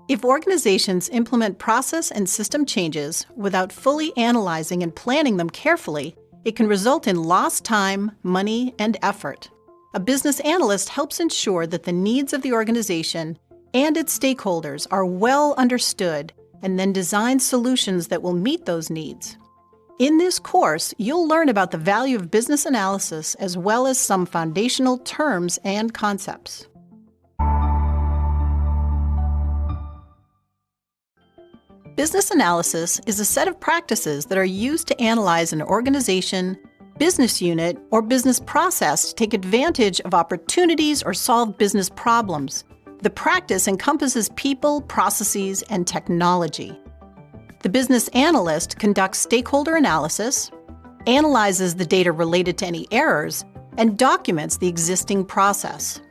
If organizations implement process and system changes without fully analyzing and planning them carefully, it can result in lost time, money, and effort. A business analyst helps ensure that the needs of the organization and its stakeholders are well understood and then design solutions that will meet those needs. In this course, you'll learn about the value of business analysis as well as some foundational terms and concepts. Business analysis is a set of practices that are used to analyze an organization, business unit, or business process to take advantage of opportunities or solve business problems. The practice encompasses people, processes, and technology. The business analyst conducts stakeholder analysis, analyzes the data related to any errors, and documents the existing process.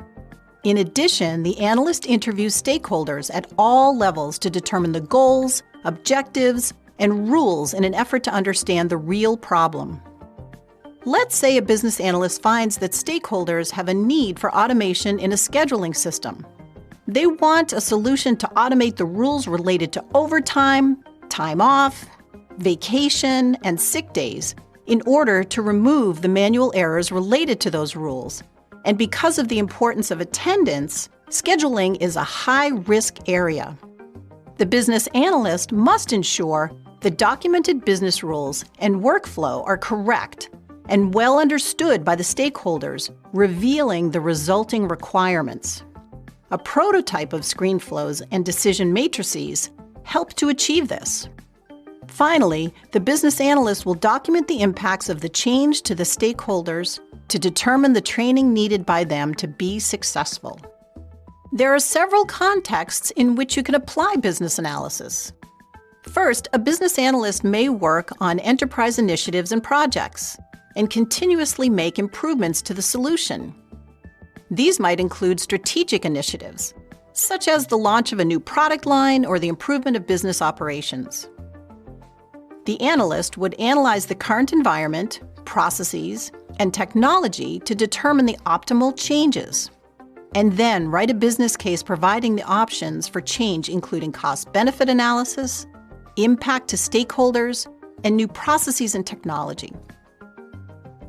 In addition, the analyst interviews stakeholders at all levels to determine the goals, objectives, and rules in an effort to understand the real problem. Let's say a business analyst finds that stakeholders have a need for automation in a scheduling system. They want a solution to automate the rules related to overtime, time off, vacation, and sick days in order to remove the manual errors related to those rules. And because of the importance of attendance, scheduling is a high-risk area. The business analyst must ensure the documented business rules and workflow are correct and well understood by the stakeholders, revealing the resulting requirements. A prototype of screen flows and decision matrices help to achieve this. Finally, the business analyst will document the impacts of the change to the stakeholders to determine the training needed by them to be successful. There are several contexts in which you can apply business analysis. First, a business analyst may work on enterprise initiatives and projects and continuously make improvements to the solution. These might include strategic initiatives, such as the launch of a new product line or the improvement of business operations. The analyst would analyze the current environment, processes, and technology to determine the optimal changes, and then write a business case providing the options for change, including cost-benefit analysis, impact to stakeholders, and new processes and technology.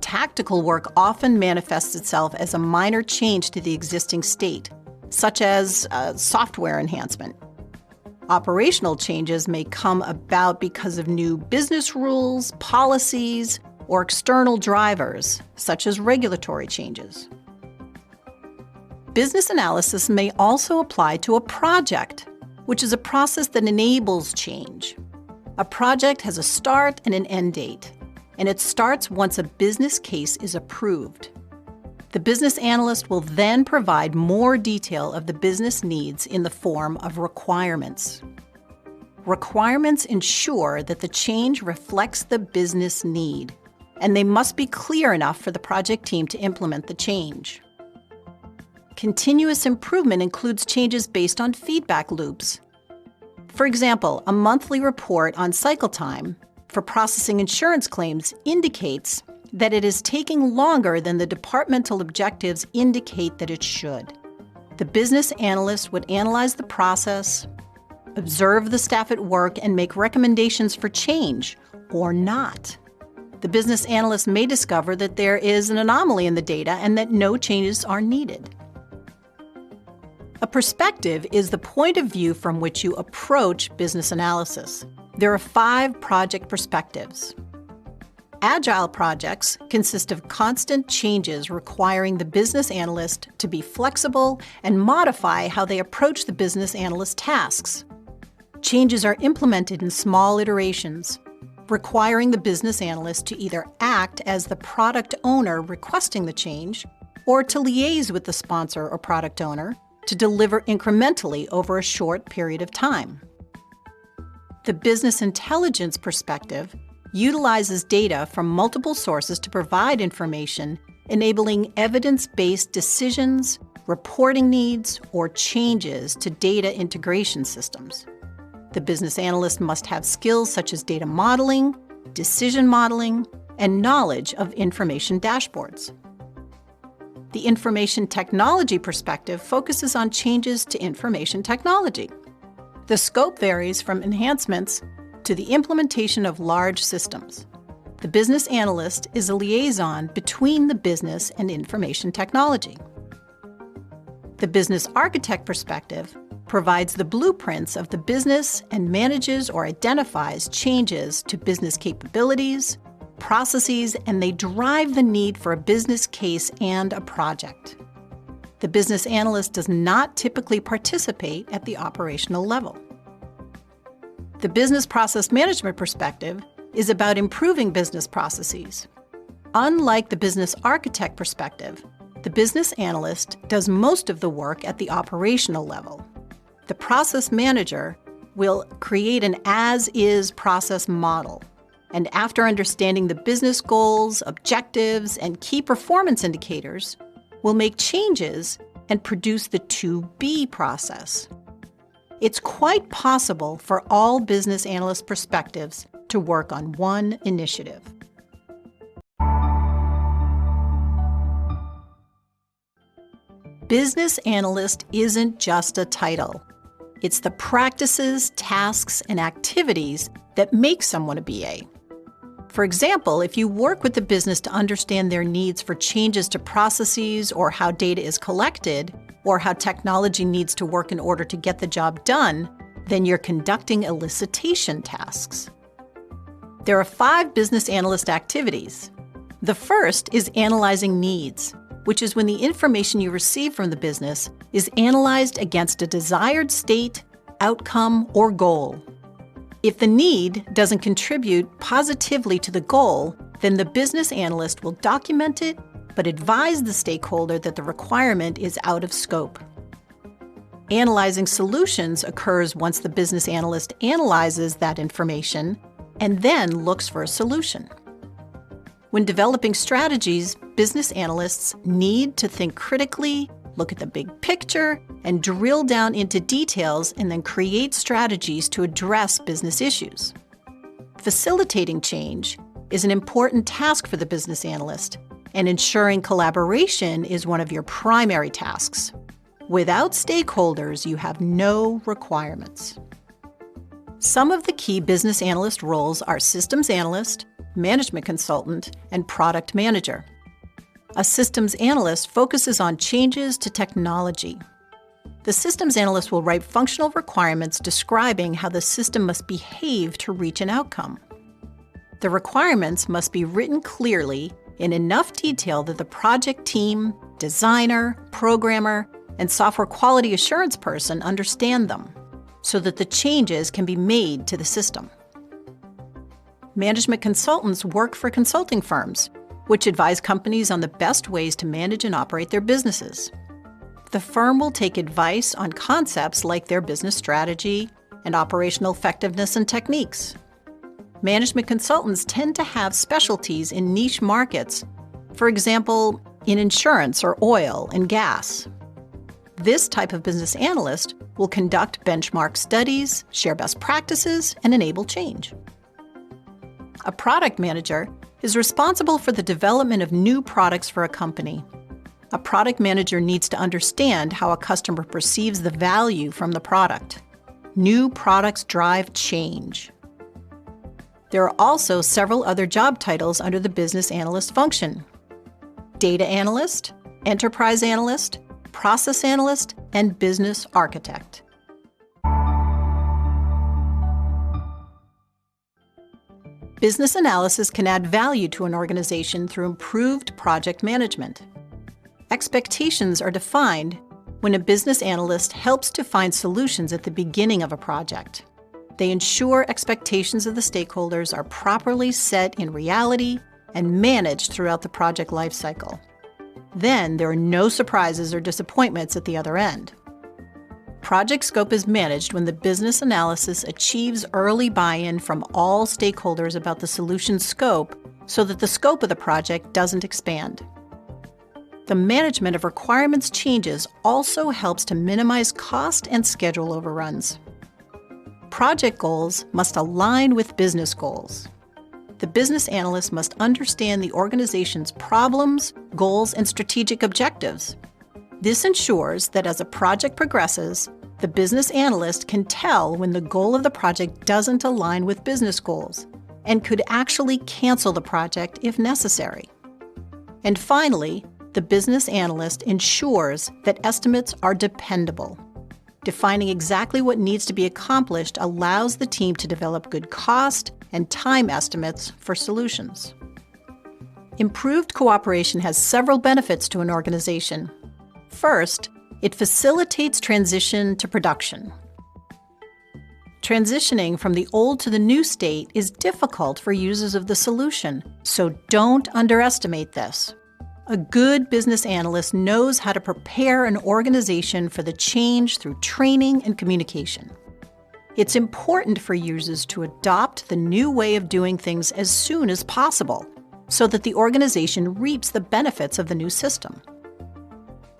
Tactical work often manifests itself as a minor change to the existing state, such as software enhancement. Operational changes may come about because of new business rules, policies, or external drivers, such as regulatory changes. Business analysis may also apply to a project, which is a process that enables change. A project has a start and an end date, and it starts once a business case is approved. The business analyst will then provide more detail of the business needs in the form of requirements. Requirements ensure that the change reflects the business need, and they must be clear enough for the project team to implement the change. Continuous improvement includes changes based on feedback loops. For example, a monthly report on cycle time for processing insurance claims indicates that it is taking longer than the departmental objectives indicate that it should. The business analyst would analyze the process, observe the staff at work, and make recommendations for change or not. The business analyst may discover that there is an anomaly in the data and that no changes are needed. A perspective is the point of view from which you approach business analysis. There are 5 project perspectives. Agile projects consist of constant changes requiring the business analyst to be flexible and modify how they approach the business analyst tasks. Changes are implemented in small iterations, requiring the business analyst to either act as the product owner requesting the change or to liaise with the sponsor or product owner to deliver incrementally over a short period of time. The business intelligence perspective utilizes data from multiple sources to provide information, enabling evidence-based decisions, reporting needs, or changes to data integration systems. The business analyst must have skills such as data modeling, decision modeling, and knowledge of information dashboards. The information technology perspective focuses on changes to information technology. The scope varies from enhancements to the implementation of large systems. The business analyst is a liaison between the business and information technology. The business architect perspective provides the blueprints of the business and manages or identifies changes to business capabilities, processes, and they drive the need for a business case and a project. The business analyst does not typically participate at the operational level. The business process management perspective is about improving business processes. Unlike the business architect perspective, the business analyst does most of the work at the operational level. The process manager will create an as-is process model, and after understanding the business goals, objectives, and key performance indicators, will make changes and produce the to-be process. It's quite possible for all business analyst perspectives to work on one initiative. Business analyst isn't just a title. It's the practices, tasks, and activities that make someone a BA. For example, if you work with the business to understand their needs for changes to processes or how data is collected, or how technology needs to work in order to get the job done, then you're conducting elicitation tasks. There are 5 business analyst activities. The first is analyzing needs, which is when the information you receive from the business is analyzed against a desired state, outcome, or goal. If the need doesn't contribute positively to the goal, then the business analyst will document it, but advise the stakeholder that the requirement is out of scope. Analyzing solutions occurs once the business analyst analyzes that information and then looks for a solution. When developing strategies, business analysts need to think critically, look at the big picture, and drill down into details and then create strategies to address business issues. Facilitating change is an important task for the business analyst, and ensuring collaboration is one of your primary tasks. Without stakeholders, you have no requirements. Some of the key business analyst roles are systems analyst, management consultant, and product manager. A systems analyst focuses on changes to technology. The systems analyst will write functional requirements describing how the system must behave to reach an outcome. The requirements must be written clearly in enough detail that the project team, designer, programmer, and software quality assurance person understand them, so that the changes can be made to the system. Management consultants work for consulting firms, which advise companies on the best ways to manage and operate their businesses. The firm will take advice on concepts like their business strategy and operational effectiveness and techniques. Management consultants tend to have specialties in niche markets, for example, in insurance or oil and gas. This type of business analyst will conduct benchmark studies, share best practices, and enable change. A product manager is responsible for the development of new products for a company. A product manager needs to understand how a customer perceives the value from the product. New products drive change. There are also several other job titles under the business analyst function: data analyst, enterprise analyst, process analyst, and business architect. Business analysis can add value to an organization through improved project management. Expectations are defined when a business analyst helps to find solutions at the beginning of a project. They ensure expectations of the stakeholders are properly set in reality and managed throughout the project lifecycle. Then there are no surprises or disappointments at the other end. Project scope is managed when the business analysis achieves early buy-in from all stakeholders about the solution scope so that the scope of the project doesn't expand. The management of requirements changes also helps to minimize cost and schedule overruns. Project goals must align with business goals. The business analyst must understand the organization's problems, goals, and strategic objectives. This ensures that as a project progresses, the The business analyst can tell when the goal of the project doesn't align with business goals and could actually cancel the project if necessary. And finally, the business analyst ensures that estimates are dependable. Defining exactly what needs to be accomplished allows the team to develop good cost and time estimates for solutions. Improved cooperation has several benefits to an organization. First, it facilitates transition to production. Transitioning from the old to the new state is difficult for users of the solution, so don't underestimate this. A good business analyst knows how to prepare an organization for the change through training and communication. It's important for users to adopt the new way of doing things as soon as possible, so that the organization reaps the benefits of the new system.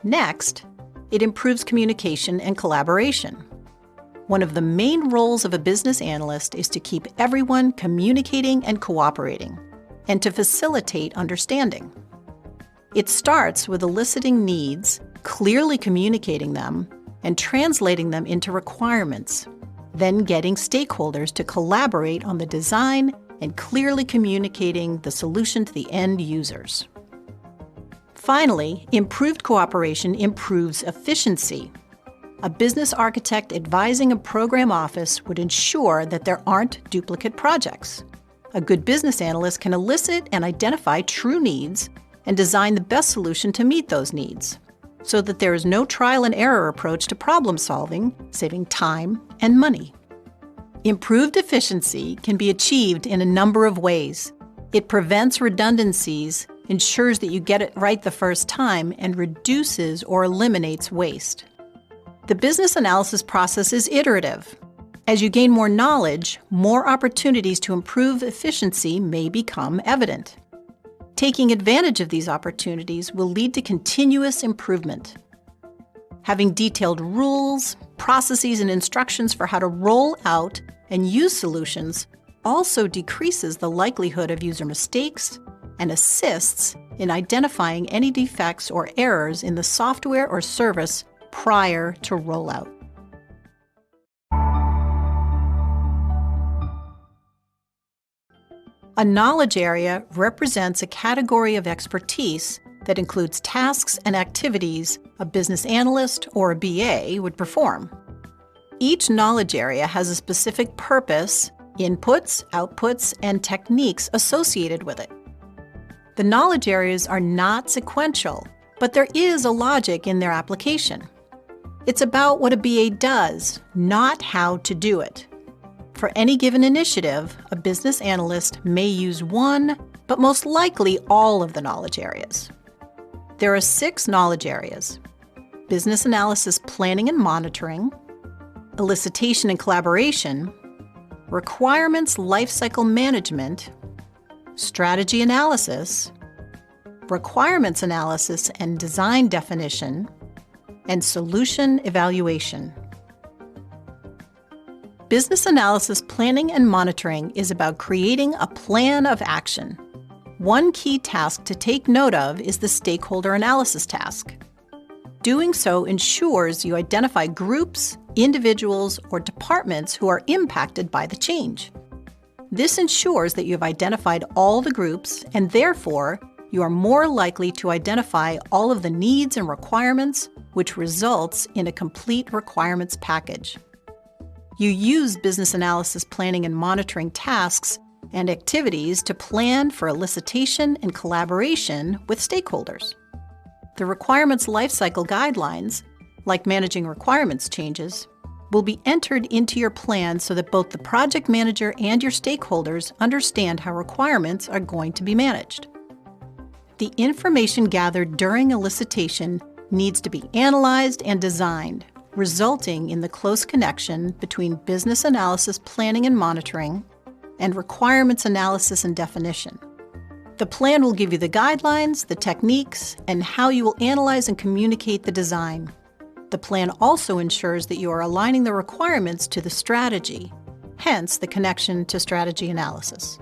Next, it improves communication and collaboration. One of the main roles of a business analyst is to keep everyone communicating and cooperating, and to facilitate understanding. It starts with eliciting needs, clearly communicating them, and translating them into requirements, then getting stakeholders to collaborate on the design and clearly communicating the solution to the end users. Finally, improved cooperation improves efficiency. A business architect advising a program office would ensure that there aren't duplicate projects. A good business analyst can elicit and identify true needs and design the best solution to meet those needs, so that there is no trial and error approach to problem solving, saving time and money. Improved efficiency can be achieved in a number of ways. It prevents redundancies, ensures that you get it right the first time, and reduces or eliminates waste. The business analysis process is iterative. As you gain more knowledge, more opportunities to improve efficiency may become evident. Taking advantage of these opportunities will lead to continuous improvement. Having detailed rules, processes, and instructions for how to roll out and use solutions also decreases the likelihood of user mistakes and assists in identifying any defects or errors in the software or service prior to rollout. A knowledge area represents a category of expertise that includes tasks and activities a business analyst or a BA would perform. Each knowledge area has a specific purpose, inputs, outputs, and techniques associated with it. The knowledge areas are not sequential, but there is a logic in their application. It's about what a BA does, not how to do it. For any given initiative, a business analyst may use one, but most likely all of the knowledge areas. There are 6 knowledge areas: business analysis planning and monitoring, elicitation and collaboration, requirements lifecycle management, strategy analysis, requirements analysis and design definition, and solution evaluation. Business analysis planning and monitoring is about creating a plan of action. One key task to take note of is the stakeholder analysis task. Doing so ensures you identify groups, individuals, or departments who are impacted by the change. This ensures that you have identified all the groups, and therefore, you are more likely to identify all of the needs and requirements, which results in a complete requirements package. You use business analysis planning and monitoring tasks and activities to plan for elicitation and collaboration with stakeholders. The requirements lifecycle guidelines, like managing requirements changes, will be entered into your plan so that both the project manager and your stakeholders understand how requirements are going to be managed. The information gathered during elicitation needs to be analyzed and designed, resulting in the close connection between business analysis planning and monitoring and requirements analysis and definition. The plan will give you the guidelines, the techniques, and how you will analyze and communicate the design. The plan also ensures that you are aligning the requirements to the strategy, hence the connection to strategy analysis.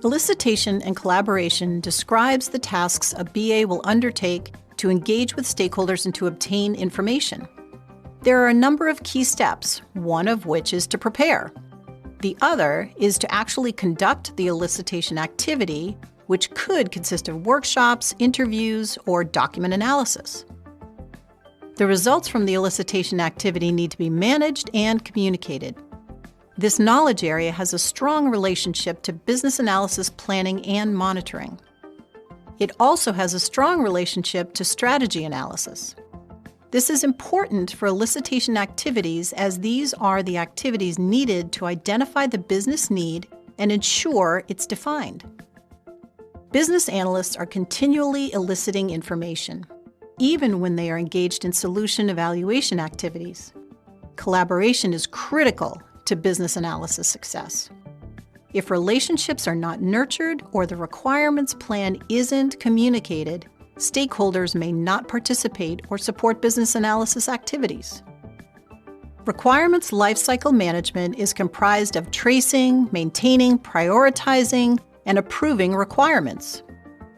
Elicitation and collaboration describes the tasks a BA will undertake to engage with stakeholders and to obtain information. There are a number of key steps, one of which is to prepare. The other is to actually conduct the elicitation activity, which could consist of workshops, interviews, or document analysis. The results from the elicitation activity need to be managed and communicated. This knowledge area has a strong relationship to business analysis planning and monitoring. It also has a strong relationship to strategy analysis. This is important for elicitation activities as these are the activities needed to identify the business need and ensure it's defined. Business analysts are continually eliciting information, even when they are engaged in solution evaluation activities. Collaboration is critical to business analysis success. If relationships are not nurtured or the requirements plan isn't communicated, stakeholders may not participate or support business analysis activities. Requirements lifecycle management is comprised of tracing, maintaining, prioritizing, and approving requirements.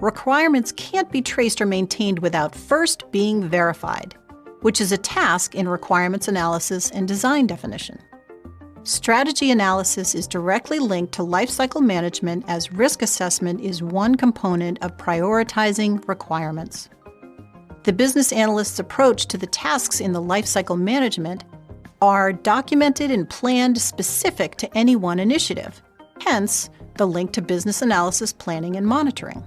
Requirements can't be traced or maintained without first being verified, which is a task in requirements analysis and design definition. Strategy analysis is directly linked to lifecycle management as risk assessment is one component of prioritizing requirements. The business analyst's approach to the tasks in the lifecycle management are documented and planned specific to any one initiative, hence the link to business analysis planning and monitoring.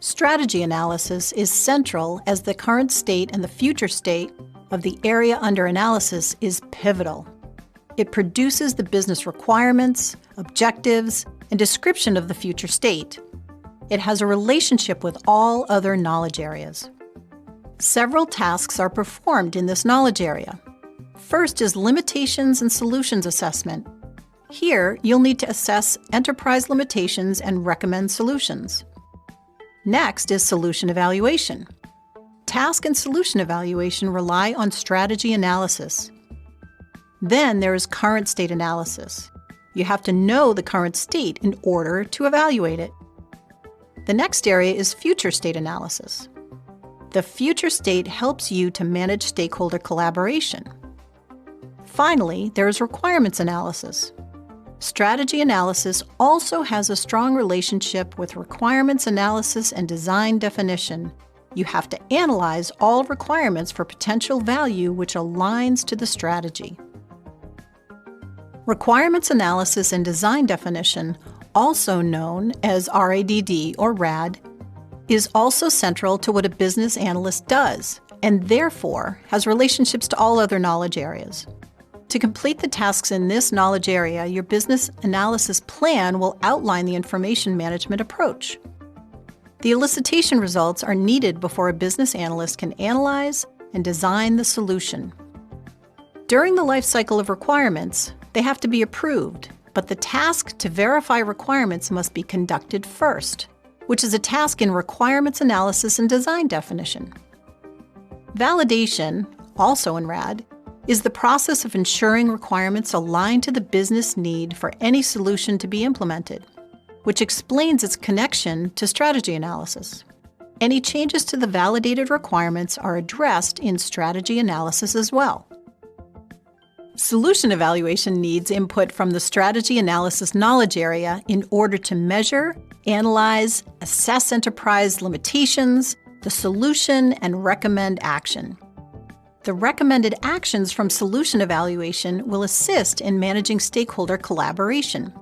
Strategy analysis is central as the current state and the future state of the area under analysis is pivotal. It produces the business requirements, objectives, and description of the future state. It has a relationship with all other knowledge areas. Several tasks are performed in this knowledge area. First is limitations and solutions assessment. Here, you'll need to assess enterprise limitations and recommend solutions. Next is solution evaluation. Task and solution evaluation rely on strategy analysis. Then there is current state analysis. You have to know the current state in order to evaluate it. The next area is future state analysis. The future state helps you to manage stakeholder collaboration. Finally, there is requirements analysis. Strategy analysis also has a strong relationship with requirements analysis and design definition. You have to analyze all requirements for potential value which aligns to the strategy. Requirements analysis and design definition, also known as RADD or RAD, is also central to what a business analyst does, and therefore has relationships to all other knowledge areas. To complete the tasks in this knowledge area, your business analysis plan will outline the information management approach. The elicitation results are needed before a business analyst can analyze and design the solution. During the life cycle of requirements, they have to be approved, but the task to verify requirements must be conducted first, which is a task in requirements analysis and design definition. Validation, also in RAD, is the process of ensuring requirements align to the business need for any solution to be implemented, which explains its connection to strategy analysis. Any changes to the validated requirements are addressed in strategy analysis as well. Solution evaluation needs input from the strategy analysis knowledge area in order to measure, analyze, assess enterprise limitations, the solution, and recommend action. The recommended actions from solution evaluation will assist in managing stakeholder collaboration.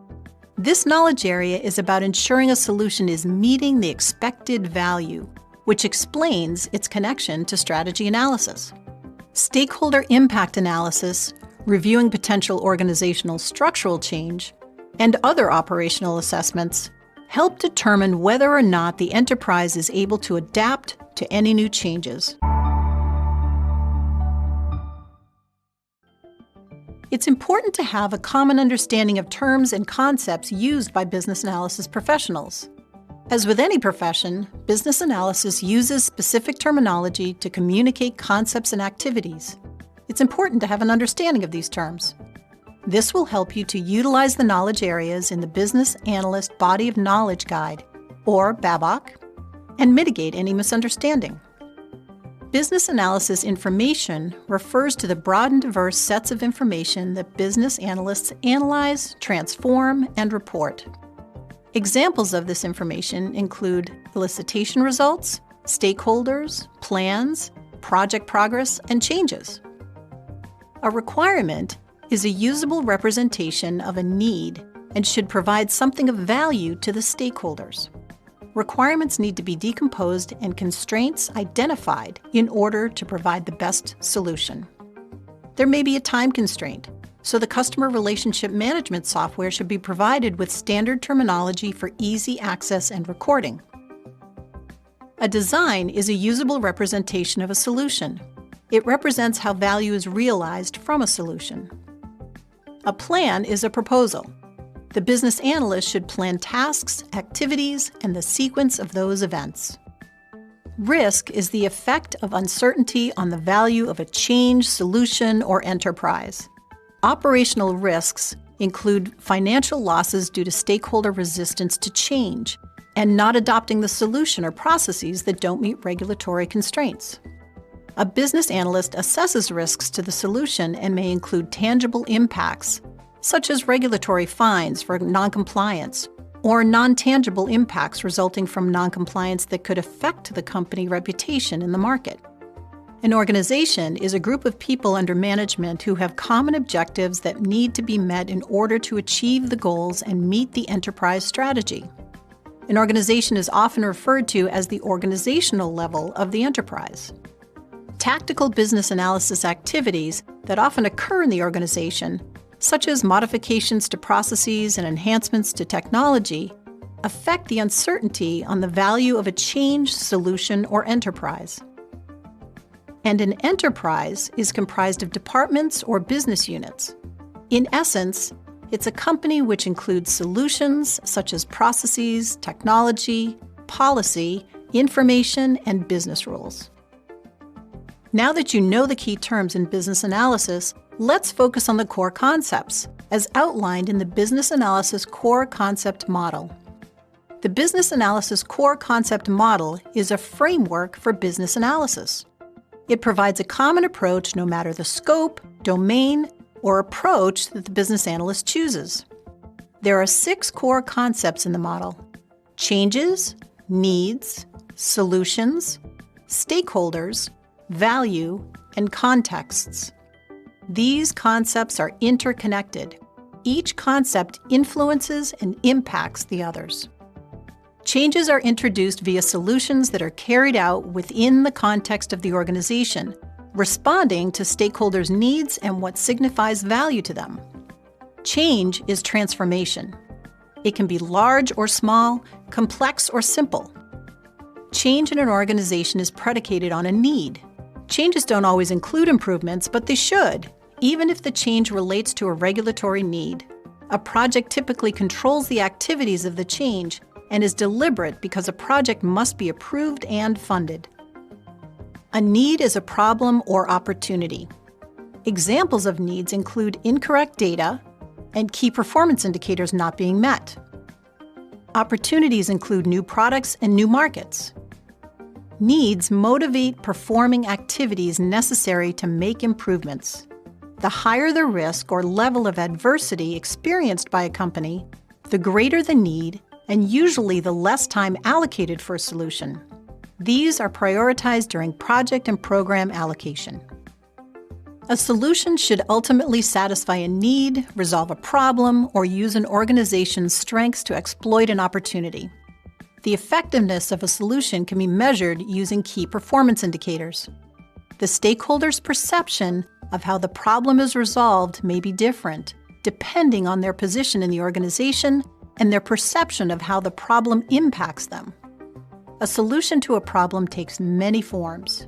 This knowledge area is about ensuring a solution is meeting the expected value, which explains its connection to strategy analysis. Stakeholder impact analysis, reviewing potential organizational structural change, and other operational assessments help determine whether or not the enterprise is able to adapt to any new changes. It's important to have a common understanding of terms and concepts used by business analysis professionals. As with any profession, business analysis uses specific terminology to communicate concepts and activities. It's important to have an understanding of these terms. This will help you to utilize the knowledge areas in the Business Analyst Body of Knowledge Guide, or BABOK, and mitigate any misunderstanding. Business analysis information refers to the broad and diverse sets of information that business analysts analyze, transform, and report. Examples of this information include elicitation results, stakeholders, plans, project progress, and changes. A requirement is a usable representation of a need and should provide something of value to the stakeholders. Requirements need to be decomposed and constraints identified in order to provide the best solution. There may be a time constraint, so the customer relationship management software should be provided with standard terminology for easy access and recording. A design is a usable representation of a solution. It represents how value is realized from a solution. A plan is a proposal. The business analyst should plan tasks, activities, and the sequence of those events. Risk is the effect of uncertainty on the value of a change, solution, or enterprise. Operational risks include financial losses due to stakeholder resistance to change and not adopting the solution or processes that don't meet regulatory constraints. A business analyst assesses risks to the solution and may include tangible impacts, such as regulatory fines for noncompliance, or non-tangible impacts resulting from noncompliance that could affect the company reputation in the market. An organization is a group of people under management who have common objectives that need to be met in order to achieve the goals and meet the enterprise strategy. An organization is often referred to as the organizational level of the enterprise. Tactical business analysis activities that often occur in the organization, such as modifications to processes and enhancements to technology, affect the uncertainty on the value of a change, solution, or enterprise. And an enterprise is comprised of departments or business units. In essence, it's a company which includes solutions such as processes, technology, policy, information, and business rules. Now that you know the key terms in business analysis, let's focus on the core concepts, as outlined in the Business Analysis Core Concept Model. The Business Analysis Core Concept Model is a framework for business analysis. It provides a common approach no matter the scope, domain, or approach that the business analyst chooses. There are 6 core concepts in the model: changes, needs, solutions, stakeholders, value, and contexts. These concepts are interconnected. Each concept influences and impacts the others. Changes are introduced via solutions that are carried out within the context of the organization, responding to stakeholders' needs and what signifies value to them. Change is transformation. It can be large or small, complex or simple. Change in an organization is predicated on a need. Changes don't always include improvements, but they should, even if the change relates to a regulatory need. A project typically controls the activities of the change and is deliberate because a project must be approved and funded. A need is a problem or opportunity. Examples of needs include incorrect data and key performance indicators not being met. Opportunities include new products and new markets. Needs motivate performing activities necessary to make improvements. The higher the risk or level of adversity experienced by a company, the greater the need and usually the less time allocated for a solution. These are prioritized during project and program allocation. A solution should ultimately satisfy a need, resolve a problem, or use an organization's strengths to exploit an opportunity. The effectiveness of a solution can be measured using key performance indicators. The stakeholders' perception of how the problem is resolved may be different, depending on their position in the organization and their perception of how the problem impacts them. A solution to a problem takes many forms.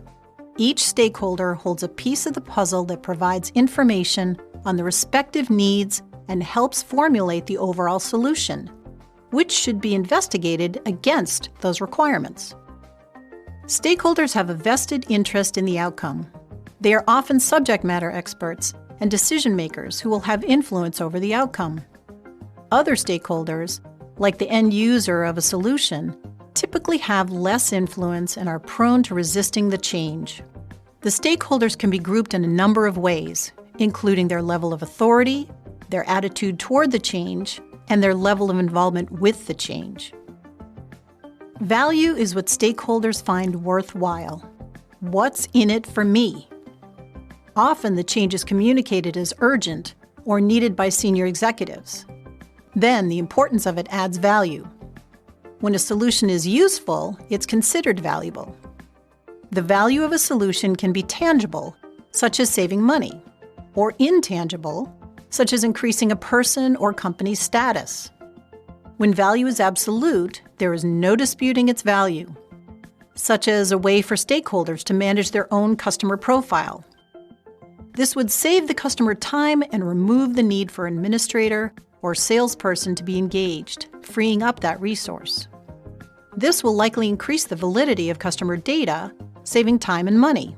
Each stakeholder holds a piece of the puzzle that provides information on the respective needs and helps formulate the overall solution, which should be investigated against those requirements. Stakeholders have a vested interest in the outcome. They are often subject matter experts and decision makers who will have influence over the outcome. Other stakeholders, like the end user of a solution, typically have less influence and are prone to resisting the change. The stakeholders can be grouped in a number of ways, including their level of authority, their attitude toward the change, and their level of involvement with the change. Value is what stakeholders find worthwhile. What's in it for me? Often the change is communicated as urgent or needed by senior executives. Then the importance of it adds value. When a solution is useful, it's considered valuable. The value of a solution can be tangible, such as saving money, or intangible, such as increasing a person or company's status. When value is absolute, there is no disputing its value, such as a way for stakeholders to manage their own customer profile. This would save the customer time and remove the need for an administrator or salesperson to be engaged, freeing up that resource. This will likely increase the validity of customer data, saving time and money.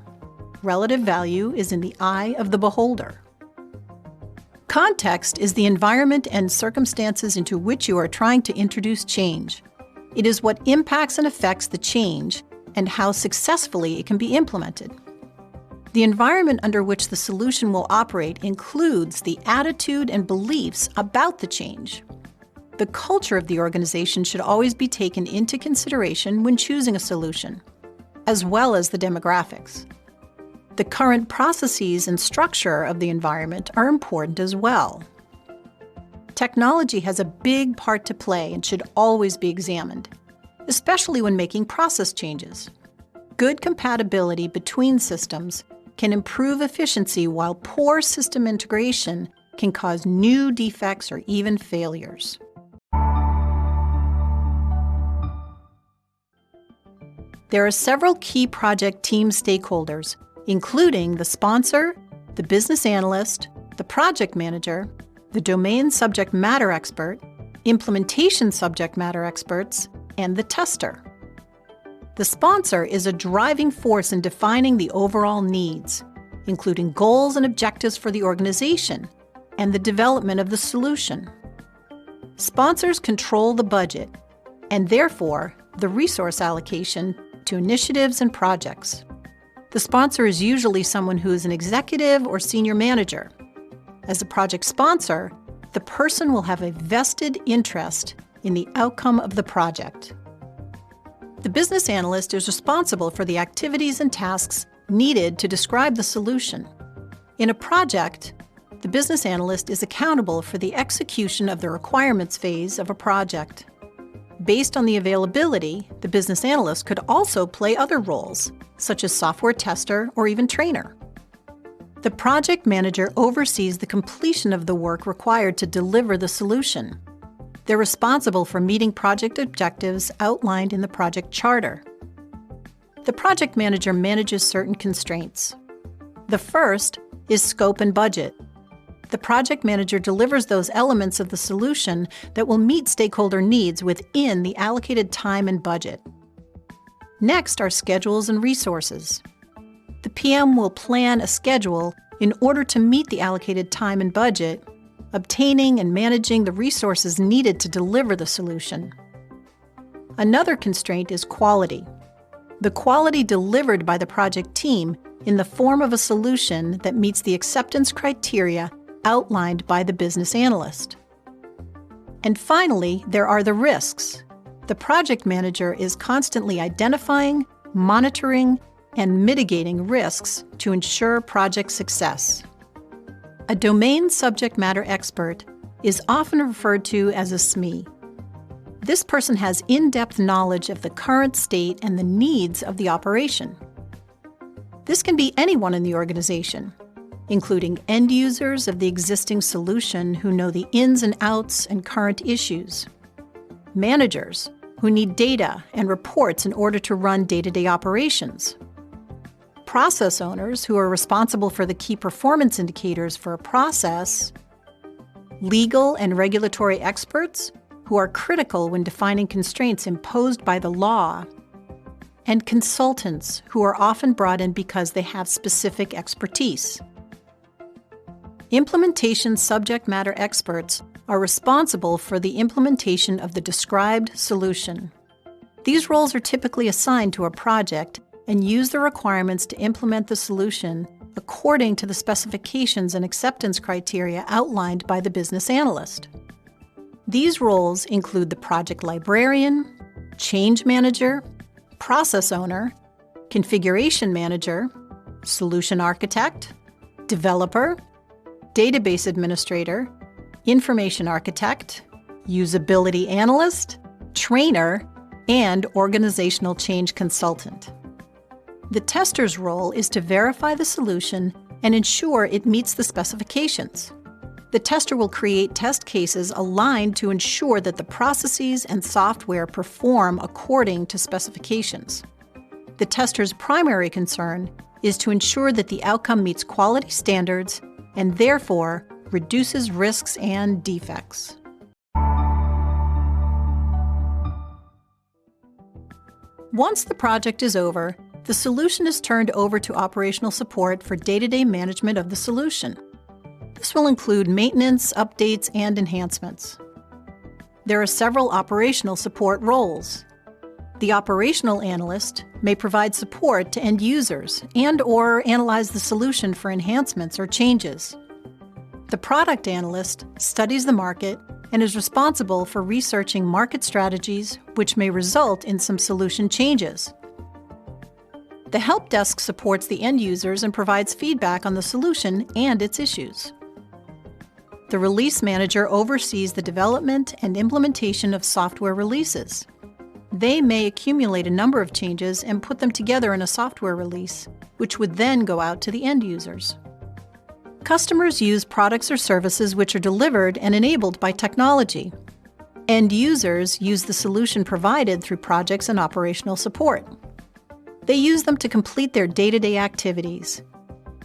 Relative value is in the eye of the beholder. Context is the environment and circumstances into which you are trying to introduce change. It is what impacts and affects the change and how successfully it can be implemented. The environment under which the solution will operate includes the attitude and beliefs about the change. The culture of the organization should always be taken into consideration when choosing a solution, as well as the demographics. The current processes and structure of the environment are important as well. Technology has a big part to play and should always be examined, especially when making process changes. Good compatibility between systems can improve efficiency, while poor system integration can cause new defects or even failures. There are several key project team stakeholders, including the sponsor, the business analyst, the project manager, the domain subject matter expert, implementation subject matter experts, and the tester. The sponsor is a driving force in defining the overall needs, including goals and objectives for the organization, and the development of the solution. Sponsors control the budget, and therefore the resource allocation to initiatives and projects. The sponsor is usually someone who is an executive or senior manager. As a project sponsor, the person will have a vested interest in the outcome of the project. The business analyst is responsible for the activities and tasks needed to describe the solution. In a project, the business analyst is accountable for the execution of the requirements phase of a project. Based on the availability, the business analyst could also play other roles, such as software tester or even trainer. The project manager oversees the completion of the work required to deliver the solution. They're responsible for meeting project objectives outlined in the project charter. The project manager manages certain constraints. The first is scope and budget. The project manager delivers those elements of the solution that will meet stakeholder needs within the allocated time and budget. Next are schedules and resources. The PM will plan a schedule in order to meet the allocated time and budget, obtaining and managing the resources needed to deliver the solution. Another constraint is quality. The quality delivered by the project team in the form of a solution that meets the acceptance criteria outlined by the business analyst. And finally, there are the risks. The project manager is constantly identifying, monitoring, and mitigating risks to ensure project success. A domain subject matter expert is often referred to as a SME. This person has in-depth knowledge of the current state and the needs of the operation. This can be anyone in the organization, including end users of the existing solution who know the ins and outs and current issues, managers who need data and reports in order to run day-to-day operations, process owners who are responsible for the key performance indicators for a process, legal and regulatory experts who are critical when defining constraints imposed by the law, and consultants who are often brought in because they have specific expertise. Implementation subject matter experts are responsible for the implementation of the described solution. These roles are typically assigned to a project and use the requirements to implement the solution according to the specifications and acceptance criteria outlined by the business analyst. These roles include the project librarian, change manager, process owner, configuration manager, solution architect, developer, database administrator, information architect, usability analyst, trainer, and organizational change consultant. The tester's role is to verify the solution and ensure it meets the specifications. The tester will create test cases aligned to ensure that the processes and software perform according to specifications. The tester's primary concern is to ensure that the outcome meets quality standards and therefore reduces risks and defects. Once the project is over, the solution is turned over to operational support for day-to-day management of the solution. This will include maintenance, updates, and enhancements. There are several operational support roles. The operational analyst may provide support to end users and/or analyze the solution for enhancements or changes. The product analyst studies the market and is responsible for researching market strategies which may result in some solution changes. The help desk supports the end users and provides feedback on the solution and its issues. The release manager oversees the development and implementation of software releases. They may accumulate a number of changes and put them together in a software release, which would then go out to the end users. Customers use products or services which are delivered and enabled by technology. End users use the solution provided through projects and operational support. They use them to complete their day-to-day activities.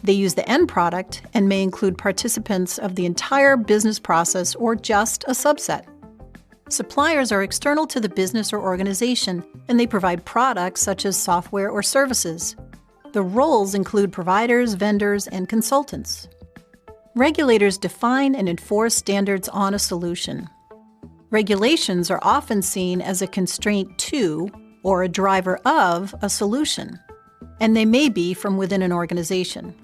They use the end product and may include participants of the entire business process or just a subset. Suppliers are external to the business or organization, and they provide products such as software or services. The roles include providers, vendors, and consultants. Regulators define and enforce standards on a solution. Regulations are often seen as a constraint to or a driver of a solution, and they may be from within an organization.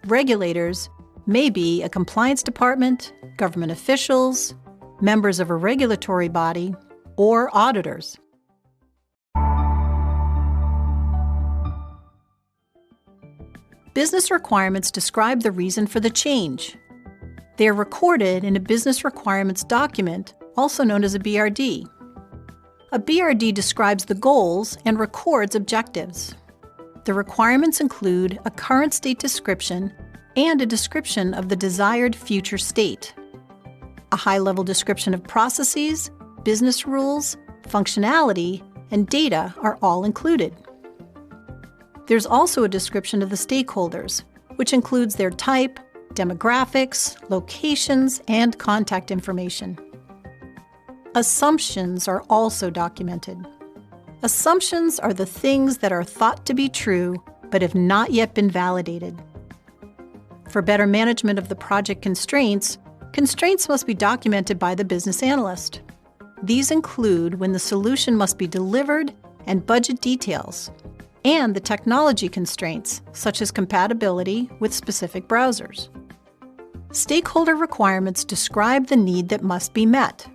Regulators may be a compliance department, government officials, members of a regulatory body, or auditors. Business requirements describe the reason for the change. They are recorded in a business requirements document, also known as a BRD. A BRD describes the goals and records objectives. The requirements include a current state description and a description of the desired future state. A high-level description of processes, business rules, functionality, and data are all included. There's also a description of the stakeholders, which includes their type, demographics, locations, and contact information. Assumptions are also documented. Assumptions are the things that are thought to be true but have not yet been validated. For better management of the project constraints, constraints must be documented by the business analyst. These include when the solution must be delivered and budget details, and the technology constraints, such as compatibility with specific browsers. Stakeholder requirements describe the need that must be met.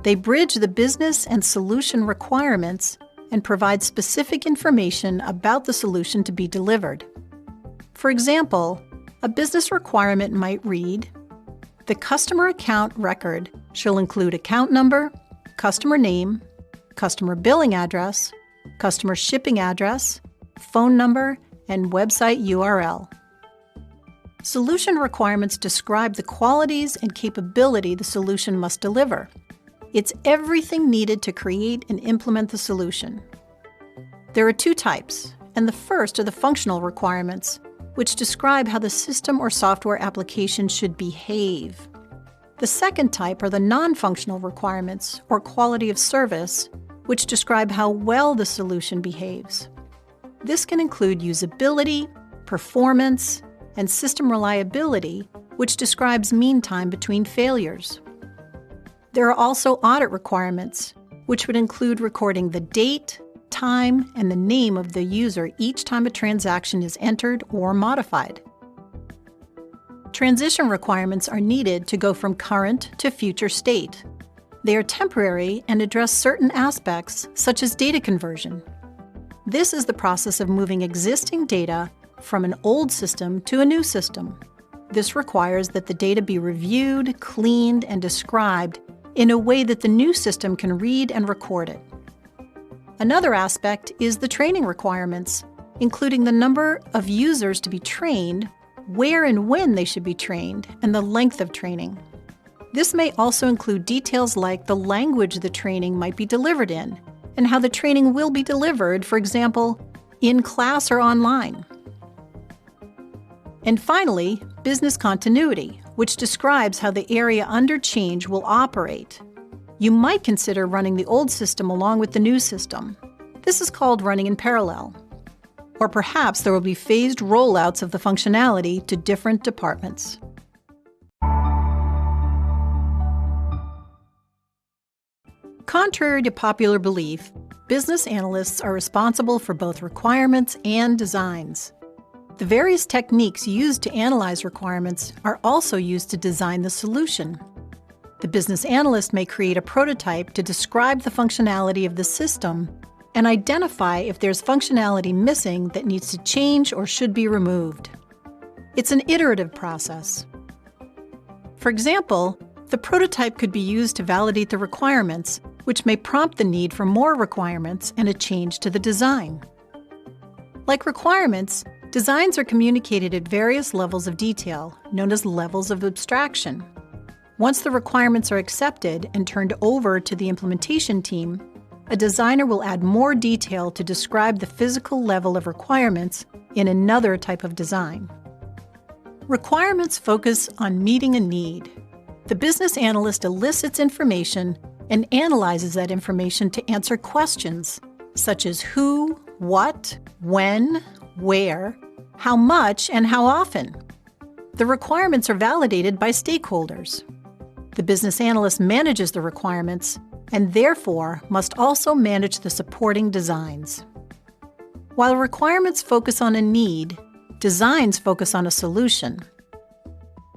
They bridge the business and solution requirements and provide specific information about the solution to be delivered. For example, a business requirement might read, "The customer account record shall include account number, customer name, customer billing address, customer shipping address, phone number, and website URL." Solution requirements describe the qualities and capability the solution must deliver. It's everything needed to create and implement the solution. There are two types, and the first are the functional requirements, which describe how the system or software application should behave. The second type are the non-functional requirements, or quality of service, which describe how well the solution behaves. This can include usability, performance, and system reliability, which describes mean time between failures. There are also audit requirements, which would include recording the date, time, and the name of the user each time a transaction is entered or modified. Transition requirements are needed to go from current to future state. They are temporary and address certain aspects, such as data conversion. This is the process of moving existing data from an old system to a new system. This requires that the data be reviewed, cleaned, and described in a way that the new system can read and record it. Another aspect is the training requirements, including the number of users to be trained, where and when they should be trained, and the length of training. This may also include details like the language the training might be delivered in, and how the training will be delivered, for example, in class or online. And finally, business continuity, which describes how the area under change will operate. You might consider running the old system along with the new system. This is called running in parallel. Or perhaps there will be phased rollouts of the functionality to different departments. Contrary to popular belief, business analysts are responsible for both requirements and designs. The various techniques used to analyze requirements are also used to design the solution. The business analyst may create a prototype to describe the functionality of the system and identify if there's functionality missing that needs to change or should be removed. It's an iterative process. For example, the prototype could be used to validate the requirements, which may prompt the need for more requirements and a change to the design. Like requirements, designs are communicated at various levels of detail, known as levels of abstraction. Once the requirements are accepted and turned over to the implementation team, a designer will add more detail to describe the physical level of requirements in another type of design. Requirements focus on meeting a need. The business analyst elicits information and analyzes that information to answer questions such as who, what, when, where, how much, and how often. The requirements are validated by stakeholders. The business analyst manages the requirements and therefore must also manage the supporting designs. While requirements focus on a need, designs focus on a solution.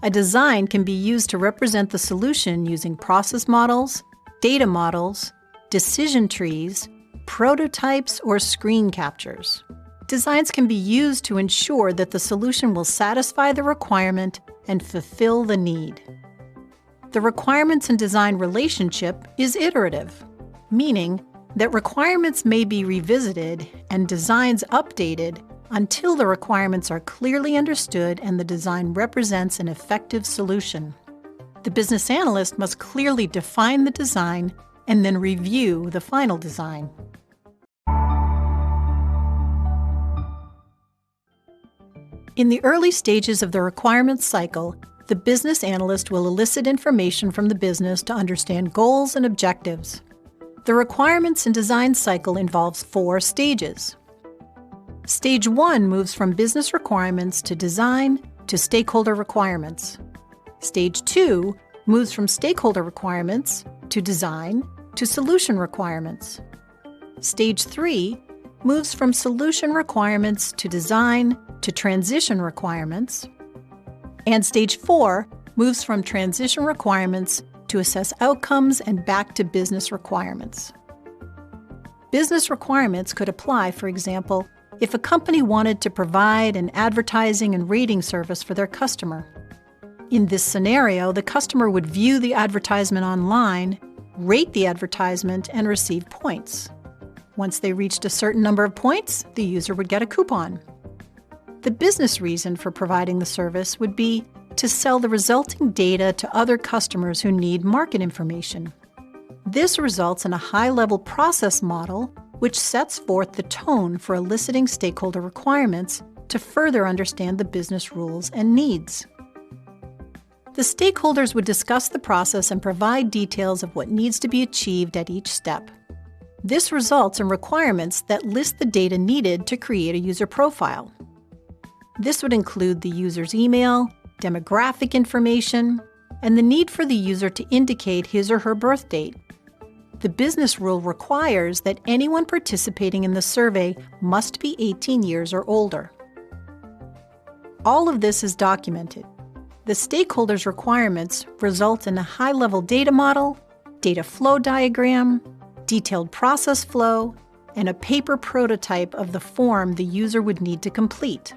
A design can be used to represent the solution using process models, data models, decision trees, prototypes, or screen captures. Designs can be used to ensure that the solution will satisfy the requirement and fulfill the need. The requirements and design relationship is iterative, meaning that requirements may be revisited and designs updated until the requirements are clearly understood and the design represents an effective solution. The business analyst must clearly define the design and then review the final design. In the early stages of the requirements cycle, the business analyst will elicit information from the business to understand goals and objectives. The requirements and design cycle involves 4 stages. Stage 1 moves from business requirements to design to stakeholder requirements. Stage 2 moves from stakeholder requirements to design to solution requirements. Stage 3 moves from solution requirements to design to transition requirements. And Stage 4 moves from transition requirements to assess outcomes and back to business requirements. Business requirements could apply, for example, if a company wanted to provide an advertising and rating service for their customer. In this scenario, the customer would view the advertisement online, rate the advertisement, and receive points. Once they reached a certain number of points, the user would get a coupon. The business reason for providing the service would be to sell the resulting data to other customers who need market information. This results in a high-level process model which sets forth the tone for eliciting stakeholder requirements to further understand the business rules and needs. The stakeholders would discuss the process and provide details of what needs to be achieved at each step. This results in requirements that list the data needed to create a user profile. This would include the user's email, demographic information, and the need for the user to indicate his or her birth date. The business rule requires that anyone participating in the survey must be 18 years or older. All of this is documented. The stakeholders' requirements result in a high-level data model, data flow diagram, detailed process flow, and a paper prototype of the form the user would need to complete.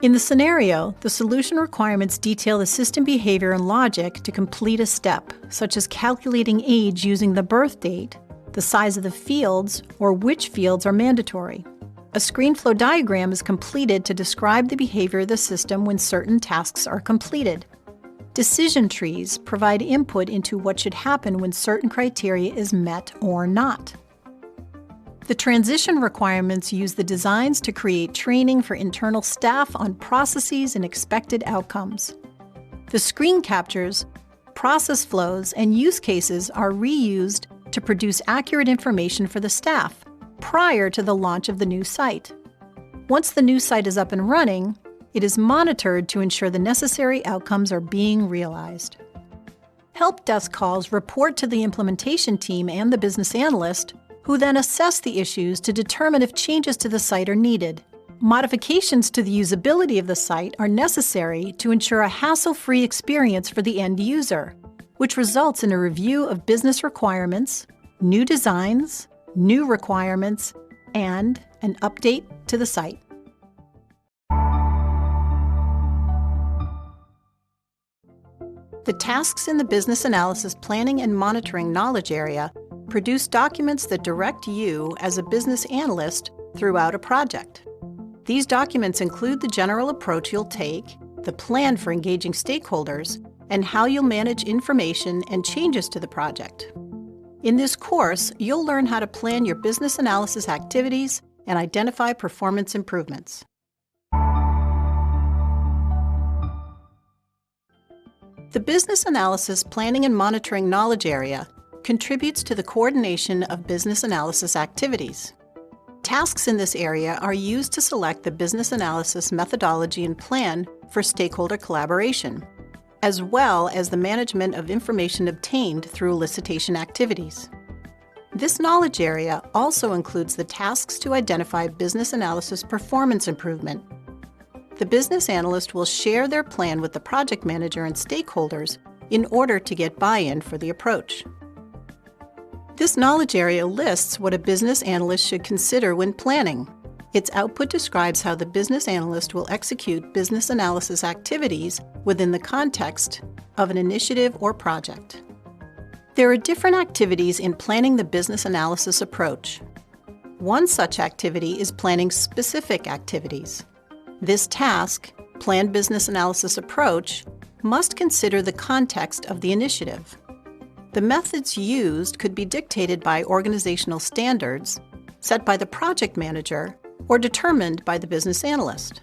In the scenario, the solution requirements detail the system behavior and logic to complete a step, such as calculating age using the birth date, the size of the fields, or which fields are mandatory. A screen flow diagram is completed to describe the behavior of the system when certain tasks are completed. Decision trees provide input into what should happen when certain criteria is met or not. The transition requirements use the designs to create training for internal staff on processes and expected outcomes. The screen captures, process flows, and use cases are reused to produce accurate information for the staff prior to the launch of the new site. Once the new site is up and running, it is monitored to ensure the necessary outcomes are being realized. Help desk calls report to the implementation team and the business analyst, who then assess the issues to determine if changes to the site are needed. Modifications to the usability of the site are necessary to ensure a hassle-free experience for the end user, which results in a review of business requirements, new designs, new requirements, and an update to the site. The tasks in the business analysis planning and monitoring knowledge area produce documents that direct you as a business analyst throughout a project. These documents include the general approach you'll take, the plan for engaging stakeholders, and how you'll manage information and changes to the project. In this course, you'll learn how to plan your business analysis activities and identify performance improvements. The business analysis planning and monitoring knowledge area contributes to the coordination of business analysis activities. Tasks in this area are used to select the business analysis methodology and plan for stakeholder collaboration, as well as the management of information obtained through elicitation activities. This knowledge area also includes the tasks to identify business analysis performance improvement. The business analyst will share their plan with the project manager and stakeholders in order to get buy-in for the approach. This knowledge area lists what a business analyst should consider when planning. Its output describes how the business analyst will execute business analysis activities within the context of an initiative or project. There are different activities in planning the business analysis approach. One such activity is planning specific activities. This task, planned business analysis approach, must consider the context of the initiative. The methods used could be dictated by organizational standards, set by the project manager, or determined by the business analyst.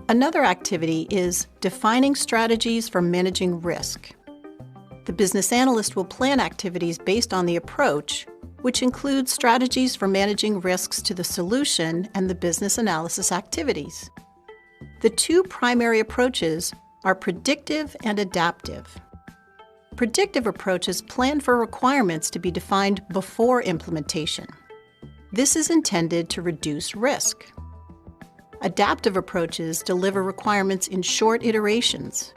Another activity is defining strategies for managing risk. The business analyst will plan activities based on the approach, which includes strategies for managing risks to the solution and the business analysis activities. The two primary approaches are predictive and adaptive. Predictive approaches plan for requirements to be defined before implementation. This is intended to reduce risk. Adaptive approaches deliver requirements in short iterations.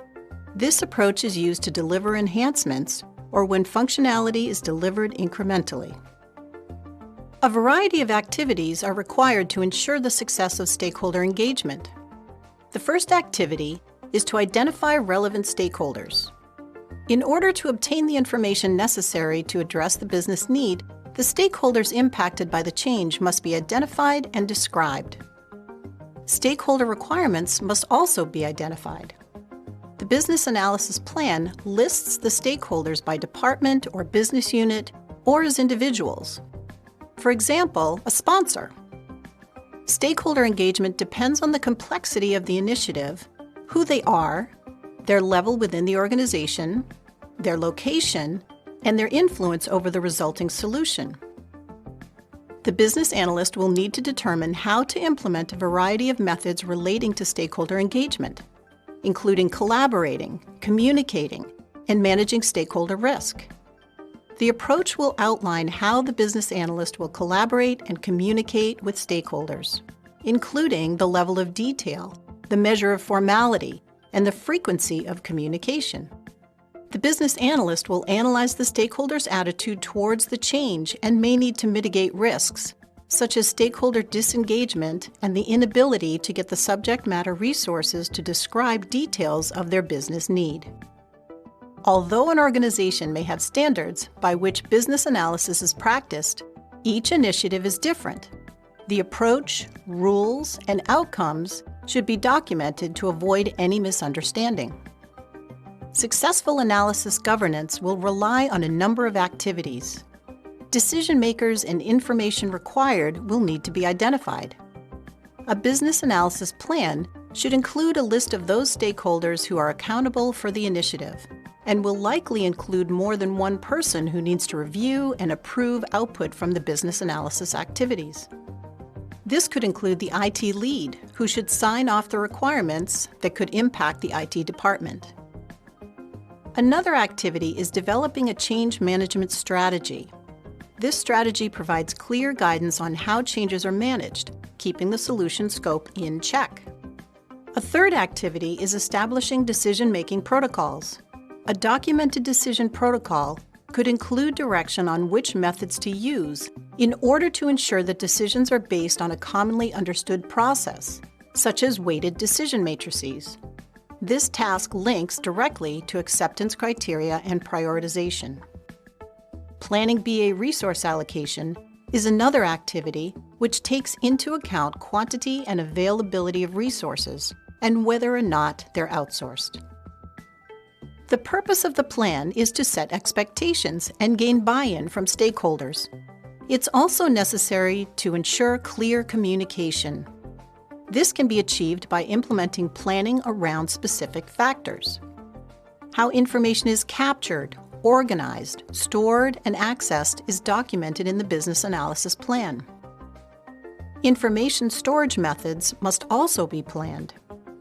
This approach is used to deliver enhancements or when functionality is delivered incrementally. A variety of activities are required to ensure the success of stakeholder engagement. The first activity is to identify relevant stakeholders. In order to obtain the information necessary to address the business need, the stakeholders impacted by the change must be identified and described. Stakeholder requirements must also be identified. The business analysis plan lists the stakeholders by department or business unit or as individuals. For example, a sponsor. Stakeholder engagement depends on the complexity of the initiative, who they are, their level within the organization, their location, and their influence over the resulting solution. The business analyst will need to determine how to implement a variety of methods relating to stakeholder engagement, including collaborating, communicating, and managing stakeholder risk. The approach will outline how the business analyst will collaborate and communicate with stakeholders, including the level of detail, the measure of formality, and the frequency of communication. The business analyst will analyze the stakeholders' attitude towards the change and may need to mitigate risks, such as stakeholder disengagement and the inability to get the subject matter resources to describe details of their business need. Although an organization may have standards by which business analysis is practiced, each initiative is different. The approach, rules, and outcomes should be documented to avoid any misunderstanding. Successful analysis governance will rely on a number of activities. Decision makers and information required will need to be identified. A business analysis plan should include a list of those stakeholders who are accountable for the initiative, and will likely include more than one person who needs to review and approve output from the business analysis activities. This could include the IT lead, who should sign off the requirements that could impact the IT department. Another activity is developing a change management strategy. This strategy provides clear guidance on how changes are managed, keeping the solution scope in check. A third activity is establishing decision-making protocols. A documented decision protocol could include direction on which methods to use in order to ensure that decisions are based on a commonly understood process, such as weighted decision matrices. This task links directly to acceptance criteria and prioritization. Planning BA resource allocation is another activity which takes into account quantity and availability of resources and whether or not they're outsourced. The purpose of the plan is to set expectations and gain buy-in from stakeholders. It's also necessary to ensure clear communication. This can be achieved by implementing planning around specific factors. How information is captured, organized, stored, and accessed is documented in the business analysis plan. Information storage methods must also be planned.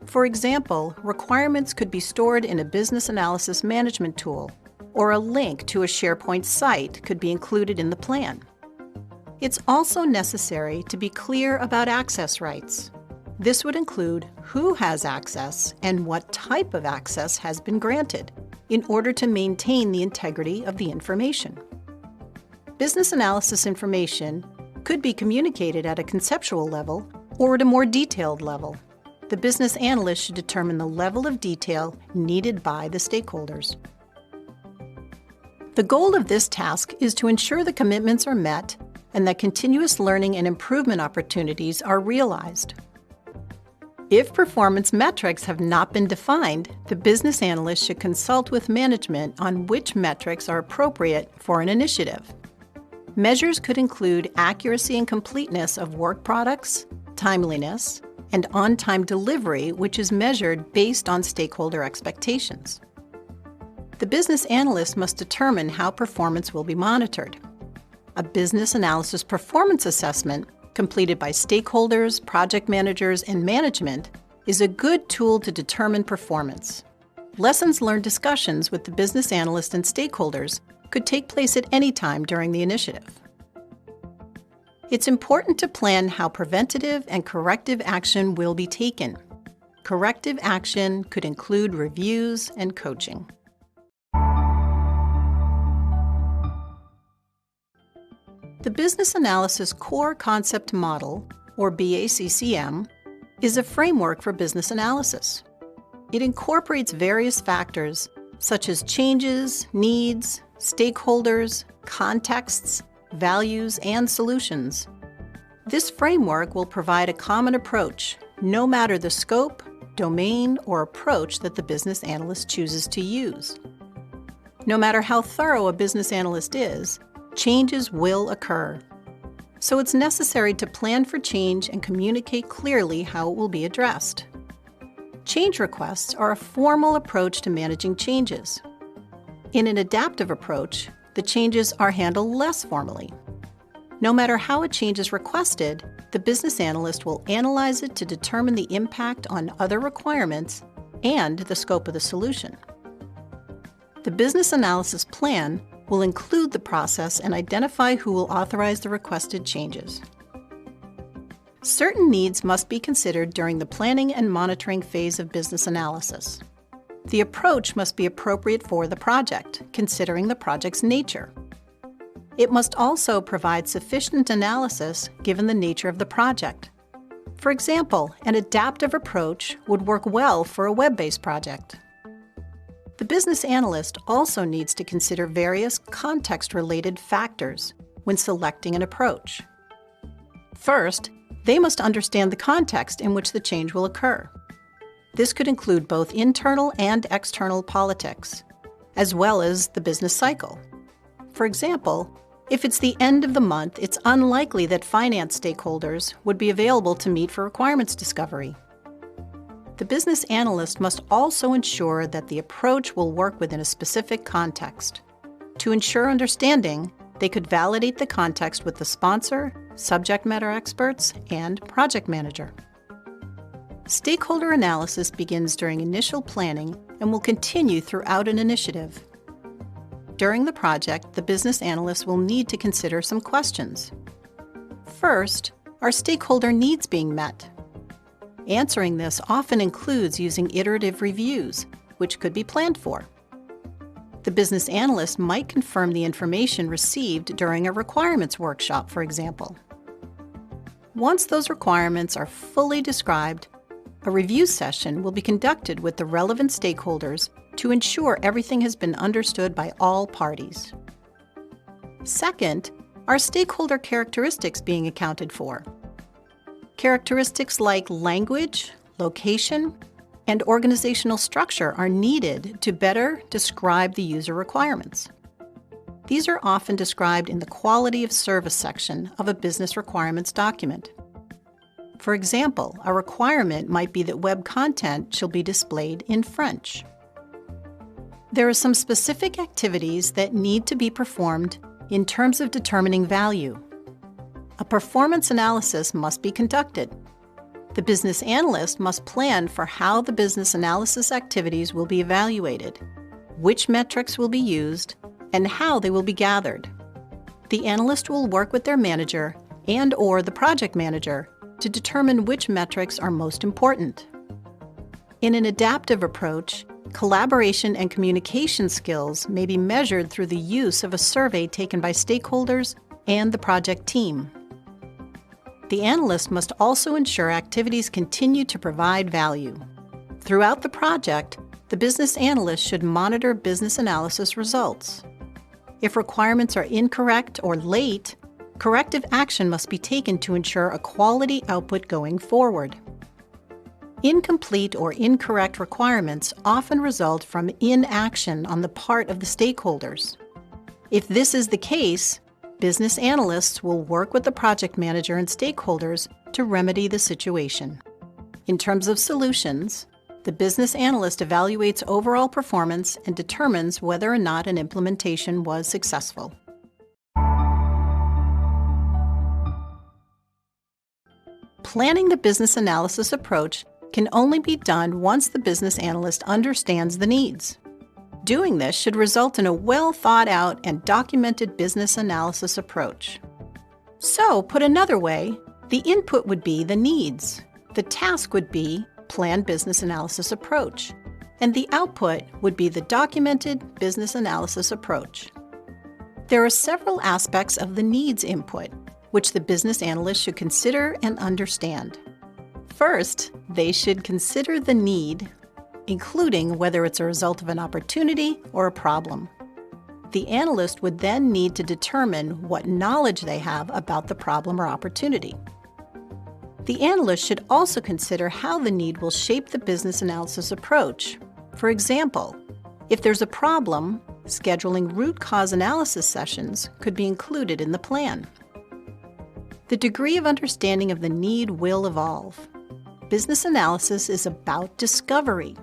For example, requirements could be stored in a business analysis management tool, or a link to a SharePoint site could be included in the plan. It's also necessary to be clear about access rights. This would include who has access and what type of access has been granted in order to maintain the integrity of the information. Business analysis information could be communicated at a conceptual level or at a more detailed level. The business analyst should determine the level of detail needed by the stakeholders. The goal of this task is to ensure the commitments are met and that continuous learning and improvement opportunities are realized. If performance metrics have not been defined, the business analyst should consult with management on which metrics are appropriate for an initiative. Measures could include accuracy and completeness of work products, timeliness, and on-time delivery, which is measured based on stakeholder expectations. The business analyst must determine how performance will be monitored. A business analysis performance assessment completed by stakeholders, project managers, and management is a good tool to determine performance. Lessons learned discussions with the business analyst and stakeholders could take place at any time during the initiative. It's important to plan how preventative and corrective action will be taken. Corrective action could include reviews and coaching. The Business Analysis Core Concept Model, or BACCM, is a framework for business analysis. It incorporates various factors such as changes, needs, stakeholders, contexts, values, and solutions. This framework will provide a common approach, no matter the scope, domain, or approach that the business analyst chooses to use. No matter how thorough a business analyst is, changes will occur. So it's necessary to plan for change and communicate clearly how it will be addressed. Change requests are a formal approach to managing changes. In an adaptive approach, the changes are handled less formally. No matter how a change is requested, the business analyst will analyze it to determine the impact on other requirements and the scope of the solution. The business analysis plan will include the process and identify who will authorize the requested changes. Certain needs must be considered during the planning and monitoring phase of business analysis. The approach must be appropriate for the project, considering the project's nature. It must also provide sufficient analysis given the nature of the project. For example, an adaptive approach would work well for a web-based project. The business analyst also needs to consider various context-related factors when selecting an approach. First, they must understand the context in which the change will occur. This could include both internal and external politics, as well as the business cycle. For example, if it's the end of the month, it's unlikely that finance stakeholders would be available to meet for requirements discovery. The business analyst must also ensure that the approach will work within a specific context. To ensure understanding, they could validate the context with the sponsor, subject matter experts, and project manager. Stakeholder analysis begins during initial planning and will continue throughout an initiative. During the project, the business analyst will need to consider some questions. First, are stakeholder needs being met? Answering this often includes using iterative reviews, which could be planned for. The business analyst might confirm the information received during a requirements workshop, for example. Once those requirements are fully described, a review session will be conducted with the relevant stakeholders to ensure everything has been understood by all parties. Second, are stakeholder characteristics being accounted for? Characteristics like language, location, and organizational structure are needed to better describe the user requirements. These are often described in the quality of service section of a business requirements document. For example, a requirement might be that web content shall be displayed in French. There are some specific activities that need to be performed in terms of determining value. A performance analysis must be conducted. The business analyst must plan for how the business analysis activities will be evaluated, which metrics will be used, and how they will be gathered. The analyst will work with their manager and/or the project manager to determine which metrics are most important. In an adaptive approach, collaboration and communication skills may be measured through the use of a survey taken by stakeholders and the project team. The analyst must also ensure activities continue to provide value. Throughout the project, the business analyst should monitor business analysis results. If requirements are incorrect or late, corrective action must be taken to ensure a quality output going forward. Incomplete or incorrect requirements often result from inaction on the part of the stakeholders. If this is the case, business analysts will work with the project manager and stakeholders to remedy the situation. In terms of solutions, the business analyst evaluates overall performance and determines whether or not an implementation was successful. Planning the business analysis approach can only be done once the business analyst understands the needs. Doing this should result in a well-thought-out and documented business analysis approach. So, put another way, the input would be the needs, the task would be planned business analysis approach, and the output would be the documented business analysis approach. There are several aspects of the needs input, which the business analyst should consider and understand. First, they should consider the need, including whether it's a result of an opportunity or a problem. The analyst would then need to determine what knowledge they have about the problem or opportunity. The analyst should also consider how the need will shape the business analysis approach. For example, if there's a problem, scheduling root cause analysis sessions could be included in the plan. The degree of understanding of the need will evolve. Business analysis is about discovery,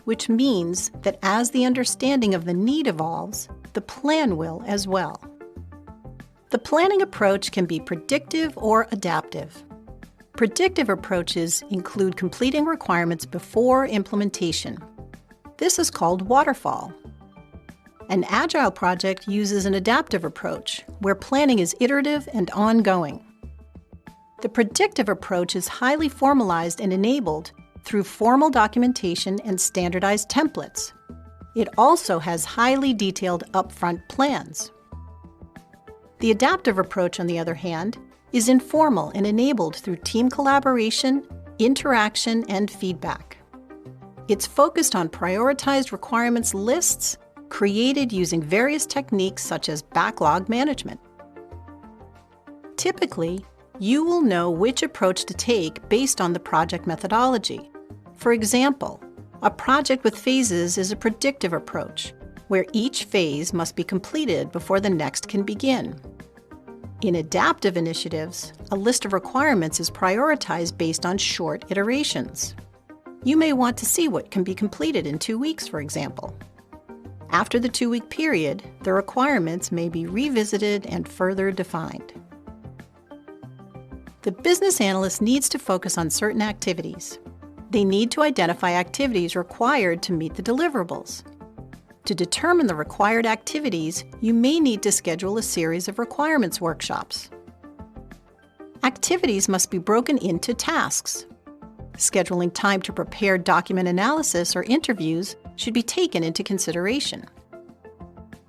which means that as the understanding of the need evolves, the plan will as well. The planning approach can be predictive or adaptive. Predictive approaches include completing requirements before implementation. This is called waterfall. An agile project uses an adaptive approach, where planning is iterative and ongoing. The predictive approach is highly formalized and enabled through formal documentation and standardized templates. It also has highly detailed upfront plans. The adaptive approach, on the other hand, is informal and enabled through team collaboration, interaction, and feedback. It's focused on prioritized requirements lists created using various techniques such as backlog management. Typically, you will know which approach to take based on the project methodology. For example, a project with phases is a predictive approach, where each phase must be completed before the next can begin. In adaptive initiatives, a list of requirements is prioritized based on short iterations. You may want to see what can be completed in 2 weeks, for example. After the 2-week period, the requirements may be revisited and further defined. The business analyst needs to focus on certain activities. They need to identify activities required to meet the deliverables. To determine the required activities, you may need to schedule a series of requirements workshops. Activities must be broken into tasks. Scheduling time to prepare document analysis or interviews should be taken into consideration.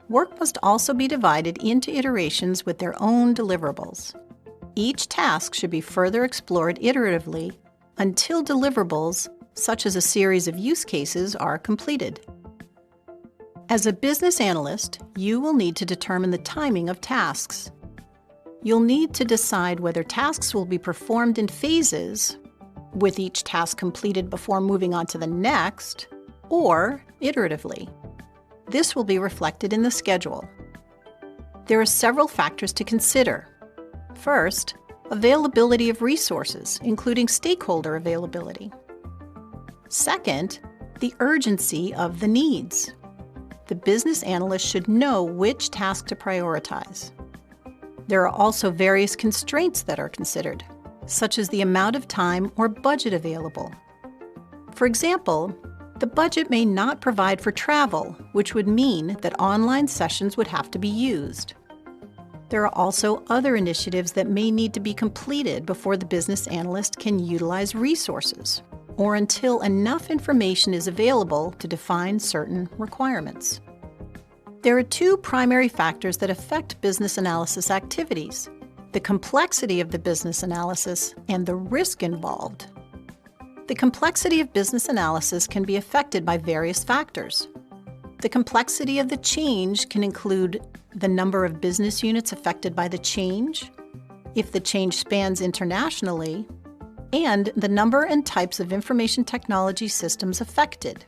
Work must also be divided into iterations with their own deliverables. Each task should be further explored iteratively until deliverables, such as a series of use cases, are completed. As a business analyst, you will need to determine the timing of tasks. You'll need to decide whether tasks will be performed in phases, with each task completed before moving on to the next, or iteratively. This will be reflected in the schedule. There are several factors to consider. First, availability of resources, including stakeholder availability. Second, the urgency of the needs. The business analyst should know which task to prioritize. There are also various constraints that are considered, such as the amount of time or budget available. For example, the budget may not provide for travel, which would mean that online sessions would have to be used. There are also other initiatives that may need to be completed before the business analyst can utilize resources, or until enough information is available to define certain requirements. There are 2 primary factors that affect business analysis activities: the complexity of the business analysis and the risk involved. The complexity of business analysis can be affected by various factors. The complexity of the change can include the number of business units affected by the change, if the change spans internationally, and the number and types of information technology systems affected.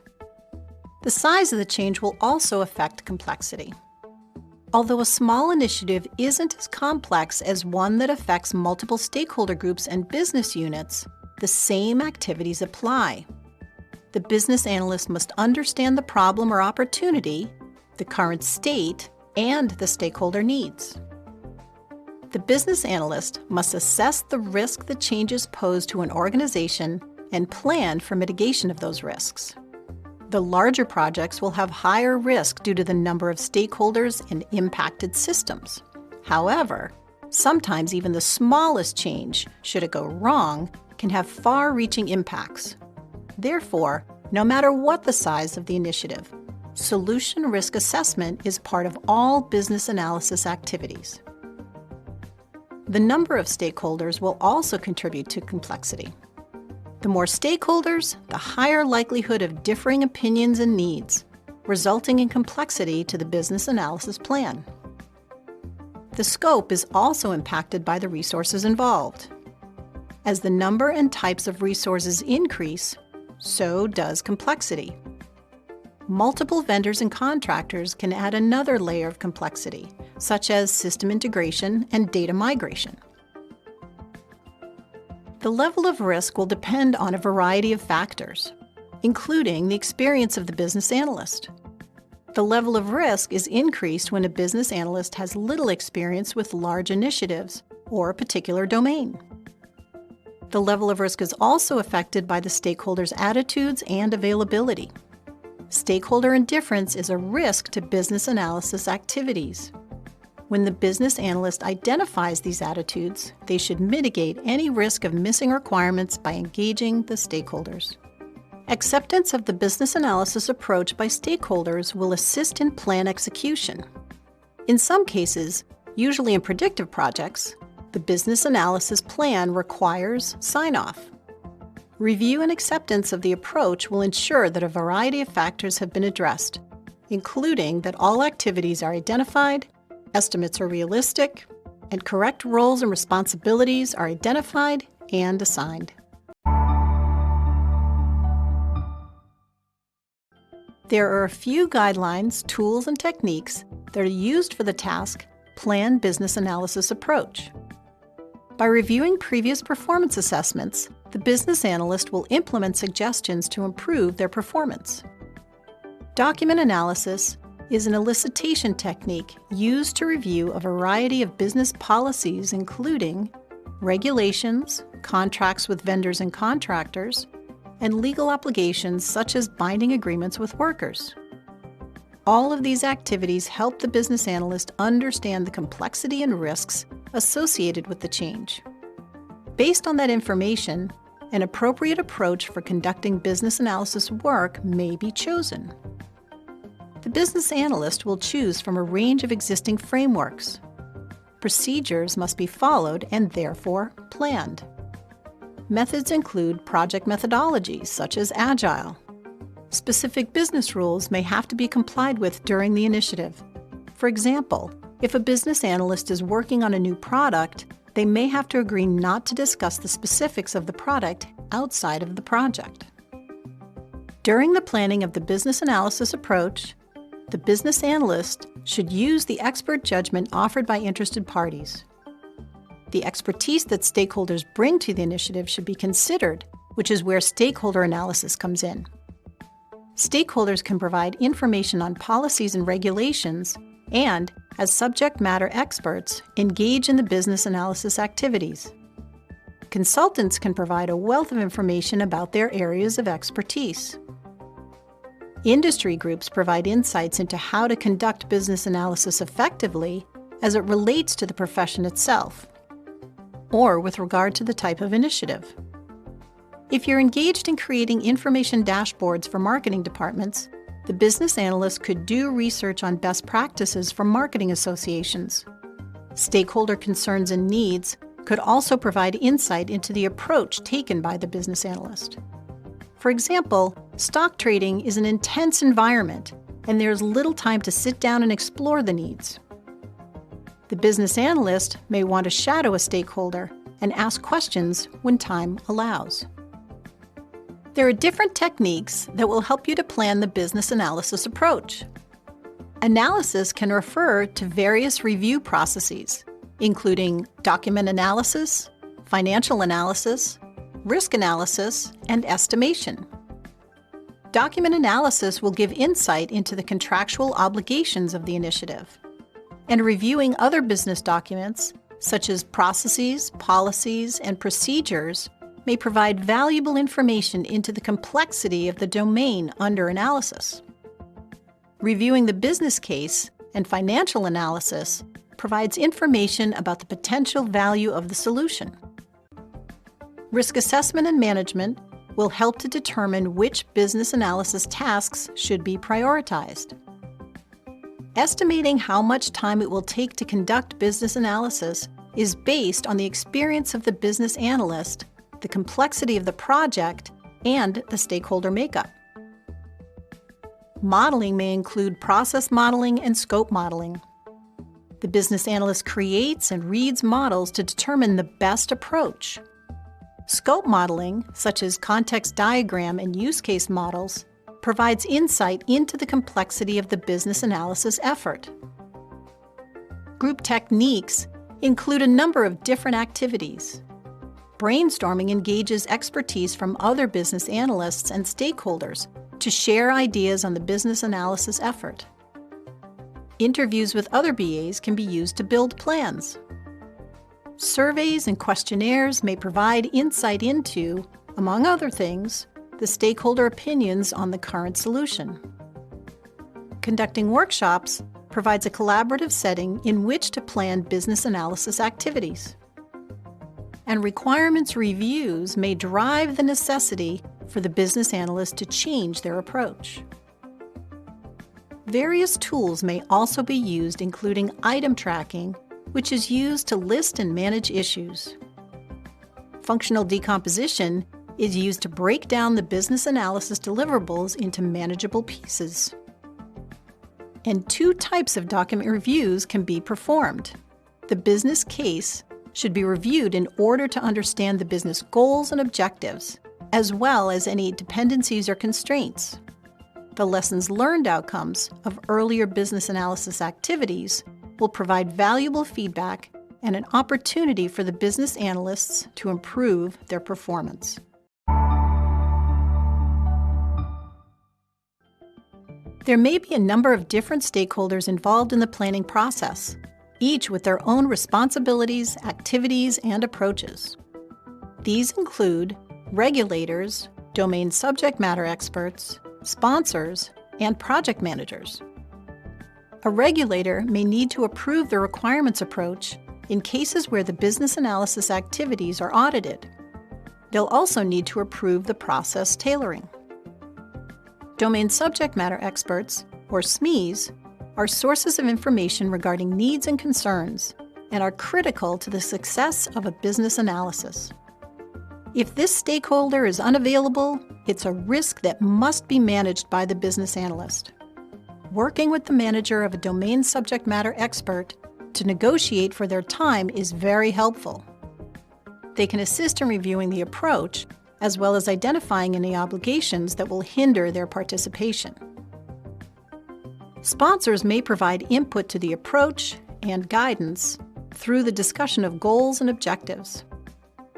The size of the change will also affect complexity. Although a small initiative isn't as complex as one that affects multiple stakeholder groups and business units, the same activities apply. The business analyst must understand the problem or opportunity, the current state, and the stakeholder needs. The business analyst must assess the risk the changes pose to an organization and plan for mitigation of those risks. The larger projects will have higher risk due to the number of stakeholders and impacted systems. However, sometimes even the smallest change, should it go wrong, can have far-reaching impacts. Therefore, no matter what the size of the initiative, solution risk assessment is part of all business analysis activities. The number of stakeholders will also contribute to complexity. The more stakeholders, the higher likelihood of differing opinions and needs, resulting in complexity to the business analysis plan. The scope is also impacted by the resources involved. As the number and types of resources increase, so does complexity. Multiple vendors and contractors can add another layer of complexity, such as system integration and data migration. The level of risk will depend on a variety of factors, including the experience of the business analyst. The level of risk is increased when a business analyst has little experience with large initiatives or a particular domain. The level of risk is also affected by the stakeholders' attitudes and availability. Stakeholder indifference is a risk to business analysis activities. When the business analyst identifies these attitudes, they should mitigate any risk of missing requirements by engaging the stakeholders. Acceptance of the business analysis approach by stakeholders will assist in plan execution. In some cases, usually in predictive projects, the business analysis plan requires sign-off. Review and acceptance of the approach will ensure that a variety of factors have been addressed, including that all activities are identified, estimates are realistic, and correct roles and responsibilities are identified and assigned. There are a few guidelines, tools, and techniques that are used for the task Plan Business Analysis approach. By reviewing previous performance assessments, the business analyst will implement suggestions to improve their performance. Document analysis is an elicitation technique used to review a variety of business policies, including regulations, contracts with vendors and contractors, and legal obligations such as binding agreements with workers. All of these activities help the business analyst understand the complexity and risks associated with the change. Based on that information, an appropriate approach for conducting business analysis work may be chosen. The business analyst will choose from a range of existing frameworks. Procedures must be followed and therefore planned. Methods include project methodologies such as Agile. Specific business rules may have to be complied with during the initiative. For example, if a business analyst is working on a new product, they may have to agree not to discuss the specifics of the product outside of the project. During the planning of the business analysis approach, the business analyst should use the expert judgment offered by interested parties. The expertise that stakeholders bring to the initiative should be considered, which is where stakeholder analysis comes in. Stakeholders can provide information on policies and regulations and, as subject matter experts, engage in the business analysis activities. Consultants can provide a wealth of information about their areas of expertise. Industry groups provide insights into how to conduct business analysis effectively as it relates to the profession itself, or with regard to the type of initiative. If you're engaged in creating information dashboards for marketing departments, the business analyst could do research on best practices from marketing associations. Stakeholder concerns and needs could also provide insight into the approach taken by the business analyst. For example, stock trading is an intense environment, and there's little time to sit down and explore the needs. The business analyst may want to shadow a stakeholder and ask questions when time allows. There are different techniques that will help you to plan the business analysis approach. Analysis can refer to various review processes, including document analysis, financial analysis, risk analysis, and estimation. Document analysis will give insight into the contractual obligations of the initiative, and reviewing other business documents, such as processes, policies, and procedures, may provide valuable information into the complexity of the domain under analysis. Reviewing the business case and financial analysis provides information about the potential value of the solution. Risk assessment and management will help to determine which business analysis tasks should be prioritized. Estimating how much time it will take to conduct business analysis is based on the experience of the business analyst, the complexity of the project, and the stakeholder makeup. Modeling may include process modeling and scope modeling. The business analyst creates and reads models to determine the best approach. Scope modeling, such as context diagram and use case models, provides insight into the complexity of the business analysis effort. Group techniques include a number of different activities. Brainstorming engages expertise from other business analysts and stakeholders to share ideas on the business analysis effort. Interviews with other BAs can be used to build plans. Surveys and questionnaires may provide insight into, among other things, the stakeholder opinions on the current solution. Conducting workshops provides a collaborative setting in which to plan business analysis activities. And requirements reviews may drive the necessity for the business analyst to change their approach. Various tools may also be used, including item tracking, which is used to list and manage issues. Functional decomposition is used to break down the business analysis deliverables into manageable pieces. And two types of document reviews can be performed. The business case should be reviewed in order to understand the business goals and objectives, as well as any dependencies or constraints. The lessons learned outcomes of earlier business analysis activities will provide valuable feedback and an opportunity for the business analysts to improve their performance. There may be a number of different stakeholders involved in the planning process, each with their own responsibilities, activities, and approaches. These include regulators, domain subject matter experts, sponsors, and project managers. A regulator may need to approve the requirements approach in cases where the business analysis activities are audited. They'll also need to approve the process tailoring. Domain subject matter experts, or SMEs, are sources of information regarding needs and concerns and are critical to the success of a business analysis. If this stakeholder is unavailable, it's a risk that must be managed by the business analyst. Working with the manager of a domain subject matter expert to negotiate for their time is very helpful. They can assist in reviewing the approach, as well as identifying any obligations that will hinder their participation. Sponsors may provide input to the approach and guidance through the discussion of goals and objectives.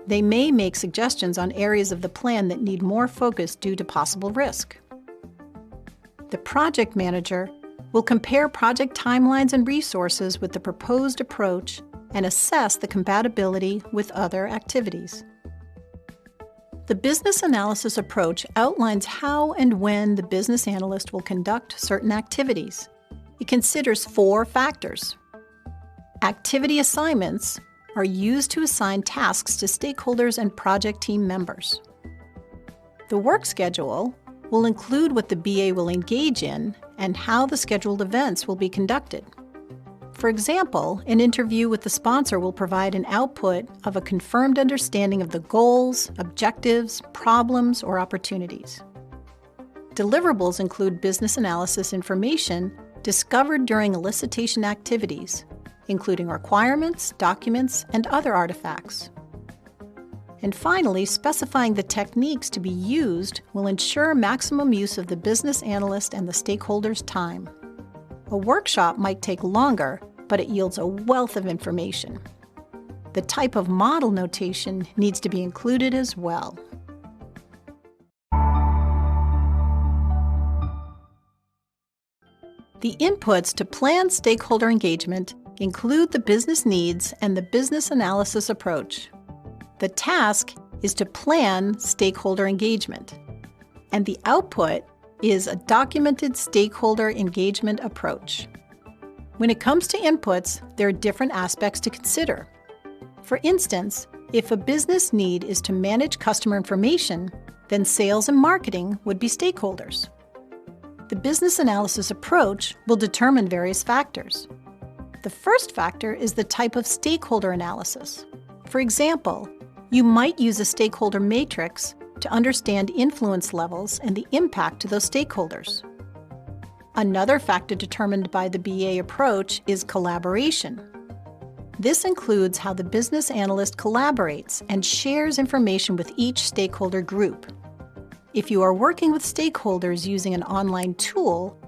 They may make suggestions on areas of the plan that need more focus due to possible risk. The project manager will compare project timelines and resources with the proposed approach and assess the compatibility with other activities. The business analysis approach outlines how and when the business analyst will conduct certain activities. It considers 4 factors. Activity assignments are used to assign tasks to stakeholders and project team members. The work schedule will include what the BA will engage in and how the scheduled events will be conducted. For example, an interview with the sponsor will provide an output of a confirmed understanding of the goals, objectives, problems, or opportunities. Deliverables include business analysis information discovered during elicitation activities, including requirements, documents, and other artifacts. And finally, specifying the techniques to be used will ensure maximum use of the business analyst and the stakeholders' time. A workshop might take longer, but it yields a wealth of information. The type of model notation needs to be included as well. The inputs to plan stakeholder engagement include the business needs and the business analysis approach. The task is to plan stakeholder engagement, and the output is a documented stakeholder engagement approach. When it comes to inputs, there are different aspects to consider. For instance, if a business need is to manage customer information, then sales and marketing would be stakeholders. The business analysis approach will determine various factors. The first factor is the type of stakeholder analysis. For example, you might use a stakeholder matrix to understand influence levels and the impact to those stakeholders. Another factor determined by the BA approach is collaboration. This includes how the business analyst collaborates and shares information with each stakeholder group. If you are working with stakeholders using an online tool,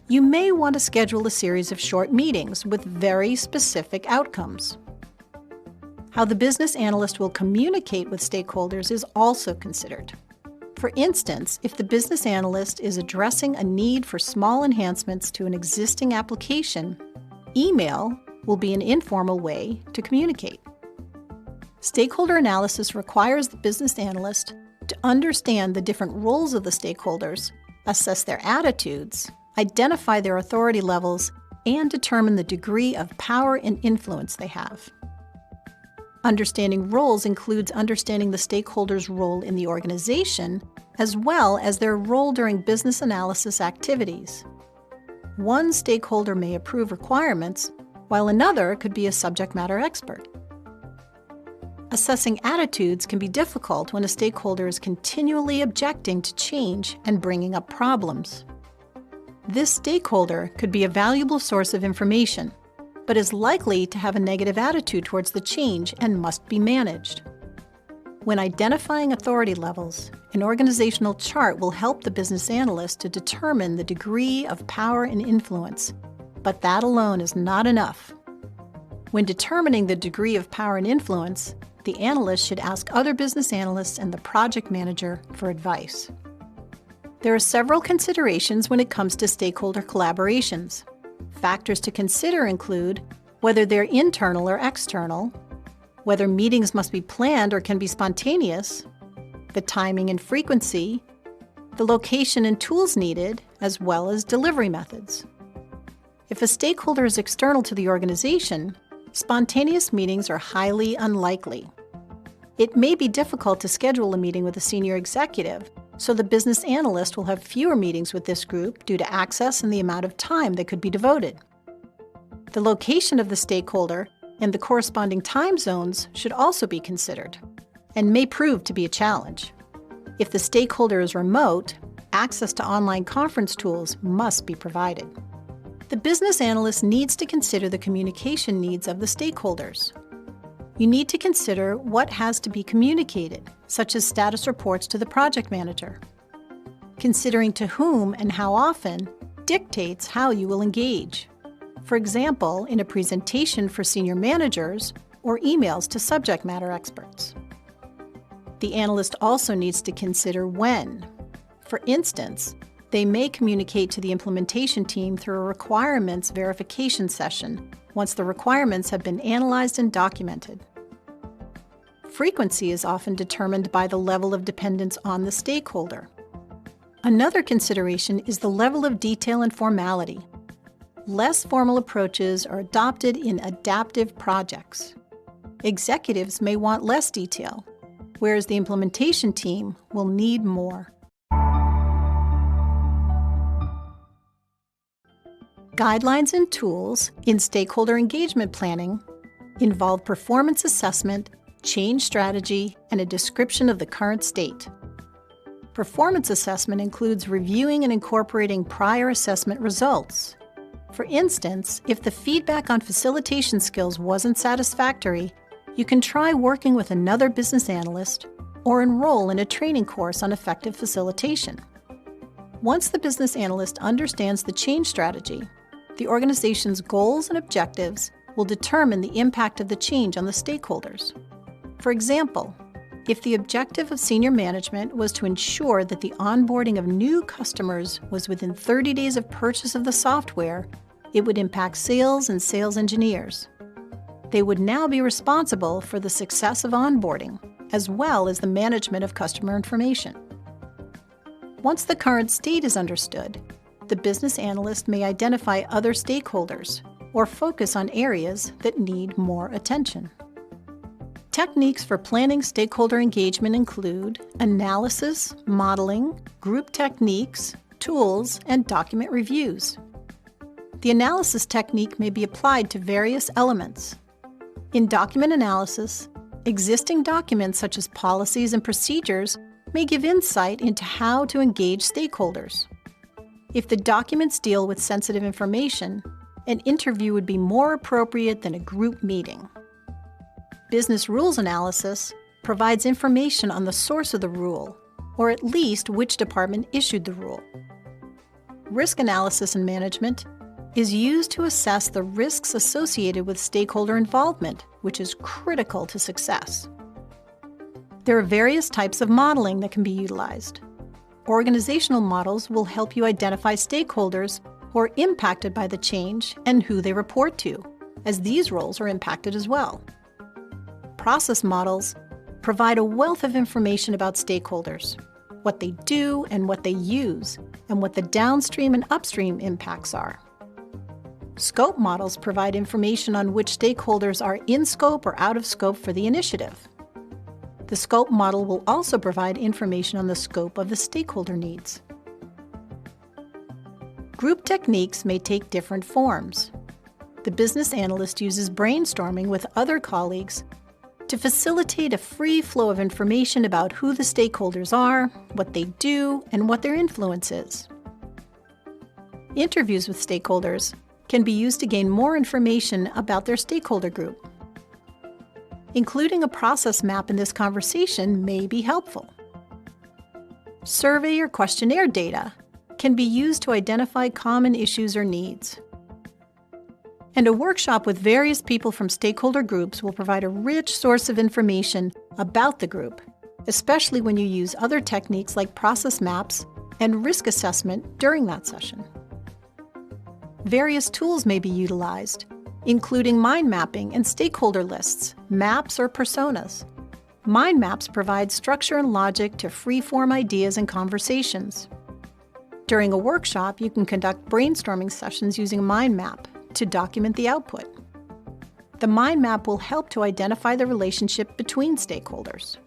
you may want to schedule a series of short meetings with very specific outcomes. How the business analyst will communicate with stakeholders is also considered. For instance, if the business analyst is addressing a need for small enhancements to an existing application, email will be an informal way to communicate. Stakeholder analysis requires the business analyst To understand the different roles of the stakeholders, assess their attitudes, identify their authority levels, and determine the degree of power and influence they have. Understanding roles includes understanding the stakeholders' role in the organization, as well as their role during business analysis activities. One stakeholder may approve requirements, while another could be a subject matter expert. Assessing attitudes can be difficult when a stakeholder is continually objecting to change and bringing up problems. This stakeholder could be a valuable source of information, but is likely to have a negative attitude towards the change and must be managed. When identifying authority levels, an organizational chart will help the business analyst to determine the degree of power and influence, but that alone is not enough. When determining the degree of power and influence, the analyst should ask other business analysts and the project manager for advice. There are several considerations when it comes to stakeholder collaborations. Factors to consider include whether they're internal or external, whether meetings must be planned or can be spontaneous, the timing and frequency, the location and tools needed, as well as delivery methods. If a stakeholder is external to the organization, spontaneous meetings are highly unlikely. It may be difficult to schedule a meeting with a senior executive, so the business analyst will have fewer meetings with this group due to access and the amount of time that could be devoted. The location of the stakeholder and the corresponding time zones should also be considered, and may prove to be a challenge. If the stakeholder is remote, access to online conference tools must be provided. The business analyst needs to consider the communication needs of the stakeholders. You need to consider what has to be communicated, such as status reports to the project manager. Considering to whom and how often dictates how you will engage. For example, in a presentation for senior managers or emails to subject matter experts. The analyst also needs to consider when. For instance, they may communicate to the implementation team through a requirements verification session once the requirements have been analyzed and documented. Frequency is often determined by the level of dependence on the stakeholder. Another consideration is the level of detail and formality. Less formal approaches are adopted in adaptive projects. Executives may want less detail, whereas the implementation team will need more. Guidelines and tools in stakeholder engagement planning involve performance assessment, change strategy, and a description of the current state. Performance assessment includes reviewing and incorporating prior assessment results. For instance, if the feedback on facilitation skills wasn't satisfactory, you can try working with another business analyst or enroll in a training course on effective facilitation. Once the business analyst understands the change strategy, the organization's goals and objectives will determine the impact of the change on the stakeholders. For example, if the objective of senior management was to ensure that the onboarding of new customers was within 30 days of purchase of the software, it would impact sales and sales engineers. They would now be responsible for the success of onboarding, as well as the management of customer information. Once the current state is understood, the business analyst may identify other stakeholders or focus on areas that need more attention. Techniques for planning stakeholder engagement include analysis, modeling, group techniques, tools, and document reviews. The analysis technique may be applied to various elements. In document analysis, existing documents such as policies and procedures may give insight into how to engage stakeholders. If the documents deal with sensitive information, an interview would be more appropriate than a group meeting. Business rules analysis provides information on the source of the rule, or at least which department issued the rule. Risk analysis and management is used to assess the risks associated with stakeholder involvement, which is critical to success. There are various types of modeling that can be utilized. Organizational models will help you identify stakeholders who are impacted by the change and who they report to, as these roles are impacted as well. Process models provide a wealth of information about stakeholders, what they do and what they use, and what the downstream and upstream impacts are. Scope models provide information on which stakeholders are in scope or out of scope for the initiative. The scope model will also provide information on the scope of the stakeholder needs. Group techniques may take different forms. The business analyst uses brainstorming with other colleagues to facilitate a free flow of information about who the stakeholders are, what they do, and what their influence is. Interviews with stakeholders can be used to gain more information about their stakeholder group. Including a process map in this conversation may be helpful. Survey or questionnaire data can be used to identify common issues or needs. And a workshop with various people from stakeholder groups will provide a rich source of information about the group, especially when you use other techniques like process maps and risk assessment during that session. Various tools may be utilized, including mind mapping and stakeholder lists, maps or personas. Mind maps provide structure and logic to free-form ideas and conversations. During a workshop, you can conduct brainstorming sessions using a mind map to document the output. The mind map will help to identify the relationship between stakeholders.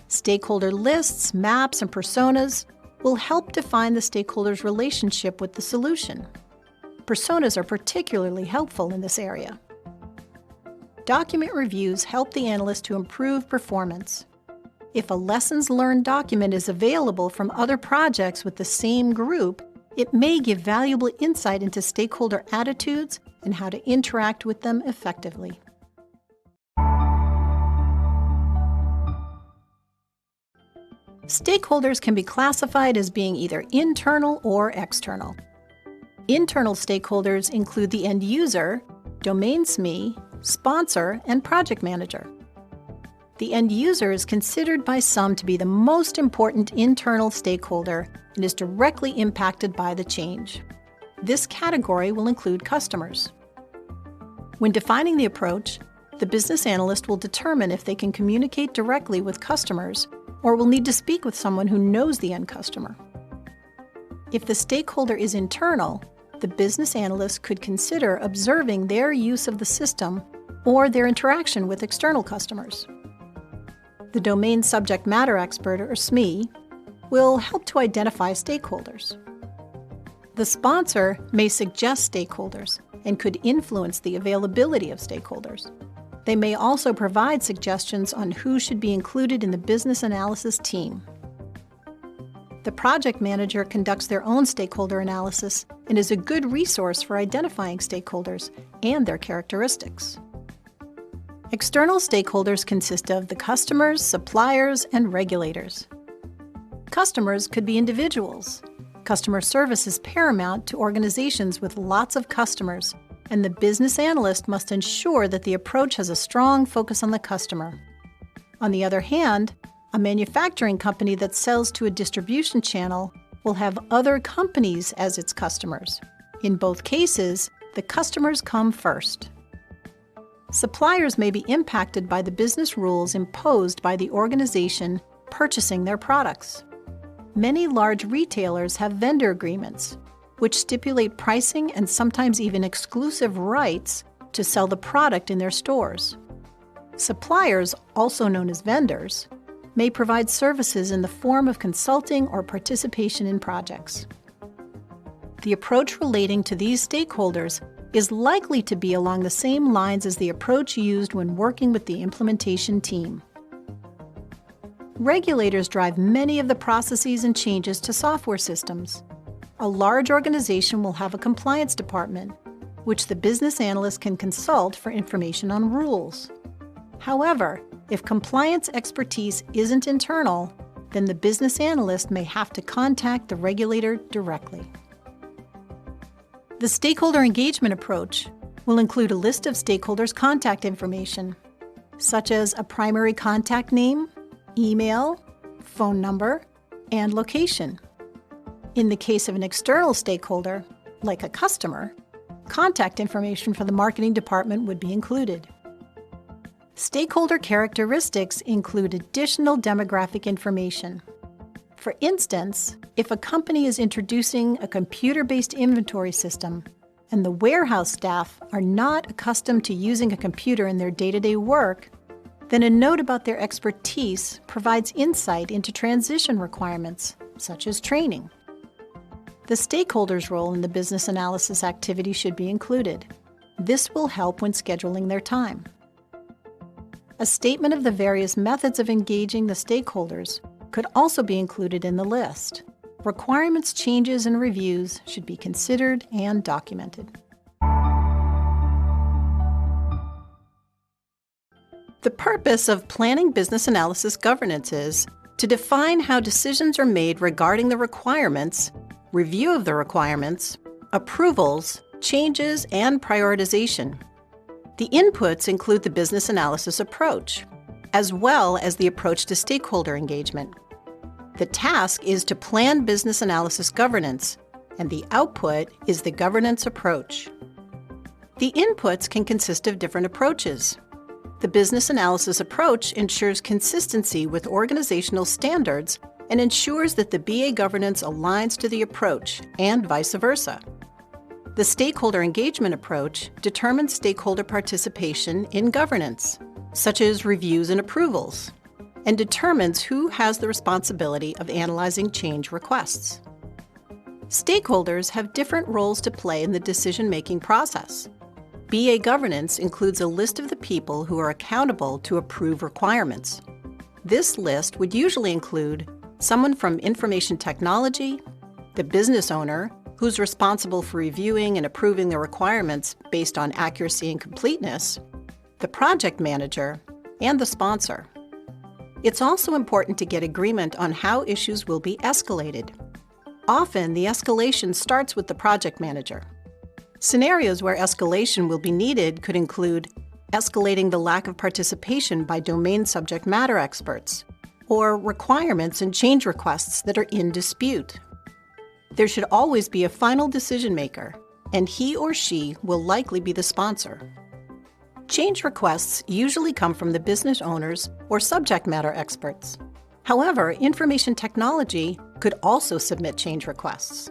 Stakeholder lists, maps, and personas will help define the stakeholder's relationship with the solution. Personas are particularly helpful in this area. Document reviews help the analyst to improve performance. If a lessons learned document is available from other projects with the same group, it may give valuable insight into stakeholder attitudes and how to interact with them effectively. Stakeholders can be classified as being either internal or external. Internal stakeholders include the end user, domain SME, sponsor, and project manager. The end user is considered by some to be the most important internal stakeholder and is directly impacted by the change. This category will include customers. When defining the approach, the business analyst will determine if they can communicate directly with customers or will need to speak with someone who knows the end customer. If the stakeholder is internal, the business analyst could consider observing their use of the system or their interaction with external customers. The domain subject matter expert, or SME, will help to identify stakeholders. The sponsor may suggest stakeholders and could influence the availability of stakeholders. They may also provide suggestions on who should be included in the business analysis team. The project manager conducts their own stakeholder analysis and is a good resource for identifying stakeholders and their characteristics. External stakeholders consist of the customers, suppliers, and regulators. Customers could be individuals. Customer service is paramount to organizations with lots of customers, and the business analyst must ensure that the approach has a strong focus on the customer. On the other hand, a manufacturing company that sells to a distribution channel will have other companies as its customers. In both cases, the customers come first. Suppliers may be impacted by the business rules imposed by the organization purchasing their products. Many large retailers have vendor agreements, which stipulate pricing and sometimes even exclusive rights to sell the product in their stores. Suppliers, also known as vendors, may provide services in the form of consulting or participation in projects. The approach relating to these stakeholders is likely to be along the same lines as the approach used when working with the implementation team. Regulators drive many of the processes and changes to software systems. A large organization will have a compliance department, which the business analyst can consult for information on rules. However, if compliance expertise isn't internal, then the business analyst may have to contact the regulator directly. The stakeholder engagement approach will include a list of stakeholders' contact information, such as a primary contact name, email, phone number, and location. In the case of an external stakeholder, like a customer, contact information for the marketing department would be included. Stakeholder characteristics include additional demographic information. For instance, if a company is introducing a computer-based inventory system and the warehouse staff are not accustomed to using a computer in their day-to-day work, then a note about their expertise provides insight into transition requirements, such as training. The stakeholders' role in the business analysis activity should be included. This will help when scheduling their time. A statement of the various methods of engaging the stakeholders could also be included in the list. Requirements, changes, and reviews should be considered and documented. The purpose of planning business analysis governance is to define how decisions are made regarding the requirements, review of the requirements, approvals, changes, and prioritization. The inputs include the business analysis approach, as well as the approach to stakeholder engagement. The task is to plan business analysis governance, and the output is the governance approach. The inputs can consist of different approaches. The business analysis approach ensures consistency with organizational standards and ensures that the BA governance aligns to the approach, and vice versa. The stakeholder engagement approach determines stakeholder participation in governance, such as reviews and approvals, and determines who has the responsibility of analyzing change requests. Stakeholders have different roles to play in the decision-making process. BA governance includes a list of the people who are accountable to approve requirements. This list would usually include someone from information technology, the business owner, who's responsible for reviewing and approving the requirements based on accuracy and completeness, the project manager, and the sponsor. It's also important to get agreement on how issues will be escalated. Often, the escalation starts with the project manager. Scenarios where escalation will be needed could include escalating the lack of participation by domain subject matter experts, or requirements and change requests that are in dispute. There should always be a final decision maker, and he or she will likely be the sponsor. Change requests usually come from the business owners or subject matter experts. However, information technology could also submit change requests.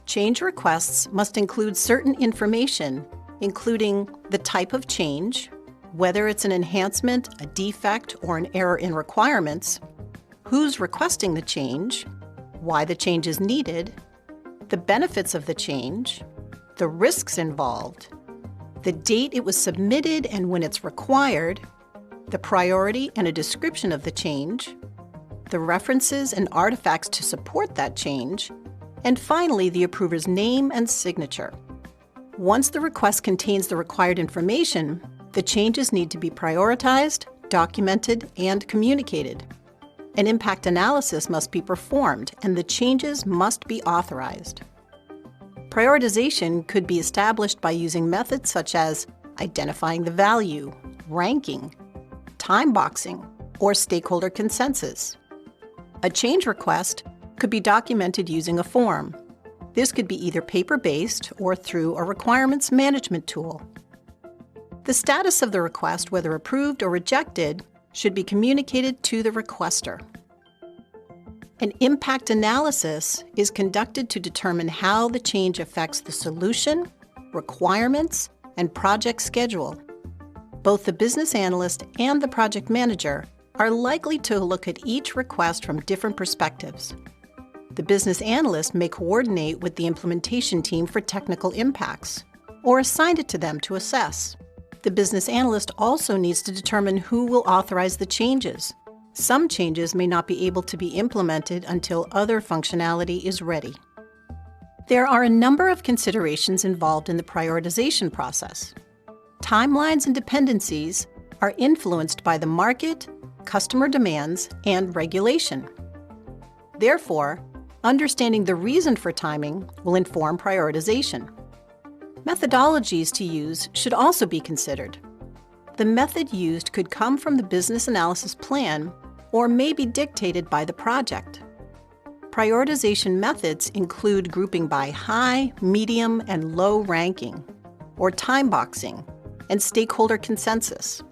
Change requests must include certain information, including the type of change, whether it's an enhancement, a defect, or an error in requirements, who's requesting the change, why the change is needed, the benefits of the change, the risks involved, the date it was submitted and when it's required, the priority and a description of the change, the references and artifacts to support that change, and finally, the approver's name and signature. Once the request contains the required information, the changes need to be prioritized, documented, and communicated. An impact analysis must be performed, and the changes must be authorized. Prioritization could be established by using methods such as identifying the value, ranking, time boxing, or stakeholder consensus. A change request could be documented using a form. This could be either paper-based or through a requirements management tool. The status of the request, whether approved or rejected, should be communicated to the requester. An impact analysis is conducted to determine how the change affects the solution, requirements, and project schedule. Both the business analyst and the project manager are likely to look at each request from different perspectives. The business analyst may coordinate with the implementation team for technical impacts, or assign it to them to assess. The business analyst also needs to determine who will authorize the changes. Some changes may not be able to be implemented until other functionality is ready. There are a number of considerations involved in the prioritization process. Timelines and dependencies are influenced by the market, customer demands, and regulation. Therefore, understanding the reason for timing will inform prioritization. Methodologies to use should also be considered. The method used could come from the business analysis plan or may be dictated by the project. Prioritization methods include grouping by high, medium, and low ranking, or time boxing, and stakeholder consensus.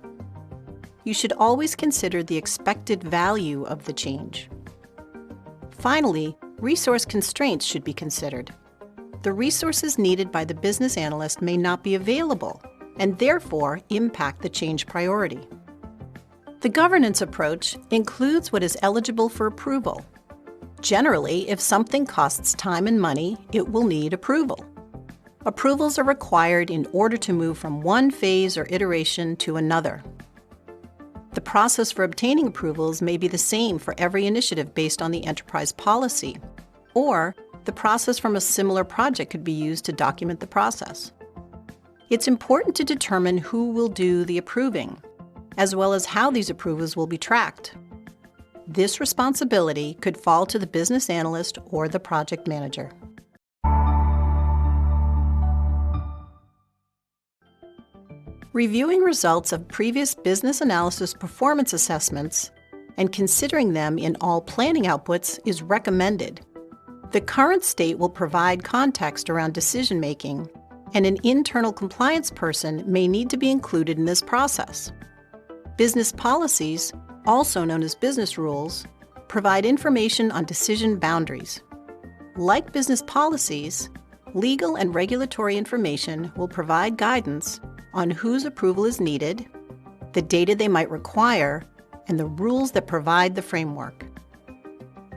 you should always consider the expected value of the change. Finally, resource constraints should be considered. The resources needed by the business analyst may not be available and therefore impact the change priority. The governance approach includes what is eligible for approval. Generally, if something costs time and money, it will need approval. Approvals are required in order to move from one phase or iteration to another. The process for obtaining approvals may be the same for every initiative based on the enterprise policy, or the process from a similar project could be used to document the process. It's important to determine who will do the approving, as well as how these approvals will be tracked. This responsibility could fall to the business analyst or the project manager. Reviewing results of previous business analysis performance assessments and considering them in all planning outputs is recommended. The current state will provide context around decision-making, and an internal compliance person may need to be included in this process. Business policies, also known as business rules, provide information on decision boundaries. Like business policies, legal and regulatory information will provide guidance on whose approval is needed, the data they might require, and the rules that provide the framework.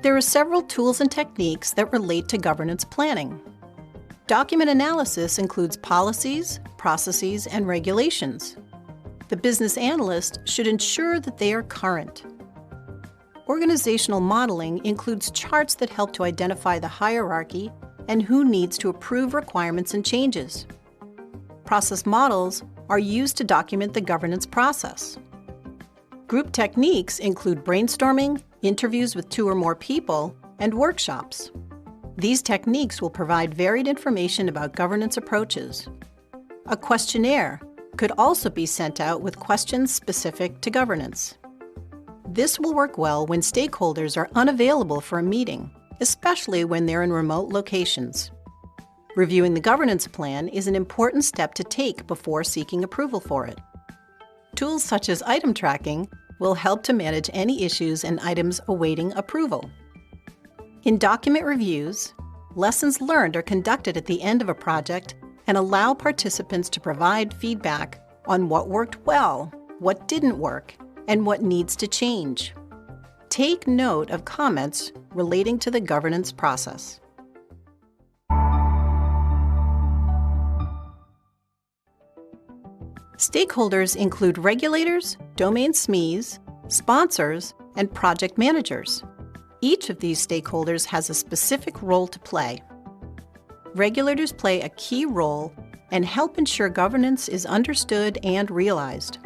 There are several tools and techniques that relate to governance planning. Document analysis includes policies, processes, and regulations. The business analyst should ensure that they are current. Organizational modeling includes charts that help to identify the hierarchy and who needs to approve requirements and changes. Process models are used to document the governance process. Group techniques include brainstorming, interviews with 2 or more people, and workshops. These techniques will provide varied information about governance approaches. A questionnaire could also be sent out with questions specific to governance. This will work well when stakeholders are unavailable for a meeting, especially when they're in remote locations. Reviewing the governance plan is an important step to take before seeking approval for it. Tools such as item tracking will help to manage any issues and items awaiting approval. In document reviews, lessons learned are conducted at the end of a project and allow participants to provide feedback on what worked well, what didn't work, and what needs to change. Take note of comments relating to the governance process. Stakeholders include regulators, domain SMEs, sponsors, and project managers. Each of these stakeholders has a specific role to play. Regulators play a key role and help ensure governance is understood and realized.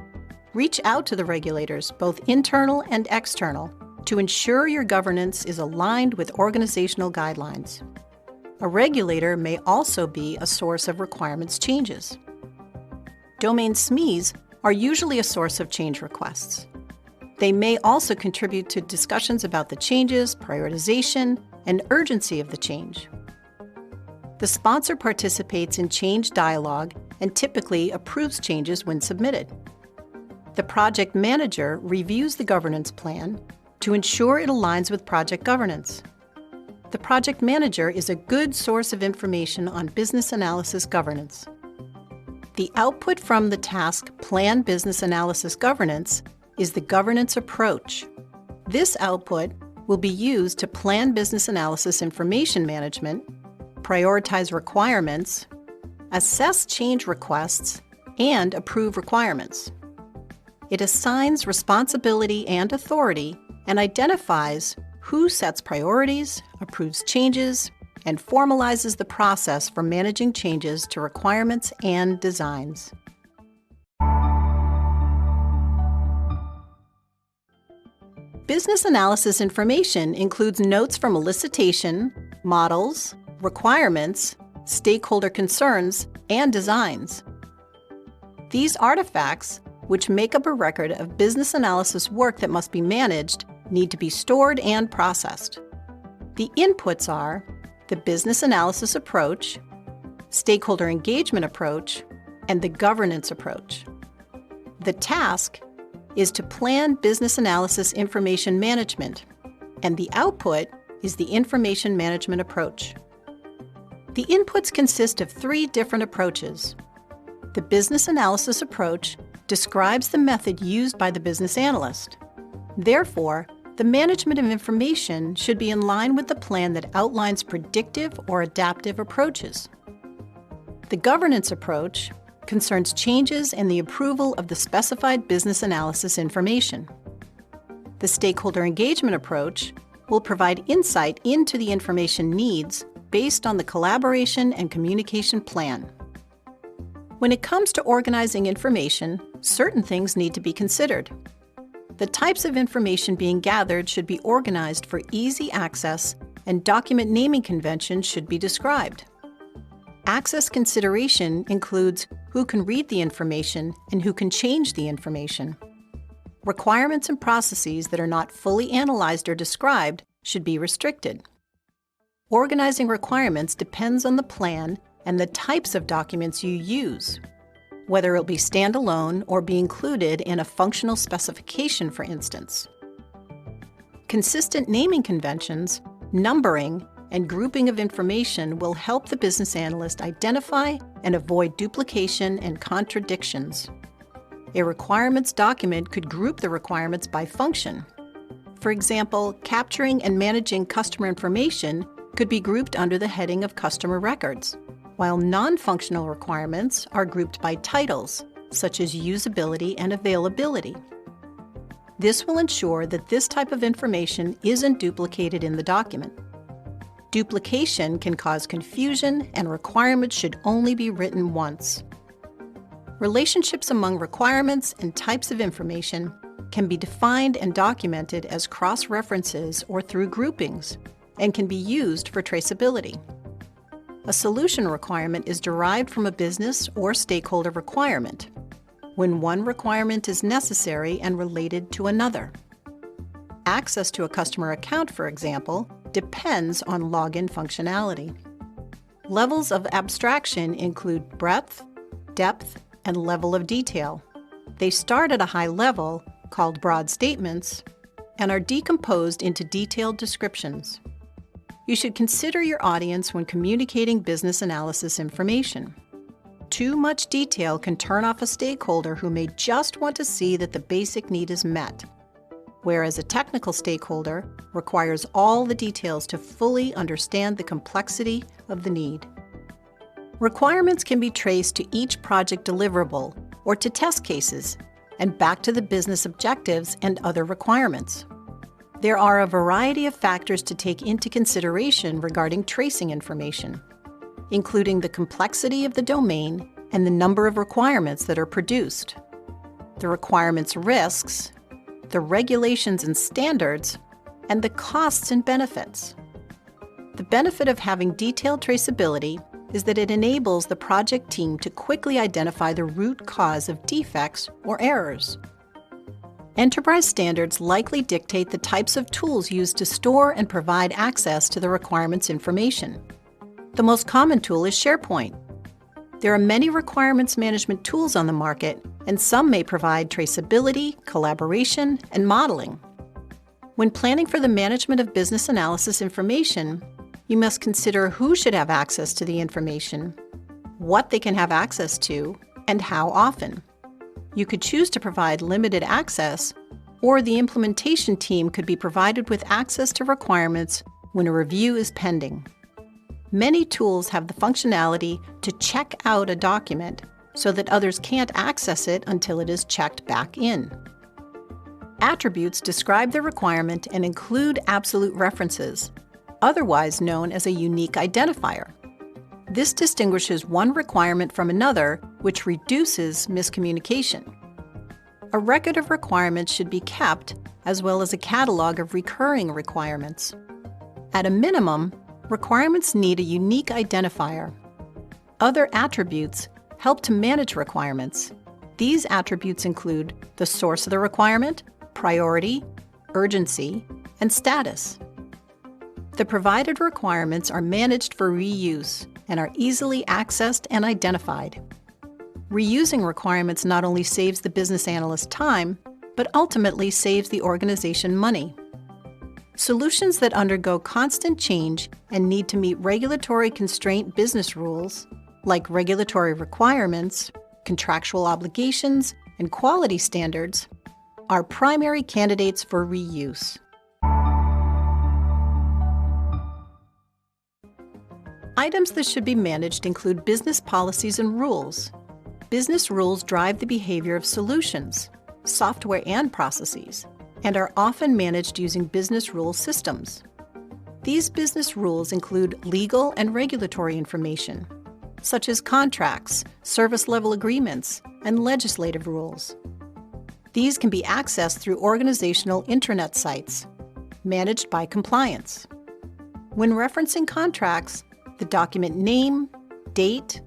Reach out to the regulators, both internal and external, to ensure your governance is aligned with organizational guidelines. A regulator may also be a source of requirements changes. Domain SMEs are usually a source of change requests. They may also contribute to discussions about the changes, prioritization, and urgency of the change. The sponsor participates in change dialogue and typically approves changes when submitted. The project manager reviews the governance plan to ensure it aligns with project governance. The project manager is a good source of information on business analysis governance. The output from the task Plan Business Analysis Governance is the governance approach. This output will be used to plan business analysis information management, prioritize requirements, assess change requests, and approve requirements. It assigns responsibility and authority and identifies who sets priorities, approves changes, and formalizes the process for managing changes to requirements and designs. Business analysis information includes notes from elicitation, models, requirements, stakeholder concerns, and designs. These artifacts, which make up a record of business analysis work that must be managed, need to be stored and processed. The inputs are the business analysis approach, stakeholder engagement approach, and the governance approach. The task is to plan business analysis information management, and the output is the information management approach. The inputs consist of 3 different approaches. The business analysis approach describes the method used by the business analyst. Therefore, the management of information should be in line with the plan that outlines predictive or adaptive approaches. The governance approach concerns changes in the approval of the specified business analysis information. The stakeholder engagement approach will provide insight into the information needs based on the collaboration and communication plan. When it comes to organizing information, certain things need to be considered. The types of information being gathered should be organized for easy access, and document naming conventions should be described. Access consideration includes who can read the information and who can change the information. Requirements and processes that are not fully analyzed or described should be restricted. Organizing requirements depends on the plan and the types of documents you use, whether it will be standalone or be included in a functional specification, for instance. Consistent naming conventions, numbering, and grouping of information will help the business analyst identify and avoid duplication and contradictions. A requirements document could group the requirements by function. For example, capturing and managing customer information could be grouped under the heading of customer records, while non-functional requirements are grouped by titles, such as usability and availability. This will ensure that this type of information isn't duplicated in the document. Duplication can cause confusion, and requirements should only be written once. Relationships among requirements and types of information can be defined and documented as cross-references or through groupings, and can be used for traceability. A solution requirement is derived from a business or stakeholder requirement, when one requirement is necessary and related to another. Access to a customer account, for example, depends on login functionality. Levels of abstraction include breadth, depth, and level of detail. They start at a high level, called broad statements, and are decomposed into detailed descriptions. You should consider your audience when communicating business analysis information. Too much detail can turn off a stakeholder who may just want to see that the basic need is met, whereas a technical stakeholder requires all the details to fully understand the complexity of the need. Requirements can be traced to each project deliverable or to test cases, and back to the business objectives and other requirements. There are a variety of factors to take into consideration regarding tracing information, including the complexity of the domain and the number of requirements that are produced, the requirements risks, the regulations and standards, and the costs and benefits. The benefit of having detailed traceability is that it enables the project team to quickly identify the root cause of defects or errors. Enterprise standards likely dictate the types of tools used to store and provide access to the requirements information. The most common tool is SharePoint. There are many requirements management tools on the market, and some may provide traceability, collaboration, and modeling. When planning for the management of business analysis information, you must consider who should have access to the information, what they can have access to, and how often. You could choose to provide limited access, or the implementation team could be provided with access to requirements when a review is pending. Many tools have the functionality to check out a document so that others can't access it until it is checked back in. Attributes describe the requirement and include absolute references, otherwise known as a unique identifier. This distinguishes one requirement from another, which reduces miscommunication. A record of requirements should be kept, as well as a catalog of recurring requirements. At a minimum, requirements need a unique identifier. Other attributes help to manage requirements. These attributes include the source of the requirement, priority, urgency, and status. The provided requirements are managed for reuse and are easily accessed and identified. Reusing requirements not only saves the business analyst time, but ultimately saves the organization money. Solutions that undergo constant change and need to meet regulatory constraint business rules, like regulatory requirements, contractual obligations, and quality standards, are primary candidates for reuse. Items that should be managed include business policies and rules. Business rules drive the behavior of solutions, software and processes, and are often managed using business rule systems. These business rules include legal and regulatory information, such as contracts, service level agreements, and legislative rules. These can be accessed through organizational intranet sites, managed by compliance. When referencing contracts, the document name, date,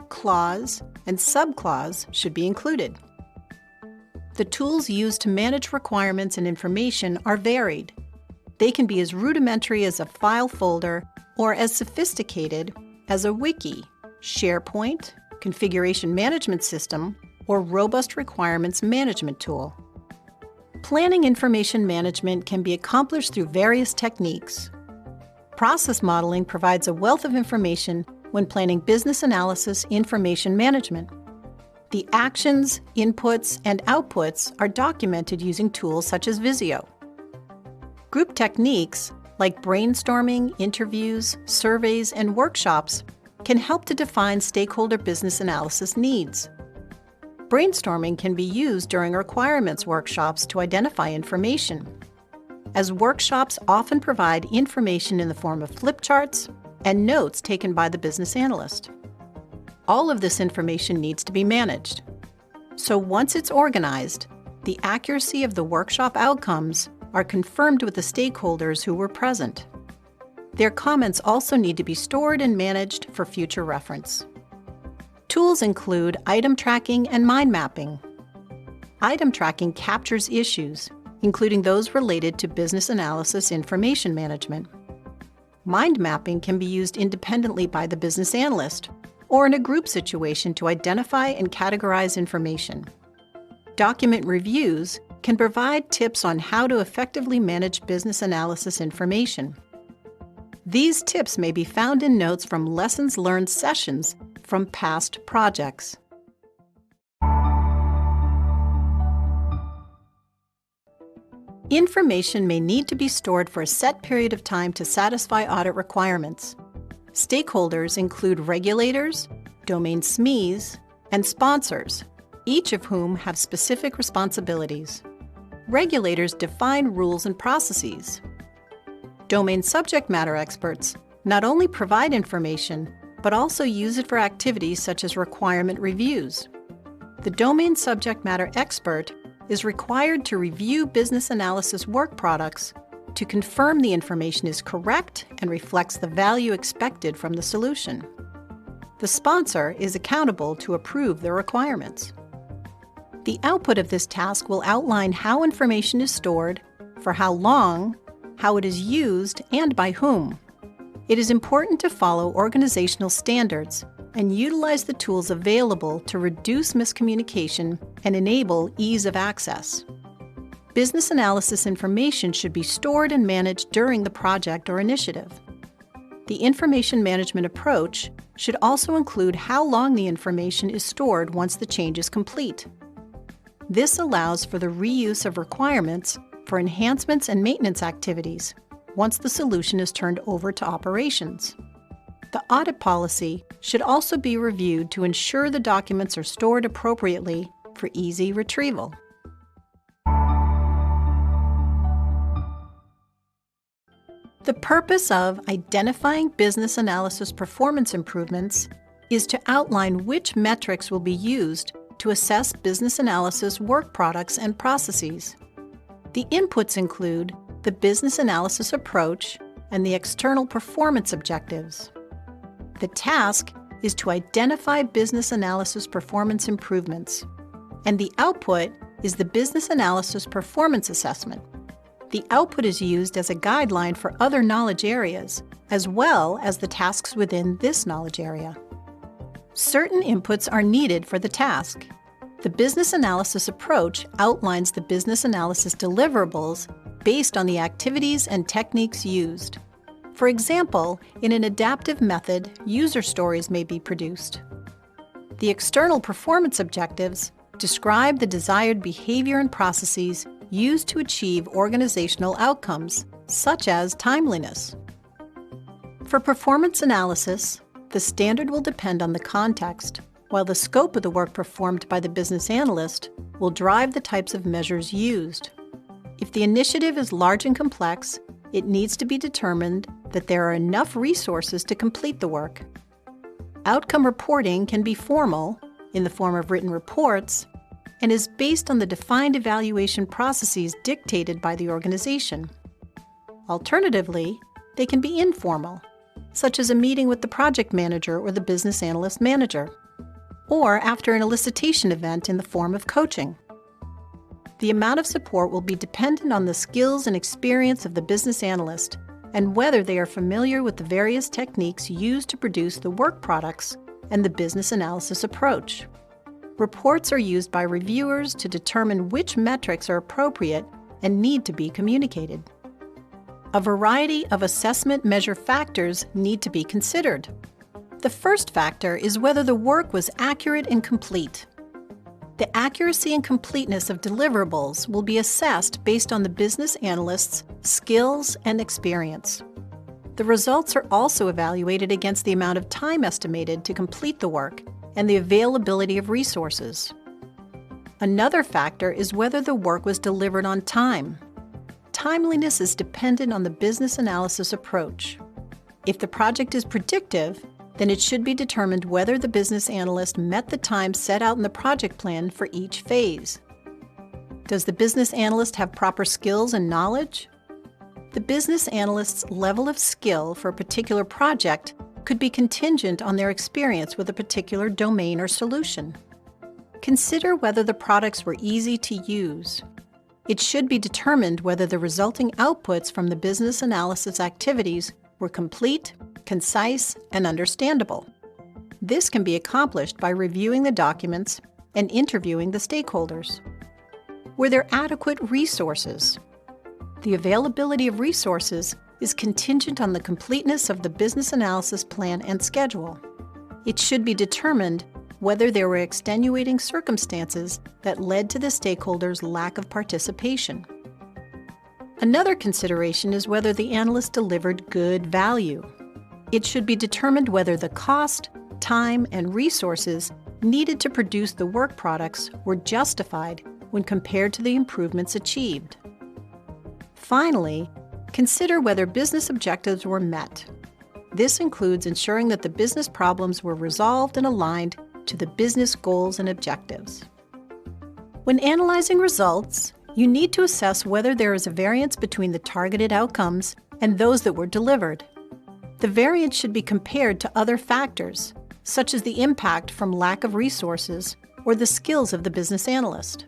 clause, and subclause should be included. The tools used to manage requirements and information are varied. They can be as rudimentary as a file folder or as sophisticated as a wiki, SharePoint, configuration management system, or robust requirements management tool. Planning information management can be accomplished through various techniques. Process modeling provides a wealth of information when planning business analysis information management. The actions, inputs, and outputs are documented using tools such as Visio. Group techniques like brainstorming, interviews, surveys, and workshops can help to define stakeholder business analysis needs. Brainstorming can be used during requirements workshops to identify information, as workshops often provide information in the form of flip charts and notes taken by the business analyst. All of this information needs to be managed. So once it's organized, the accuracy of the workshop outcomes are confirmed with the stakeholders who were present. Their comments also need to be stored and managed for future reference. Tools include item tracking and mind mapping. Item tracking captures issues, including those related to business analysis information management. Mind mapping can be used independently by the business analyst or in a group situation to identify and categorize information. Document reviews can provide tips on how to effectively manage business analysis information. These tips may be found in notes from lessons learned sessions from past projects. Information may need to be stored for a set period of time to satisfy audit requirements. Stakeholders include regulators, domain SMEs, and sponsors, each of whom have specific responsibilities. Regulators define rules and processes. Domain subject matter experts not only provide information, but also use it for activities such as requirement reviews. The domain subject matter expert is required to review business analysis work products to confirm the information is correct and reflects the value expected from the solution. The sponsor is accountable to approve the requirements. The output of this task will outline how information is stored, for how long, how it is used, and by whom. It is important to follow organizational standards and utilize the tools available to reduce miscommunication and enable ease of access. Business analysis information should be stored and managed during the project or initiative. The information management approach should also include how long the information is stored once the change is complete. This allows for the reuse of requirements for enhancements and maintenance activities once the solution is turned over to operations. The audit policy should also be reviewed to ensure the documents are stored appropriately for easy retrieval. The purpose of identifying business analysis performance improvements is to outline which metrics will be used to assess business analysis work products and processes. The inputs include the business analysis approach and the external performance objectives. The task is to identify business analysis performance improvements, and the output is the business analysis performance assessment. The output is used as a guideline for other knowledge areas, as well as the tasks within this knowledge area. Certain inputs are needed for the task. The The business analysis approach outlines the business analysis deliverables based on the activities and techniques used. For example, in an adaptive method, user stories may be produced. The external performance objectives describe the desired behavior and processes used to achieve organizational outcomes, such as timeliness. For performance analysis, the standard will depend on the context, while the scope of the work performed by the business analyst will drive the types of measures used. If the initiative is large and complex, it needs to be determined that there are enough resources to complete the work. Outcome reporting can be formal, in the form of written reports, and is based on the defined evaluation processes dictated by the organization. Alternatively, they can be informal, such as a meeting with the project manager or the business analyst manager, or after an elicitation event in the form of coaching. The amount of support will be dependent on the skills and experience of the business analyst and whether they are familiar with the various techniques used to produce the work products and the business analysis approach. Reports are used by reviewers to determine which metrics are appropriate and need to be communicated. A variety of assessment measure factors need to be considered. The first factor is whether the work was accurate and complete. The accuracy and completeness of deliverables will be assessed based on the business analyst's skills and experience. The results are also evaluated against the amount of time estimated to complete the work and the availability of resources. Another factor is whether the work was delivered on time. Timeliness is dependent on the business analysis approach. If the project is predictive, then it should be determined whether the business analyst met the time set out in the project plan for each phase. Does the business analyst have proper skills and knowledge? The business analyst's level of skill for a particular project could be contingent on their experience with a particular domain or solution. Consider whether the products were easy to use. It should be determined whether the resulting outputs from the business analysis activities were complete, concise, and understandable. This can be accomplished by reviewing the documents and interviewing the stakeholders. Were there adequate resources? The availability of resources is contingent on the completeness of the business analysis plan and schedule. It should be determined whether there were extenuating circumstances that led to the stakeholders' lack of participation. Another consideration is whether the analyst delivered good value. It should be determined whether the cost, time, and resources needed to produce the work products were justified when compared to the improvements achieved. Finally, consider whether business objectives were met. This includes ensuring that the business problems were resolved and aligned to the business goals and objectives. When analyzing results, you need to assess whether there is a variance between the targeted outcomes and those that were delivered. The variance should be compared to other factors, such as the impact from lack of resources or the skills of the business analyst.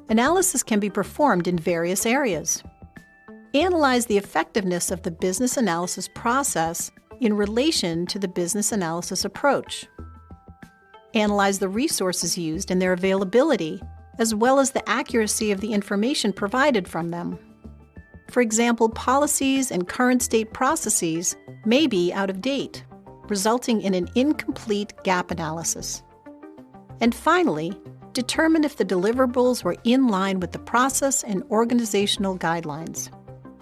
Analysis can be performed in various areas. Analyze the effectiveness of the business analysis process in relation to the business analysis approach. Analyze the resources used and their availability, as well as the accuracy of the information provided from them. For example, policies and current state processes may be out of date, resulting in an incomplete gap analysis. And finally, determine if the deliverables were in line with the process and organizational guidelines.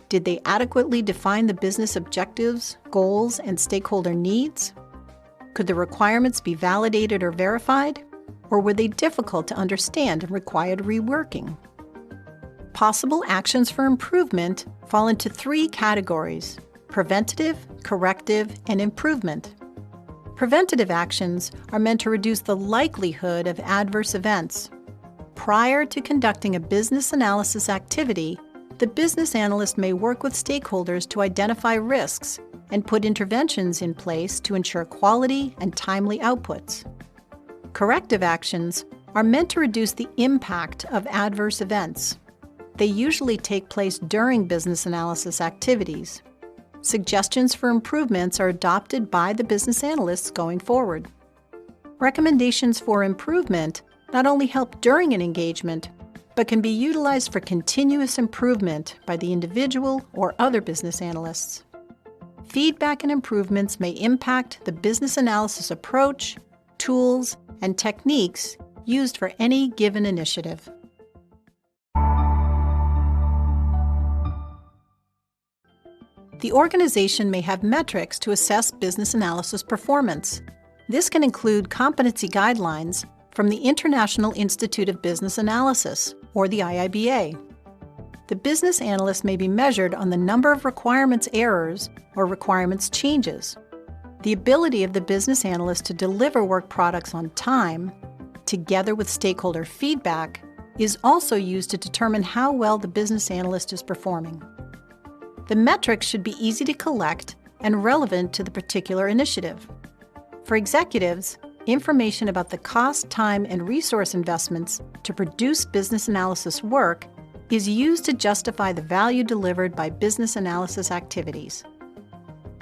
Did they adequately define the business objectives, goals, and stakeholder needs? Could the requirements be validated or verified? Or were they difficult to understand and required reworking? Possible actions for improvement fall into three categories: preventative, corrective, and improvement. Preventative actions are meant to reduce the likelihood of adverse events. Prior to conducting a business analysis activity, the business analyst may work with stakeholders to identify risks and put interventions in place to ensure quality and timely outputs. Corrective actions are meant to reduce the impact of adverse events. They usually take place during business analysis activities. Suggestions for improvements are adopted by the business analysts going forward. Recommendations for improvement not only help during an engagement, but can be utilized for continuous improvement by the individual or other business analysts. Feedback and improvements may impact the business analysis approach, tools, and techniques used for any given initiative. The organization may have metrics to assess business analysis performance. This can include competency guidelines from the International Institute of Business Analysis, or the IIBA. The business analyst may be measured on the number of requirements errors or requirements changes, the ability of the business analyst to deliver work products on time, together with stakeholder feedback, is also used to determine how well the business analyst is performing. The metrics should be easy to collect and relevant to the particular initiative. For executives, information about the cost, time, and resource investments to produce business analysis work is used to justify the value delivered by business analysis activities.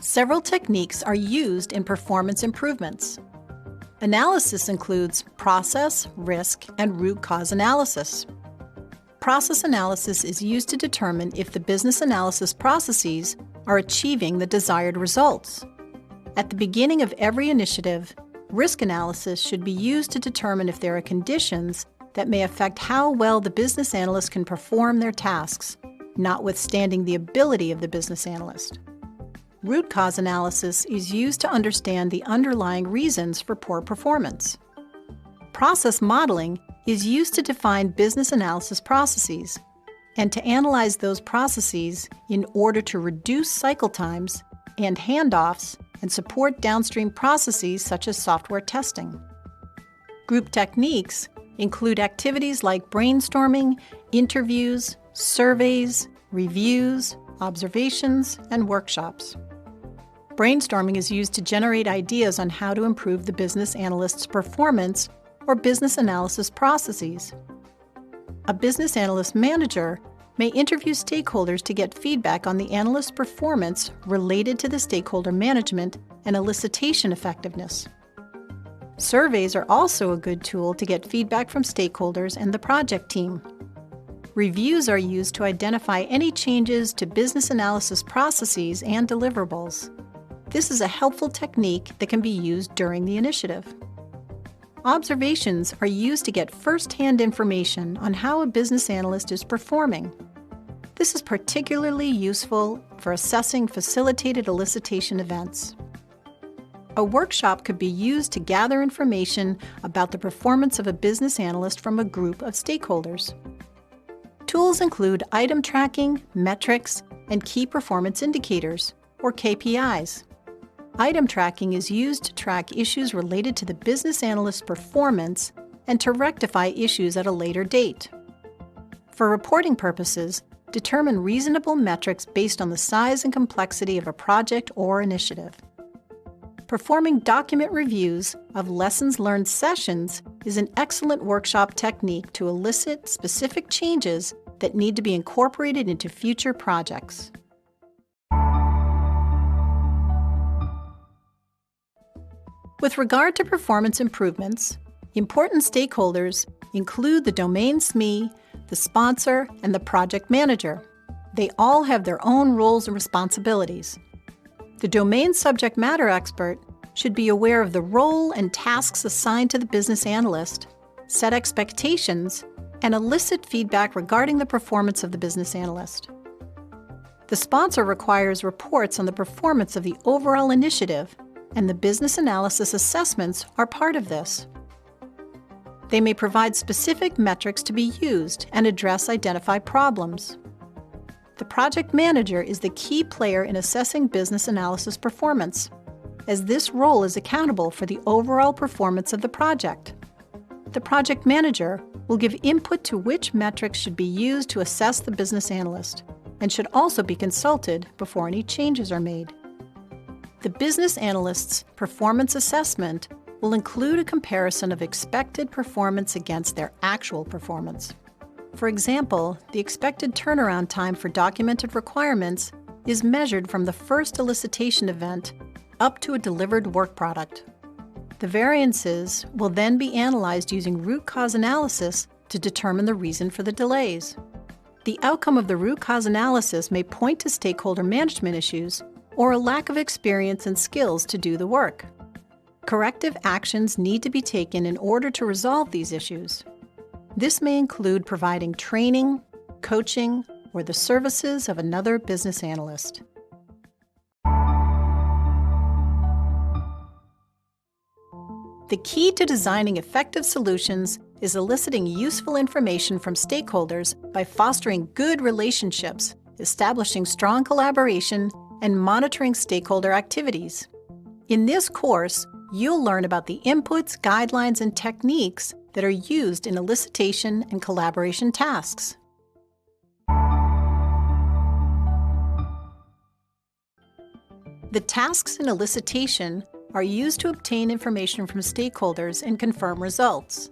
Several techniques are used in performance improvements. Analysis includes process, risk, and root cause analysis. Process analysis is used to determine if the business analysis processes are achieving the desired results. At the beginning of every initiative, risk analysis should be used to determine if there are conditions that may affect how well the business analyst can perform their tasks, notwithstanding the ability of the business analyst. Root cause analysis is used to understand the underlying reasons for poor performance. Process modeling is used to define business analysis processes and to analyze those processes in order to reduce cycle times and handoffs and support downstream processes such as software testing. Group techniques include activities like brainstorming, interviews, surveys, reviews, observations, and workshops. Brainstorming is used to generate ideas on how to improve the business analyst's performance or business analysis processes. A business analyst manager may interview stakeholders to get feedback on the analyst's performance related to the stakeholder management and elicitation effectiveness. Surveys are also a good tool to get feedback from stakeholders and the project team. Reviews are used to identify any changes to business analysis processes and deliverables. This is a helpful technique that can be used during the initiative. Observations are used to get first-hand information on how a business analyst is performing. This is particularly useful for assessing facilitated elicitation events. A workshop could be used to gather information about the performance of a business analyst from a group of stakeholders. Tools include item tracking, metrics, and key performance indicators, or KPIs. Item tracking is used to track issues related to the business analyst's performance and to rectify issues at a later date. For reporting purposes, determine reasonable metrics based on the size and complexity of a project or initiative. Performing document reviews of lessons learned sessions is an excellent workshop technique to elicit specific changes that need to be incorporated into future projects. With regard to performance improvements, important stakeholders include the domain SME, the sponsor, and the project manager. They all have their own roles and responsibilities. The domain subject matter expert should be aware of the role and tasks assigned to the business analyst, set expectations, and elicit feedback regarding the performance of the business analyst. The sponsor requires reports on the performance of the overall initiative, and the business analysis assessments are part of this. They may provide specific metrics to be used and address identified problems. The project manager is the key player in assessing business analysis performance, as this role is accountable for the overall performance of the project. The project manager will give input to which metrics should be used to assess the business analyst, and should also be consulted before any changes are made. The business analyst's performance assessment will include a comparison of expected performance against their actual performance. For example, the expected turnaround time for documented requirements is measured from the first elicitation event up to a delivered work product. The variances will then be analyzed using root cause analysis to determine the reason for the delays. The outcome of the root cause analysis may point to stakeholder management issues or a lack of experience and skills to do the work. Corrective actions need to be taken in order to resolve these issues. This may include providing training, coaching, or the services of another business analyst. The key to designing effective solutions is eliciting useful information from stakeholders by fostering good relationships, establishing strong collaboration, and monitoring stakeholder activities. In this course, you'll learn about the inputs, guidelines, and techniques that are used in elicitation and collaboration tasks. The tasks in elicitation are used to obtain information from stakeholders and confirm results,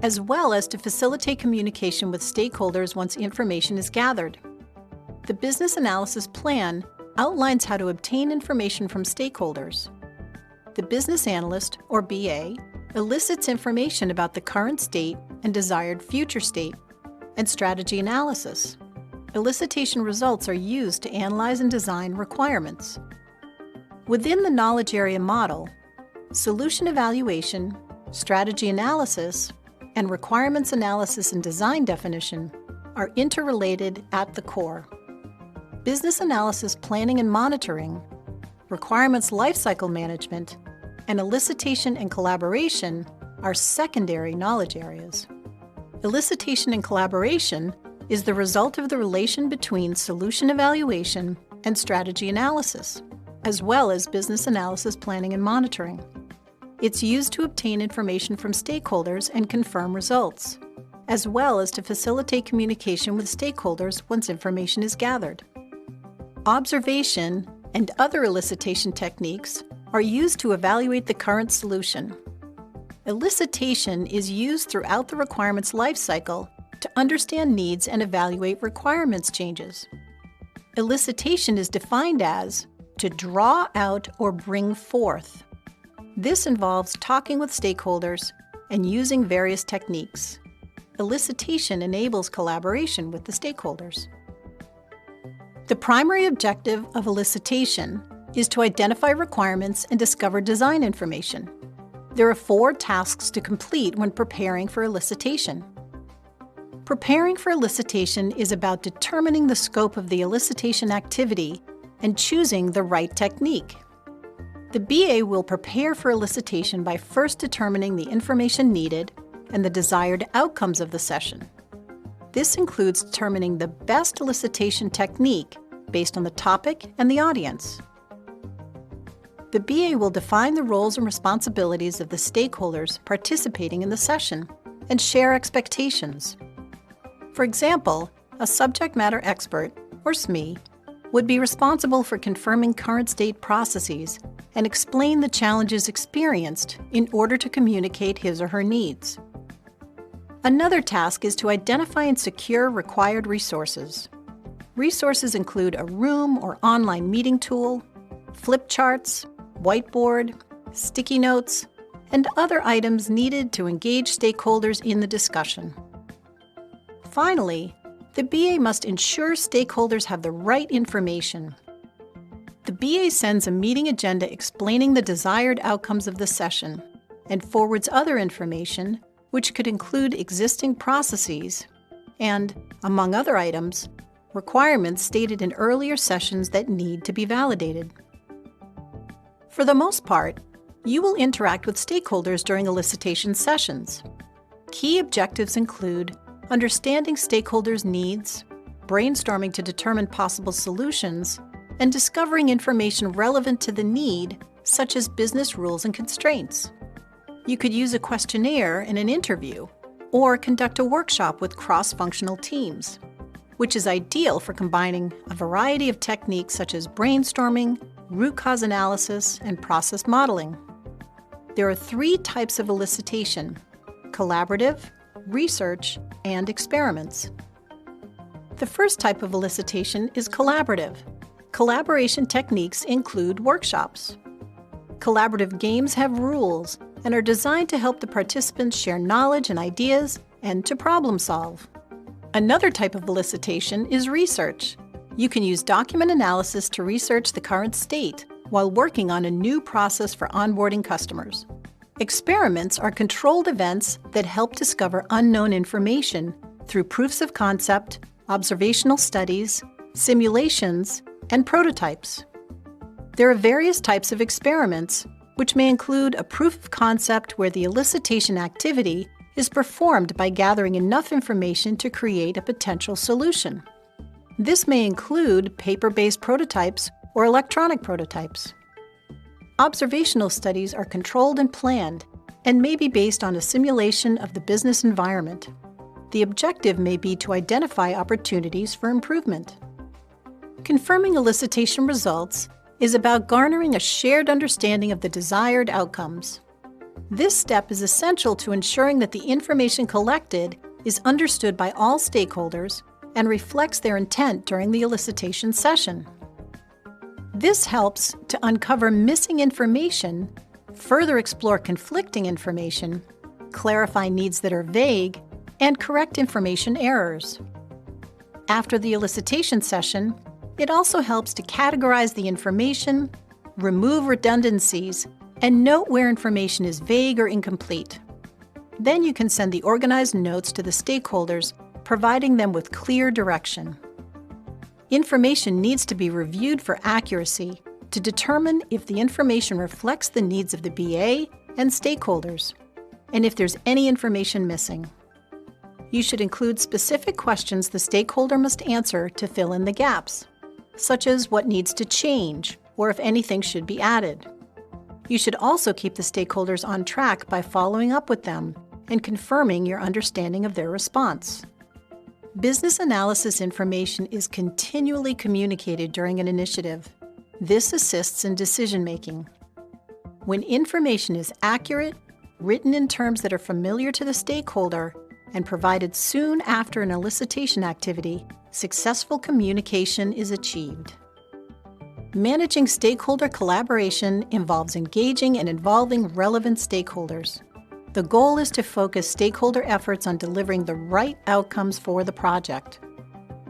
as well as to facilitate communication with stakeholders once information is gathered. The business analysis plan outlines how to obtain information from stakeholders. The business analyst, or BA, elicits information about the current state and desired future state, and strategy analysis. Elicitation results are used to analyze and design requirements. Within the knowledge area model, solution evaluation, strategy analysis, and requirements analysis and design definition are interrelated at the core. Business analysis planning and monitoring, requirements lifecycle management, and elicitation and collaboration are secondary knowledge areas. Elicitation and collaboration is the result of the relation between solution evaluation and strategy analysis, as well as business analysis planning and monitoring. It's used to obtain information from stakeholders and confirm results, as well as to facilitate communication with stakeholders once information is gathered. Observation and other elicitation techniques are used to evaluate the current solution. Elicitation is used throughout the requirements lifecycle to understand needs and evaluate requirements changes. Elicitation is defined as to draw out or bring forth. This involves talking with stakeholders and using various techniques. Elicitation enables collaboration with the stakeholders. The primary objective of elicitation is to identify requirements and discover design information. There are 4 tasks to complete when preparing for elicitation. Preparing for elicitation is about determining the scope of the elicitation activity and choosing the right technique. The BA will prepare for elicitation by first determining the information needed and the desired outcomes of the session. This includes determining the best elicitation technique based on the topic and the audience. The BA will define the roles and responsibilities of the stakeholders participating in the session and share expectations. For example, a subject matter expert, or SME, would be responsible for confirming current state processes and explain the challenges experienced in order to communicate his or her needs. Another task is to identify and secure required resources. Resources include a room or online meeting tool, flip charts, whiteboard, sticky notes, and other items needed to engage stakeholders in the discussion. Finally, the BA must ensure stakeholders have the right information. The BA sends a meeting agenda explaining the desired outcomes of the session and forwards other information, which could include existing processes and, among other items, requirements stated in earlier sessions that need to be validated. For the most part, you will interact with stakeholders during elicitation sessions. Key objectives include understanding stakeholders' needs, brainstorming to determine possible solutions, and discovering information relevant to the need, such as business rules and constraints. You could use a questionnaire in an interview, or conduct a workshop with cross-functional teams, which is ideal for combining a variety of techniques such as brainstorming, root cause analysis, and process modeling. There are 3 types of elicitation: collaborative, research, and experiments. The first type of elicitation is collaborative. Collaboration techniques include workshops. Collaborative games have rules and are designed to help the participants share knowledge and ideas and to problem solve. Another type of elicitation is research. You can use document analysis to research the current state while working on a new process for onboarding customers. Experiments are controlled events that help discover unknown information through proofs of concept, observational studies, simulations, and prototypes. There are various types of experiments, which may include a proof of concept where the elicitation activity is performed by gathering enough information to create a potential solution. This may include paper-based prototypes or electronic prototypes. Observational studies are controlled and planned and may be based on a simulation of the business environment. The objective may be to identify opportunities for improvement. Confirming elicitation results is about garnering a shared understanding of the desired outcomes. This step is essential to ensuring that the information collected is understood by all stakeholders and reflects their intent during the elicitation session. This helps to uncover missing information, further explore conflicting information, clarify needs that are vague, and correct information errors. After the elicitation session, it also helps to categorize the information, remove redundancies, and note where information is vague or incomplete. Then you can send the organized notes to the stakeholders, providing them with clear direction. Information needs to be reviewed for accuracy to determine if the information reflects the needs of the BA and stakeholders, and if there's any information missing. You should include specific questions the stakeholder must answer to fill in the gaps, such as what needs to change or if anything should be added. You should also keep the stakeholders on track by following up with them and confirming your understanding of their response. Business analysis information is continually communicated during an initiative. This assists in decision-making. When information is accurate, written in terms that are familiar to the stakeholder, and provided soon after an elicitation activity, successful communication is achieved. Managing stakeholder collaboration involves engaging and involving relevant stakeholders. The goal is to focus stakeholder efforts on delivering the right outcomes for the project.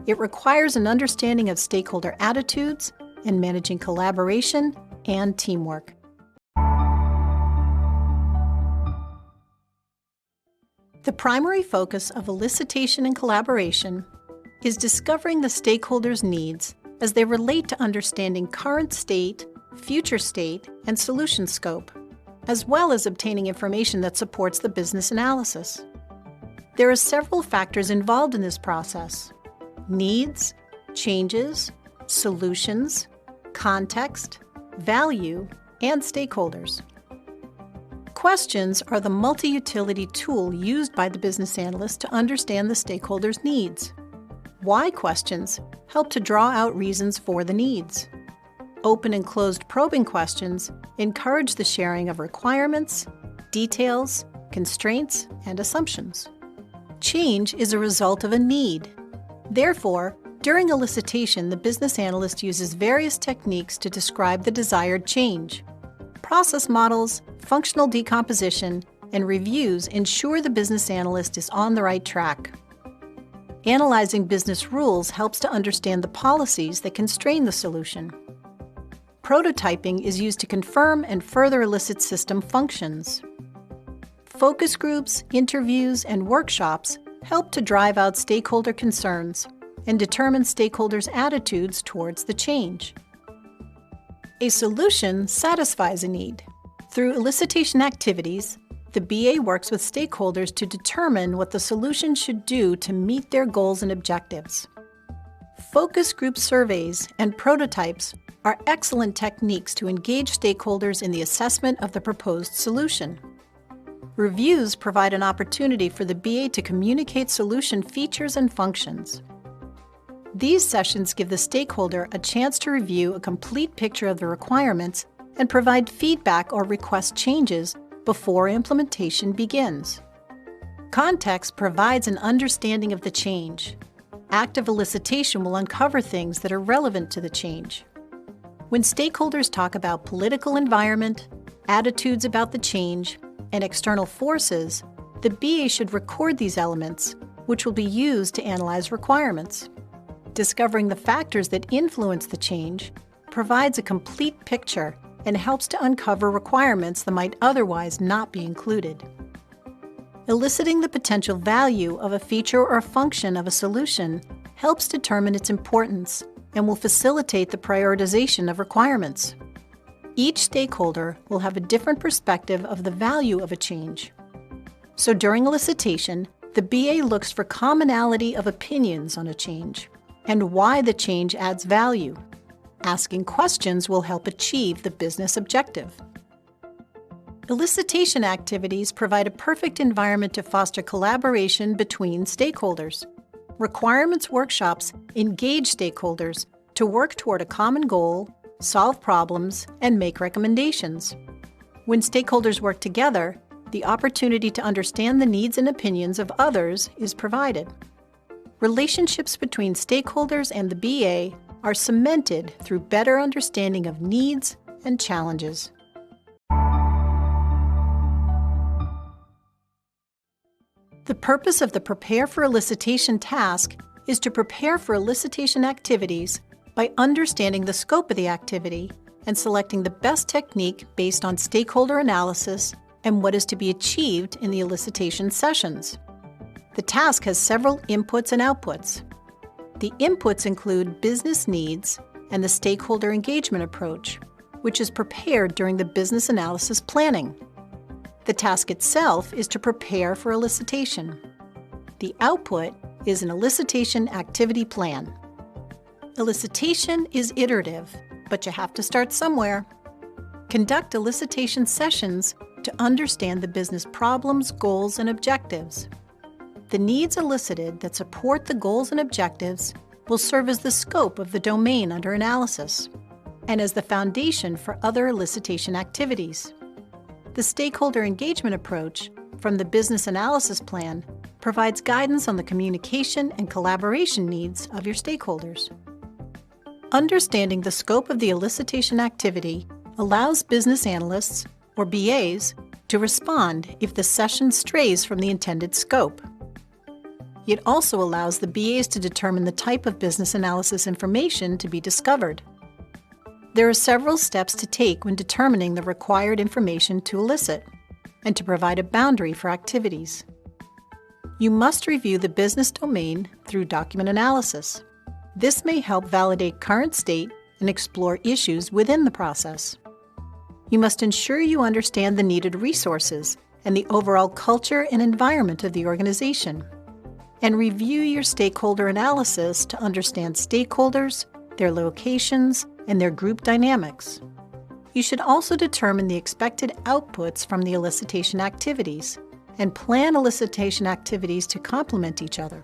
It requires an understanding of stakeholder attitudes and managing collaboration and teamwork. The primary focus of elicitation and collaboration is discovering the stakeholders' needs as they relate to understanding current state, future state, and solution scope, as well as obtaining information that supports the business analysis. There are several factors involved in this process: needs, changes, solutions, context, value, and stakeholders. Questions are the multi-utility tool used by the business analyst to understand the stakeholders' needs. Why questions help to draw out reasons for the needs. Open and closed probing questions encourage the sharing of requirements, details, constraints, and assumptions. Change is a result of a need. Therefore, during elicitation, the business analyst uses various techniques to describe the desired change. Process models, functional decomposition, and reviews ensure the business analyst is on the right track. Analyzing business rules helps to understand the policies that constrain the solution. Prototyping is used to confirm and further elicit system functions. Focus groups, interviews, and workshops help to drive out stakeholder concerns and determine stakeholders' attitudes towards the change. A solution satisfies a need. Through elicitation activities, the BA works with stakeholders to determine what the solution should do to meet their goals and objectives. Focus group surveys and prototypes are excellent techniques to engage stakeholders in the assessment of the proposed solution. Reviews provide an opportunity for the BA to communicate solution features and functions. These sessions give the stakeholder a chance to review a complete picture of the requirements and provide feedback or request changes before implementation begins. Context provides an understanding of the change. Active elicitation will uncover things that are relevant to the change. When stakeholders talk about political environment, attitudes about the change, and external forces, the BA should record these elements, which will be used to analyze requirements. Discovering the factors that influence the change provides a complete picture and helps to uncover requirements that might otherwise not be included. Eliciting the potential value of a feature or function of a solution helps determine its importance and will facilitate the prioritization of requirements. Each stakeholder will have a different perspective of the value of a change. So during elicitation, the BA looks for commonality of opinions on a change and why the change adds value. Asking questions will help achieve the business objective. Elicitation activities provide a perfect environment to foster collaboration between stakeholders. Requirements workshops engage stakeholders to work toward a common goal, solve problems, and make recommendations. When stakeholders work together, the opportunity to understand the needs and opinions of others is provided. Relationships between stakeholders and the BA are cemented through better understanding of needs and challenges. The purpose of the Prepare for Elicitation task is to prepare for elicitation activities by understanding the scope of the activity and selecting the best technique based on stakeholder analysis and what is to be achieved in the elicitation sessions. The task has several inputs and outputs. The inputs include business needs and the stakeholder engagement approach, which is prepared during the business analysis planning. The task itself is to prepare for elicitation. The output is an elicitation activity plan. Elicitation is iterative, but you have to start somewhere. Conduct elicitation sessions to understand the business problems, goals, and objectives. The needs elicited that support the goals and objectives will serve as the scope of the domain under analysis and as the foundation for other elicitation activities. The stakeholder engagement approach from the business analysis plan provides guidance on the communication and collaboration needs of your stakeholders. Understanding the scope of the elicitation activity allows business analysts, or BAs, to respond if the session strays from the intended scope. It also allows the BAs to determine the type of business analysis information to be discovered. There are several steps to take when determining the required information to elicit and to provide a boundary for activities. You must review the business domain through document analysis. This may help validate current state and explore issues within the process. You must ensure you understand the needed resources and the overall culture and environment of the organization, and review your stakeholder analysis to understand stakeholders, their locations, and their group dynamics. You should also determine the expected outputs from the elicitation activities and plan elicitation activities to complement each other.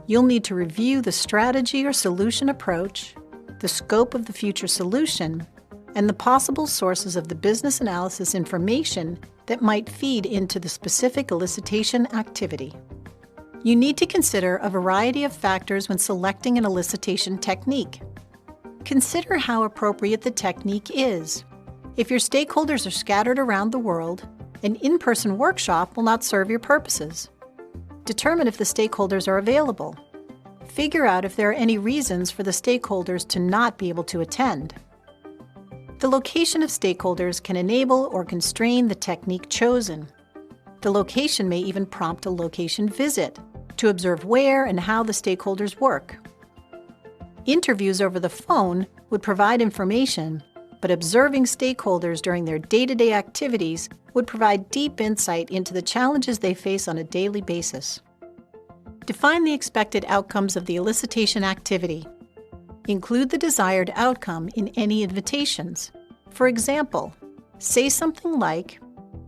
You'll need to review the strategy or solution approach, the scope of the future solution, and the possible sources of the business analysis information that might feed into the specific elicitation activity. You need to consider a variety of factors when selecting an elicitation technique. Consider how appropriate the technique is. If your stakeholders are scattered around the world, an in-person workshop will not serve your purposes. Determine if the stakeholders are available. Figure out if there are any reasons for the stakeholders to not be able to attend. The location of stakeholders can enable or constrain the technique chosen. The location may even prompt a location visit to observe where and how the stakeholders work. Interviews over the phone would provide information, but observing stakeholders during their day-to-day activities would provide deep insight into the challenges they face on a daily basis. Define the expected outcomes of the elicitation activity. Include the desired outcome in any invitations. For example, say something like,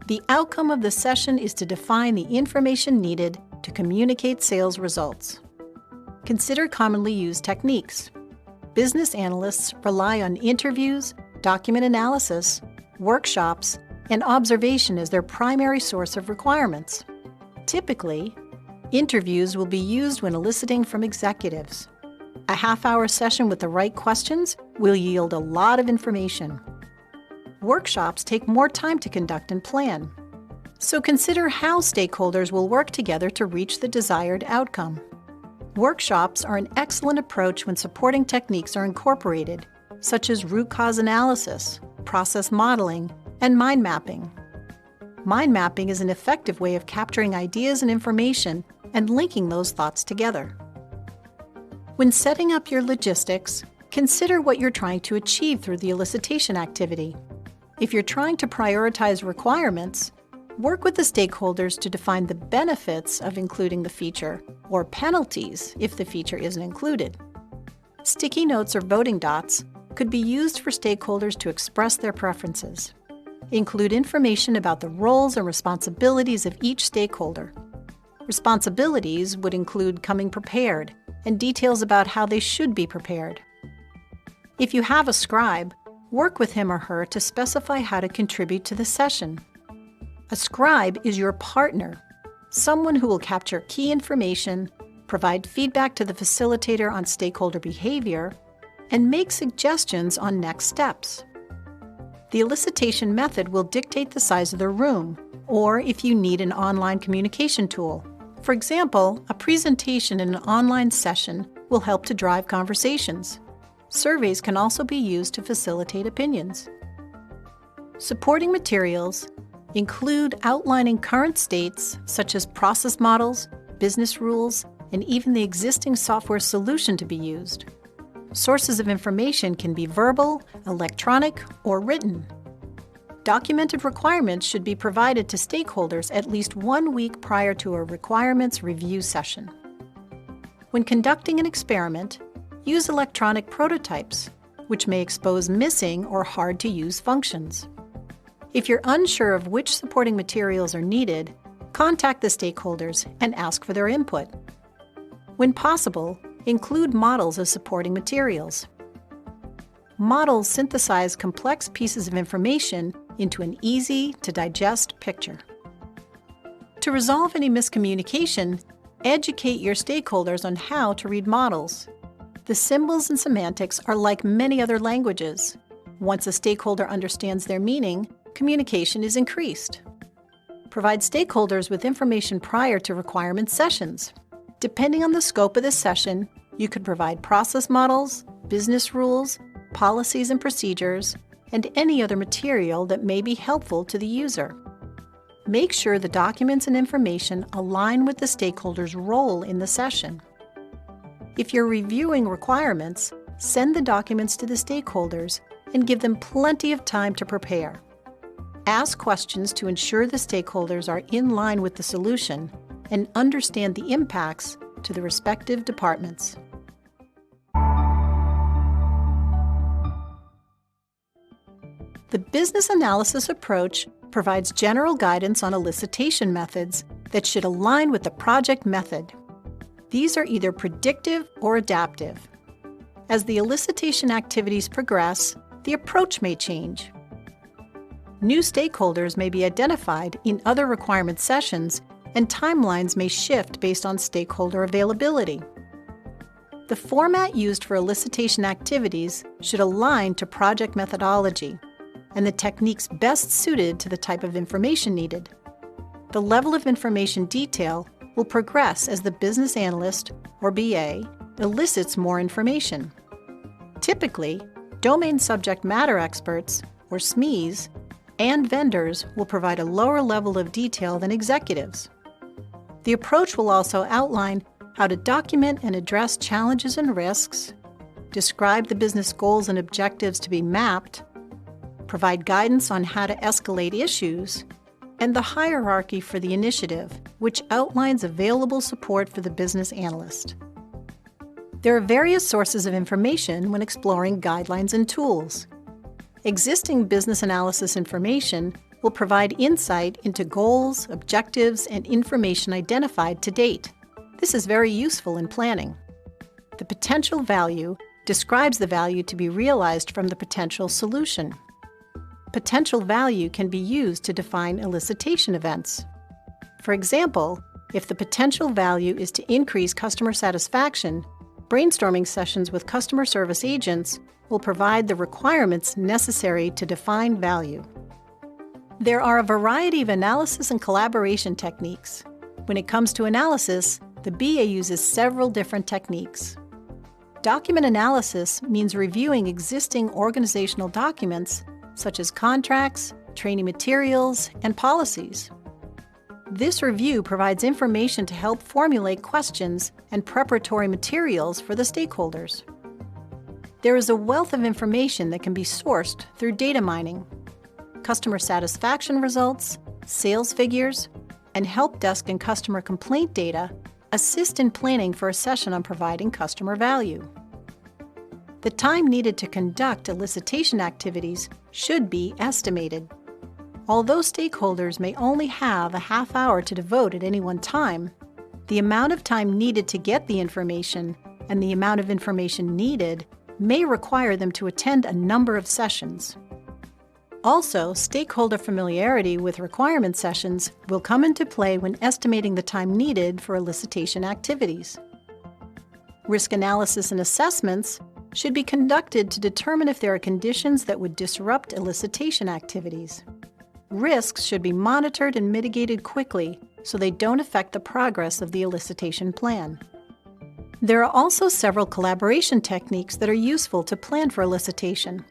"The outcome of the session is to define the information needed to communicate sales results." Consider commonly used techniques. Business analysts rely on interviews, document analysis, workshops, and observation as their primary source of requirements. Typically, interviews will be used when eliciting from executives. A half-hour session with the right questions will yield a lot of information. Workshops take more time to conduct and plan. So consider how stakeholders will work together to reach the desired outcome. Workshops are an excellent approach when supporting techniques are incorporated, such as root cause analysis, process modeling, and mind mapping. Mind mapping is an effective way of capturing ideas and information and linking those thoughts together. When setting up your logistics, consider what you're trying to achieve through the elicitation activity. If you're trying to prioritize requirements, work with the stakeholders to define the benefits of including the feature or penalties if the feature isn't included. Sticky notes or voting dots could be used for stakeholders to express their preferences. Include information about the roles and responsibilities of each stakeholder. Responsibilities would include coming prepared and details about how they should be prepared. If you have a scribe, work with him or her to specify how to contribute to the session. A scribe is your partner, someone who will capture key information, provide feedback to the facilitator on stakeholder behavior, and make suggestions on next steps. The elicitation method will dictate the size of the room, or if you need an online communication tool. For example, a presentation in an online session will help to drive conversations. Surveys can also be used to facilitate opinions. Supporting materials include outlining current states such as process models, business rules, and even the existing software solution to be used. Sources of information can be verbal, electronic, or written. Documented requirements should be provided to stakeholders at least 1 week prior to a requirements review session. When conducting an experiment, use electronic prototypes, which may expose missing or hard-to-use functions. If you're unsure of which supporting materials are needed, contact the stakeholders and ask for their input. When possible, include models as supporting materials. Models synthesize complex pieces of information into an easy-to-digest picture. To resolve any miscommunication, educate your stakeholders on how to read models. The symbols and semantics are like many other languages. Once a stakeholder understands their meaning, communication is increased. Provide stakeholders with information prior to requirement sessions. Depending on the scope of the session, you could provide process models, business rules, policies and procedures, and any other material that may be helpful to the user. Make sure the documents and information align with the stakeholder's role in the session. If you're reviewing requirements, send the documents to the stakeholders and give them plenty of time to prepare. Ask questions to ensure the stakeholders are in line with the solution and understand the impacts to the respective departments. The business analysis approach provides general guidance on elicitation methods that should align with the project method. These are either predictive or adaptive. As the elicitation activities progress, the approach may change. New stakeholders may be identified in other requirement sessions, and timelines may shift based on stakeholder availability. The format used for elicitation activities should align to project methodology and the techniques best suited to the type of information needed. The level of information detail will progress as the business analyst, or BA, elicits more information. Typically, domain subject matter experts, or SMEs, and vendors will provide a lower level of detail than executives. The approach will also outline how to document and address challenges and risks, describe the business goals and objectives to be mapped, provide guidance on how to escalate issues, and the hierarchy for the initiative, which outlines available support for the business analyst. There are various sources of information when exploring guidelines and tools. Existing business analysis information will provide insight into goals, objectives, and information identified to date. This is very useful in planning. The potential value describes the value to be realized from the potential solution. Potential value can be used to define elicitation events. For example, if the potential value is to increase customer satisfaction, brainstorming sessions with customer service agents will provide the requirements necessary to define value. There are a variety of analysis and collaboration techniques. When it comes to analysis, the BA uses several different techniques. Document analysis means reviewing existing organizational documents such as contracts, training materials, and policies. This review provides information to help formulate questions and preparatory materials for the stakeholders. There is a wealth of information that can be sourced through data mining. Customer satisfaction results, sales figures, and help desk and customer complaint data assist in planning for a session on providing customer value. The time needed to conduct elicitation activities should be estimated. Although stakeholders may only have a half hour to devote at any one time, the amount of time needed to get the information and the amount of information needed may require them to attend a number of sessions. Also, stakeholder familiarity with requirement sessions will come into play when estimating the time needed for elicitation activities. Risk analysis and assessments should be conducted to determine if there are conditions that would disrupt elicitation activities. Risks should be monitored and mitigated quickly so they don't affect the progress of the elicitation plan. There are also several collaboration techniques that are useful to plan for elicitation.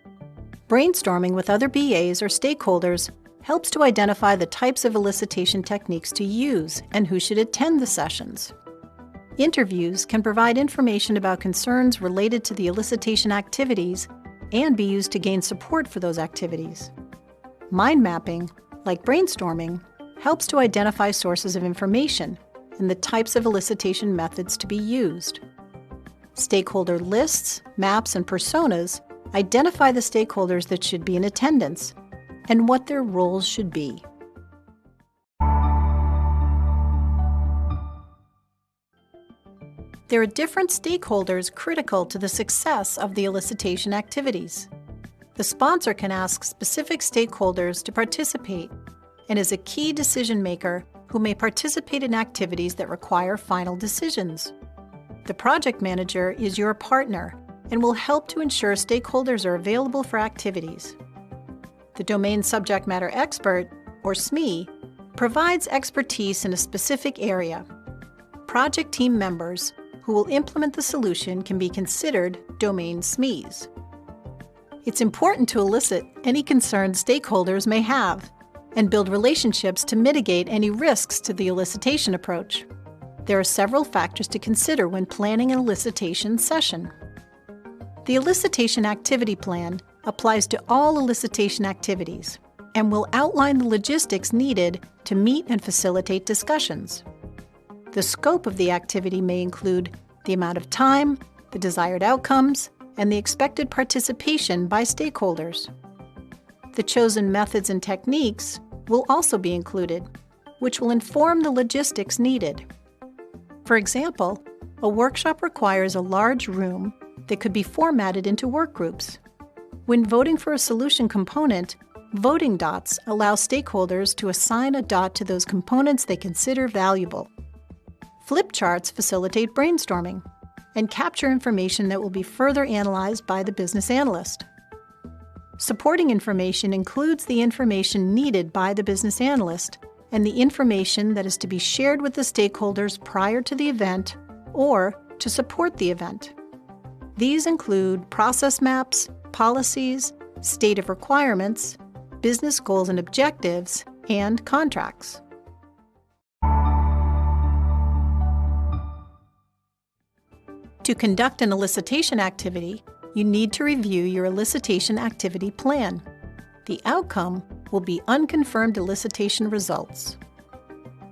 Brainstorming with other BAs or stakeholders helps to identify the types of elicitation techniques to use and who should attend the sessions. Interviews can provide information about concerns related to the elicitation activities and be used to gain support for those activities. Mind mapping, like brainstorming, helps to identify sources of information and the types of elicitation methods to be used. Stakeholder lists, maps, and personas identify the stakeholders that should be in attendance and what their roles should be. There are different stakeholders critical to the success of the elicitation activities. The sponsor can ask specific stakeholders to participate and is a key decision maker who may participate in activities that require final decisions. The project manager is your partner and will help to ensure stakeholders are available for activities. The domain subject matter expert, or SME, provides expertise in a specific area. Project team members who will implement the solution can be considered domain SMEs. It's important to elicit any concerns stakeholders may have and build relationships to mitigate any risks to the elicitation approach. There are several factors to consider when planning an elicitation session. The elicitation activity plan applies to all elicitation activities and will outline the logistics needed to meet and facilitate discussions. The scope of the activity may include the amount of time, the desired outcomes, and the expected participation by stakeholders. The chosen methods and techniques will also be included, which will inform the logistics needed. For example, a workshop requires a large room that could be formatted into work groups. When voting for a solution component, voting dots allow stakeholders to assign a dot to those components they consider valuable. Flip charts facilitate brainstorming and capture information that will be further analyzed by the business analyst. Supporting information includes the information needed by the business analyst and the information that is to be shared with the stakeholders prior to the event or to support the event. These include process maps, policies, state of requirements, business goals and objectives, and contracts. To conduct an elicitation activity, you need to review your elicitation activity plan. The outcome will be unconfirmed elicitation results.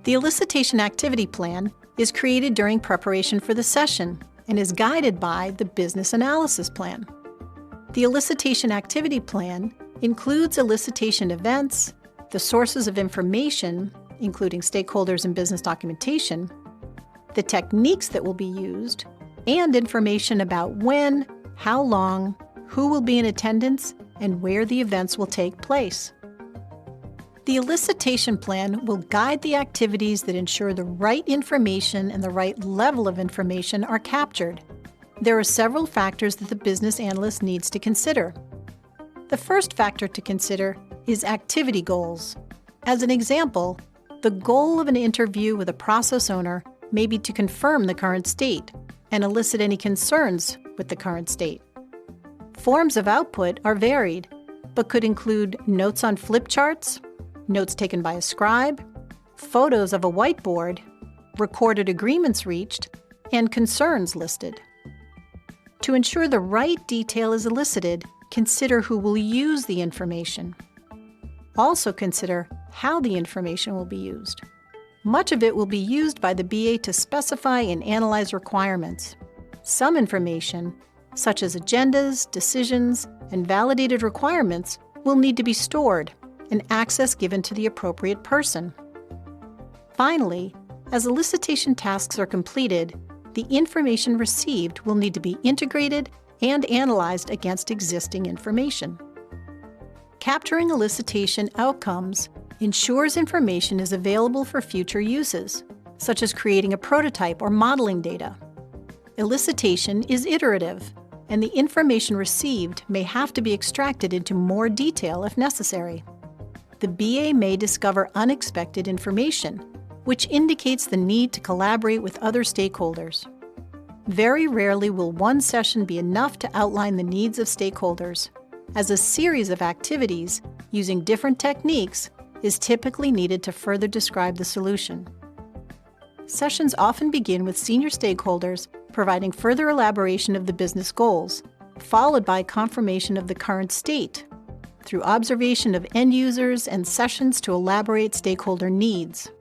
The elicitation activity plan is created during preparation for the session and is guided by the business analysis plan. The elicitation activity plan includes elicitation events, the sources of information, including stakeholders and business documentation, the techniques that will be used, and information about when, how long, who will be in attendance, and where the events will take place. The elicitation plan will guide the activities that ensure the right information and the right level of information are captured. There are several factors that the business analyst needs to consider. The first factor to consider is activity goals. As an example, the goal of an interview with a process owner may be to confirm the current state and elicit any concerns with the current state. Forms of output are varied, but could include notes on flip charts, notes taken by a scribe, photos of a whiteboard, recorded agreements reached, and concerns listed. To ensure the right detail is elicited, consider who will use the information. Also consider how the information will be used. Much of it will be used by the BA to specify and analyze requirements. Some information, such as agendas, decisions, and validated requirements, will need to be stored and access given to the appropriate person. Finally, as elicitation tasks are completed, the information received will need to be integrated and analyzed against existing information. Capturing elicitation outcomes ensures information is available for future uses, such as creating a prototype or modeling data. Elicitation is iterative, and the information received may have to be extracted into more detail if necessary. The BA may discover unexpected information, which indicates the need to collaborate with other stakeholders. Very rarely will one session be enough to outline the needs of stakeholders, as a series of activities using different techniques is typically needed to further describe the solution. Sessions often begin with senior stakeholders providing further elaboration of the business goals, followed by confirmation of the current state, through observation of end users and sessions to elaborate stakeholder needs.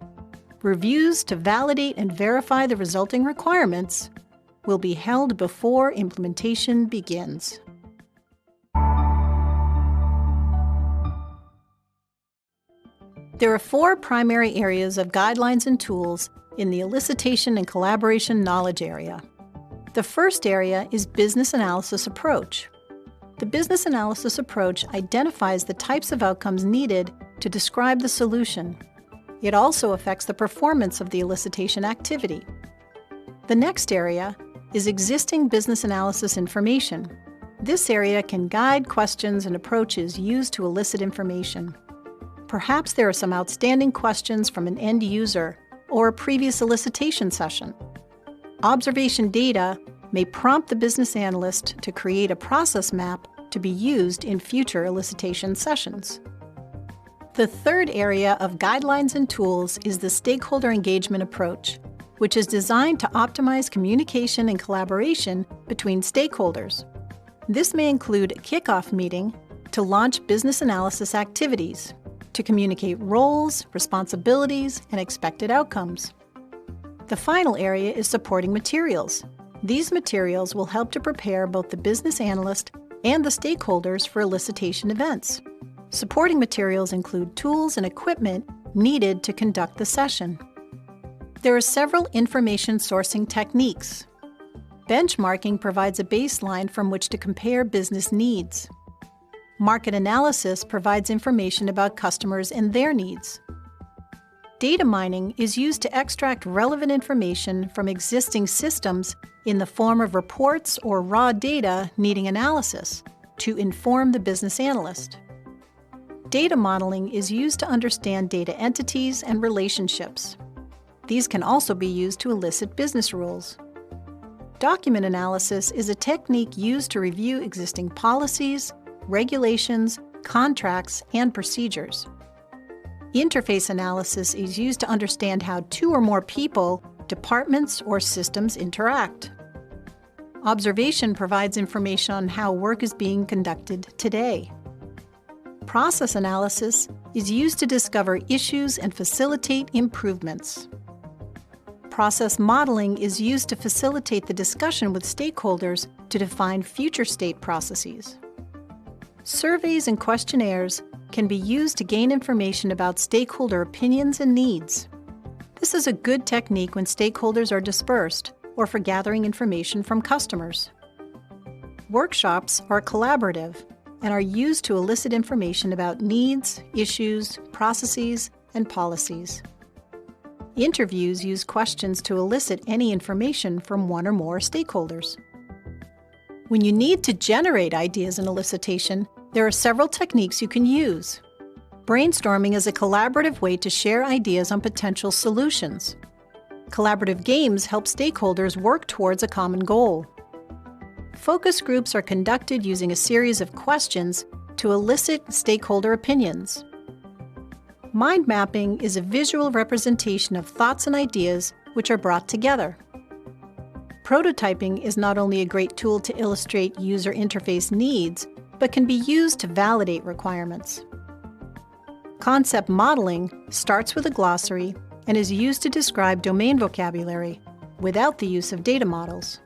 Reviews to validate and verify the resulting requirements will be held before implementation begins. There are 4 primary areas of guidelines and tools in the elicitation and collaboration knowledge area. The first area is business analysis approach. The business analysis approach identifies the types of outcomes needed to describe the solution. It also affects the performance of the elicitation activity. The next area is existing business analysis information. This area can guide questions and approaches used to elicit information. Perhaps there are some outstanding questions from an end user or a previous elicitation session. Observation data may prompt the business analyst to create a process map to be used in future elicitation sessions. The third area of guidelines and tools is the stakeholder engagement approach, which is designed to optimize communication and collaboration between stakeholders. This may include a kickoff meeting to launch business analysis activities, to communicate roles, responsibilities, and expected outcomes. The final area is supporting materials. These materials will help to prepare both the business analyst and the stakeholders for elicitation events. Supporting materials include tools and equipment needed to conduct the session. There are several information sourcing techniques. Benchmarking provides a baseline from which to compare business needs. Market analysis provides information about customers and their needs. Data mining is used to extract relevant information from existing systems in the form of reports or raw data needing analysis to inform the business analyst. Data modeling is used to understand data entities and relationships. These can also be used to elicit business rules. Document analysis is a technique used to review existing policies, regulations, contracts, and procedures. Interface analysis is used to understand how 2 or more people, departments, or systems interact. Observation provides information on how work is being conducted today. Process analysis is used to discover issues and facilitate improvements. Process modeling is used to facilitate the discussion with stakeholders to define future state processes. Surveys and questionnaires can be used to gain information about stakeholder opinions and needs. This is a good technique when stakeholders are dispersed or for gathering information from customers. Workshops are collaborative and are used to elicit information about needs, issues, processes, and policies. Interviews use questions to elicit any information from 1 or more stakeholders. When you need to generate ideas in elicitation, there are several techniques you can use. Brainstorming is a collaborative way to share ideas on potential solutions. Collaborative games help stakeholders work towards a common goal. Focus groups are conducted using a series of questions to elicit stakeholder opinions. Mind mapping is a visual representation of thoughts and ideas which are brought together. Prototyping is not only a great tool to illustrate user interface needs, but can be used to validate requirements. Concept modeling starts with a glossary and is used to describe domain vocabulary without the use of data models.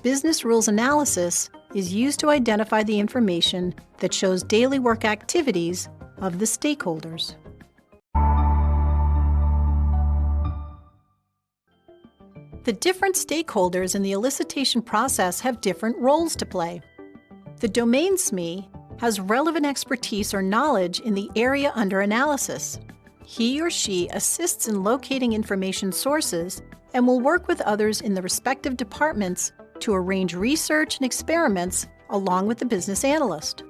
Business rules analysis is used to identify the information that shows daily work activities of the stakeholders. The different stakeholders in the elicitation process have different roles to play. The domain SME has relevant expertise or knowledge in the area under analysis. He or she assists in locating information sources and will work with others in the respective departments to arrange research and experiments along with the business analyst.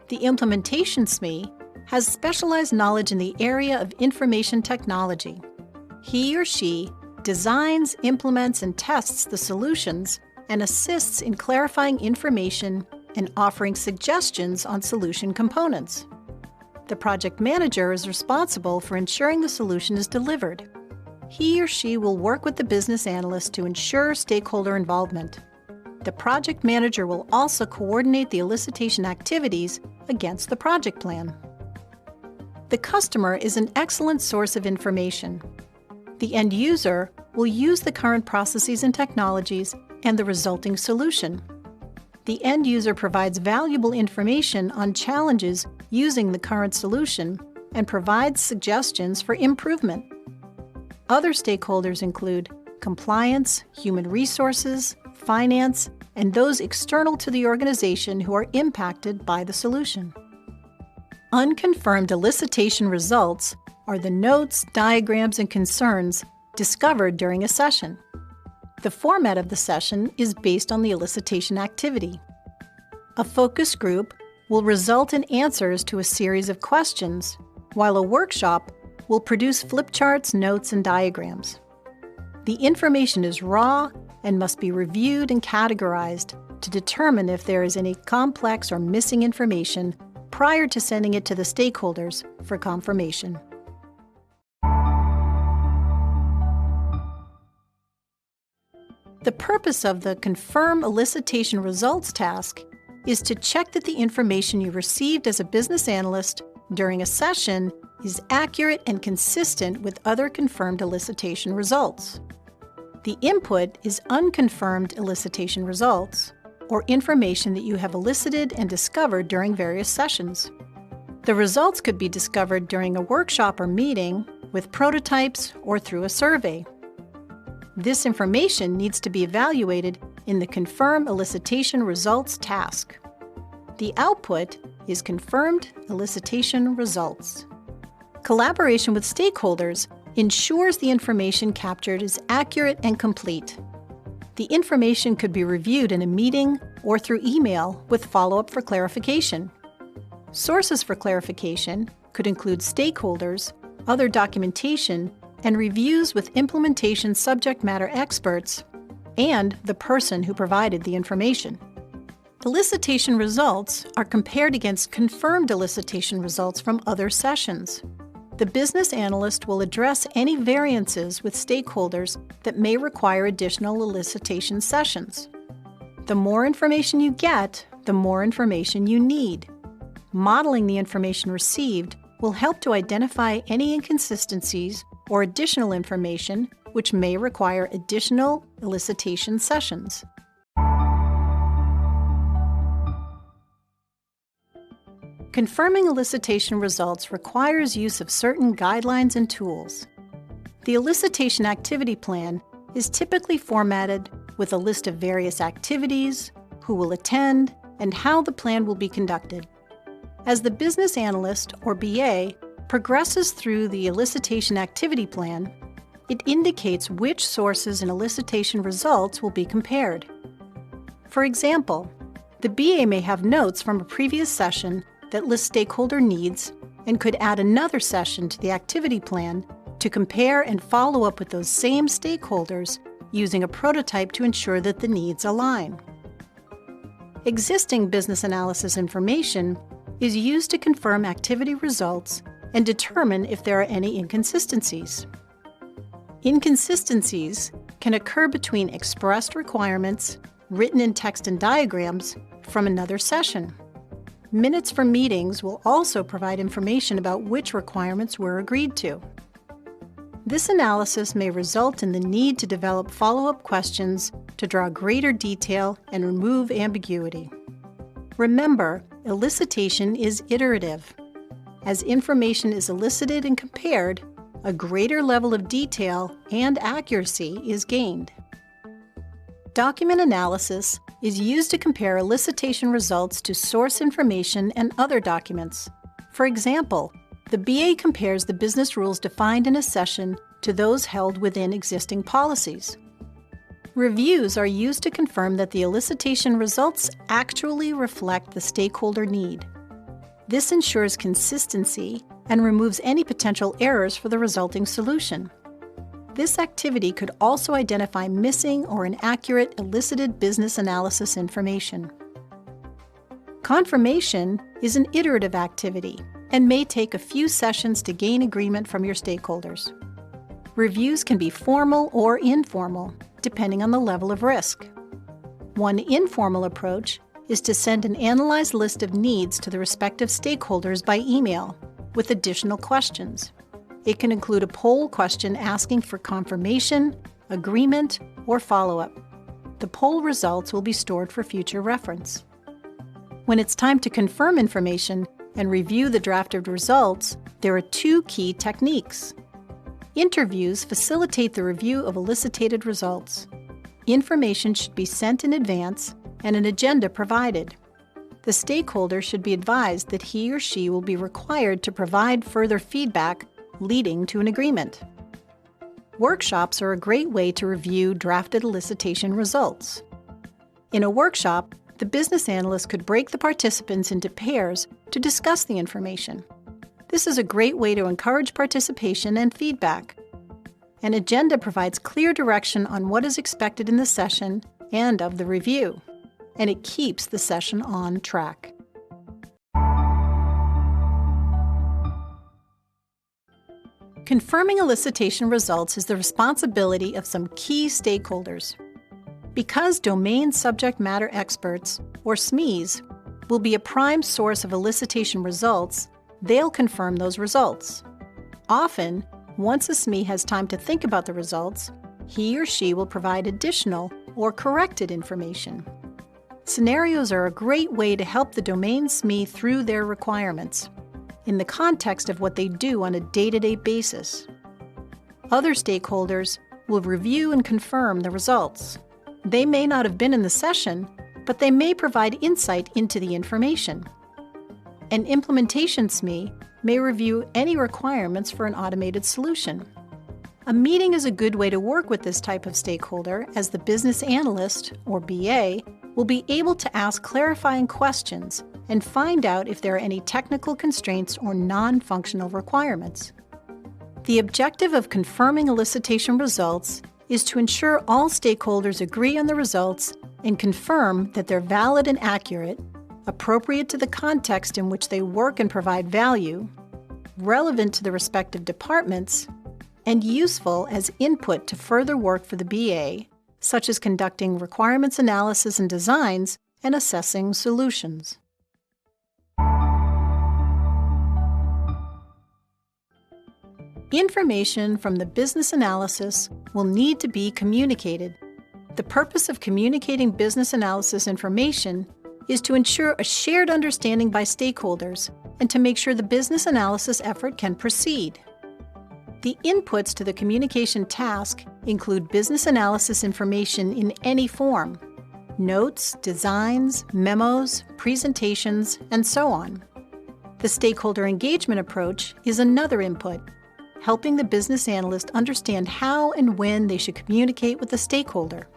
The implementation SME has specialized knowledge in the area of information technology. He or she designs, implements, and tests the solutions and assists in clarifying information and offering suggestions on solution components. The project manager is responsible for ensuring the solution is delivered. He or she will work with the business analyst to ensure stakeholder involvement. The project manager will also coordinate the elicitation activities against the project plan. The customer is an excellent source of information. The end user will use the current processes and technologies and the resulting solution. The end user provides valuable information on challenges using the current solution and provides suggestions for improvement. Other stakeholders include compliance, human resources, finance, and those external to the organization who are impacted by the solution. Unconfirmed elicitation results are the notes, diagrams, and concerns discovered during a session. The format of the session is based on the elicitation activity. A focus group will result in answers to a series of questions, while a workshop will produce flip charts, notes, and diagrams. The information is raw and must be reviewed and categorized to determine if there is any complex or missing information prior to sending it to the stakeholders for confirmation. The purpose of the Confirm Elicitation Results task is to check that the information you received as a business analyst during a session is accurate and consistent with other confirmed elicitation results. The input is unconfirmed elicitation results, or information that you have elicited and discovered during various sessions. The results could be discovered during a workshop or meeting, with prototypes, or through a survey. This information needs to be evaluated in the Confirm Elicitation Results task. The output is Confirmed Elicitation Results. Collaboration with stakeholders ensures the information captured is accurate and complete. The information could be reviewed in a meeting or through email with follow-up for clarification. Sources for clarification could include stakeholders, other documentation, and reviews with implementation subject matter experts and the person who provided the information. Elicitation results are compared against confirmed elicitation results from other sessions. The business analyst will address any variances with stakeholders that may require additional elicitation sessions. The more information you get, the more information you need. Modeling the information received will help to identify any inconsistencies or additional information which may require additional elicitation sessions. Confirming elicitation results requires use of certain guidelines and tools. The elicitation activity plan is typically formatted with a list of various activities, who will attend, and how the plan will be conducted. As the business analyst, or BA, progresses through the elicitation activity plan, it indicates which sources and elicitation results will be compared. For example, the BA may have notes from a previous session that list stakeholder needs and could add another session to the activity plan to compare and follow up with those same stakeholders using a prototype to ensure that the needs align. Existing business analysis information is used to confirm activity results and determine if there are any inconsistencies. Inconsistencies can occur between expressed requirements, written in text and diagrams, from another session. Minutes from meetings will also provide information about which requirements were agreed to. This analysis may result in the need to develop follow-up questions to draw greater detail and remove ambiguity. Remember, elicitation is iterative. As information is elicited and compared, a greater level of detail and accuracy is gained. Document analysis is used to compare elicitation results to source information and other documents. For example, the BA compares the business rules defined in a session to those held within existing policies. Reviews are used to confirm that the elicitation results actually reflect the stakeholder need. This ensures consistency and removes any potential errors for the resulting solution. This activity could also identify missing or inaccurate elicited business analysis information. Confirmation is an iterative activity and may take a few sessions to gain agreement from your stakeholders. Reviews can be formal or informal, depending on the level of risk. One informal approach is to send an analyzed list of needs to the respective stakeholders by email, with additional questions. It can include a poll question asking for confirmation, agreement, or follow-up. The poll results will be stored for future reference. When it's time to confirm information and review the drafted results, there are two key techniques. Interviews facilitate the review of elicited results. Information should be sent in advance and an agenda provided. The stakeholder should be advised that he or she will be required to provide further feedback leading to an agreement. Workshops are a great way to review drafted elicitation results. In a workshop, the business analyst could break the participants into pairs to discuss the information. This is a great way to encourage participation and feedback. An agenda provides clear direction on what is expected in the session and of the review, and it keeps the session on track. Confirming elicitation results is the responsibility of some key stakeholders. Because domain subject matter experts, or SMEs, will be a prime source of elicitation results, they'll confirm those results. Often, once a SME has time to think about the results, he or she will provide additional or corrected information. Scenarios are a great way to help the domain SME through their requirements, in the context of what they do on a day-to-day basis. Other stakeholders will review and confirm the results. They may not have been in the session, but they may provide insight into the information. An implementation SME may review any requirements for an automated solution. A meeting is a good way to work with this type of stakeholder, as the business analyst, or BA, will be able to ask clarifying questions and find out if there are any technical constraints or non-functional requirements. The objective of confirming elicitation results is to ensure all stakeholders agree on the results and confirm that they're valid and accurate, appropriate to the context in which they work and provide value, relevant to the respective departments, and useful as input to further work for the BA, such as conducting requirements analysis and designs and assessing solutions. Information from the business analysis will need to be communicated. The purpose of communicating business analysis information is to ensure a shared understanding by stakeholders and to make sure the business analysis effort can proceed. The inputs to the communication task include business analysis information in any form: notes, designs, memos, presentations, and so on. The stakeholder engagement approach is another input, helping the business analyst understand how and when they should communicate with the stakeholder.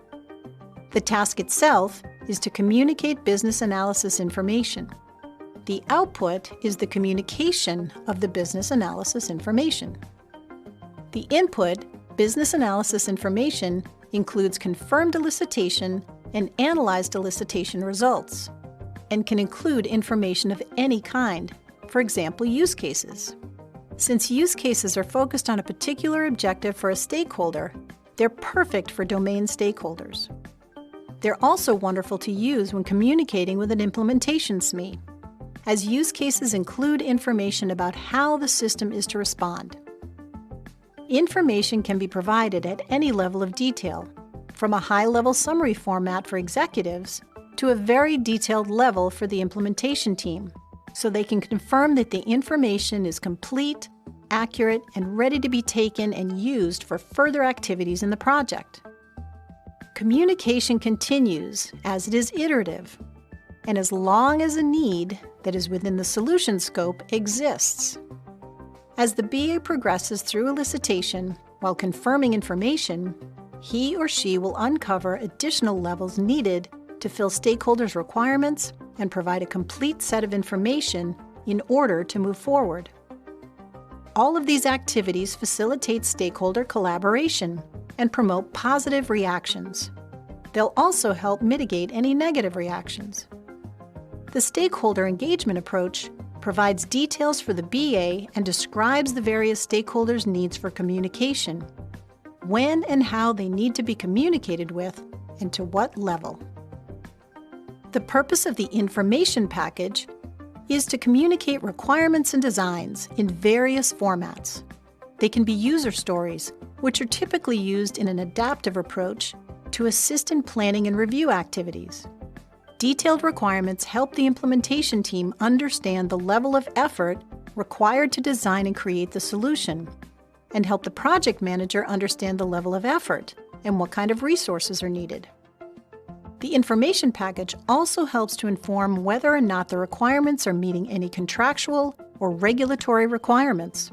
The task itself is to communicate business analysis information. The output is the communication of the business analysis information. The input, business analysis information, includes confirmed elicitation and analyzed elicitation results, and can include information of any kind, for example, use cases. Since use cases are focused on a particular objective for a stakeholder, they're perfect for domain stakeholders. They're also wonderful to use when communicating with an implementation SME, as use cases include information about how the system is to respond. Information can be provided at any level of detail, from a high-level summary format for executives to a very detailed level for the implementation team, so they can confirm that the information is complete, accurate, and ready to be taken and used for further activities in the project. Communication continues as it is iterative, and as long as a need that is within the solution scope exists. As the BA progresses through elicitation while confirming information, he or she will uncover additional levels needed to fill stakeholders' requirements and provide a complete set of information in order to move forward. All of these activities facilitate stakeholder collaboration and promote positive reactions. They'll also help mitigate any negative reactions. The stakeholder engagement approach provides details for the BA and describes the various stakeholders' needs for communication, when and how they need to be communicated with, and to what level. The purpose of the information package is to communicate requirements and designs in various formats. They can be user stories, which are typically used in an adaptive approach to assist in planning and review activities. Detailed requirements help the implementation team understand the level of effort required to design and create the solution, and help the project manager understand the level of effort and what kind of resources are needed. The information package also helps to inform whether or not the requirements are meeting any contractual or regulatory requirements.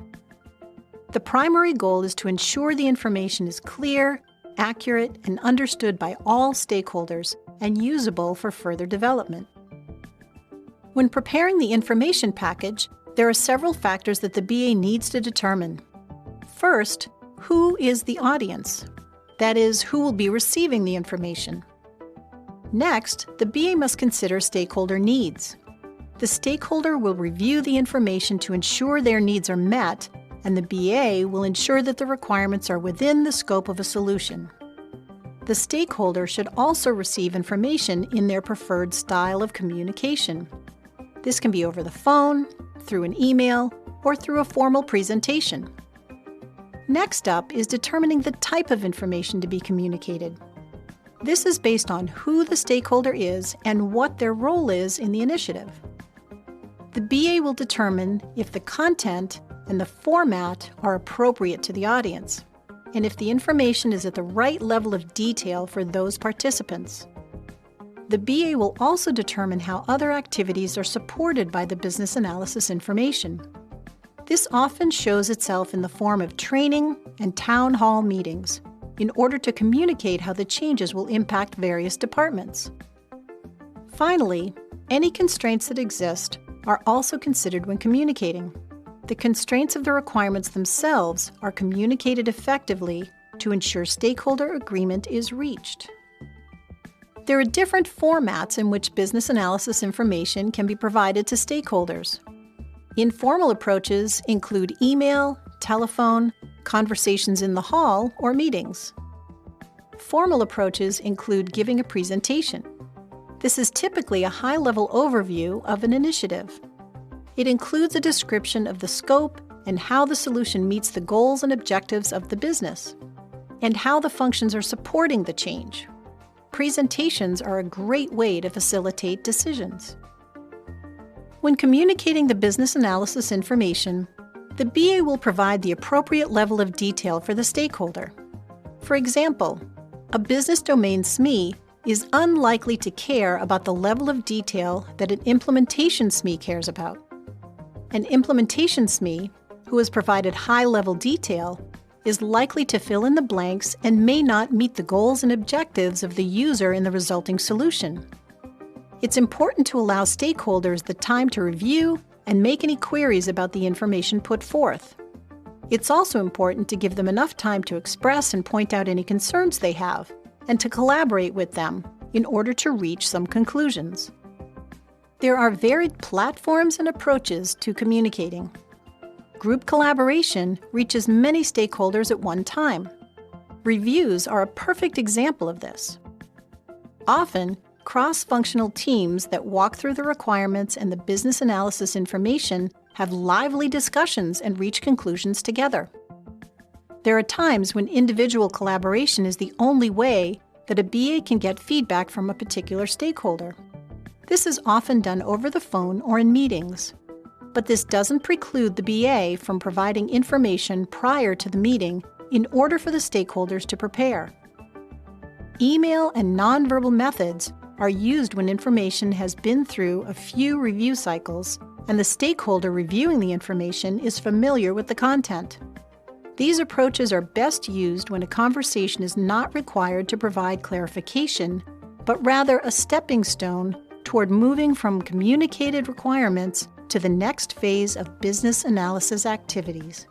The primary goal is to ensure the information is clear, accurate, and understood by all stakeholders and usable for further development. When preparing the information package, there are several factors that the BA needs to determine. First, who is the audience? That is, who will be receiving the information. Next, the BA must consider stakeholder needs. The stakeholder will review the information to ensure their needs are met, and the BA will ensure that the requirements are within the scope of a solution. The stakeholder should also receive information in their preferred style of communication. This can be over the phone, through an email, or through a formal presentation. Next up is determining the type of information to be communicated. This is based on who the stakeholder is and what their role is in the initiative. The BA will determine if the content and the format are appropriate to the audience, and if the information is at the right level of detail for those participants. The BA will also determine how other activities are supported by the business analysis information. This often shows itself in the form of training and town hall meetings, in order to communicate how the changes will impact various departments. Finally, any constraints that exist are also considered when communicating. The constraints of the requirements themselves are communicated effectively to ensure stakeholder agreement is reached. There are different formats in which business analysis information can be provided to stakeholders. Informal approaches include email, telephone, conversations in the hall, or meetings. Formal approaches include giving a presentation. This is typically a high-level overview of an initiative. It includes a description of the scope and how the solution meets the goals and objectives of the business, and how the functions are supporting the change. Presentations are a great way to facilitate decisions. When communicating the business analysis information, the BA will provide the appropriate level of detail for the stakeholder. For example, a business domain SME is unlikely to care about the level of detail that an implementation SME cares about. An implementation SME, who has provided high-level detail, is likely to fill in the blanks and may not meet the goals and objectives of the user in the resulting solution. It's important to allow stakeholders the time to review and make any queries about the information put forth. It's also important to give them enough time to express and point out any concerns they have, and to collaborate with them in order to reach some conclusions. There are varied platforms and approaches to communicating. Group collaboration reaches many stakeholders at one time. Reviews are a perfect example of this. Often, cross-functional teams that walk through the requirements and the business analysis information have lively discussions and reach conclusions together. There are times when individual collaboration is the only way that a BA can get feedback from a particular stakeholder. This is often done over the phone or in meetings. But this doesn't preclude the BA from providing information prior to the meeting in order for the stakeholders to prepare. Email and nonverbal methods are used when information has been through a few review cycles and the stakeholder reviewing the information is familiar with the content. These approaches are best used when a conversation is not required to provide clarification, but rather a stepping stone toward moving from communicated requirements to the next phase of business analysis activities.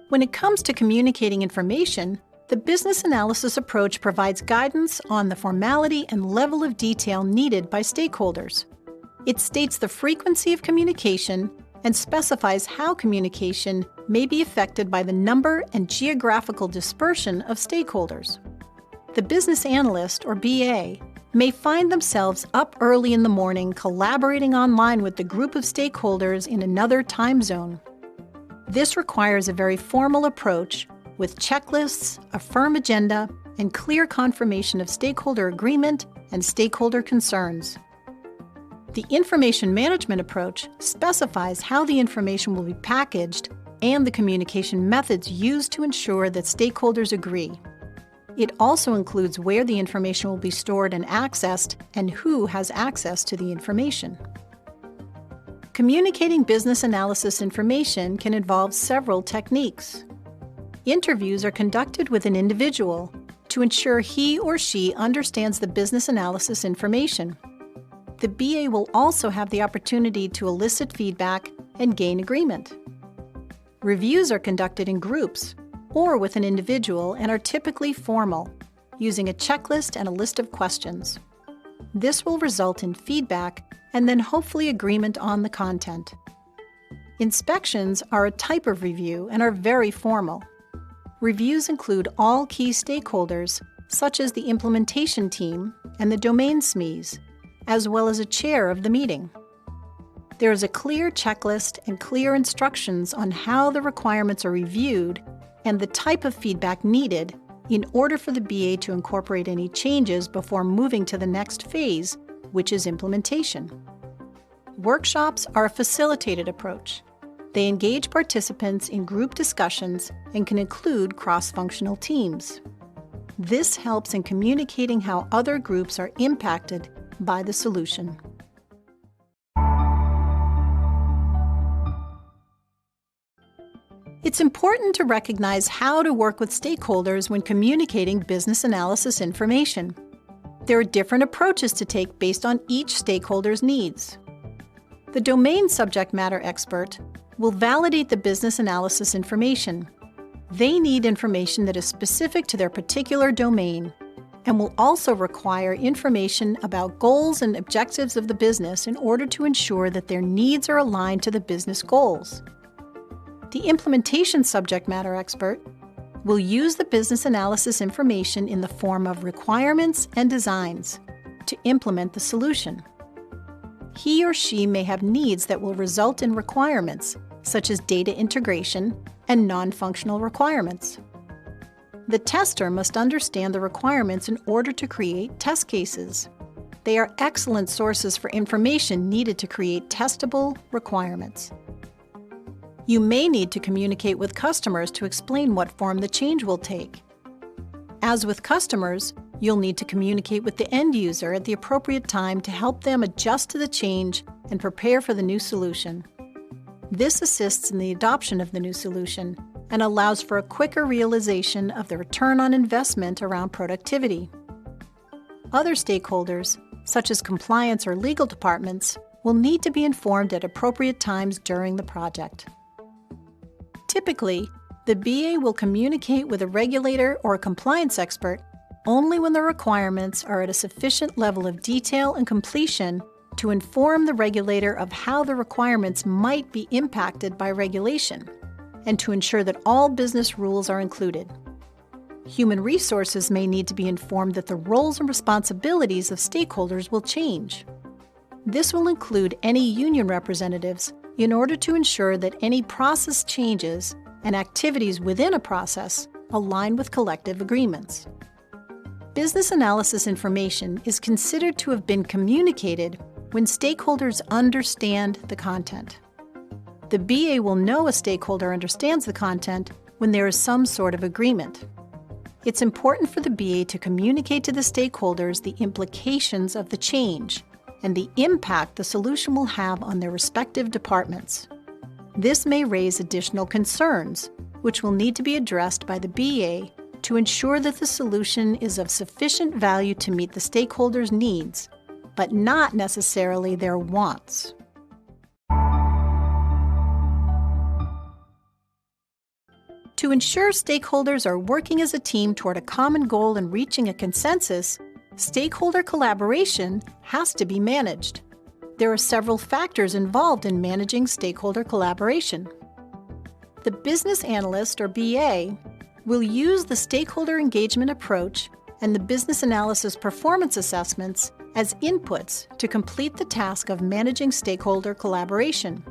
When it comes to communicating information, the business analysis approach provides guidance on the formality and level of detail needed by stakeholders. It states the frequency of communication and specifies how communication may be affected by the number and geographical dispersion of stakeholders. The business analyst, or BA, may find themselves up early in the morning collaborating online with the group of stakeholders in another time zone. This requires a very formal approach with checklists, a firm agenda, and clear confirmation of stakeholder agreement and stakeholder concerns. The information management approach specifies how the information will be packaged and the communication methods used to ensure that stakeholders agree. It also includes where the information will be stored and accessed and who has access to the information. Communicating business analysis information can involve several techniques. Interviews are conducted with an individual to ensure he or she understands the business analysis information. The BA will also have the opportunity to elicit feedback and gain agreement. Reviews are conducted in groups or with an individual and are typically formal, using a checklist and a list of questions. This will result in feedback and then hopefully agreement on the content. Inspections are a type of review and are very formal. Reviews include all key stakeholders, such as the implementation team and the domain SMEs, as well as a chair of the meeting. There is a clear checklist and clear instructions on how the requirements are reviewed and the type of feedback needed in order for the BA to incorporate any changes before moving to the next phase, which is implementation. Workshops are a facilitated approach. They engage participants in group discussions and can include cross-functional teams. This helps in communicating how other groups are impacted by the solution. It's important to recognize how to work with stakeholders when communicating business analysis information. There are different approaches to take based on each stakeholder's needs. The domain subject matter expert will validate the business analysis information. They need information that is specific to their particular domain and will also require information about goals and objectives of the business in order to ensure that their needs are aligned to the business goals. The implementation subject matter expert will use the business analysis information in the form of requirements and designs to implement the solution. He or she may have needs that will result in requirements, such as data integration and non-functional requirements. The tester must understand the requirements in order to create test cases. They are excellent sources for information needed to create testable requirements. You may need to communicate with customers to explain what form the change will take. As with customers, you'll need to communicate with the end user at the appropriate time to help them adjust to the change and prepare for the new solution. This assists in the adoption of the new solution and allows for a quicker realization of the return on investment around productivity. Other stakeholders, such as compliance or legal departments, will need to be informed at appropriate times during the project. Typically, the BA will communicate with a regulator or a compliance expert only when the requirements are at a sufficient level of detail and completion to inform the regulator of how the requirements might be impacted by regulation, and to ensure that all business rules are included. Human resources may need to be informed that the roles and responsibilities of stakeholders will change. This will include any union representatives in order to ensure that any process changes and activities within a process align with collective agreements. Business analysis information is considered to have been communicated when stakeholders understand the content. The BA will know a stakeholder understands the content when there is some sort of agreement. It's important for the BA to communicate to the stakeholders the implications of the change and the impact the solution will have on their respective departments. This may raise additional concerns, which will need to be addressed by the BA to ensure that the solution is of sufficient value to meet the stakeholders' needs, but not necessarily their wants. To ensure stakeholders are working as a team toward a common goal and reaching a consensus, stakeholder collaboration has to be managed. There are several factors involved in managing stakeholder collaboration. The business analyst, or BA, will use the stakeholder engagement approach and the business analysis performance assessments as inputs to complete the task of managing stakeholder collaboration,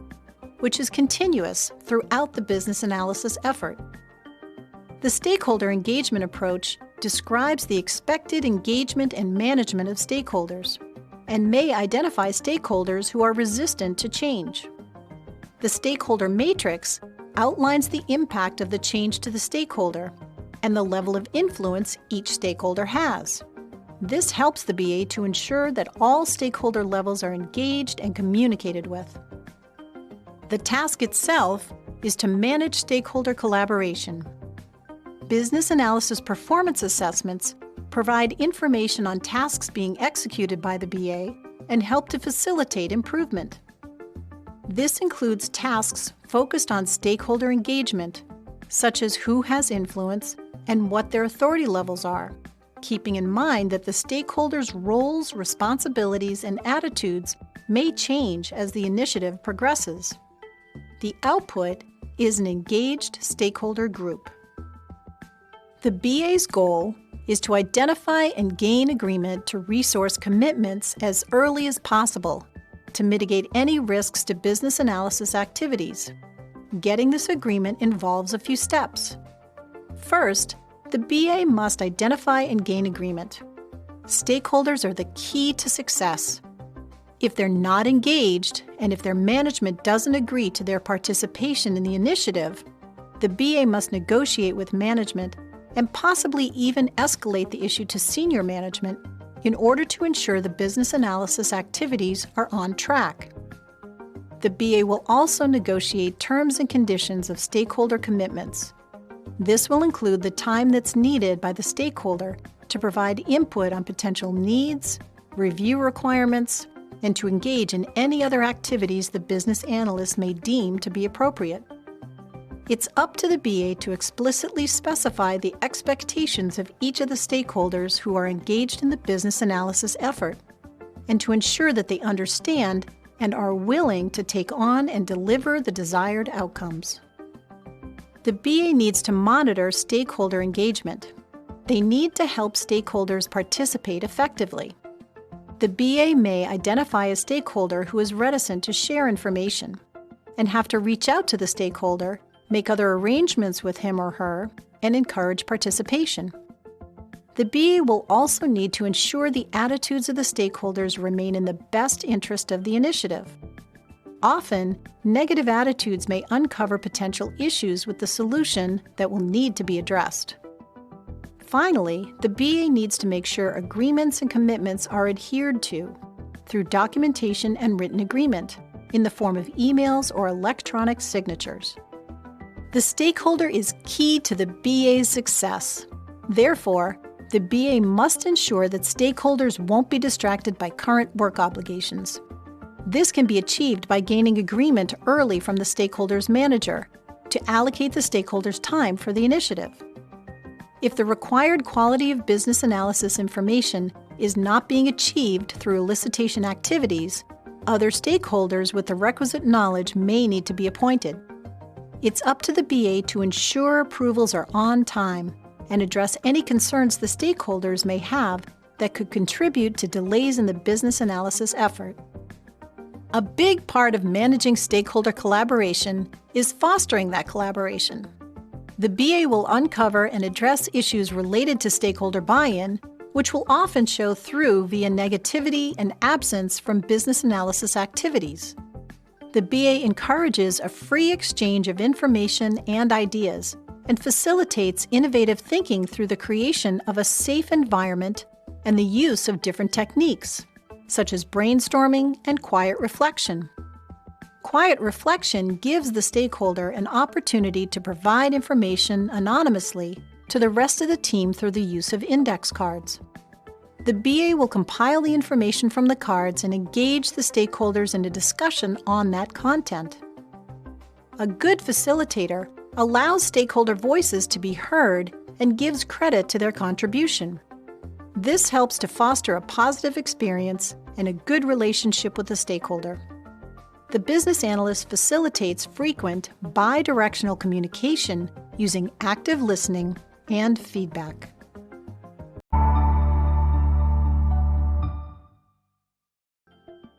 which is continuous throughout the business analysis effort. The stakeholder engagement approach describes the expected engagement and management of stakeholders and may identify stakeholders who are resistant to change. The stakeholder matrix outlines the impact of the change to the stakeholder and the level of influence each stakeholder has. This helps the BA to ensure that all stakeholder levels are engaged and communicated with. The task itself is to manage stakeholder collaboration. Business analysis performance assessments provide information on tasks being executed by the BA and help to facilitate improvement. This includes tasks focused on stakeholder engagement, such as who has influence and what their authority levels are, keeping in mind that the stakeholders' roles, responsibilities, and attitudes may change as the initiative progresses. The output is an engaged stakeholder group. The BA's goal is to identify and gain agreement to resource commitments as early as possible to mitigate any risks to business analysis activities. Getting this agreement involves a few steps. First, the BA must identify and gain agreement. Stakeholders are the key to success. If they're not engaged, and if their management doesn't agree to their participation in the initiative, the BA must negotiate with management and possibly even escalate the issue to senior management in order to ensure the business analysis activities are on track. The BA will also negotiate terms and conditions of stakeholder commitments. This will include the time that's needed by the stakeholder to provide input on potential needs, review requirements, and to engage in any other activities the business analyst may deem to be appropriate. It's up to the BA to explicitly specify the expectations of each of the stakeholders who are engaged in the business analysis effort, and to ensure that they understand and are willing to take on and deliver the desired outcomes. The BA needs to monitor stakeholder engagement. They need to help stakeholders participate effectively. The BA may identify a stakeholder who is reticent to share information and have to reach out to the stakeholder, make other arrangements with him or her, and encourage participation. The BA will also need to ensure the attitudes of the stakeholders remain in the best interest of the initiative. Often, negative attitudes may uncover potential issues with the solution that will need to be addressed. Finally, the BA needs to make sure agreements and commitments are adhered to through documentation and written agreement in the form of emails or electronic signatures. The stakeholder is key to the BA's success. Therefore, the BA must ensure that stakeholders won't be distracted by current work obligations. This can be achieved by gaining agreement early from the stakeholder's manager to allocate the stakeholder's time for the initiative. If the required quality of business analysis information is not being achieved through elicitation activities, other stakeholders with the requisite knowledge may need to be appointed. It's up to the BA to ensure approvals are on time and address any concerns the stakeholders may have that could contribute to delays in the business analysis effort. A big part of managing stakeholder collaboration is fostering that collaboration. The BA will uncover and address issues related to stakeholder buy-in, which will often show through via negativity and absence from business analysis activities. The BA encourages a free exchange of information and ideas and facilitates innovative thinking through the creation of a safe environment and the use of different techniques, such as brainstorming and quiet reflection. Quiet reflection gives the stakeholder an opportunity to provide information anonymously to the rest of the team through the use of index cards. The BA will compile the information from the cards and engage the stakeholders in a discussion on that content. A good facilitator allows stakeholder voices to be heard and gives credit to their contribution. This helps to foster a positive experience and a good relationship with the stakeholder. The business analyst facilitates frequent, bi-directional communication using active listening and feedback.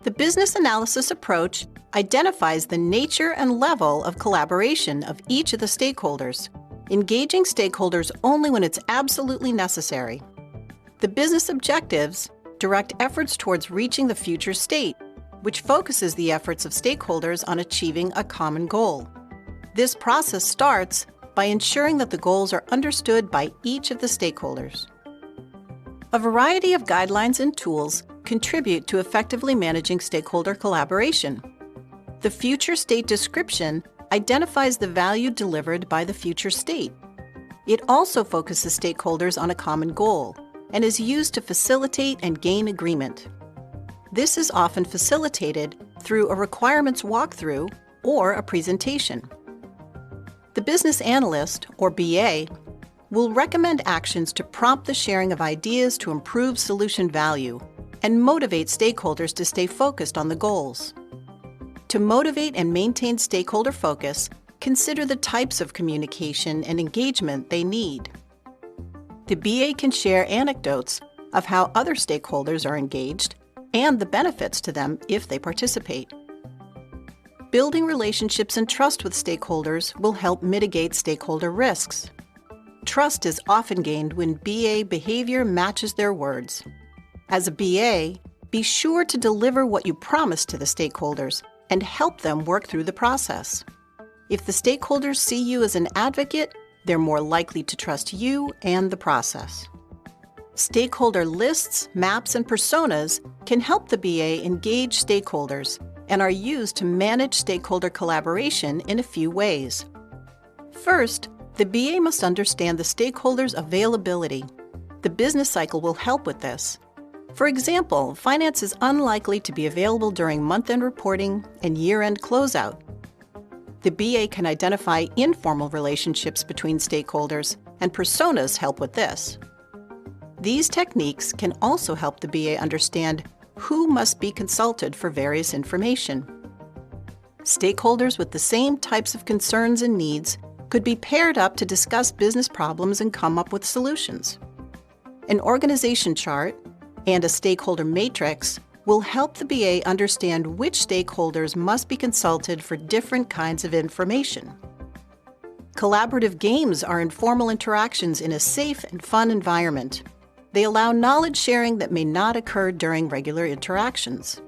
The business analysis approach identifies the nature and level of collaboration of each of the stakeholders, engaging stakeholders only when it's absolutely necessary. The business objectives direct efforts towards reaching the future state, which focuses the efforts of stakeholders on achieving a common goal. This process starts by ensuring that the goals are understood by each of the stakeholders. A variety of guidelines and tools contribute to effectively managing stakeholder collaboration. The future state description identifies the value delivered by the future state. It also focuses stakeholders on a common goal and is used to facilitate and gain agreement. This is often facilitated through a requirements walkthrough or a presentation. The business analyst, or BA, will recommend actions to prompt the sharing of ideas to improve solution value and motivate stakeholders to stay focused on the goals. To motivate and maintain stakeholder focus, consider the types of communication and engagement they need. The BA can share anecdotes of how other stakeholders are engaged and the benefits to them if they participate. Building relationships and trust with stakeholders will help mitigate stakeholder risks. Trust is often gained when BA behavior matches their words. As a BA, be sure to deliver what you promise to the stakeholders and help them work through the process. If the stakeholders see you as an advocate, they're more likely to trust you and the process. Stakeholder lists, maps, and personas can help the BA engage stakeholders and are used to manage stakeholder collaboration in a few ways. First, the BA must understand the stakeholders' availability. The business cycle will help with this. For example, finance is unlikely to be available during month-end reporting and year-end closeout. The BA can identify informal relationships between stakeholders, and personas help with this. These techniques can also help the BA understand who must be consulted for various information. Stakeholders with the same types of concerns and needs could be paired up to discuss business problems and come up with solutions. An organization chart and a stakeholder matrix will help the BA understand which stakeholders must be consulted for different kinds of information. Collaborative games are informal interactions in a safe and fun environment. They allow knowledge sharing that may not occur during regular interactions.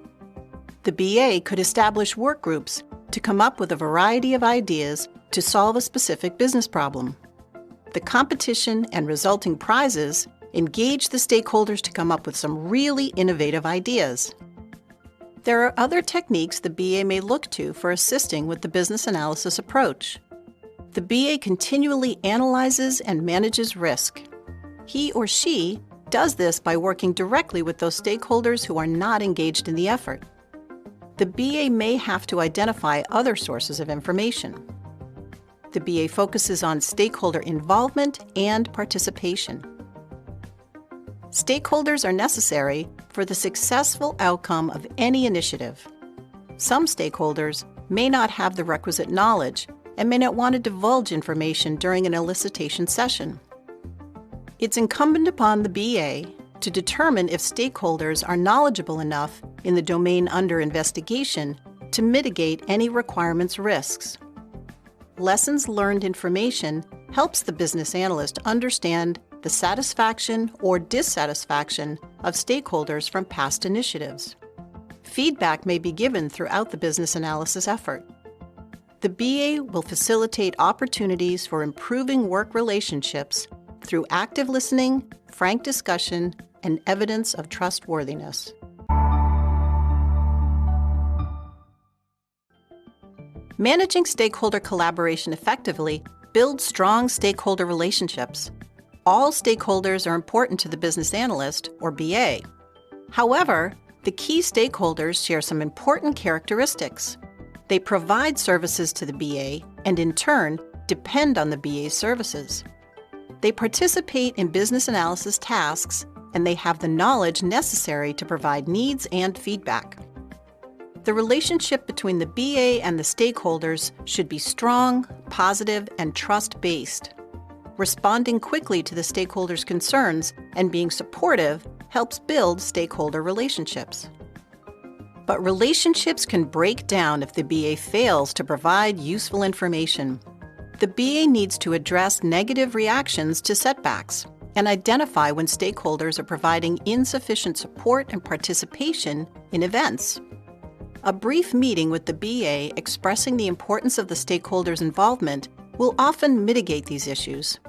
The BA could establish work groups to come up with a variety of ideas to solve a specific business problem. The competition and resulting prizes engage the stakeholders to come up with some really innovative ideas. There are other techniques the BA may look to for assisting with the business analysis approach. The BA continually analyzes and manages risk. He or she does this by working directly with those stakeholders who are not engaged in the effort. The BA may have to identify other sources of information. The BA focuses on stakeholder involvement and participation. Stakeholders are necessary for the successful outcome of any initiative. Some stakeholders may not have the requisite knowledge and may not want to divulge information during an elicitation session. It's incumbent upon the BA to determine if stakeholders are knowledgeable enough in the domain under investigation to mitigate any requirements risks. Lessons learned information helps the business analyst understand the satisfaction or dissatisfaction of stakeholders from past initiatives. Feedback may be given throughout the business analysis effort. The BA will facilitate opportunities for improving work relationships through active listening, frank discussion, and evidence of trustworthiness. Managing stakeholder collaboration effectively builds strong stakeholder relationships. All stakeholders are important to the business analyst, or BA. However, the key stakeholders share some important characteristics. They provide services to the BA and, in turn, depend on the BA's services. They participate in business analysis tasks, and they have the knowledge necessary to provide needs and feedback. The relationship between the BA and the stakeholders should be strong, positive, and trust-based. Responding quickly to the stakeholders' concerns and being supportive helps build stakeholder relationships. But relationships can break down if the BA fails to provide useful information. The BA needs to address negative reactions to setbacks and identify when stakeholders are providing insufficient support and participation in events. A brief meeting with the BA expressing the importance of the stakeholders' involvement will often mitigate these issues.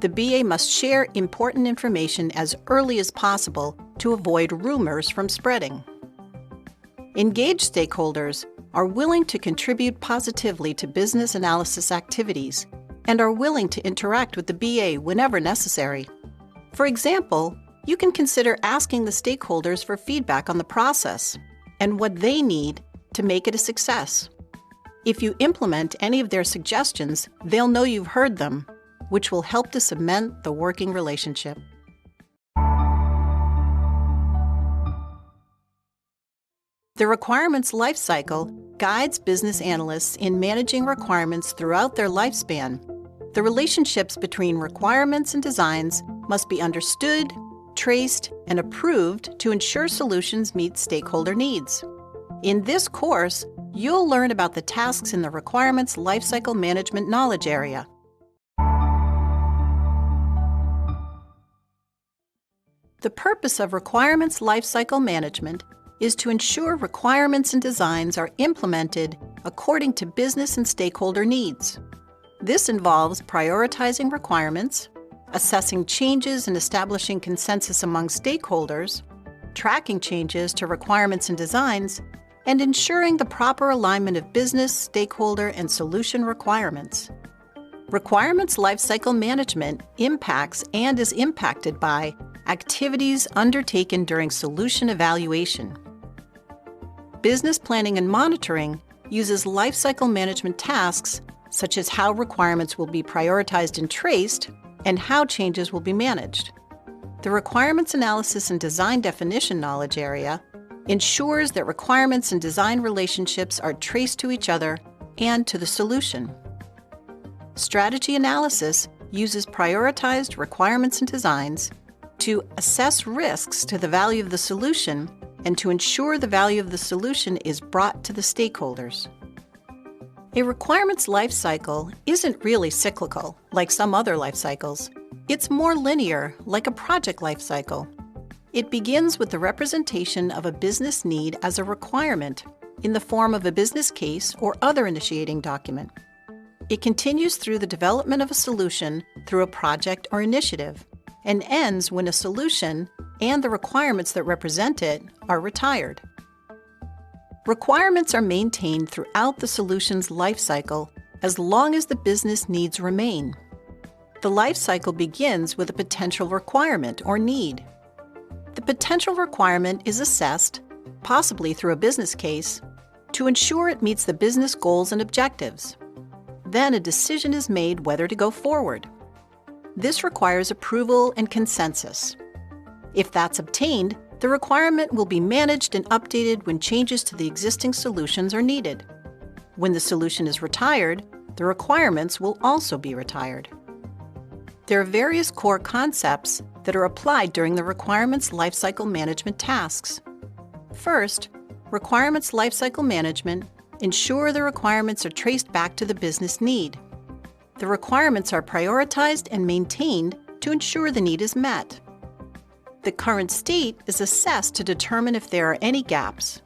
The BA must share important information as early as possible to avoid rumors from spreading. Engaged stakeholders are willing to contribute positively to business analysis activities and are willing to interact with the BA whenever necessary. For example, you can consider asking the stakeholders for feedback on the process and what they need to make it a success. If you implement any of their suggestions, they'll know you've heard them, which will help to cement the working relationship. The requirements lifecycle guides business analysts in managing requirements throughout their lifespan. The relationships between requirements and designs must be understood, traced, and approved to ensure solutions meet stakeholder needs. In this course, you'll learn about the tasks in the requirements lifecycle management knowledge area. The purpose of requirements lifecycle management is to ensure requirements and designs are implemented according to business and stakeholder needs. This involves prioritizing requirements, assessing changes and establishing consensus among stakeholders, tracking changes to requirements and designs, and ensuring the proper alignment of business, stakeholder, and solution requirements. Requirements lifecycle management impacts and is impacted by activities undertaken during solution evaluation. Business planning and monitoring uses lifecycle management tasks such as how requirements will be prioritized and traced and how changes will be managed. The requirements analysis and design definition knowledge area ensures that requirements and design relationships are traced to each other and to the solution. Strategy analysis uses prioritized requirements and designs to assess risks to the value of the solution and to ensure the value of the solution is brought to the stakeholders. A requirements lifecycle isn't really cyclical, like some other life cycles. It's more linear, like a project lifecycle. It begins with the representation of a business need as a requirement in the form of a business case or other initiating document. It continues through the development of a solution through a project or initiative, and ends when a solution and the requirements that represent it are retired. Requirements are maintained throughout the solution's life cycle as long as the business needs remain. The life cycle begins with a potential requirement or need. The potential requirement is assessed, possibly through a business case, to ensure it meets the business goals and objectives. Then a decision is made whether to go forward. This requires approval and consensus. If that's obtained, the requirement will be managed and updated when changes to the existing solutions are needed. When the solution is retired, the requirements will also be retired. There are various core concepts that are applied during the requirements lifecycle management tasks. First, requirements lifecycle management ensure the requirements are traced back to the business need. The requirements are prioritized and maintained to ensure the need is met. The current state is assessed to determine if there are any gaps.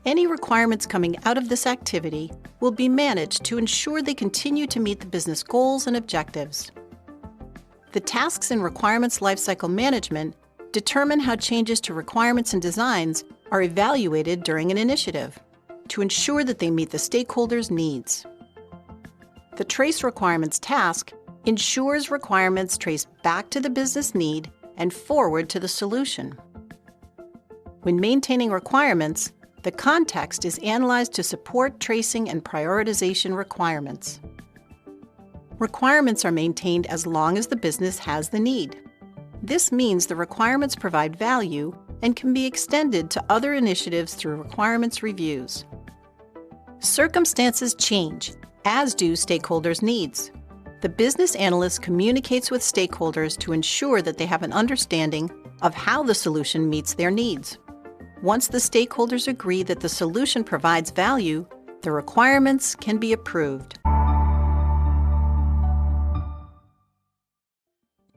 Any requirements coming out of this activity will be managed to ensure they continue to meet the business goals and objectives. The tasks in requirements lifecycle management determine how changes to requirements and designs are evaluated during an initiative to ensure that they meet the stakeholders' needs. The Trace Requirements task ensures requirements trace back to the business need and forward to the solution. When maintaining requirements, the context is analyzed to support tracing and prioritization requirements. Requirements are maintained as long as the business has the need. This means the requirements provide value and can be extended to other initiatives through requirements reviews. Circumstances change, as do stakeholders' needs. The business analyst communicates with stakeholders to ensure that they have an understanding of how the solution meets their needs. Once the stakeholders agree that the solution provides value, the requirements can be approved.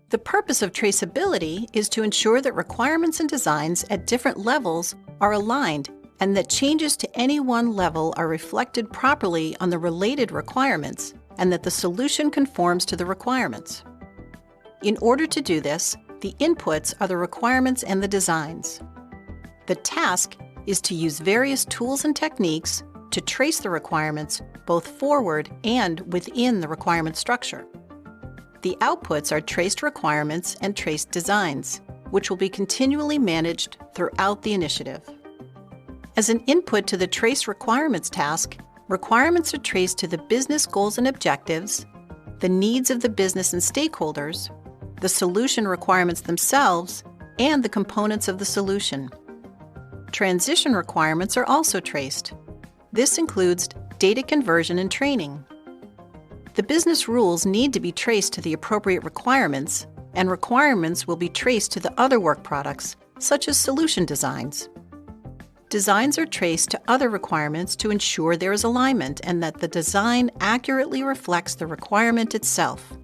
The purpose of traceability is to ensure that requirements and designs at different levels are aligned and that changes to any one level are reflected properly on the related requirements and that the solution conforms to the requirements. In order to do this, the inputs are the requirements and the designs. The task is to use various tools and techniques to trace the requirements both forward and within the requirement structure. The outputs are traced requirements and traced designs, which will be continually managed throughout the initiative. As an input to the Trace Requirements task, requirements are traced to the business goals and objectives, the needs of the business and stakeholders, the solution requirements themselves, and the components of the solution. Transition requirements are also traced. This includes data conversion and training. The business rules need to be traced to the appropriate requirements, and requirements will be traced to the other work products, such as solution designs. Designs are traced to other requirements to ensure there is alignment and that the design accurately reflects the requirement itself.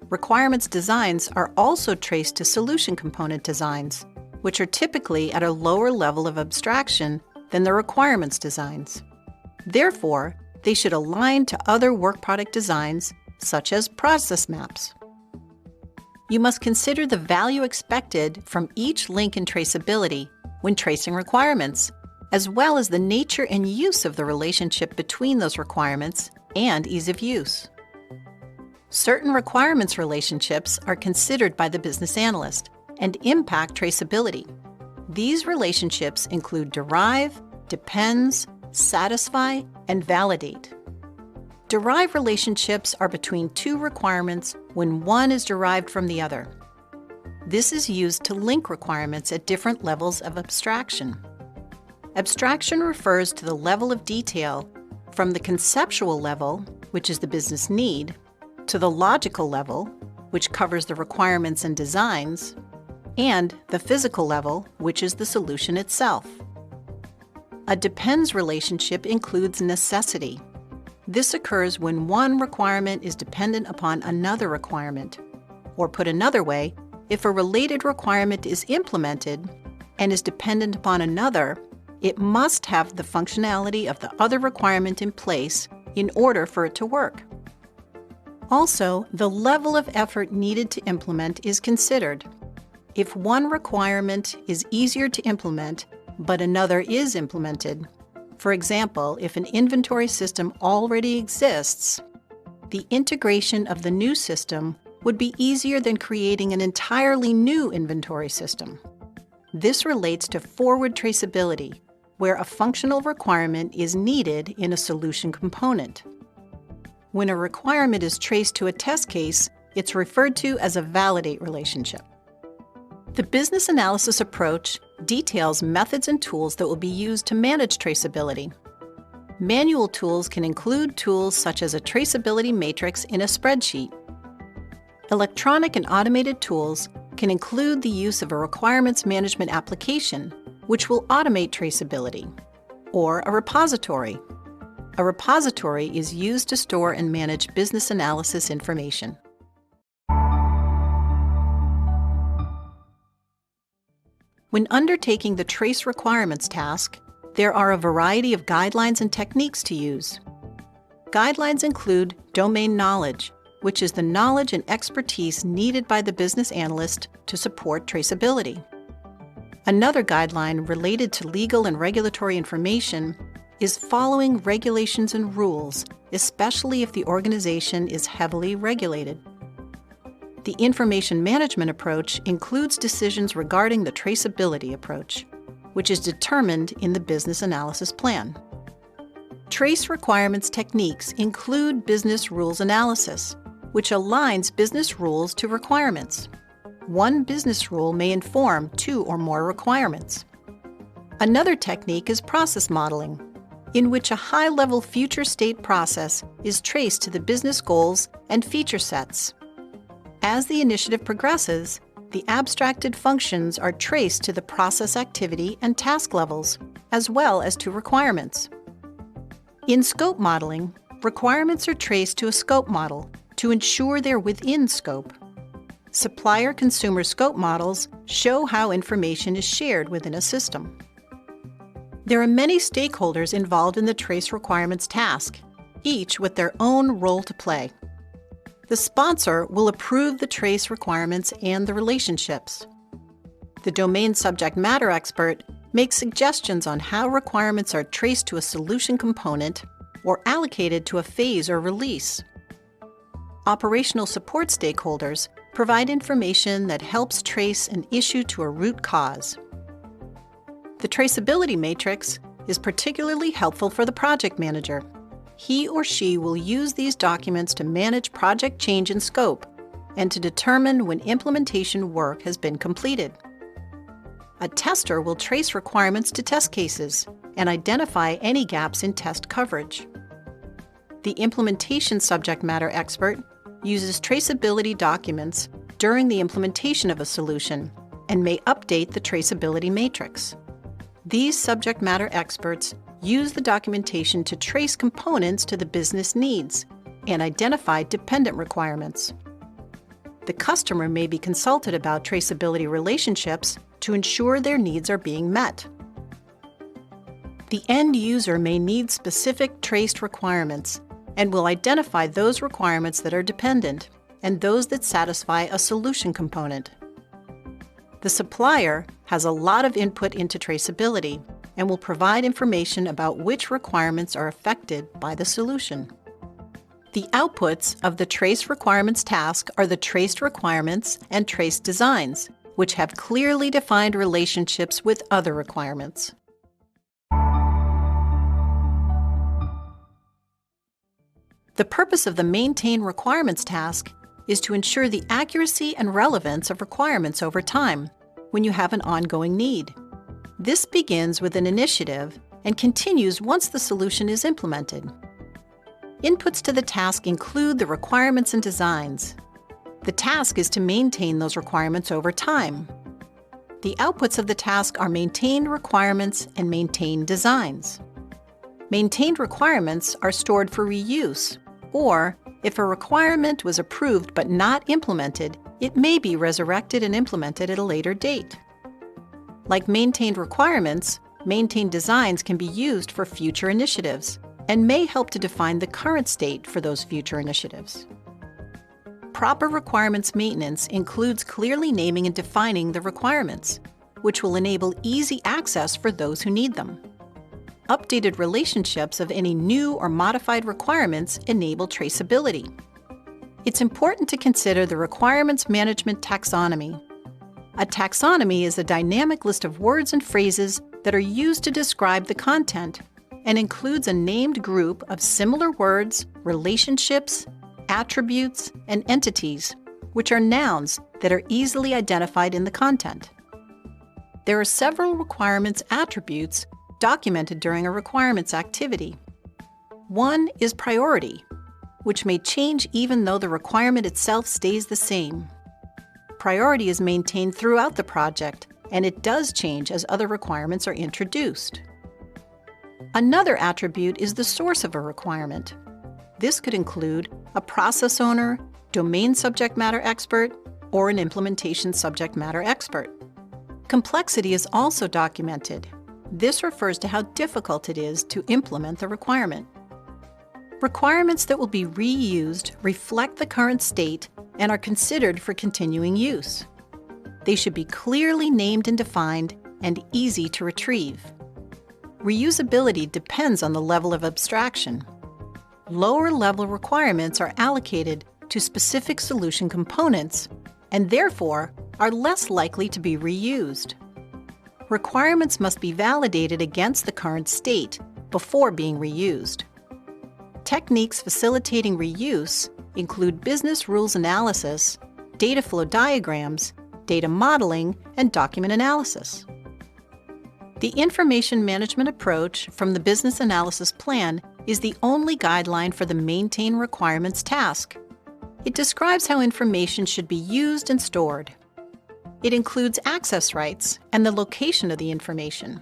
Requirements designs are also traced to solution component designs, which are typically at a lower level of abstraction than the requirements designs. Therefore, they should align to other work product designs, such as process maps. You must consider the value expected from each link in traceability when tracing requirements, as well as the nature and use of the relationship between those requirements and ease of use. Certain requirements relationships are considered by the business analyst and impact traceability. These relationships include derive, depends, satisfy, and validate. Derive relationships are between two requirements when one is derived from the other. This is used to link requirements at different levels of abstraction. Abstraction refers to the level of detail from the conceptual level, which is the business need, to the logical level, which covers the requirements and designs, and the physical level, which is the solution itself. A depends relationship includes necessity. This occurs when one requirement is dependent upon another requirement. Or put another way, if a related requirement is implemented and is dependent upon another, it must have the functionality of the other requirement in place in order for it to work. Also, the level of effort needed to implement is considered. If one requirement is easier to implement, but another is implemented, For example, if an inventory system already exists, the integration of the new system would be easier than creating an entirely new inventory system. This relates to forward traceability, where a functional requirement is needed in a solution component. When a requirement is traced to a test case, it's referred to as a validate relationship. The business analysis approach details methods and tools that will be used to manage traceability. Manual tools can include tools such as a traceability matrix in a spreadsheet. Electronic and automated tools can include the use of a requirements management application, which will automate traceability, or a repository. A repository is used to store and manage business analysis information. When undertaking the Trace Requirements task, there are a variety of guidelines and techniques to use. Guidelines include domain knowledge, which is the knowledge and expertise needed by the business analyst to support traceability. Another guideline related to legal and regulatory information is following regulations and rules, especially if the organization is heavily regulated. The information management approach includes decisions regarding the traceability approach, which is determined in the business analysis plan. Trace requirements techniques include business rules analysis, which aligns business rules to requirements. One business rule may inform 2 or more requirements. Another technique is process modeling, in which a high-level future state process is traced to the business goals and feature sets. As the initiative progresses, the abstracted functions are traced to the process activity and task levels, as well as to requirements. In scope modeling, requirements are traced to a scope model to ensure they're within scope. Supplier-consumer scope models show how information is shared within a system. There are many stakeholders involved in the Trace Requirements task, each with their own role to play. The sponsor will approve the trace requirements and the relationships. The domain subject matter expert makes suggestions on how requirements are traced to a solution component or allocated to a phase or release. Operational support stakeholders provide information that helps trace an issue to a root cause. The traceability matrix is particularly helpful for the project manager. He or she will use these documents to manage project change in scope and to determine when implementation work has been completed. A tester will trace requirements to test cases and identify any gaps in test coverage. The implementation subject matter expert uses traceability documents during the implementation of a solution and may update the traceability matrix. These subject matter experts use the documentation to trace components to the business needs and identify dependent requirements. The customer may be consulted about traceability relationships to ensure their needs are being met. The end user may need specific traced requirements and will identify those requirements that are dependent and those that satisfy a solution component. The supplier has a lot of input into traceability and will provide information about which requirements are affected by the solution. The outputs of the Trace Requirements task are the traced requirements and traced designs, which have clearly defined relationships with other requirements. The purpose of the Maintain Requirements task is to ensure the accuracy and relevance of requirements over time when you have an ongoing need. This begins with an initiative and continues once the solution is implemented. Inputs to the task include the requirements and designs. The task is to maintain those requirements over time. The outputs of the task are maintained requirements and maintained designs. Maintained requirements are stored for reuse, or if a requirement was approved but not implemented, it may be resurrected and implemented at a later date. Like maintained requirements, maintained designs can be used for future initiatives and may help to define the current state for those future initiatives. Proper requirements maintenance includes clearly naming and defining the requirements, which will enable easy access for those who need them. updated relationships of any new or modified requirements enable traceability. It's important to consider the requirements management taxonomy. A taxonomy is a dynamic list of words and phrases that are used to describe the content and includes a named group of similar words, relationships, attributes, and entities, which are nouns that are easily identified in the content. There are several requirements attributes documented during a requirements activity. One is priority, which may change even though the requirement itself stays the same. Priority is maintained throughout the project, and it does change as other requirements are introduced. Another attribute is the source of a requirement. This could include a process owner, domain subject matter expert, or an implementation subject matter expert. Complexity is also documented. This refers to how difficult it is to implement the requirement. Requirements that will be reused reflect the current state and are considered for continuing use. They should be clearly named and defined and easy to retrieve. Reusability depends on the level of abstraction. Lower-level requirements are allocated to specific solution components and therefore are less likely to be reused. Requirements must be validated against the current state before being reused. Techniques facilitating reuse include business rules analysis, data flow diagrams, data modeling, and document analysis. The information management approach from the business analysis plan is the only guideline for the maintain requirements task. It describes how information should be used and stored. It includes access rights and the location of the information.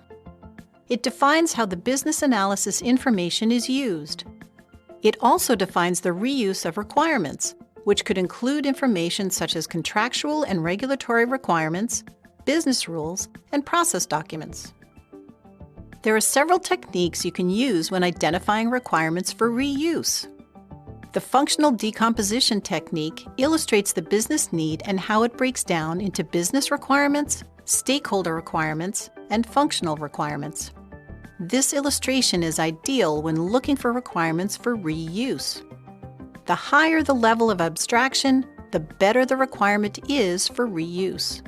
It defines how the business analysis information is used. It also defines the reuse of requirements, which could include information such as contractual and regulatory requirements, business rules, and process documents. There are several techniques you can use when identifying requirements for reuse. The functional decomposition technique illustrates the business need and how it breaks down into business requirements, stakeholder requirements, and functional requirements. This illustration is ideal when looking for requirements for reuse. The higher the level of abstraction, the better the requirement is for reuse.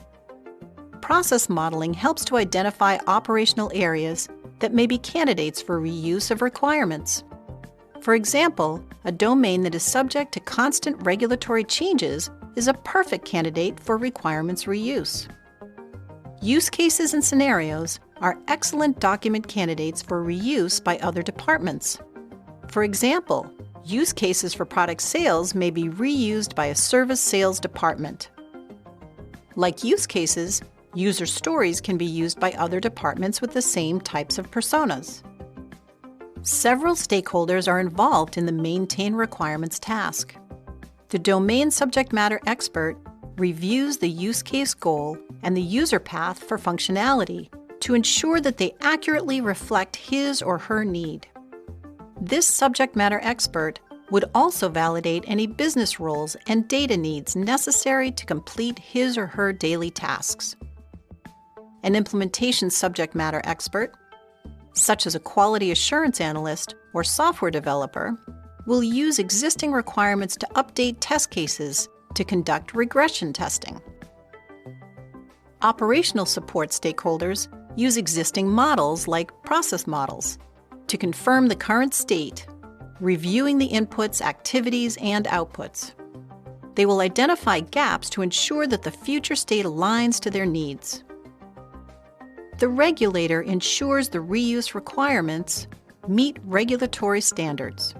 Process modeling helps to identify operational areas that may be candidates for reuse of requirements. For example, a domain that is subject to constant regulatory changes is a perfect candidate for requirements reuse. Use cases and scenarios are excellent document candidates for reuse by other departments. For example, use cases for product sales may be reused by a service sales department. Like use cases, user stories can be used by other departments with the same types of personas. Several stakeholders are involved in the maintain requirements task. The domain subject matter expert reviews the use case goal and the user path for functionality to ensure that they accurately reflect his or her need. This subject matter expert would also validate any business rules and data needs necessary to complete his or her daily tasks. An implementation subject matter expert, such as a quality assurance analyst or software developer, will use existing requirements to update test cases to conduct regression testing. Operational support stakeholders use existing models like process models to confirm the current state, reviewing the inputs, activities, and outputs. They will identify gaps to ensure that the future state aligns to their needs. The regulator ensures the reuse requirements meet regulatory standards.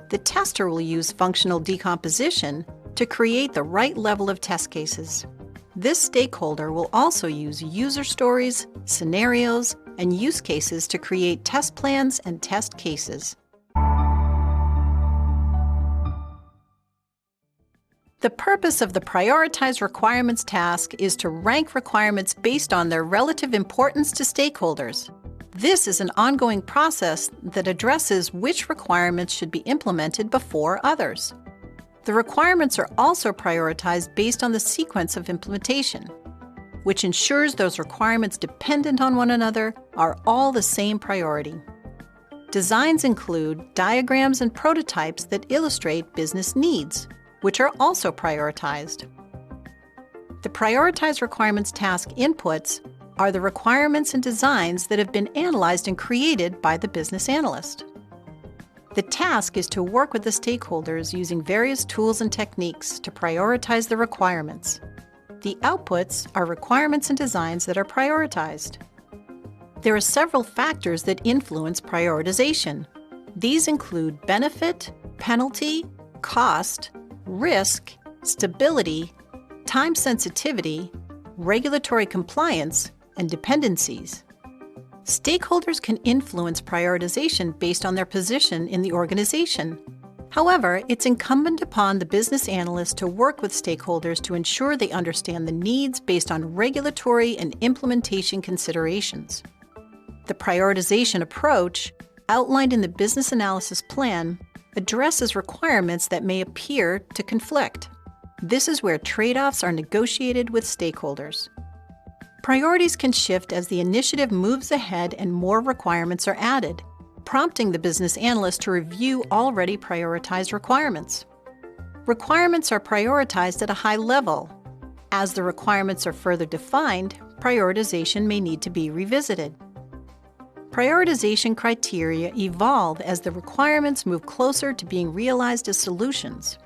The tester will use functional decomposition to create the right level of test cases. This stakeholder will also use user stories, scenarios, and use cases to create test plans and test cases. The purpose of the Prioritize Requirements task is to rank requirements based on their relative importance to stakeholders. This is an ongoing process that addresses which requirements should be implemented before others. The requirements are also prioritized based on the sequence of implementation, which ensures those requirements dependent on one another are all the same priority. Designs include diagrams and prototypes that illustrate business needs, which are also prioritized. The Prioritize Requirements task inputs are the requirements and designs that have been analyzed and created by the business analyst. The task is to work with the stakeholders using various tools and techniques to prioritize the requirements. The outputs are requirements and designs that are prioritized. There are several factors that influence prioritization. These include benefit, penalty, cost, risk, stability, time sensitivity, regulatory compliance, and dependencies. Stakeholders can influence prioritization based on their position in the organization. However, it's incumbent upon the business analyst to work with stakeholders to ensure they understand the needs based on regulatory and implementation considerations. The prioritization approach, outlined in the business analysis plan, addresses requirements that may appear to conflict. This is where trade-offs are negotiated with stakeholders. Priorities can shift as the initiative moves ahead and more requirements are added, prompting the business analyst to review already prioritized requirements. Requirements are prioritized at a high level. As the requirements are further defined, prioritization may need to be revisited. Prioritization criteria evolve as the requirements move closer to being realized as solutions.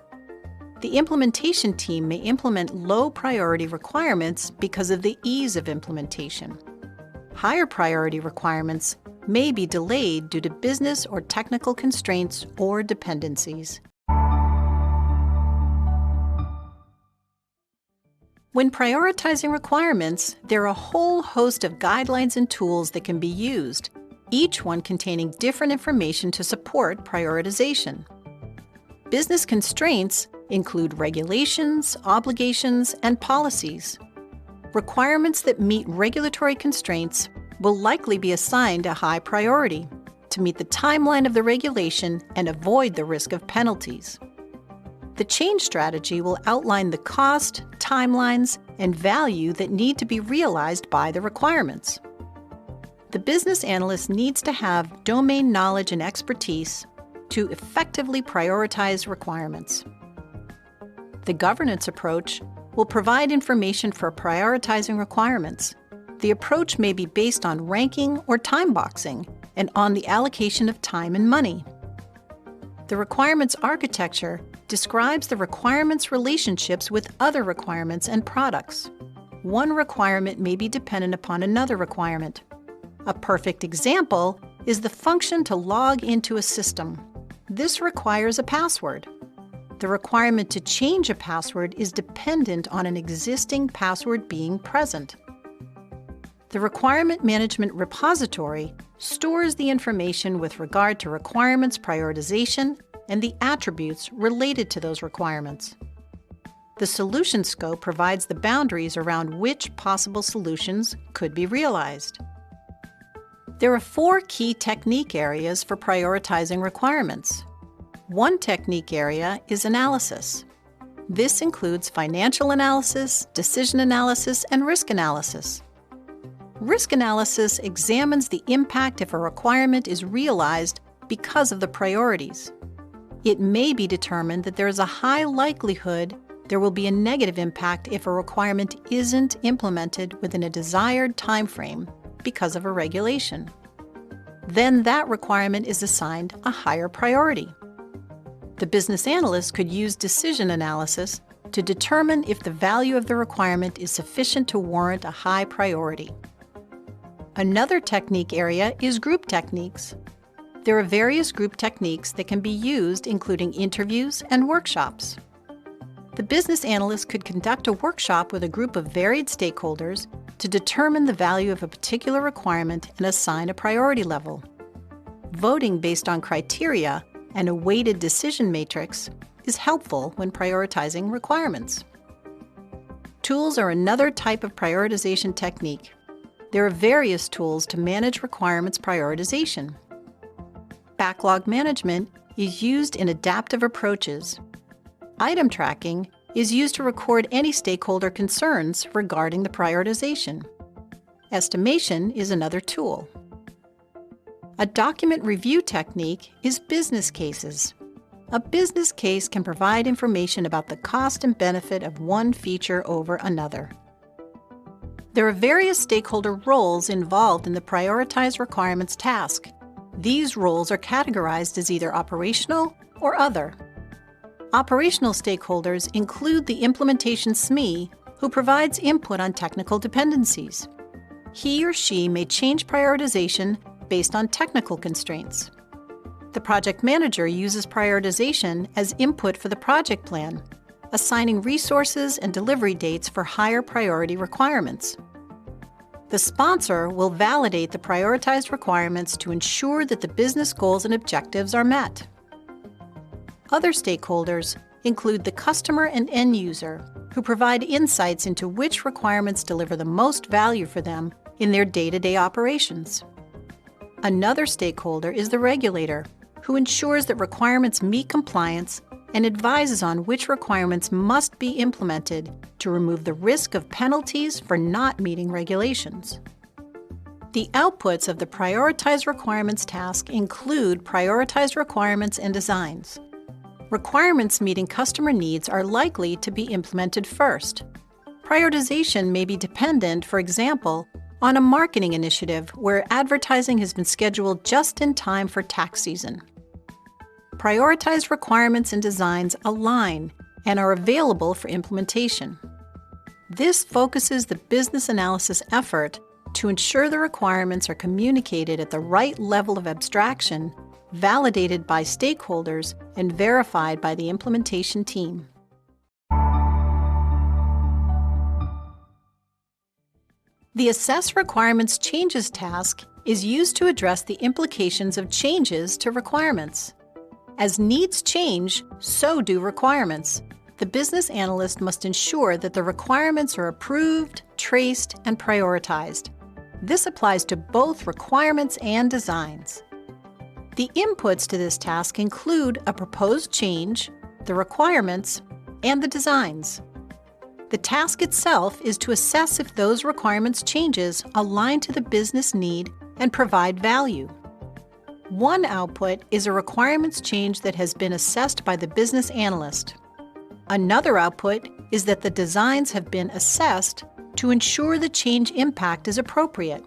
The implementation team may implement low-priority requirements because of the ease of implementation. Higher priority requirements may be delayed due to business or technical constraints or dependencies. When prioritizing requirements, there are a whole host of guidelines and tools that can be used, each one containing different information to support prioritization. Business constraints include regulations, obligations, and policies. Requirements that meet regulatory constraints will likely be assigned a high priority to meet the timeline of the regulation and avoid the risk of penalties. The change strategy will outline the cost, timelines, and value that need to be realized by the requirements. The business analyst needs to have domain knowledge and expertise to effectively prioritize requirements. The governance approach will provide information for prioritizing requirements. The approach may be based on ranking or time boxing and on the allocation of time and money. The requirements architecture describes the requirements' relationships with other requirements and products. One requirement may be dependent upon another requirement. A perfect example is the function to log into a system. This requires a password. The requirement to change a password is dependent on an existing password being present. The requirement management repository stores the information with regard to requirements prioritization and the attributes related to those requirements. The solution scope provides the boundaries around which possible solutions could be realized. There are 4 key technique areas for prioritizing requirements. One technique area is analysis. This includes financial analysis, decision analysis, and risk analysis. Risk analysis examines the impact if a requirement is realized because of the priorities. It may be determined that there is a high likelihood there will be a negative impact if a requirement isn't implemented within a desired time frame because of a regulation. Then that requirement is assigned a higher priority. The business analyst could use decision analysis to determine if the value of the requirement is sufficient to warrant a high priority. Another technique area is group techniques. There are various group techniques that can be used, including interviews and workshops. The business analyst could conduct a workshop with a group of varied stakeholders to determine the value of a particular requirement and assign a priority level. Voting based on criteria and a weighted decision matrix is helpful when prioritizing requirements. Tools are another type of prioritization technique. There are various tools to manage requirements prioritization. Backlog management is used in adaptive approaches. Item tracking is used to record any stakeholder concerns regarding the prioritization. Estimation is another tool. A document review technique is business cases. A business case can provide information about the cost and benefit of one feature over another. There are various stakeholder roles involved in the Prioritize Requirements task. These roles are categorized as either operational or other. Operational stakeholders include the implementation SME, who provides input on technical dependencies. He or she may change prioritization based on technical constraints. The project manager uses prioritization as input for the project plan, assigning resources and delivery dates for higher priority requirements. The sponsor will validate the prioritized requirements to ensure that the business goals and objectives are met. Other stakeholders include the customer and end user, who provide insights into which requirements deliver the most value for them in their day-to-day operations. Another stakeholder is the regulator, who ensures that requirements meet compliance and advises on which requirements must be implemented to remove the risk of penalties for not meeting regulations. The outputs of the Prioritize Requirements task include prioritized requirements and designs. Requirements meeting customer needs are likely to be implemented first. Prioritization may be dependent, for example, on a marketing initiative where advertising has been scheduled just in time for tax season. Prioritized requirements and designs align and are available for implementation. This focuses the business analysis effort to ensure the requirements are communicated at the right level of abstraction, validated by stakeholders, and verified by the implementation team. The Assess Requirements Changes task is used to address the implications of changes to requirements. As needs change, so do requirements. The business analyst must ensure that the requirements are approved, traced, and prioritized. This applies to both requirements and designs. The inputs to this task include a proposed change, the requirements, and the designs. The task itself is to assess if those requirements changes align to the business need and provide value. One output is a requirements change that has been assessed by the business analyst. Another output is that the designs have been assessed to ensure the change impact is appropriate.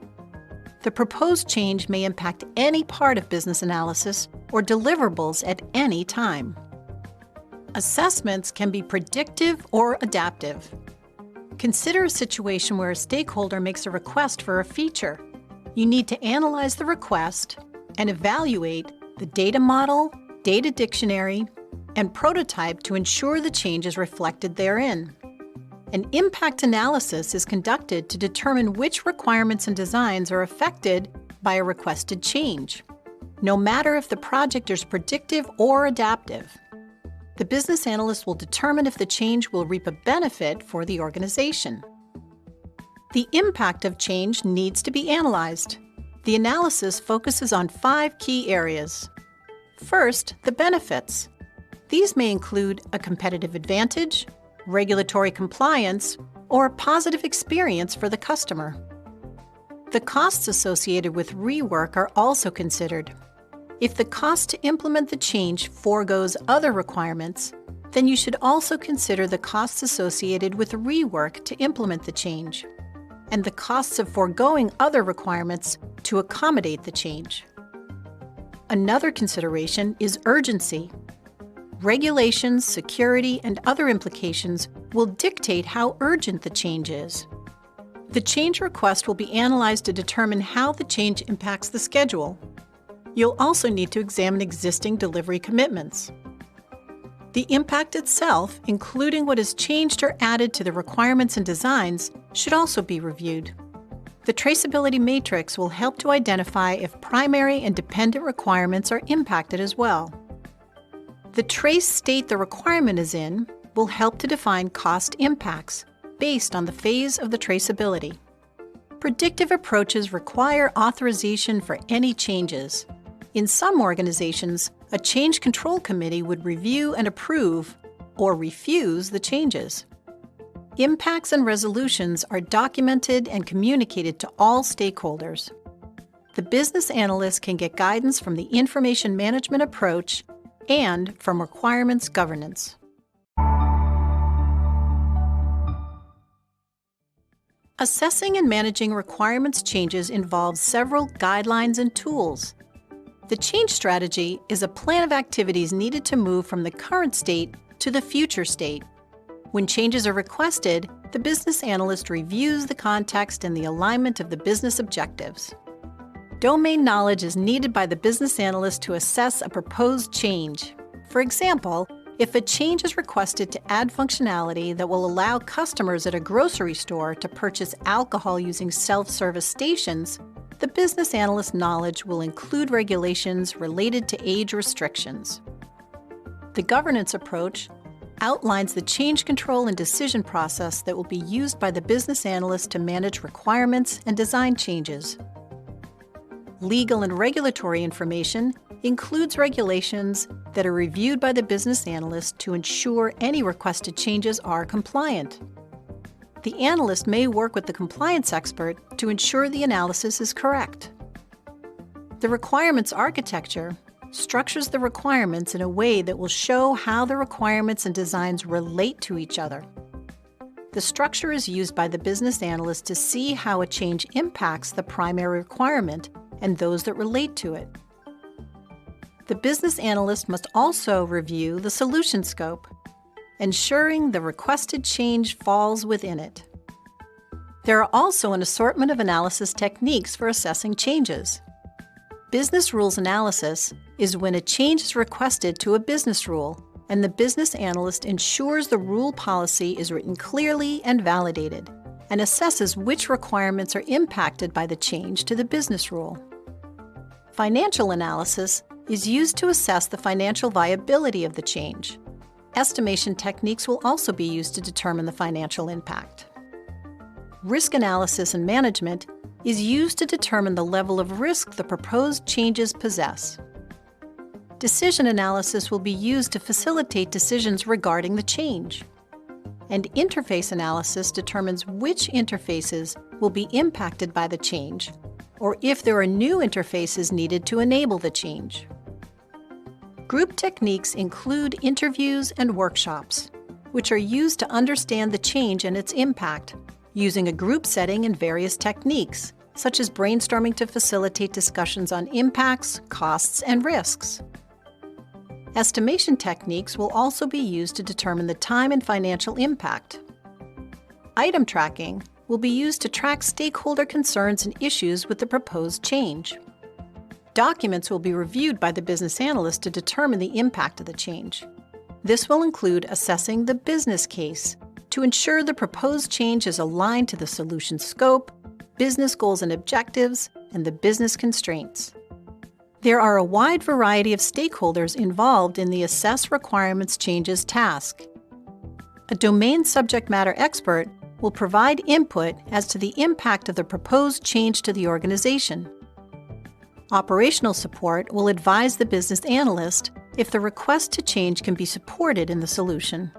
The proposed change may impact any part of business analysis or deliverables at any time. Assessments can be predictive or adaptive. Consider a situation where a stakeholder makes a request for a feature. You need to analyze the request and evaluate the data model, data dictionary, and prototype to ensure the change is reflected therein. An impact analysis is conducted to determine which requirements and designs are affected by a requested change, no matter if the project is predictive or adaptive. The business analyst will determine if the change will reap a benefit for the organization. The impact of change needs to be analyzed. The analysis focuses on 5 key areas. First, the benefits. These may include a competitive advantage, regulatory compliance, or a positive experience for the customer. The costs associated with rework are also considered. If the cost to implement the change foregoes other requirements, then you should also consider the costs associated with rework to implement the change, and the costs of foregoing other requirements to accommodate the change. Another consideration is urgency. Regulations, security, and other implications will dictate how urgent the change is. The change request will be analyzed to determine how the change impacts the schedule. You'll also need to examine existing delivery commitments. The impact itself, including what is changed or added to the requirements and designs, should also be reviewed. The traceability matrix will help to identify if primary and dependent requirements are impacted as well. The trace state the requirement is in will help to define cost impacts based on the phase of the traceability. Predictive approaches require authorization for any changes. In some organizations, a change control committee would review and approve or refuse the changes. Impacts and resolutions are documented and communicated to all stakeholders. the business analyst can get guidance from the information management approach and from requirements governance. Assessing and managing requirements changes involves several guidelines and tools. The change strategy is a plan of activities needed to move from the current state to the future state. When changes are requested, the business analyst reviews the context and the alignment of the business objectives. Domain knowledge is needed by the business analyst to assess a proposed change. For example, if a change is requested to add functionality that will allow customers at a grocery store to purchase alcohol using self-service stations, the business analyst knowledge will include regulations related to age restrictions. The governance approach outlines the change control and decision process that will be used by the business analyst to manage requirements and design changes. Legal and regulatory information includes regulations that are reviewed by the business analyst to ensure any requested changes are compliant. The analyst may work with the compliance expert to ensure the analysis is correct. The requirements architecture structures the requirements in a way that will show how the requirements and designs relate to each other. The structure is used by the business analyst to see how a change impacts the primary requirement and those that relate to it. The business analyst must also review the solution scope, ensuring the requested change falls within it. There are also an assortment of analysis techniques for assessing changes. Business rules analysis is when a change is requested to a business rule, and the business analyst ensures the rule policy is written clearly and validated, and assesses which requirements are impacted by the change to the business rule. Financial analysis is used to assess the financial viability of the change. Estimation techniques will also be used to determine the financial impact. Risk analysis and management is used to determine the level of risk the proposed changes possess. Decision analysis will be used to facilitate decisions regarding the change. And interface analysis determines which interfaces will be impacted by the change, or if there are new interfaces needed to enable the change. Group techniques include interviews and workshops, which are used to understand the change and its impact, using a group setting and various techniques, such as brainstorming to facilitate discussions on impacts, costs, and risks. Estimation techniques will also be used to determine the time and financial impact. Item tracking will be used to track stakeholder concerns and issues with the proposed change. Documents will be reviewed by the business analyst to determine the impact of the change. This will include assessing the business case to ensure the proposed change is aligned to the solution scope, business goals and objectives, and the business constraints. There are a wide variety of stakeholders involved in the Assess Requirements Changes task. A domain subject matter expert will provide input as to the impact of the proposed change to the organization. Operational support will advise the business analyst if the request to change can be supported in the solution.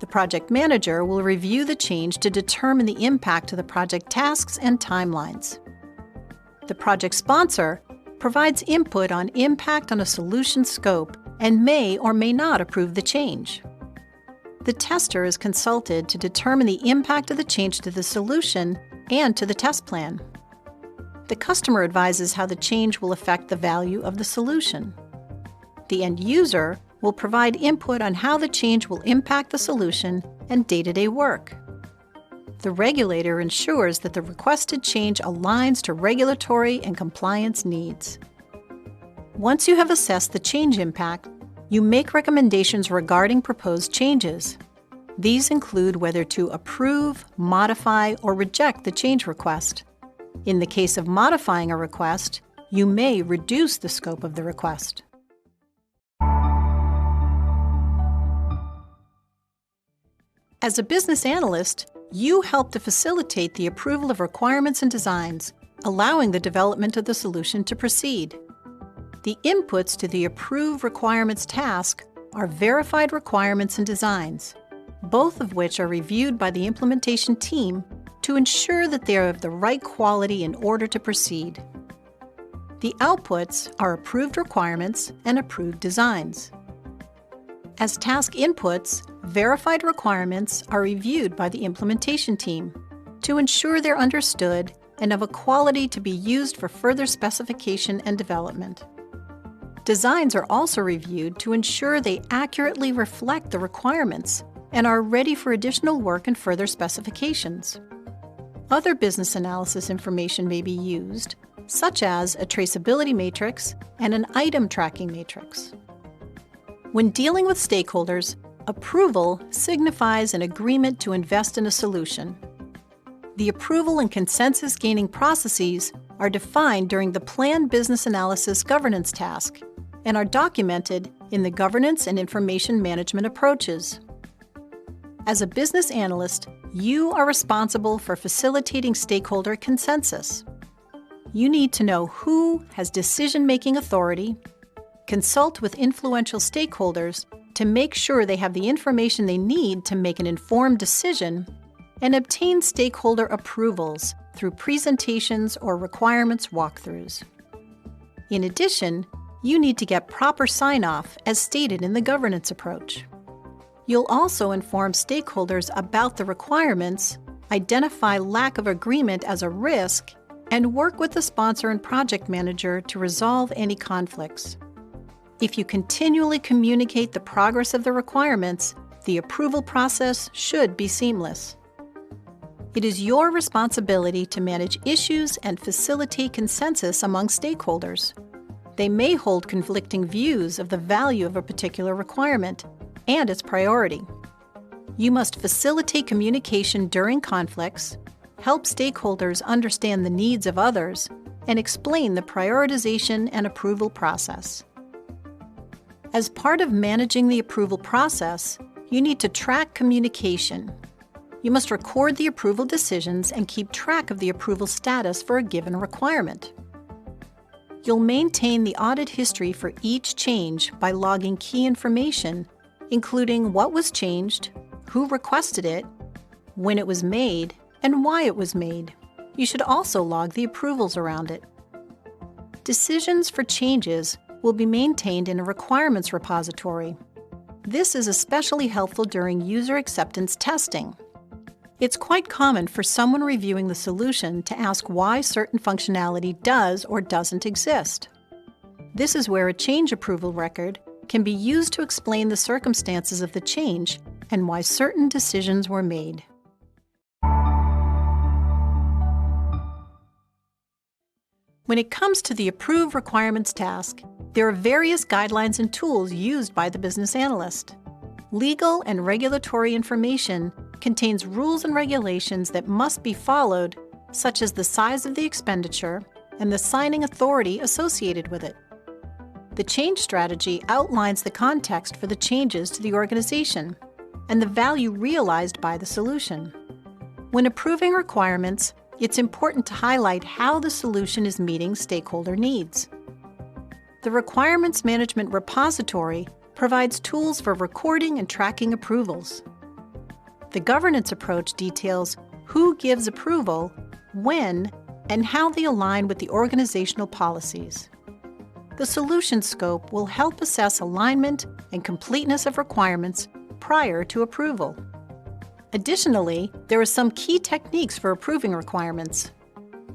The project manager will review the change to determine the impact of the project tasks and timelines. The project sponsor provides input on impact on a solution scope and may or may not approve the change. The tester is consulted to determine the impact of the change to the solution and to the test plan. The customer advises how the change will affect the value of the solution. The end user will provide input on how the change will impact the solution and day-to-day work. The regulator ensures that the requested change aligns to regulatory and compliance needs. Once you have assessed the change impact, you make recommendations regarding proposed changes. These include whether to approve, modify, or reject the change request. In the case of modifying a request, you may reduce the scope of the request. As a business analyst, you help to facilitate the approval of requirements and designs, allowing the development of the solution to proceed. The inputs to the Approve Requirements task are verified requirements and designs, both of which are reviewed by the implementation team to ensure that they are of the right quality in order to proceed. The outputs are approved requirements and approved designs. As task inputs, verified requirements are reviewed by the implementation team to ensure they're understood and of a quality to be used for further specification and development. Designs are also reviewed to ensure they accurately reflect the requirements and are ready for additional work and further specifications. Other business analysis information may be used, such as a traceability matrix and an item tracking matrix. When dealing with stakeholders, approval signifies an agreement to invest in a solution. The approval and consensus-gaining processes are defined during the planned business analysis governance task and are documented in the governance and information management approaches. As a business analyst, you are responsible for facilitating stakeholder consensus. You need to know who has decision-making authority, consult with influential stakeholders to make sure they have the information they need to make an informed decision, and obtain stakeholder approvals through presentations or requirements walkthroughs. In addition, you need to get proper sign-off as stated in the governance approach. You'll also inform stakeholders about the requirements, identify lack of agreement as a risk, and work with the sponsor and project manager to resolve any conflicts. If you continually communicate the progress of the requirements, the approval process should be seamless. It is your responsibility to manage issues and facilitate consensus among stakeholders. They may hold conflicting views of the value of a particular requirement and its priority. You must facilitate communication during conflicts, help stakeholders understand the needs of others, and explain the prioritization and approval process. As part of managing the approval process, you need to track communication. You must record the approval decisions and keep track of the approval status for a given requirement. You'll maintain the audit history for each change by logging key information, including what was changed, who requested it, when it was made, and why it was made. You should also log the approvals around it. Decisions for changes will be maintained in a requirements repository. This is especially helpful during user acceptance testing. It's quite common for someone reviewing the solution to ask why certain functionality does or doesn't exist. This is where a change approval record can be used to explain the circumstances of the change and why certain decisions were made. When it comes to the Approve Requirements task, there are various guidelines and tools used by the business analyst. Legal and regulatory information contains rules and regulations that must be followed, such as the size of the expenditure and the signing authority associated with it. The change strategy outlines the context for the changes to the organization and the value realized by the solution. When approving requirements, it's important to highlight how the solution is meeting stakeholder needs. The Requirements Management Repository provides tools for recording and tracking approvals. The governance approach details who gives approval, when, and how they align with the organizational policies. The solution scope will help assess alignment and completeness of requirements prior to approval. Additionally, there are some key techniques for approving requirements.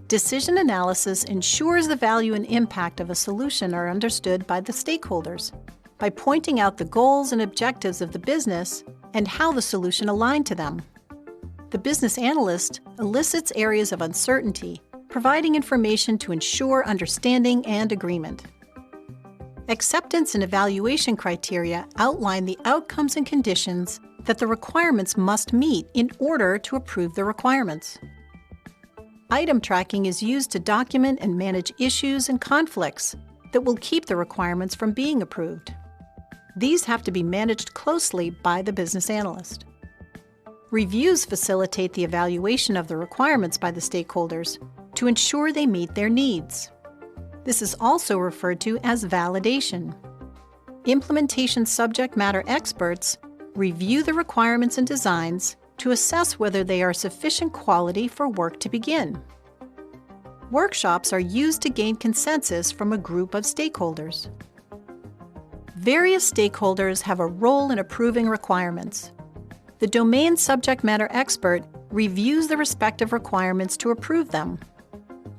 Decision analysis ensures the value and impact of a solution are understood by the stakeholders by pointing out the goals and objectives of the business and how the solution aligned to them. The business analyst elicits areas of uncertainty, providing information to ensure understanding and agreement. Acceptance and evaluation criteria outline the outcomes and conditions that the requirements must meet in order to approve the requirements. Item tracking is used to document and manage issues and conflicts that will keep the requirements from being approved. These have to be managed closely by the business analyst. Reviews facilitate the evaluation of the requirements by the stakeholders to ensure they meet their needs. This is also referred to as validation. Implementation subject matter experts review the requirements and designs to assess whether they are sufficient quality for work to begin. Workshops are used to gain consensus from a group of stakeholders. Various stakeholders have a role in approving requirements. The domain subject matter expert reviews the respective requirements to approve them.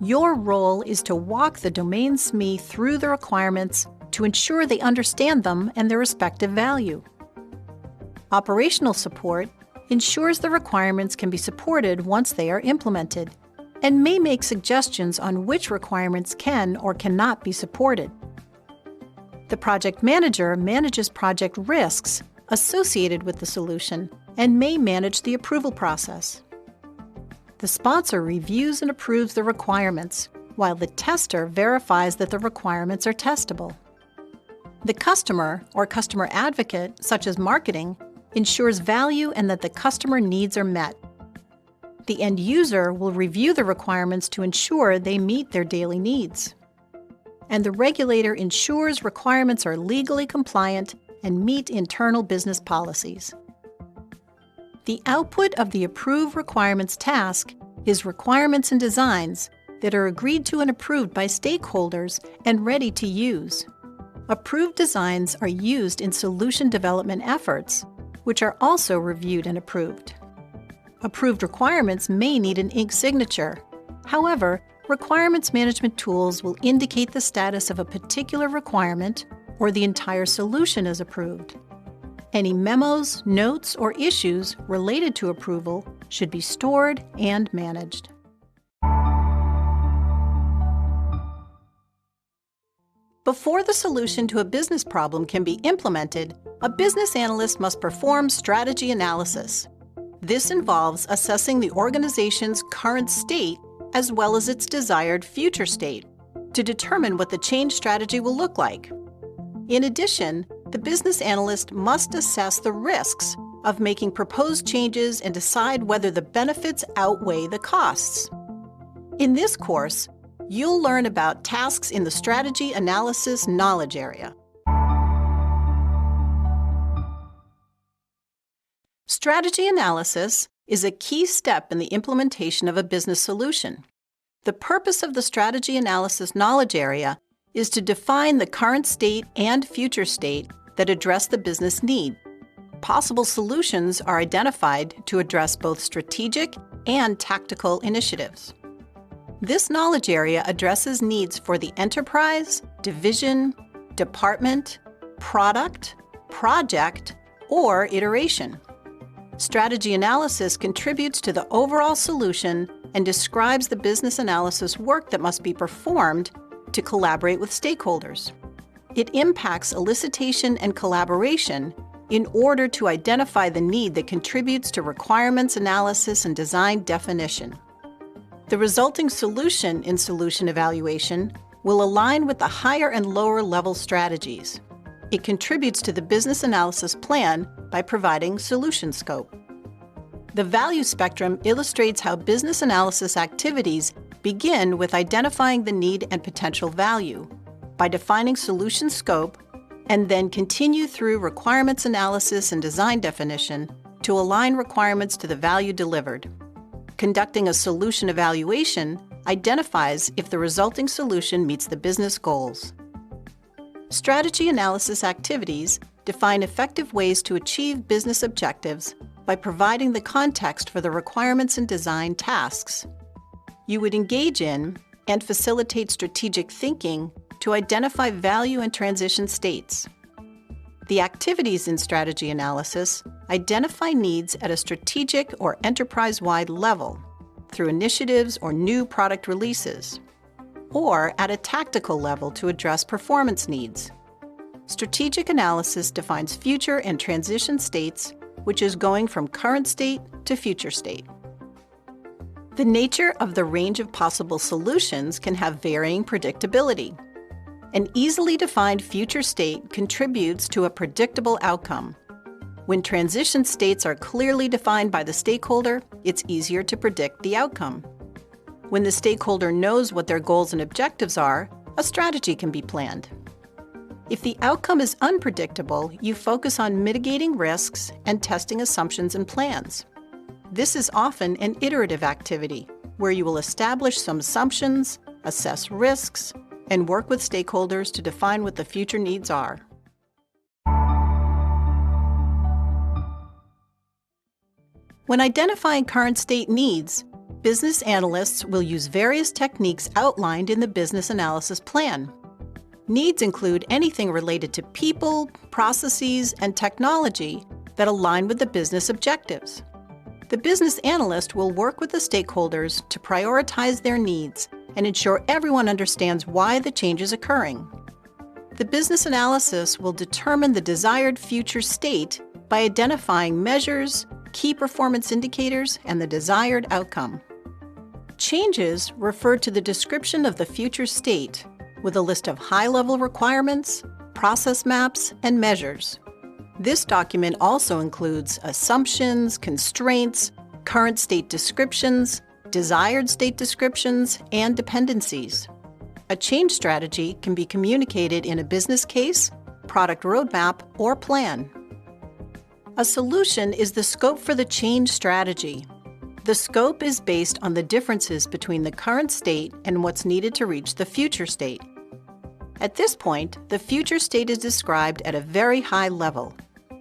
Your role is to walk the domain SME through the requirements to ensure they understand them and their respective value. Operational support ensures the requirements can be supported once they are implemented, and may make suggestions on which requirements can or cannot be supported. The project manager manages project risks associated with the solution and may manage the approval process. The sponsor reviews and approves the requirements, while the tester verifies that the requirements are testable. The customer or customer advocate, such as marketing, ensures value and that the customer needs are met. The end user will review the requirements to ensure they meet their daily needs. And the regulator ensures requirements are legally compliant and meet internal business policies. The output of the Approve Requirements task is requirements and designs that are agreed to and approved by stakeholders and ready to use. Approved designs are used in solution development efforts, which are also reviewed and approved. Approved requirements may need an ink signature. However, requirements management tools will indicate the status of a particular requirement or the entire solution is approved. Any memos, notes, or issues related to approval should be stored and managed. Before the solution to a business problem can be implemented, a business analyst must perform strategy analysis. This involves assessing the organization's current state as well as its desired future state to determine what the change strategy will look like. In addition, the business analyst must assess the risks of making proposed changes and decide whether the benefits outweigh the costs. In this course, you'll learn about tasks in the strategy analysis knowledge area. Strategy analysis is a key step in the implementation of a business solution. The purpose of the strategy analysis knowledge area is to define the current state and future state that address the business need. Possible solutions are identified to address both strategic and tactical initiatives. This knowledge area addresses needs for the enterprise, division, department, product, project, or iteration. Strategy analysis contributes to the overall solution and describes the business analysis work that must be performed to collaborate with stakeholders. It impacts elicitation and collaboration in order to identify the need that contributes to requirements analysis and design definition. The resulting solution in solution evaluation will align with the higher and lower level strategies. It contributes to the business analysis plan by providing solution scope. The value spectrum illustrates how business analysis activities begin with identifying the need and potential value, by defining solution scope, and then continue through requirements analysis and design definition to align requirements to the value delivered. Conducting a solution evaluation identifies if the resulting solution meets the business goals. Strategy analysis activities define effective ways to achieve business objectives by providing the context for the requirements and design tasks. You would engage in and facilitate strategic thinking to identify value and transition states. The activities in strategy analysis identify needs at a strategic or enterprise-wide level through initiatives or new product releases, or at a tactical level to address performance needs. Strategic analysis defines future and transition states, which is going from current state to future state. The nature of the range of possible solutions can have varying predictability. An easily defined future state contributes to a predictable outcome. When transition states are clearly defined by the stakeholder, it's easier to predict the outcome. When the stakeholder knows what their goals and objectives are, a strategy can be planned. If the outcome is unpredictable, you focus on mitigating risks and testing assumptions and plans. This is often an iterative activity, where you will establish some assumptions, assess risks, and work with stakeholders to define what the future needs are. When identifying current state needs, business analysts will use various techniques outlined in the business analysis plan. Needs include anything related to people, processes, and technology that align with the business objectives. The business analyst will work with the stakeholders to prioritize their needs and ensure everyone understands why the change is occurring. The business analysis will determine the desired future state by identifying measures, key performance indicators, and the desired outcome. Changes refer to the description of the future state with a list of high-level requirements, process maps, and measures. This document also includes assumptions, constraints, current state descriptions, desired state descriptions, and dependencies. A change strategy can be communicated in a business case, product roadmap, or plan. A solution is the scope for the change strategy. The scope is based on the differences between the current state and what's needed to reach the future state. At this point, the future state is described at a very high level.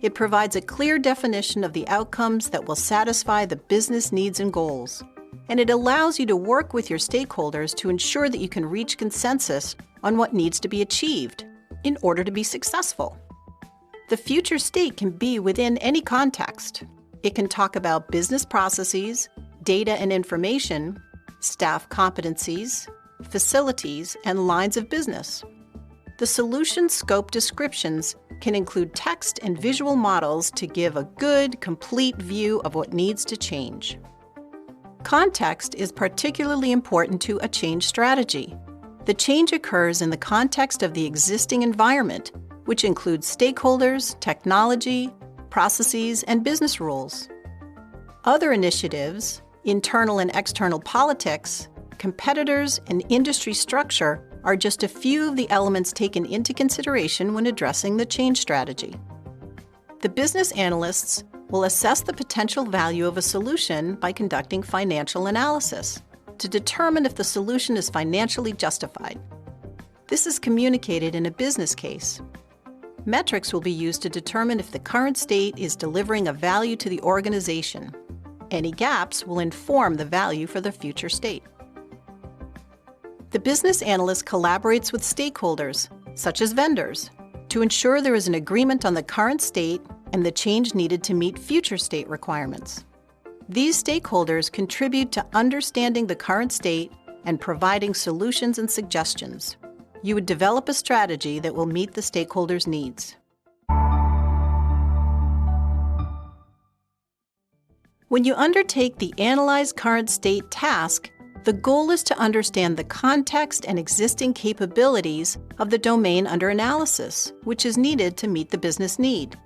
It provides a clear definition of the outcomes that will satisfy the business needs and goals, and it allows you to work with your stakeholders to ensure that you can reach consensus on what needs to be achieved in order to be successful. The future state can be within any context. It can talk about business processes, data and information, staff competencies, facilities, and lines of business. The solution scope descriptions can include text and visual models to give a good, complete view of what needs to change. Context is particularly important to a change strategy. The change occurs in the context of the existing environment, which includes stakeholders, technology, processes, and business rules. Other initiatives, internal and external politics, competitors, and industry structure are just a few of the elements taken into consideration when addressing the change strategy. The business analysts will assess the potential value of a solution by conducting financial analysis to determine if the solution is financially justified. This is communicated in a business case. Metrics will be used to determine if the current state is delivering a value to the organization. Any gaps will inform the value for the future state. The business analyst collaborates with stakeholders, such as vendors, to ensure there is an agreement on the current state and the change needed to meet future state requirements. These stakeholders contribute to understanding the current state and providing solutions and suggestions. You would develop a strategy that will meet the stakeholders' needs. When you undertake the Analyze Current State task, the goal is to understand the context and existing capabilities of the domain under analysis, which is needed to meet the business need.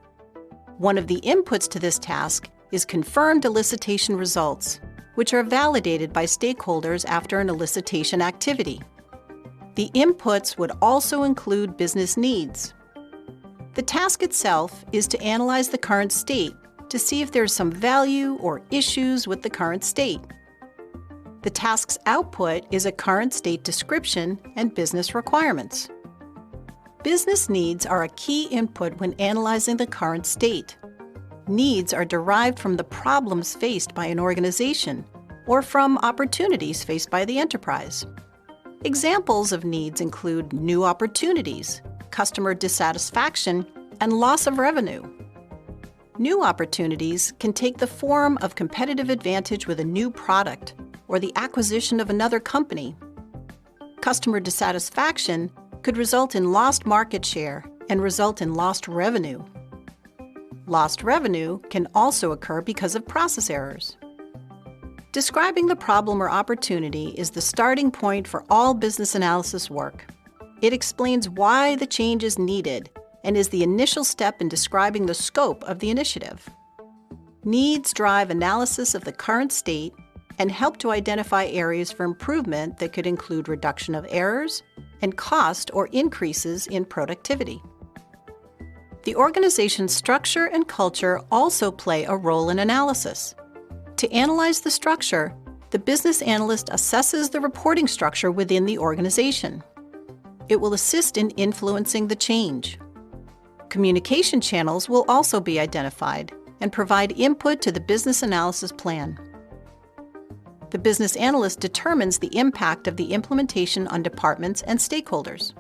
One of the inputs to this task is confirmed elicitation results, which are validated by stakeholders after an elicitation activity. The inputs would also include business needs. The task itself is to analyze the current state to see if there's some value or issues with the current state. The task's output is a current state description and business requirements. Business needs are a key input when analyzing the current state. Needs are derived from the problems faced by an organization or from opportunities faced by the enterprise. Examples of needs include new opportunities, customer dissatisfaction, and loss of revenue. New opportunities can take the form of competitive advantage with a new product or the acquisition of another company. Customer dissatisfaction could result in lost market share and result in lost revenue. Lost revenue can also occur because of process errors. Describing the problem or opportunity is the starting point for all business analysis work. It explains why the change is needed and is the initial step in describing the scope of the initiative. Needs drive analysis of the current state and help to identify areas for improvement that could include reduction of errors and cost or increases in productivity. The organization's structure and culture also play a role in analysis. To analyze the structure, The business analyst assesses the reporting structure within the organization. It will assist in influencing the change. Communication channels will also be identified and provide input to the business analysis plan. The business analyst determines the impact of the implementation on departments and stakeholders.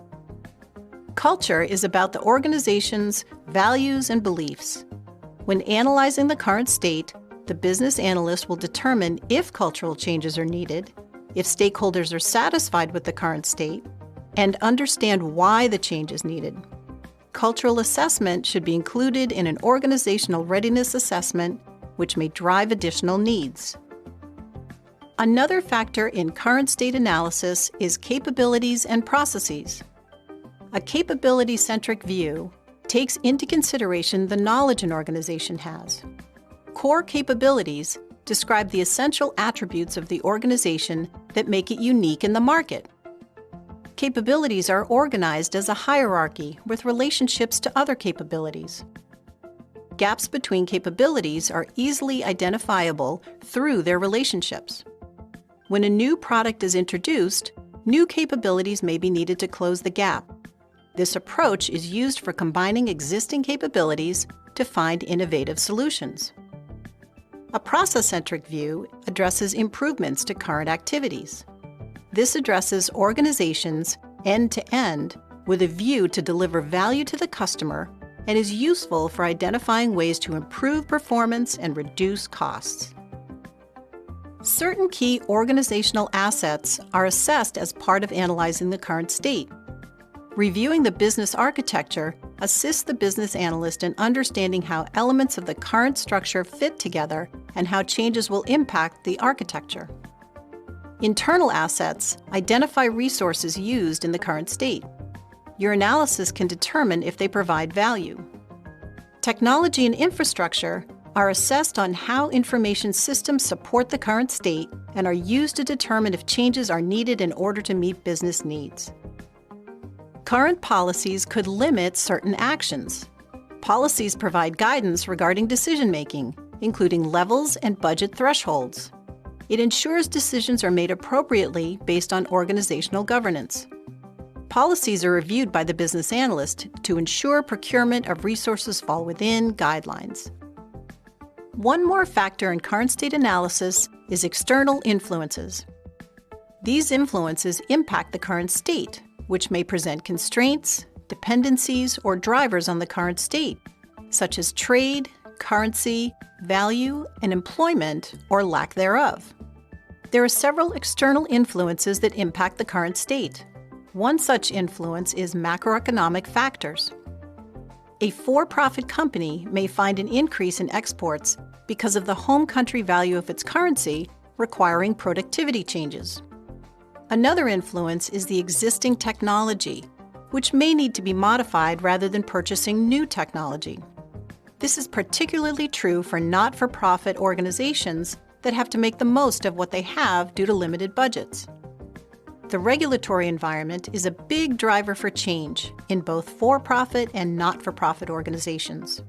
Culture is about the organization's values and beliefs. When analyzing the current state, the business analyst will determine if cultural changes are needed, if stakeholders are satisfied with the current state, and understand why the change is needed. Cultural assessment should be included in an organizational readiness assessment, which may drive additional needs. Another factor in current state analysis is capabilities and processes. A capability-centric view takes into consideration the knowledge an organization has. Core capabilities describe the essential attributes of the organization that make it unique in the market. Capabilities are organized as a hierarchy with relationships to other capabilities. Gaps between capabilities are easily identifiable through their relationships. When a new product is introduced, new capabilities may be needed to close the gap. This approach is used for combining existing capabilities to find innovative solutions. A process-centric view addresses improvements to current activities. This addresses organizations end-to-end with a view to deliver value to the customer and is useful for identifying ways to improve performance and reduce costs. Certain key organizational assets are assessed as part of analyzing the current state. Reviewing the business architecture assists the business analyst in understanding how elements of the current structure fit together and how changes will impact the architecture. Internal assets identify resources used in the current state. Your analysis can determine if they provide value. Technology and infrastructure are assessed on how information systems support the current state and are used to determine if changes are needed in order to meet business needs. Current policies could limit certain actions. Policies provide guidance regarding decision-making, including levels and budget thresholds. It ensures decisions are made appropriately based on organizational governance. Policies are reviewed by the business analyst to ensure procurement of resources fall within guidelines. One more factor in current state analysis is external influences. These influences impact the current state, which may present constraints, dependencies, or drivers on the current state, such as trade, currency, value, and employment, or lack thereof. There are several external influences that impact the current state. One such influence is macroeconomic factors. A for-profit company may find an increase in exports because of the home country value of its currency, requiring productivity changes. Another influence is the existing technology, which may need to be modified rather than purchasing new technology. This is particularly true for not-for-profit organizations that have to make the most of what they have due to limited budgets. The regulatory environment is a big driver for change in both for-profit and not-for-profit organizations.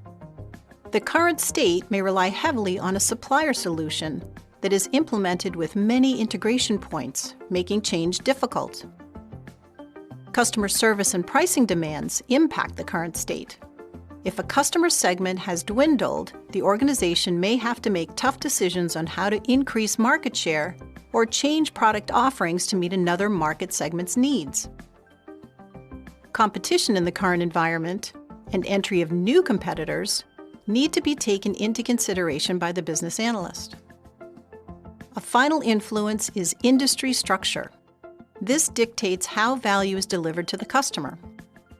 The current state may rely heavily on a supplier solution that is implemented with many integration points, making change difficult. Customer service and pricing demands impact the current state. If a customer segment has dwindled, the organization may have to make tough decisions on how to increase market share or change product offerings to meet another market segment's needs. Competition in the current environment and entry of new competitors need to be taken into consideration by the business analyst. A final influence is industry structure. This dictates how value is delivered to the customer.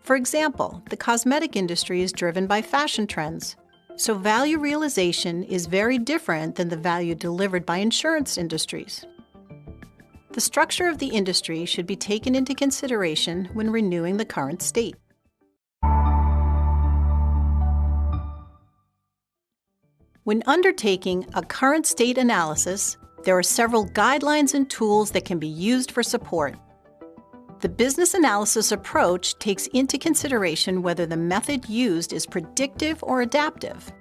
For example, the cosmetic industry is driven by fashion trends, so value realization is very different than the value delivered by insurance industries. The structure of the industry should be taken into consideration when renewing the current state. When undertaking a current state analysis, there are several guidelines and tools that can be used for support. The business analysis approach takes into consideration whether the method used is predictive or adaptive.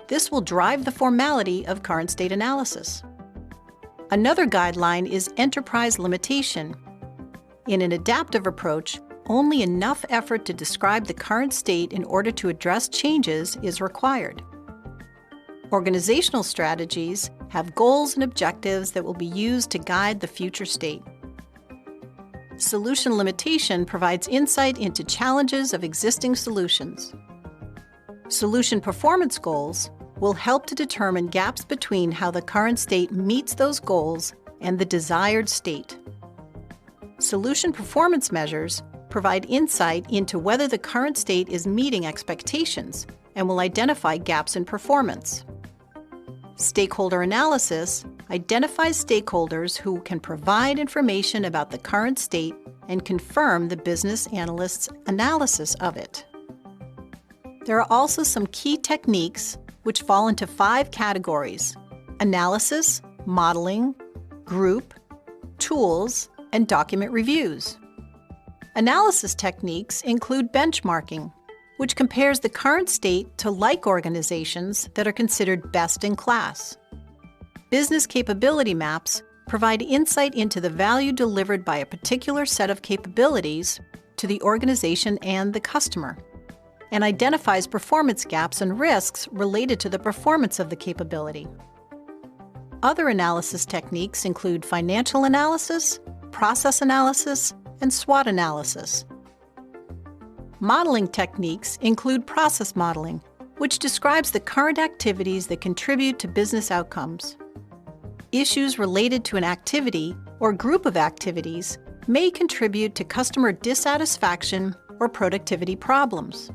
This will drive the formality of current state analysis. Another guideline is enterprise limitation. In an adaptive approach, only enough effort to describe the current state in order to address changes is required. Organizational strategies have goals and objectives that will be used to guide the future state. Solution limitation provides insight into challenges of existing solutions. Solution performance goals will help to determine gaps between how the current state meets those goals and the desired state. Solution performance measures provide insight into whether the current state is meeting expectations and will identify gaps in performance. Stakeholder analysis identifies stakeholders who can provide information about the current state and confirm the business analyst's analysis of it. There are also some key techniques which fall into 5 categories: analysis, modeling, group, tools, and document reviews. Analysis techniques include benchmarking, which compares the current state to like organizations that are considered best in class. Business capability maps provide insight into the value delivered by a particular set of capabilities to the organization and the customer, and identifies performance gaps and risks related to the performance of the capability. Other analysis techniques include financial analysis, process analysis, and SWOT analysis. Modeling techniques include process modeling, which describes the current activities that contribute to business outcomes. Issues related to an activity or group of activities may contribute to customer dissatisfaction or productivity problems.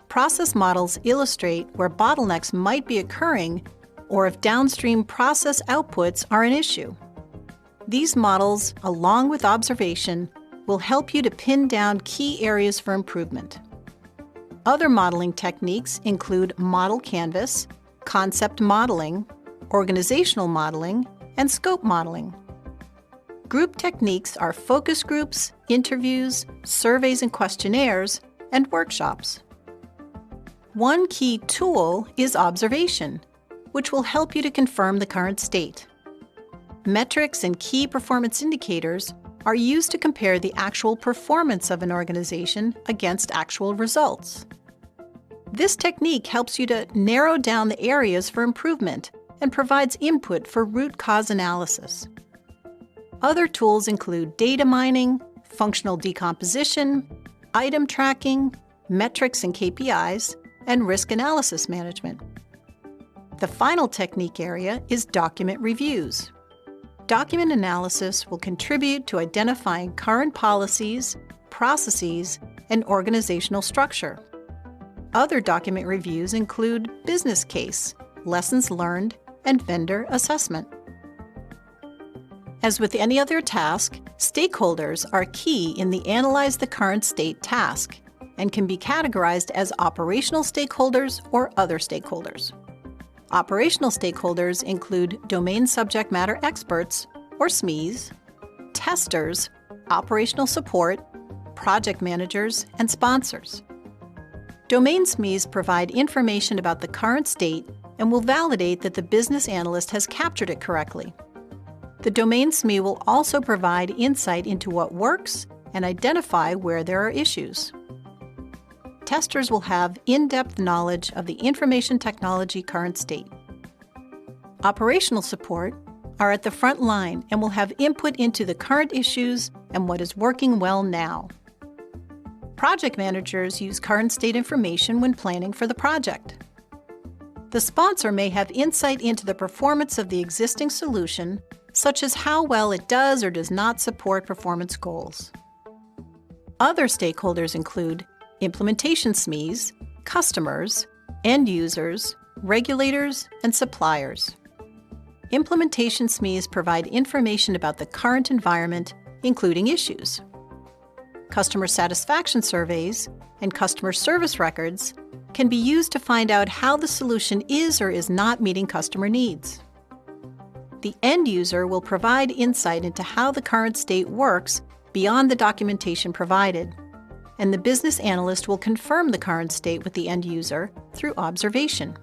Process models illustrate where bottlenecks might be occurring or if downstream process outputs are an issue. These models, along with observation, will help you to pin down key areas for improvement. Other modeling techniques include model canvas, concept modeling, organizational modeling, and scope modeling. Group techniques are focus groups, interviews, surveys and questionnaires, and workshops. One key tool is observation, which will help you to confirm the current state. Metrics and key performance indicators are used to compare the actual performance of an organization against actual results. This technique helps you to narrow down the areas for improvement and provides input for root cause analysis. Other tools include data mining, functional decomposition, item tracking, metrics and KPIs, and risk analysis management. The final technique area is document reviews. Document analysis will contribute to identifying current policies, processes, and organizational structure. Other document reviews include business case, lessons learned, and vendor assessment. As with any other task, stakeholders are key in the Analyze the Current State task and can be categorized as operational stakeholders or other stakeholders. Operational stakeholders include domain subject matter experts, or SMEs, testers, operational support, project managers, and sponsors. Domain SMEs provide information about the current state and will validate that the business analyst has captured it correctly. The domain SME will also provide insight into what works and identify where there are issues. Testers will have in-depth knowledge of the information technology current state. Operational support are at the front line and will have input into the current issues and what is working well now. Project managers use current state information when planning for the project. The sponsor may have insight into the performance of the existing solution, such as how well it does or does not support performance goals. Other stakeholders include implementation SMEs, customers, end users, regulators, and suppliers. Implementation SMEs provide information about the current environment, including issues. Customer satisfaction surveys and customer service records can be used to find out how the solution is or is not meeting customer needs. The end user will provide insight into how the current state works beyond the documentation provided, and the business analyst will confirm the current state with the end user through observation.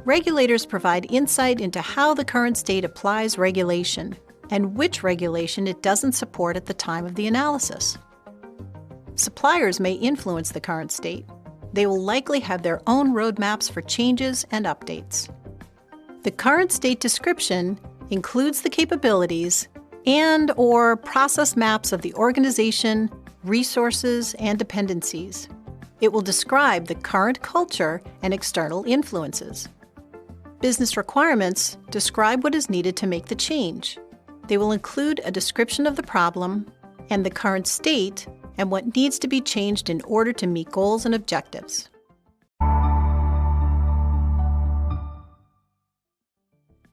Regulators provide insight into how the current state applies regulation and which regulation it doesn't support at the time of the analysis. Suppliers may influence the current state. They will likely have their own roadmaps for changes and updates. The current state description includes the capabilities and/or process maps of the organization, resources, and dependencies. It will describe the current culture and external influences. Business requirements describe what is needed to make the change. They will include a description of the problem and the current state and what needs to be changed in order to meet goals and objectives.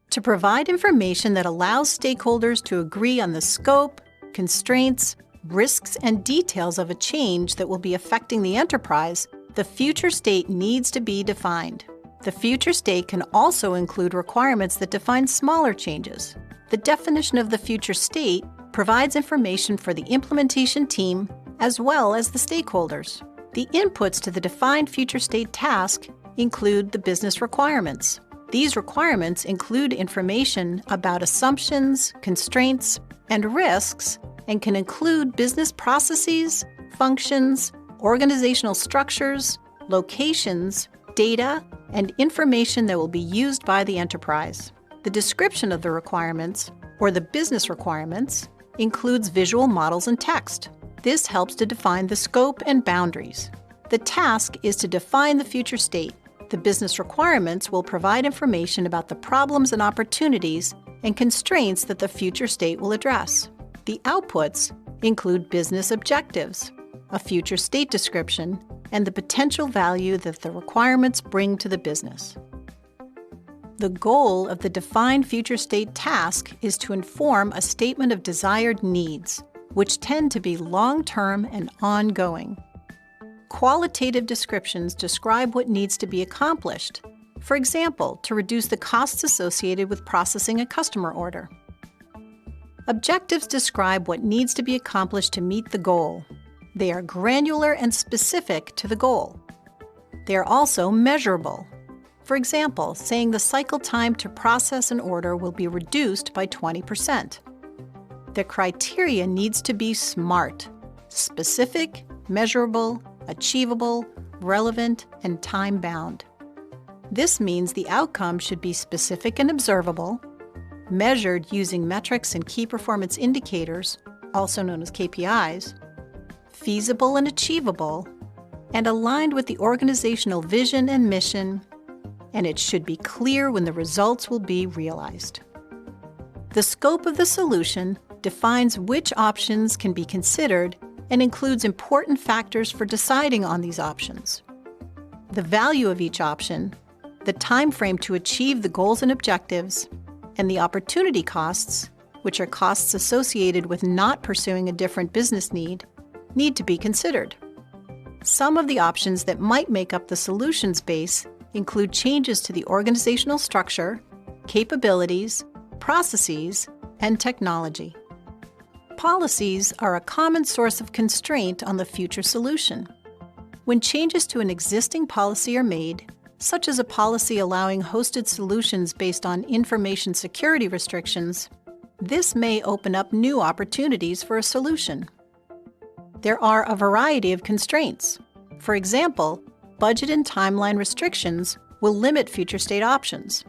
To provide information that allows stakeholders to agree on the scope, constraints, risks, and details of a change that will be affecting the enterprise, the future state needs to be defined. The future state can also include requirements that define smaller changes. The definition of the future state provides information for the implementation team as well as the stakeholders. The inputs to the defined future state task include the business requirements. These requirements include information about assumptions, constraints, and risks, and can include business processes, functions, organizational structures, locations, data, and information that will be used by the enterprise. The description of the requirements, or the business requirements, includes visual models and text. This helps to define the scope and boundaries. The task is to define the future state. The business requirements will provide information about the problems and opportunities and constraints that the future state will address. The outputs include business objectives, a future state description, and the potential value that the requirements bring to the business. The goal of the defined future state task is to inform a statement of desired needs, which tend to be long-term and ongoing. Qualitative descriptions describe what needs to be accomplished, for example, to reduce the costs associated with processing a customer order. Objectives describe what needs to be accomplished to meet the goal. They are granular and specific to the goal. They are also measurable. For example, saying the cycle time to process an order will be reduced by 20%. The criteria needs to be SMART: specific, measurable, achievable, relevant, and time-bound. This means the outcome should be specific and observable, measured using metrics and key performance indicators, also known as KPIs, feasible and achievable, and aligned with the organizational vision and mission, and it should be clear when the results will be realized. The scope of the solution defines which options can be considered and includes important factors for deciding on these options. The value of each option, the time frame to achieve the goals and objectives, and the opportunity costs, which are costs associated with not pursuing a different business need to be considered. Some of the options that might make up the solutions base include changes to the organizational structure, capabilities, processes, and technology. Policies are a common source of constraint on the future solution. When changes to an existing policy are made, such as a policy allowing hosted solutions based on information security restrictions, this may open up new opportunities for a solution. There are a variety of constraints. For example, budget and timeline restrictions will limit future state options.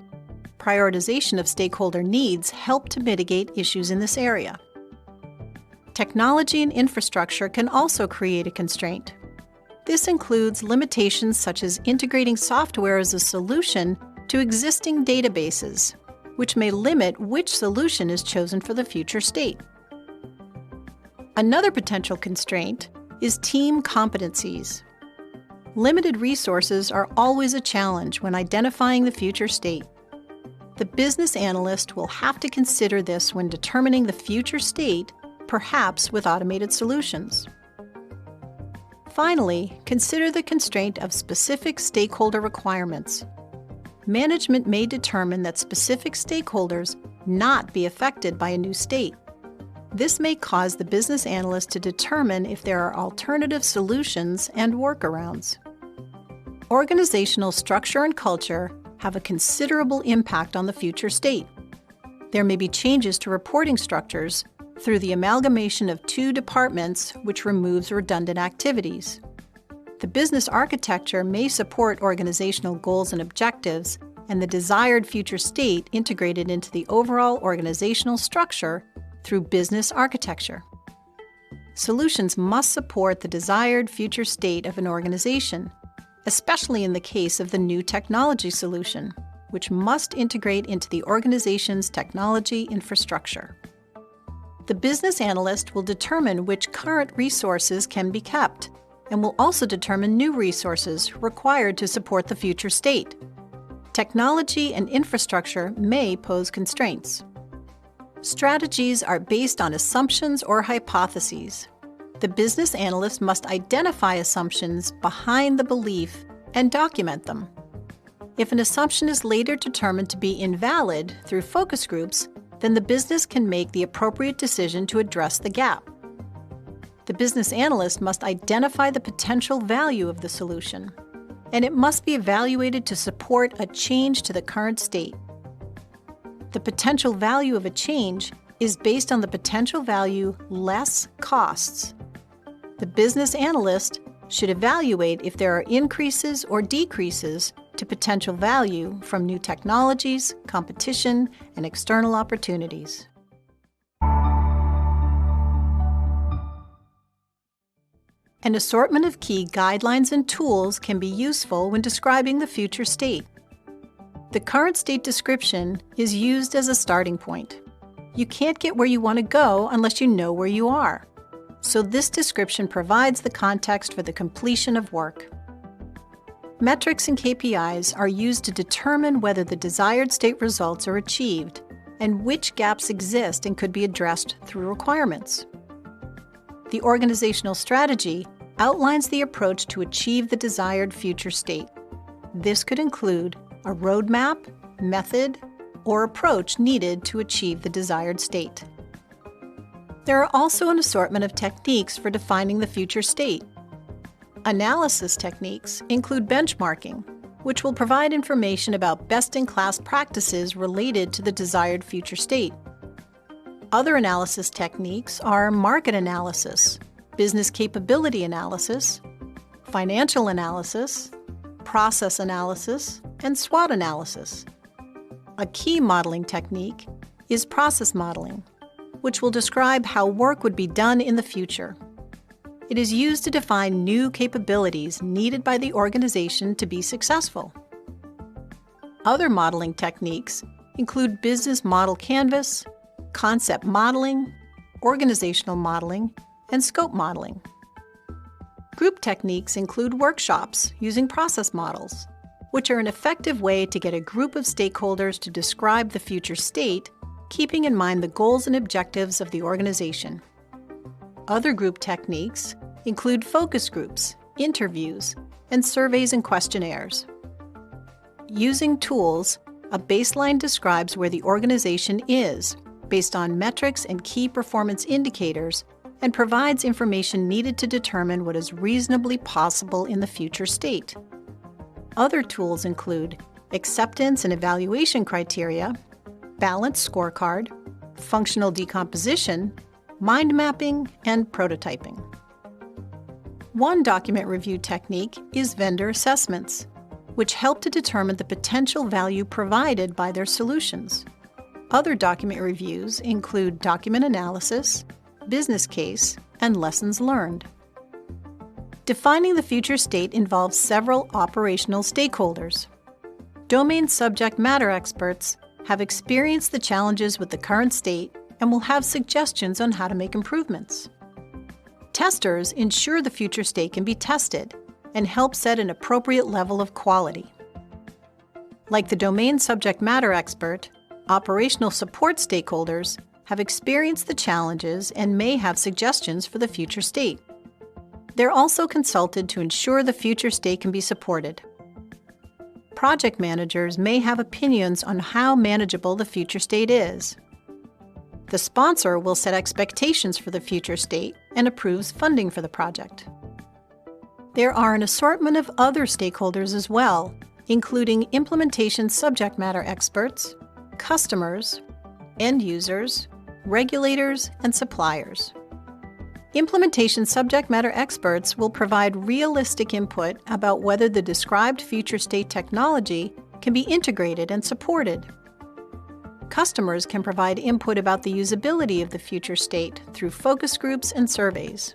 Prioritization of stakeholder needs help to mitigate issues in this area. Technology and infrastructure can also create a constraint. This includes limitations such as integrating software as a solution to existing databases, which may limit which solution is chosen for the future state. Another potential constraint is team competencies. Limited resources are always a challenge when identifying the future state. The business analyst will have to consider this when determining the future state, perhaps with automated solutions. Finally, consider the constraint of specific stakeholder requirements. Management may determine that specific stakeholders not be affected by a new state. This may cause the business analyst to determine if there are alternative solutions and workarounds. Organizational structure and culture have a considerable impact on the future state. There may be changes to reporting structures through the amalgamation of two departments, which removes redundant activities. The business architecture may support organizational goals and objectives and the desired future state integrated into the overall organizational structure through business architecture. Solutions must support the desired future state of an organization, especially in the case of the new technology solution, which must integrate into the organization's technology infrastructure. The business analyst will determine which current resources can be kept, and will also determine new resources required to support the future state. Technology and infrastructure may pose constraints. Strategies are based on assumptions or hypotheses. The business analyst must identify assumptions behind the belief and document them. If an assumption is later determined to be invalid through focus groups, then the business can make the appropriate decision to address the gap. The business analyst must identify the potential value of the solution, and it must be evaluated to support a change to the current state. The potential value of a change is based on the potential value less costs. The business analyst should evaluate if there are increases or decreases to potential value from new technologies, competition, and external opportunities. An assortment of key guidelines and tools can be useful when describing the future state. The current state description is used as a starting point. You can't get where you want to go unless you know where you are. So this description provides the context for the completion of work. Metrics and KPIs are used to determine whether the desired state results are achieved and which gaps exist and could be addressed through requirements. The organizational strategy outlines the approach to achieve the desired future state. This could include a roadmap, method, or approach needed to achieve the desired state. There are also an assortment of techniques for defining the future state. Analysis techniques include benchmarking, which will provide information about best-in-class practices related to the desired future state. Other analysis techniques are market analysis, business capability analysis, financial analysis, process analysis, and SWOT analysis. A key modeling technique is process modeling, which will describe how work would be done in the future. It is used to define new capabilities needed by the organization to be successful. Other modeling techniques include business model canvas, concept modeling, organizational modeling, and scope modeling. Group techniques include workshops using process models, which are an effective way to get a group of stakeholders to describe the future state, keeping in mind the goals and objectives of the organization. Other group techniques include focus groups, interviews, and surveys and questionnaires. Using tools, a baseline describes where the organization is based on metrics and key performance indicators and provides information needed to determine what is reasonably possible in the future state. Other tools include acceptance and evaluation criteria, balanced scorecard, functional decomposition, mind mapping, and prototyping. One document review technique is vendor assessments, which help to determine the potential value provided by their solutions. Other document reviews include document analysis, business case, and lessons learned. Defining the future state involves several operational stakeholders. Domain subject matter experts have experienced the challenges with the current state and will have suggestions on how to make improvements. Testers ensure the future state can be tested and help set an appropriate level of quality. Like the domain subject matter expert, operational support stakeholders have experienced the challenges and may have suggestions for the future state. They're also consulted to ensure the future state can be supported. Project managers may have opinions on how manageable the future state is. The sponsor will set expectations for the future state and approves funding for the project. There are an assortment of other stakeholders as well, including implementation subject matter experts, customers, end users, regulators, and suppliers. Implementation subject matter experts will provide realistic input about whether the described future state technology can be integrated and supported. Customers can provide input about the usability of the future state through focus groups and surveys.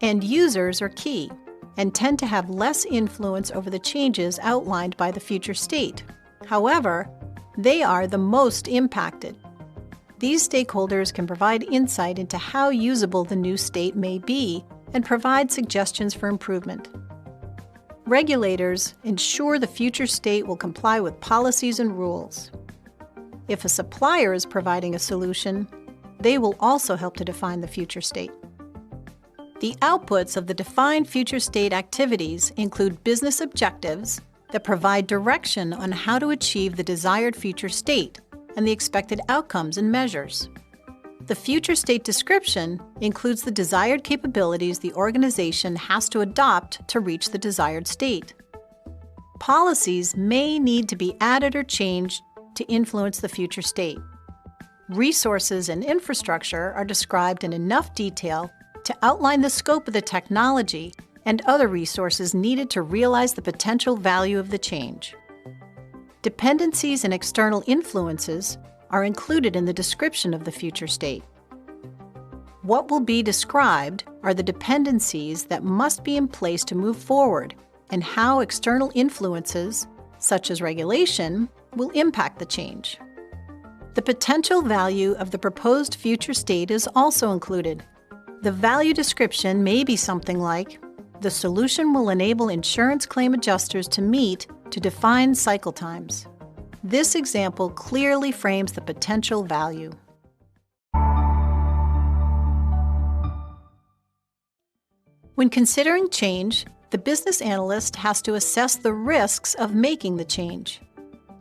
End users are key and tend to have less influence over the changes outlined by the future state. However, they are the most impacted. These stakeholders can provide insight into how usable the new state may be and provide suggestions for improvement. Regulators ensure the future state will comply with policies and rules. If a supplier is providing a solution, they will also help to define the future state. The outputs of the defined future state activities include business objectives that provide direction on how to achieve the desired future state and the expected outcomes and measures. The future state description includes the desired capabilities the organization has to adopt to reach the desired state. Policies may need to be added or changed to influence the future state. Resources and infrastructure are described in enough detail to outline the scope of the technology and other resources needed to realize the potential value of the change. Dependencies and external influences are included in the description of the future state. What will be described are the dependencies that must be in place to move forward and how external influences, such as regulation, will impact the change. The potential value of the proposed future state is also included. The value description may be something like, the solution will enable insurance claim adjusters to meet to define cycle times. This example clearly frames the potential value. When considering change, the business analyst has to assess the risks of making the change.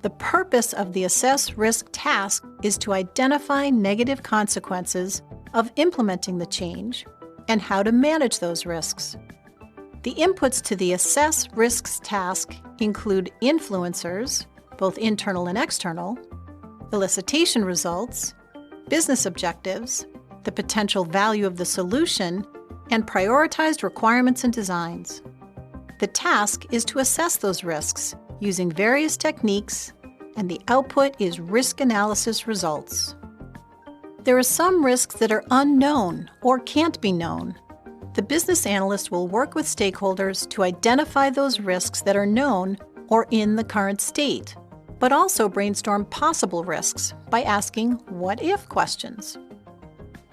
The purpose of the Assess Risk task is to identify negative consequences of implementing the change and how to manage those risks. The inputs to the Assess Risks task include influencers, both internal and external, elicitation results, business objectives, the potential value of the solution, and prioritized requirements and designs. The task is to assess those risks using various techniques, and the output is risk analysis results. There are some risks that are unknown or can't be known. The business analyst will work with stakeholders to identify those risks that are known or in the current state, but also brainstorm possible risks by asking what-if questions.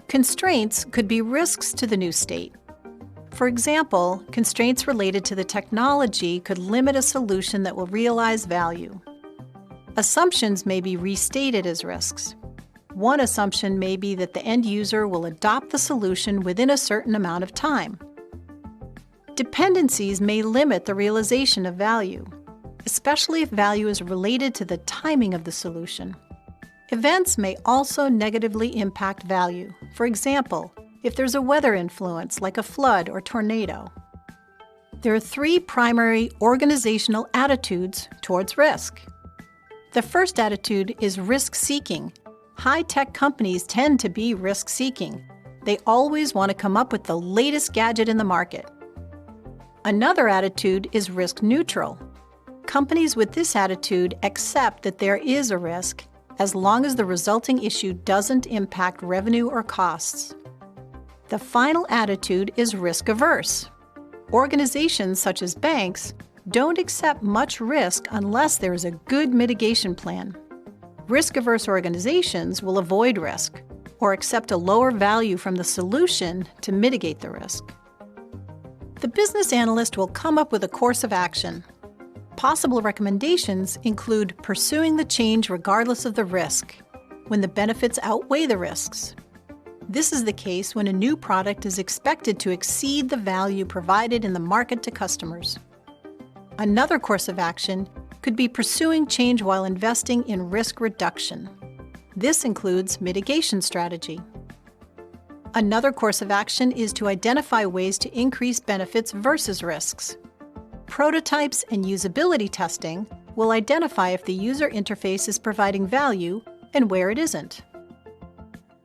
Constraints could be risks to the new state. For example, constraints related to the technology could limit a solution that will realize value. Assumptions may be restated as risks. One assumption may be that the end user will adopt the solution within a certain amount of time. Dependencies may limit the realization of value, especially if value is related to the timing of the solution. Events may also negatively impact value. For example, if there's a weather influence like a flood or tornado. There are three primary organizational attitudes towards risk. The first attitude is risk-seeking. High-tech companies tend to be risk-seeking. They always want to come up with the latest gadget in the market. Another attitude is risk-neutral. Companies with this attitude accept that there is a risk as long as the resulting issue doesn't impact revenue or costs. The final attitude is risk-averse. Organizations such as banks don't accept much risk unless there is a good mitigation plan. Risk-averse organizations will avoid risk or accept a lower value from the solution to mitigate the risk. The business analyst will come up with a course of action. Possible recommendations include pursuing the change regardless of the risk, when the benefits outweigh the risks. This is the case when a new product is expected to exceed the value provided in the market to customers. Another course of action could be pursuing change while investing in risk reduction. This includes mitigation strategy. Another course of action is to identify ways to increase benefits versus risks. Prototypes and usability testing will identify if the user interface is providing value and where it isn't.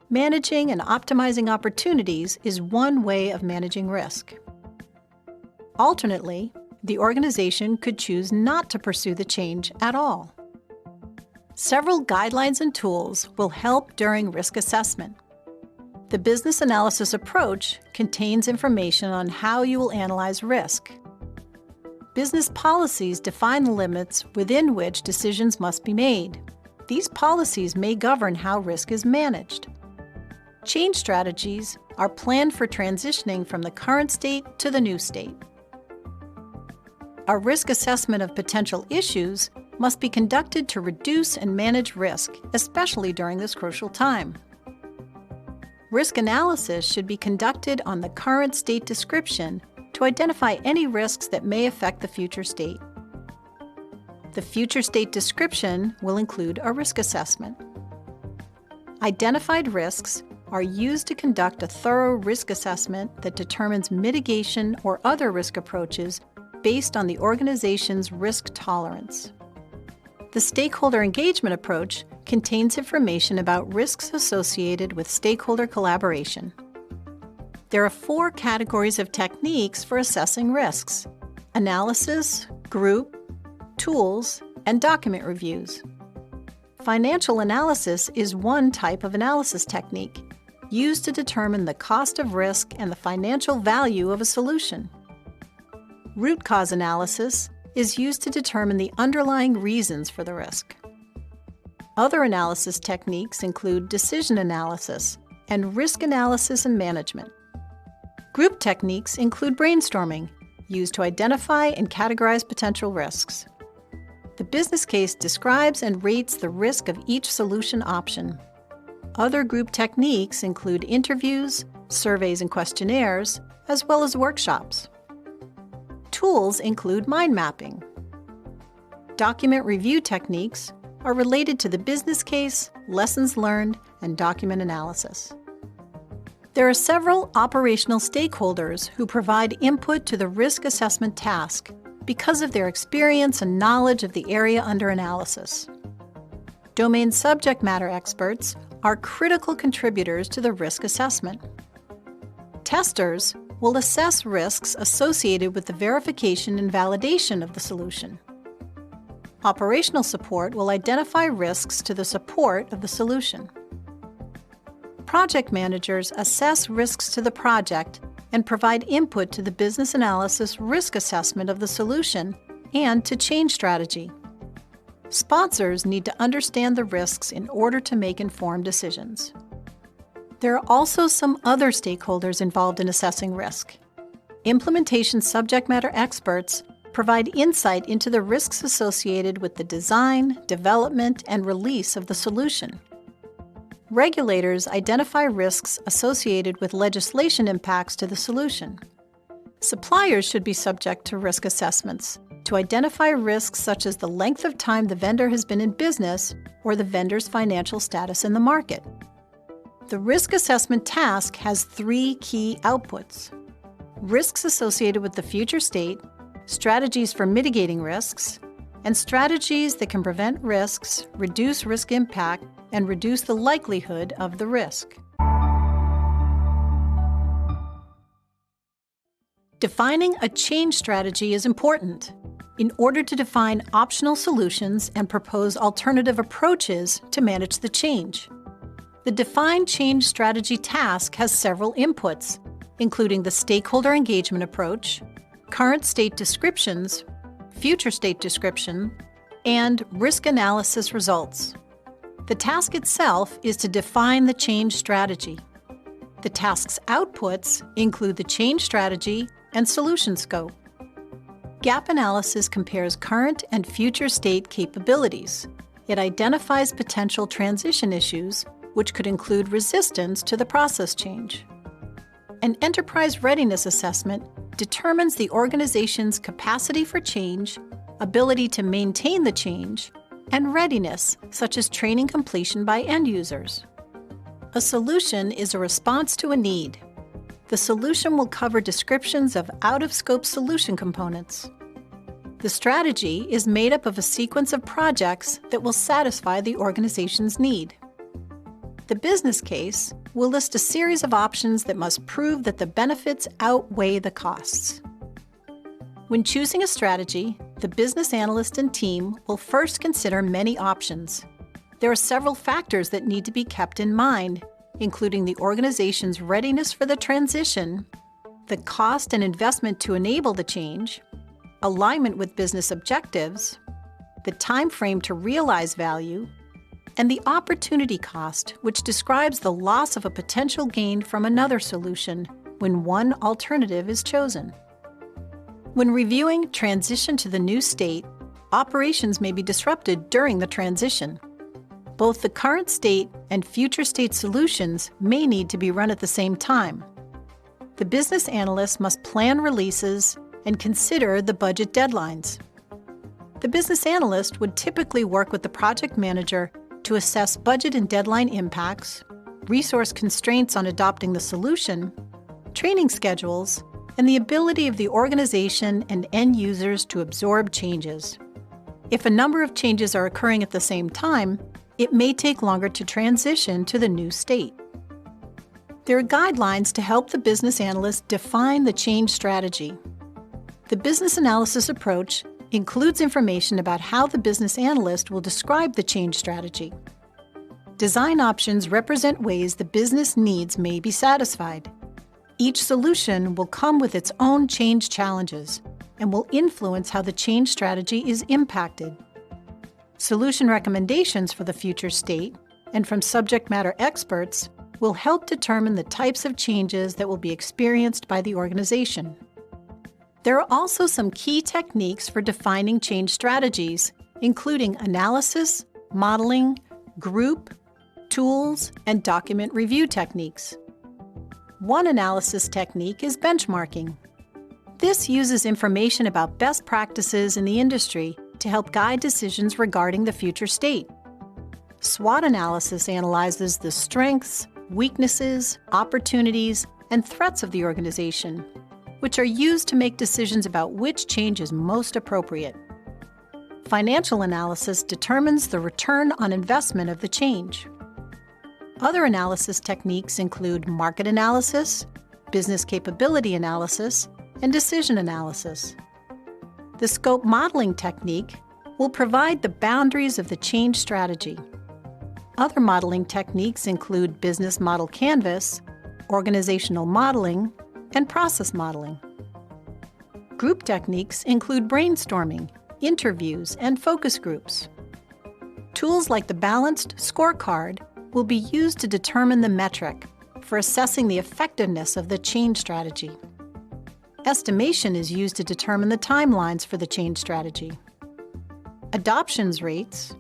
Managing and optimizing opportunities is one way of managing risk. Alternately, the organization could choose not to pursue the change at all. Several guidelines and tools will help during risk assessment. The business analysis approach contains information on how you will analyze risk. Business policies define the limits within which decisions must be made. These policies may govern how risk is managed. Change strategies are planned for transitioning from the current state to the new state. A risk assessment of potential issues must be conducted to reduce and manage risk, especially during this crucial time. Risk analysis should be conducted on the current state description to identify any risks that may affect the future state. The future state description will include a risk assessment. Identified risks are used to conduct a thorough risk assessment that determines mitigation or other risk approaches based on the organization's risk tolerance. The stakeholder engagement approach contains information about risks associated with stakeholder collaboration. There are 4 categories of techniques for assessing risks: analysis, group, tools, and document reviews. Financial analysis is one type of analysis technique used to determine the cost of risk and the financial value of a solution. Root cause analysis is used to determine the underlying reasons for the risk. Other analysis techniques include decision analysis and risk analysis and management. Group techniques include brainstorming, used to identify and categorize potential risks. The business case describes and rates the risk of each solution option. Other group techniques include interviews, surveys and questionnaires, as well as workshops. Tools include mind mapping. Document review techniques are related to the business case, lessons learned, and document analysis. There are several operational stakeholders who provide input to the risk assessment task because of their experience and knowledge of the area under analysis. Domain subject matter experts are critical contributors to the risk assessment. Testers will assess risks associated with the verification and validation of the solution. Operational support will identify risks to the support of the solution. Project managers assess risks to the project and provide input to the business analysis risk assessment of the solution and to change strategy. Sponsors need to understand the risks in order to make informed decisions. There are also some other stakeholders involved in assessing risk. Implementation subject matter experts provide insight into the risks associated with the design, development, and release of the solution. Regulators identify risks associated with legislation impacts to the solution. Suppliers should be subject to risk assessments to identify risks such as the length of time the vendor has been in business or the vendor's financial status in the market. The risk assessment task has 3 key outputs: risks associated with the future state, strategies for mitigating risks, and strategies that can prevent risks, reduce risk impact, and reduce the likelihood of the risk. Defining a change strategy is important in order to define optional solutions and propose alternative approaches to manage the change. The Define Change Strategy task has several inputs, including the stakeholder engagement approach, current state descriptions, future state description, and risk analysis results. The task itself is to define the change strategy. The task's outputs include the change strategy and solution scope. Gap analysis compares current and future state capabilities. It identifies potential transition issues, which could include resistance to the process change. An enterprise readiness assessment determines the organization's capacity for change, ability to maintain the change, and readiness, such as training completion by end users. A solution is a response to a need. The solution will cover descriptions of out-of-scope solution components. The strategy is made up of a sequence of projects that will satisfy the organization's need. The business case will list a series of options that must prove that the benefits outweigh the costs. When choosing a strategy, the business analyst and team will first consider many options. There are several factors that need to be kept in mind, including the organization's readiness for the transition, the cost and investment to enable the change, alignment with business objectives, the time frame to realize value, and the opportunity cost, which describes the loss of a potential gain from another solution when one alternative is chosen. When reviewing transition to the new state, operations may be disrupted during the transition. Both the current state and future state solutions may need to be run at the same time. The business analyst must plan releases and consider the budget deadlines. The business analyst would typically work with the project manager to assess budget and deadline impacts, resource constraints on adopting the solution, training schedules, and the ability of the organization and end users to absorb changes. If a number of changes are occurring at the same time, it may take longer to transition to the new state. There are guidelines to help the business analyst define the change strategy. The business analysis approach includes information about how the business analyst will describe the change strategy. Design options represent ways the business needs may be satisfied. Each solution will come with its own change challenges and will influence how the change strategy is impacted. Solution recommendations for the future state and from subject matter experts will help determine the types of changes that will be experienced by the organization. There are also some key techniques for defining change strategies, including analysis, modeling, group, tools, and document review techniques. One analysis technique is benchmarking. This uses information about best practices in the industry to help guide decisions regarding the future state. SWOT analysis analyzes the strengths, weaknesses, opportunities, and threats of the organization, which are used to make decisions about which change is most appropriate. Financial analysis determines the return on investment of the change. Other analysis techniques include market analysis, business capability analysis, and decision analysis. The scope modeling technique will provide the boundaries of the change strategy. Other modeling techniques include business model canvas, organizational modeling, and process modeling. Group techniques include brainstorming, interviews, and focus groups. Tools like the balanced scorecard will be used to determine the metric for assessing the effectiveness of the change strategy. Estimation is used to determine the timelines for the change strategy. Adoptions rates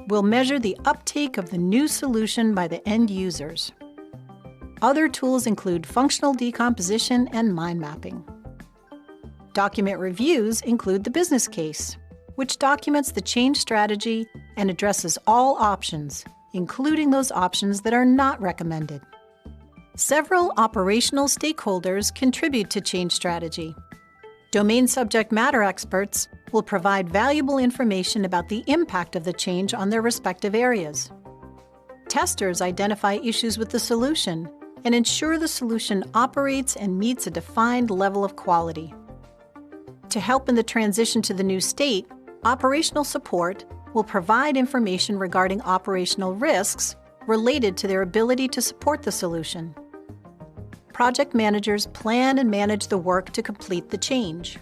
will measure the uptake of the new solution by the end users. Other tools include functional decomposition and mind mapping. Document reviews include the business case, which documents the change strategy and addresses all options, including those options that are not recommended. Several operational stakeholders contribute to change strategy. Domain subject matter experts will provide valuable information about the impact of the change on their respective areas. Testers identify issues with the solution and ensure the solution operates and meets a defined level of quality. To help in the transition to the new state, operational support will provide information regarding operational risks related to their ability to support the solution. Project managers plan and manage the work to complete the change.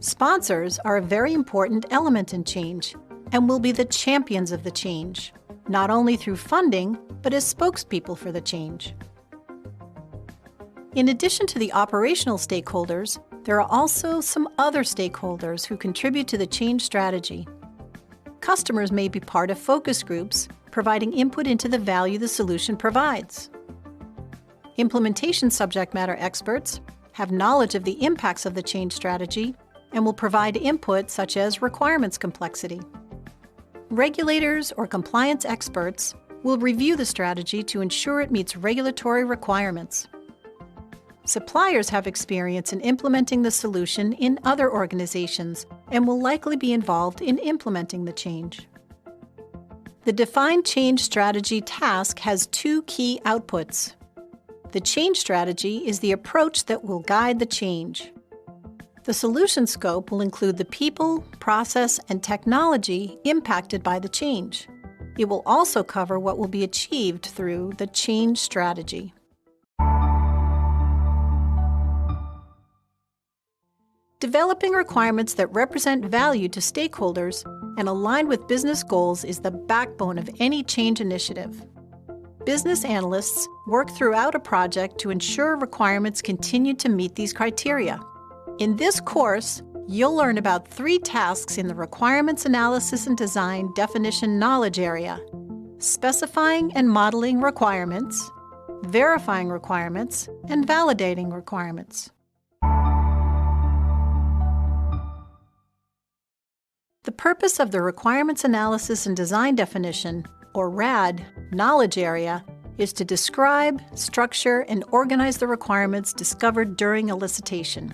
Sponsors are a very important element in change and will be the champions of the change, not only through funding, but as spokespeople for the change. In addition to the operational stakeholders, there are also some other stakeholders who contribute to the change strategy. Customers may be part of focus groups, providing input into the value the solution provides. Implementation subject matter experts have knowledge of the impacts of the change strategy and will provide input such as requirements complexity. Regulators or compliance experts will review the strategy to ensure it meets regulatory requirements. Suppliers have experience in implementing the solution in other organizations and will likely be involved in implementing the change. The Define Change Strategy task has two key outputs. The change strategy is the approach that will guide the change. The solution scope will include the people, process, and technology impacted by the change. It will also cover what will be achieved through the change strategy. Developing requirements that represent value to stakeholders and align with business goals is the backbone of any change initiative. Business analysts work throughout a project to ensure requirements continue to meet these criteria. In this course, you'll learn about 3 tasks in the Requirements Analysis and Design Definition Knowledge area: specifying and modeling requirements, verifying requirements, and validating requirements. The purpose of the Requirements Analysis and Design Definition, or RAD, knowledge area is to describe, structure, and organize the requirements discovered during elicitation.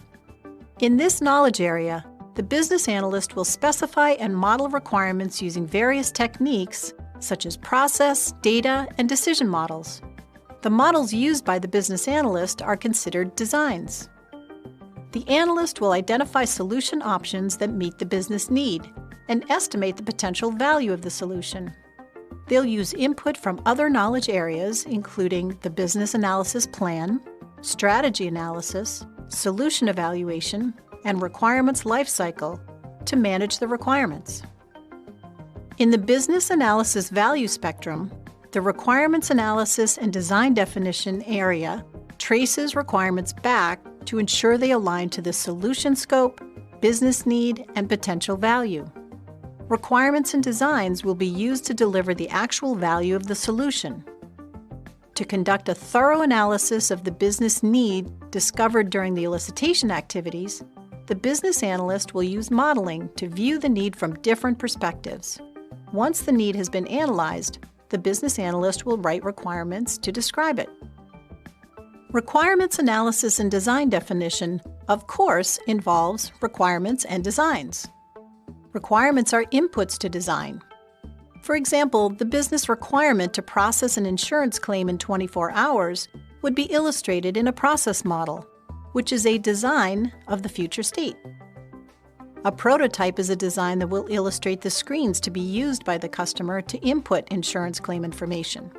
In this knowledge area, the business analyst will specify and model requirements using various techniques such as process, data, and decision models. The models used by the business analyst are considered designs. The analyst will identify solution options that meet the business need and estimate the potential value of the solution. They'll use input from other knowledge areas, including the business analysis plan, strategy analysis, solution evaluation, and requirements lifecycle to manage the requirements. In the business analysis value spectrum, the requirements analysis and design definition area traces requirements back to ensure they align to the solution scope, business need, and potential value. Requirements and designs will be used to deliver the actual value of the solution. To conduct a thorough analysis of the business need discovered during the elicitation activities, the business analyst will use modeling to view the need from different perspectives. Once the need has been analyzed, the business analyst will write requirements to describe it. Requirements analysis and design definition, of course, involves requirements and designs. Requirements are inputs to design. For example, the business requirement to process an insurance claim in 24 hours would be illustrated in a process model, which is a design of the future state. A prototype is a design that will illustrate the screens to be used by the customer to input insurance claim information.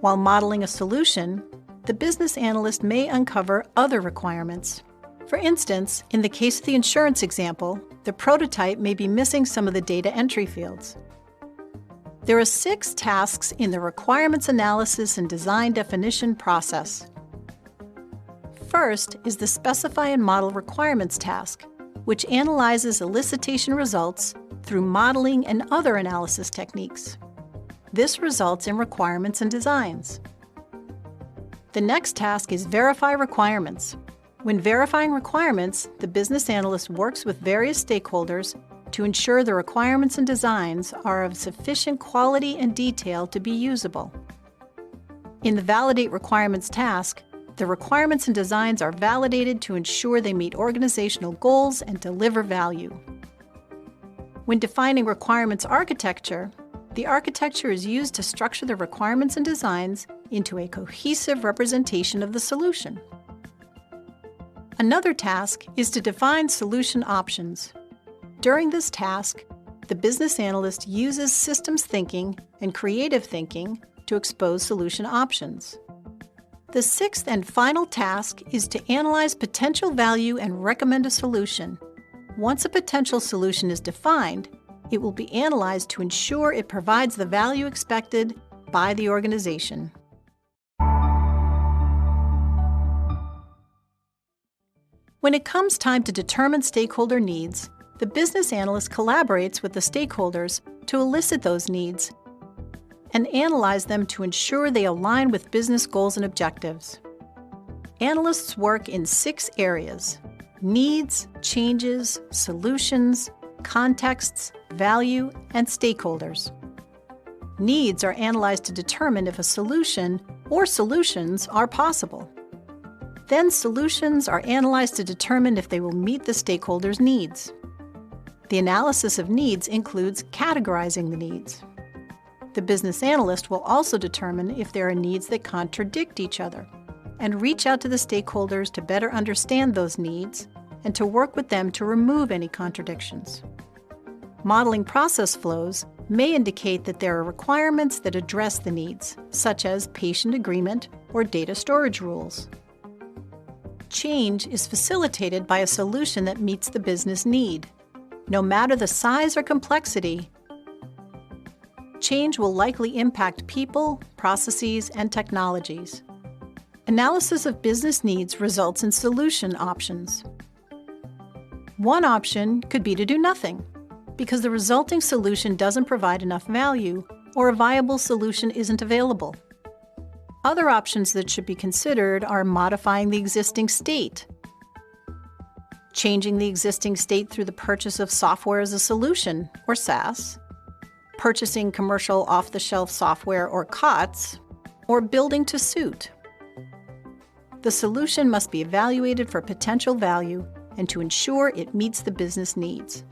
While modeling a solution, the business analyst may uncover other requirements. For instance, in the case of the insurance example, the prototype may be missing some of the data entry fields. There are 6 tasks in the requirements analysis and design definition process. First is the specify and model requirements task, which analyzes elicitation results through modeling and other analysis techniques. This results in requirements and designs. The next task is verify requirements. When verifying requirements, the business analyst works with various stakeholders to ensure the requirements and designs are of sufficient quality and detail to be usable. In the validate requirements task, the requirements and designs are validated to ensure they meet organizational goals and deliver value. When defining requirements architecture, the architecture is used to structure the requirements and designs into a cohesive representation of the solution. Another task is to define solution options. During this task, the business analyst uses systems thinking and creative thinking to expose solution options. The 6th and final task is to analyze potential value and recommend a solution. Once a potential solution is defined, it will be analyzed to ensure it provides the value expected by the organization. When it comes time to determine stakeholder needs, the business analyst collaborates with the stakeholders to elicit those needs and analyze them to ensure they align with business goals and objectives. Analysts work in 6 areas: needs, changes, solutions, contexts, value, and stakeholders. Needs are analyzed to determine if a solution or solutions are possible. Then solutions are analyzed to determine if they will meet the stakeholders' needs. The analysis of needs includes categorizing the needs. The business analyst will also determine if there are needs that contradict each other and reach out to the stakeholders to better understand those needs and to work with them to remove any contradictions. Modeling process flows may indicate that there are requirements that address the needs, such as patient agreement or data storage rules. Change is facilitated by a solution that meets the business need. No matter the size or complexity, change will likely impact people, processes, and technologies. Analysis of business needs results in solution options. One option could be to do nothing, because the resulting solution doesn't provide enough value or a viable solution isn't available. Other options that should be considered are modifying the existing state, changing the existing state through the purchase of software as a solution, or SaaS, purchasing commercial off-the-shelf software, or COTS, or building to suit. The solution must be evaluated for potential value and to ensure it meets the business needs.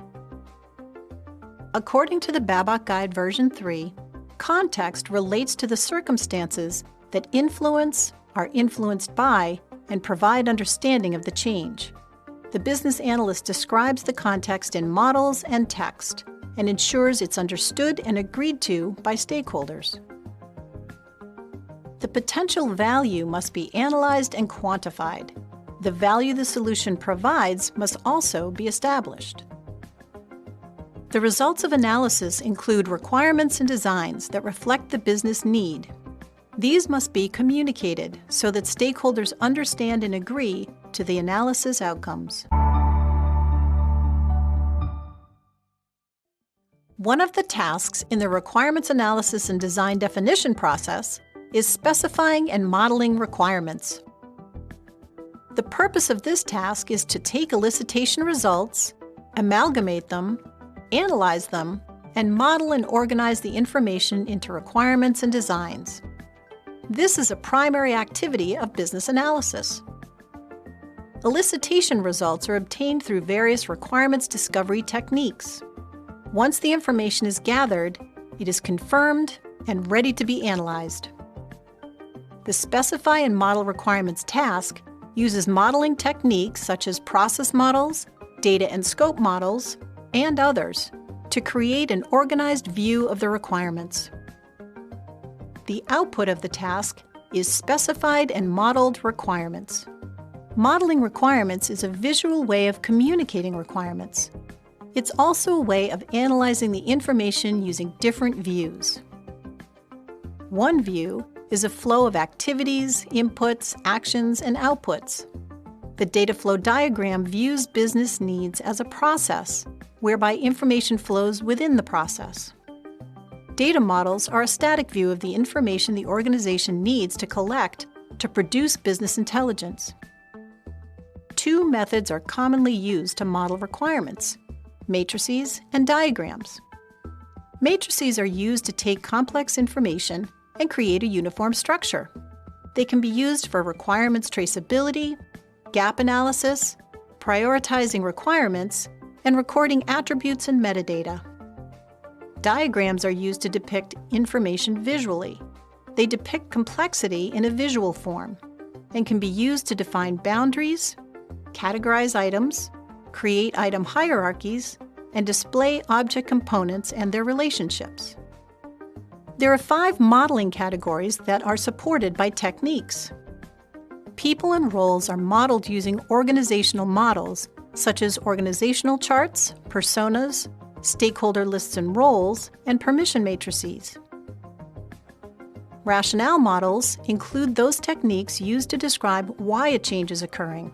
According to the BABOK Guide version 3, context relates to the circumstances that influence, are influenced by, and provide understanding of the change. The business analyst describes the context in models and text and ensures it's understood and agreed to by stakeholders. The potential value must be analyzed and quantified. The value the solution provides must also be established. The results of analysis include requirements and designs that reflect the business need. These must be communicated so that stakeholders understand and agree to the analysis outcomes. One of the tasks in the requirements analysis and design definition process is specifying and modeling requirements. The purpose of this task is to take elicitation results, amalgamate them, analyze them, and model and organize the information into requirements and designs. This is a primary activity of business analysis. Elicitation results are obtained through various requirements discovery techniques. Once the information is gathered, it is confirmed and ready to be analyzed. The Specify and Model Requirements task uses modeling techniques such as process models, data and scope models, and others to create an organized view of the requirements. The output of the task is specified and modeled requirements. Modeling requirements is a visual way of communicating requirements. It's also a way of analyzing the information using different views. One view is a flow of activities, inputs, actions, and outputs. The data flow diagram views business needs as a process, whereby information flows within the process. Data models are a static view of the information the organization needs to collect to produce business intelligence. Two methods are commonly used to model requirements: matrices and diagrams. Matrices are used to take complex information and create a uniform structure. They can be used for requirements traceability, gap analysis, prioritizing requirements, and recording attributes and metadata. Diagrams are used to depict information visually. They depict complexity in a visual form and can be used to define boundaries, categorize items, create item hierarchies, and display object components and their relationships. There are 5 modeling categories that are supported by techniques. People and roles are modeled using organizational models such as organizational charts, personas, stakeholder lists and roles, and permission matrices. Rationale models include those techniques used to describe why a change is occurring.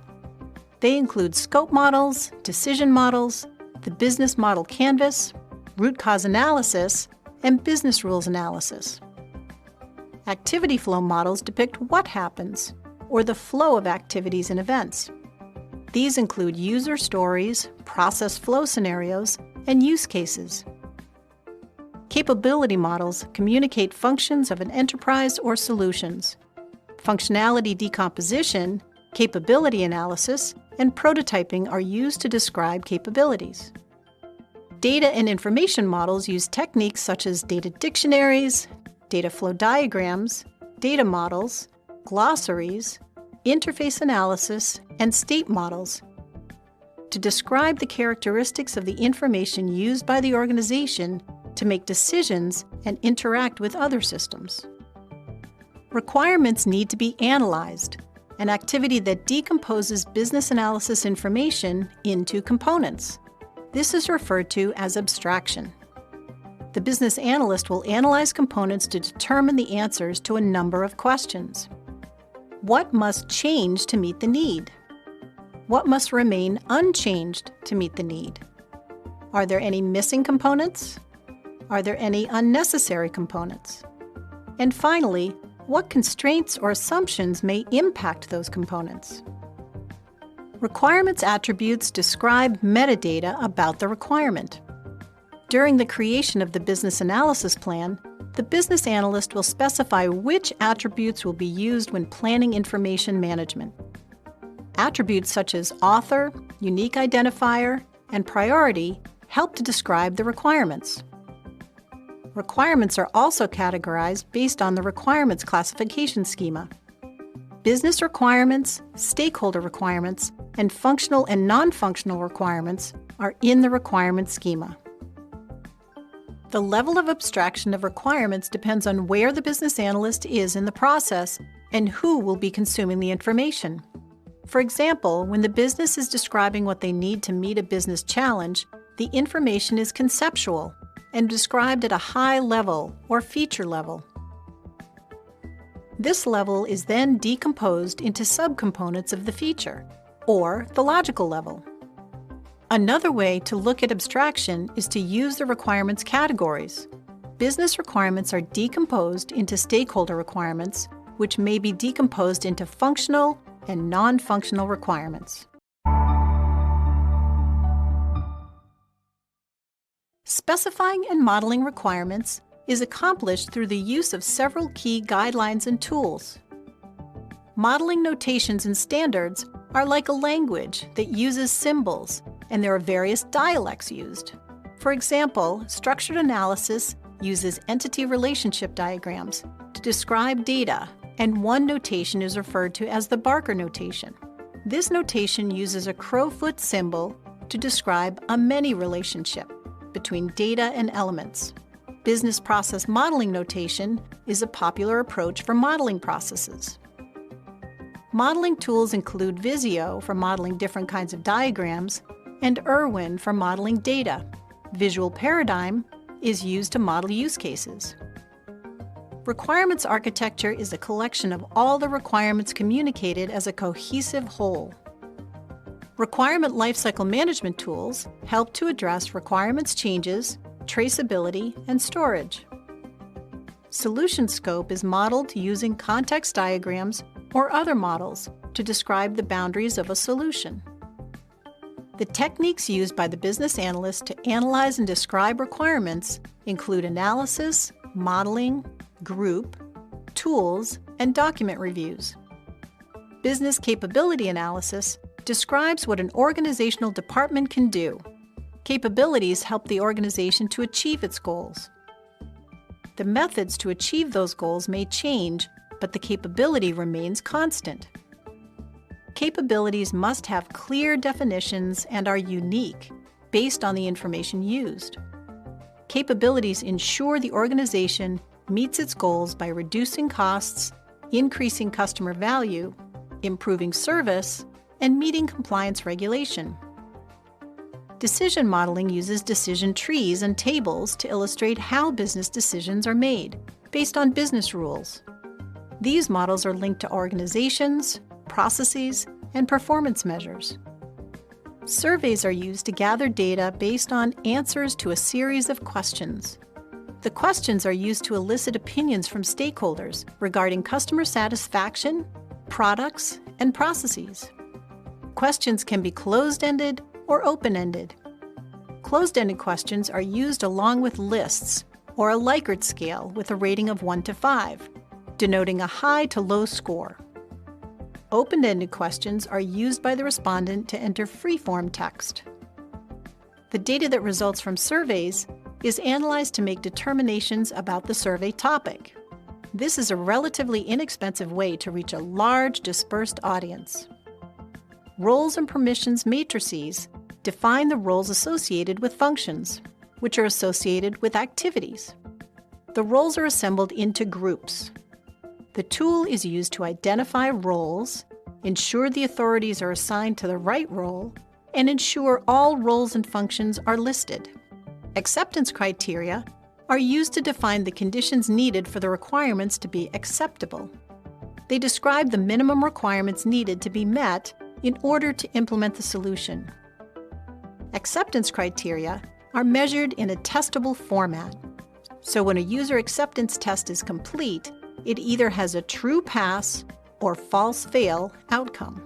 They include scope models, decision models, the business model canvas, root cause analysis, and business rules analysis. Activity flow models depict what happens, or the flow of activities and events. These include user stories, process flow scenarios, and use cases. Capability models communicate functions of an enterprise or solutions. Functionality decomposition Capability analysis and prototyping are used to describe capabilities. Data and information models use techniques such as data dictionaries, data flow diagrams, data models, glossaries, interface analysis, and state models to describe the characteristics of the information used by the organization to make decisions and interact with other systems. Requirements need to be analyzed, an activity that decomposes business analysis information into components. This is referred to as abstraction. The business analyst will analyze components to determine the answers to a number of questions. What must change to meet the need? What must remain unchanged to meet the need? Are there any missing components? Are there any unnecessary components? And finally, what constraints or assumptions may impact those components? Requirements attributes describe metadata about the requirement. During the creation of the business analysis plan, the business analyst will specify which attributes will be used when planning information management. Attributes such as author, unique identifier, and priority help to describe the requirements. Requirements are also categorized based on the requirements classification schema. Business requirements, stakeholder requirements, and functional and non-functional requirements are in the requirements schema. The level of abstraction of requirements depends on where the business analyst is in the process and who will be consuming the information. For example, when the business is describing what they need to meet a business challenge, the information is conceptual and described at a high level or feature level. This level is then decomposed into subcomponents of the feature, or the logical level. Another way to look at abstraction is to use the requirements categories. Business requirements are decomposed into stakeholder requirements, which may be decomposed into functional and non-functional requirements. Specifying and modeling requirements is accomplished through the use of several key guidelines and tools. Modeling notations and standards are like a language that uses symbols, and there are various dialects used. For example, structured analysis uses entity relationship diagrams to describe data, and one notation is referred to as the Barker notation. This notation uses a crowfoot symbol to describe a many relationship between data and elements. Business process modeling notation is a popular approach for modeling processes. Modeling tools include Visio for modeling different kinds of diagrams and Irwin for modeling data. Visual Paradigm is used to model use cases. Requirements architecture is a collection of all the requirements communicated as a cohesive whole. Requirement lifecycle management tools help to address requirements changes, traceability, and storage. Solution scope is modeled using context diagrams or other models to describe the boundaries of a solution. The techniques used by the business analyst to analyze and describe requirements include analysis, modeling, group, tools, and document reviews. Business capability analysis describes what an organizational department can do. Capabilities help the organization to achieve its goals. The methods to achieve those goals may change, but the capability remains constant. Capabilities must have clear definitions and are unique, based on the information used. Capabilities ensure the organization meets its goals by reducing costs, increasing customer value, improving service, and meeting compliance regulation. Decision modeling uses decision trees and tables to illustrate how business decisions are made, based on business rules. These models are linked to organizations, processes, and performance measures. Surveys are used to gather data based on answers to a series of questions. The questions are used to elicit opinions from stakeholders regarding customer satisfaction, products, and processes. Questions can be closed-ended or open-ended. Closed-ended questions are used along with lists or a Likert scale with a rating of 1 to 5, denoting a high to low score. Open-ended questions are used by the respondent to enter free-form text. The data that results from surveys is analyzed to make determinations about the survey topic. This is a relatively inexpensive way to reach a large, dispersed audience. Roles and permissions matrices define the roles associated with functions, which are associated with activities. The roles are assembled into groups. The tool is used to identify roles, ensure the authorities are assigned to the right role, and ensure all roles and functions are listed. Acceptance criteria are used to define the conditions needed for the requirements to be acceptable. They describe the minimum requirements needed to be met in order to implement the solution. Acceptance criteria are measured in a testable format. So when a user acceptance test is complete, it either has a true pass or false fail outcome.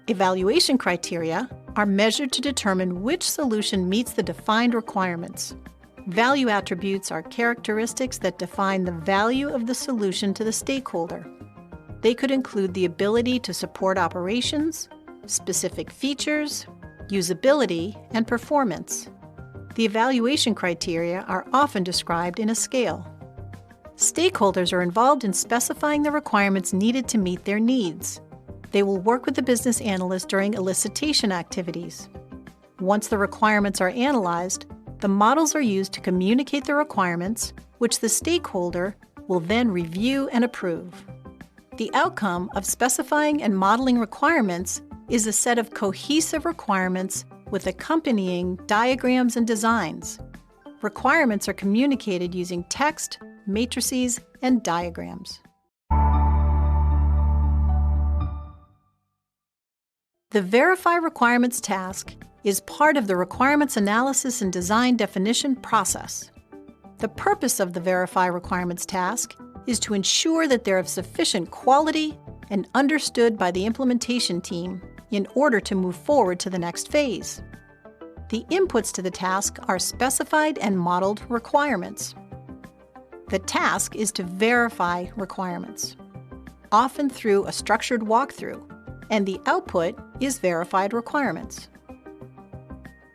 Evaluation criteria are measured to determine which solution meets the defined requirements. Value attributes are characteristics that define the value of the solution to the stakeholder. They could include the ability to support operations, specific features, usability, and performance. The evaluation criteria are often described in a scale. Stakeholders are involved in specifying the requirements needed to meet their needs. They will work with the business analyst during elicitation activities. Once the requirements are analyzed, the models are used to communicate the requirements, which the stakeholder will then review and approve. The outcome of specifying and modeling requirements is a set of cohesive requirements with accompanying diagrams and designs. Requirements are communicated using text, matrices, and diagrams. The Verify Requirements task is part of the requirements analysis and design definition process. The purpose of the Verify Requirements task is to ensure that they're of sufficient quality and understood by the implementation team in order to move forward to the next phase. The inputs to the task are specified and modeled requirements. The task is to verify requirements, often through a structured walkthrough, and the output is verified requirements.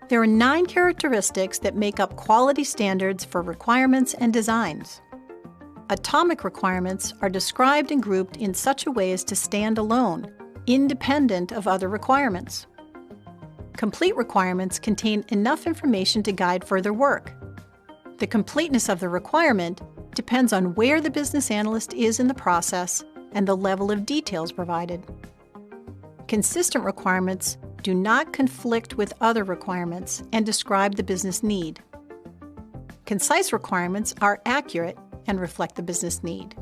There are 9 characteristics that make up quality standards for requirements and designs. Atomic requirements are described and grouped in such a way as to stand alone, independent of other requirements. Complete requirements contain enough information to guide further work. The completeness of the requirement depends on where the business analyst is in the process and the level of details provided. Consistent requirements do not conflict with other requirements and describe the business need. Concise requirements are accurate and reflect the business need.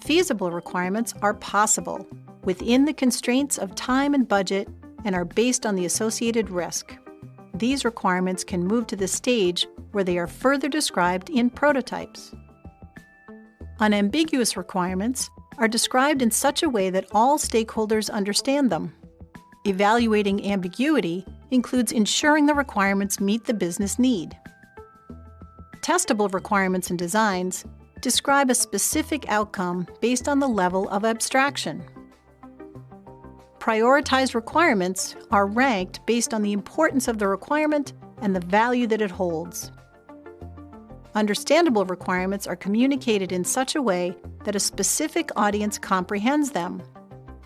Feasible requirements are possible within the constraints of time and budget and are based on the associated risk. These requirements can move to the stage where they are further described in prototypes. Unambiguous requirements are described in such a way that all stakeholders understand them. Evaluating ambiguity includes ensuring the requirements meet the business need. Testable requirements and designs describe a specific outcome based on the level of abstraction. Prioritized requirements are ranked based on the importance of the requirement and the value that it holds. Understandable requirements are communicated in such a way that a specific audience comprehends them.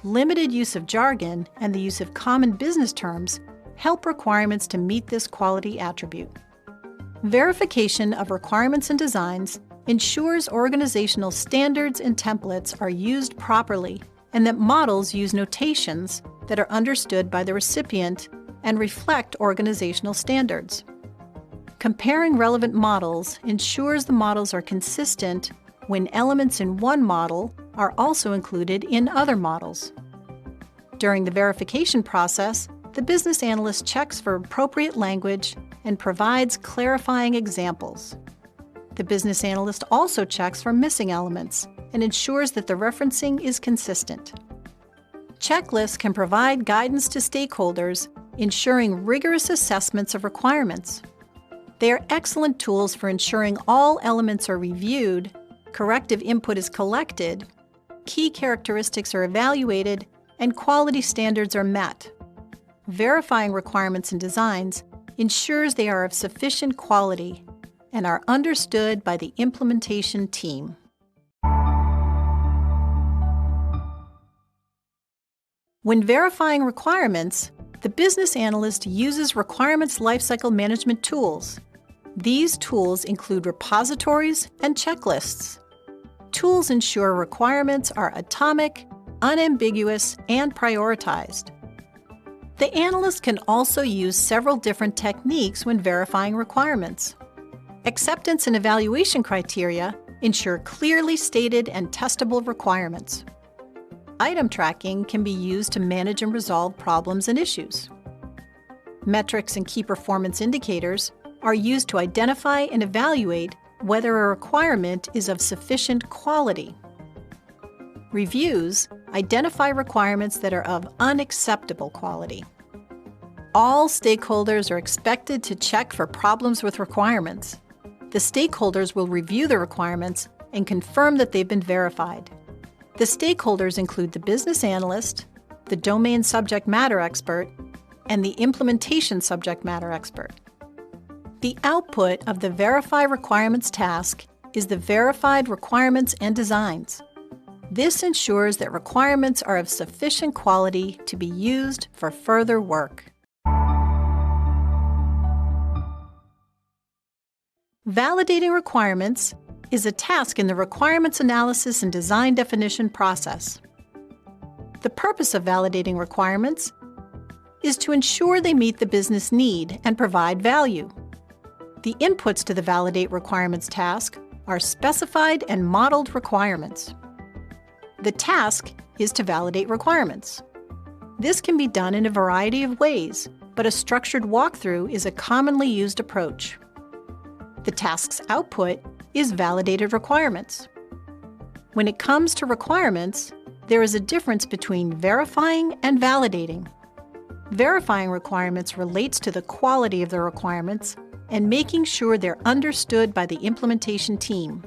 Limited use of jargon and the use of common business terms help requirements to meet this quality attribute. Verification of requirements and designs ensures organizational standards and templates are used properly and that models use notations that are understood by the recipient and reflect organizational standards. Comparing relevant models ensures the models are consistent when elements in one model are also included in other models. During the verification process, the business analyst checks for appropriate language and provides clarifying examples. The business analyst also checks for missing elements and ensures that the referencing is consistent. Checklists can provide guidance to stakeholders, ensuring rigorous assessments of requirements. They are excellent tools for ensuring all elements are reviewed, corrective input is collected, key characteristics are evaluated, and quality standards are met. Verifying requirements and designs ensures they are of sufficient quality and are understood by the implementation team. When verifying requirements, the business analyst uses requirements lifecycle management tools. These tools include repositories and checklists. Tools ensure requirements are atomic, unambiguous, and prioritized. The analyst can also use several different techniques when verifying requirements. Acceptance and evaluation criteria ensure clearly stated and testable requirements. Item tracking can be used to manage and resolve problems and issues. Metrics and key performance indicators are used to identify and evaluate whether a requirement is of sufficient quality. Reviews identify requirements that are of unacceptable quality. All stakeholders are expected to check for problems with requirements. The stakeholders will review the requirements and confirm that they've been verified. The stakeholders include the business analyst, the domain subject matter expert, and the implementation subject matter expert. The output of the Verify Requirements task is the Verified Requirements and Designs. This ensures that requirements are of sufficient quality to be used for further work. Validating requirements is a task in the requirements analysis and design definition process. The purpose of validating requirements is to ensure they meet the business need and provide value. The inputs to the Validate Requirements task are specified and modeled requirements. The task is to validate requirements. This can be done in a variety of ways, but a structured walkthrough is a commonly used approach. The task's output is validated requirements. When it comes to requirements, there is a difference between verifying and validating. Verifying requirements relates to the quality of the requirements and making sure they're understood by the implementation team.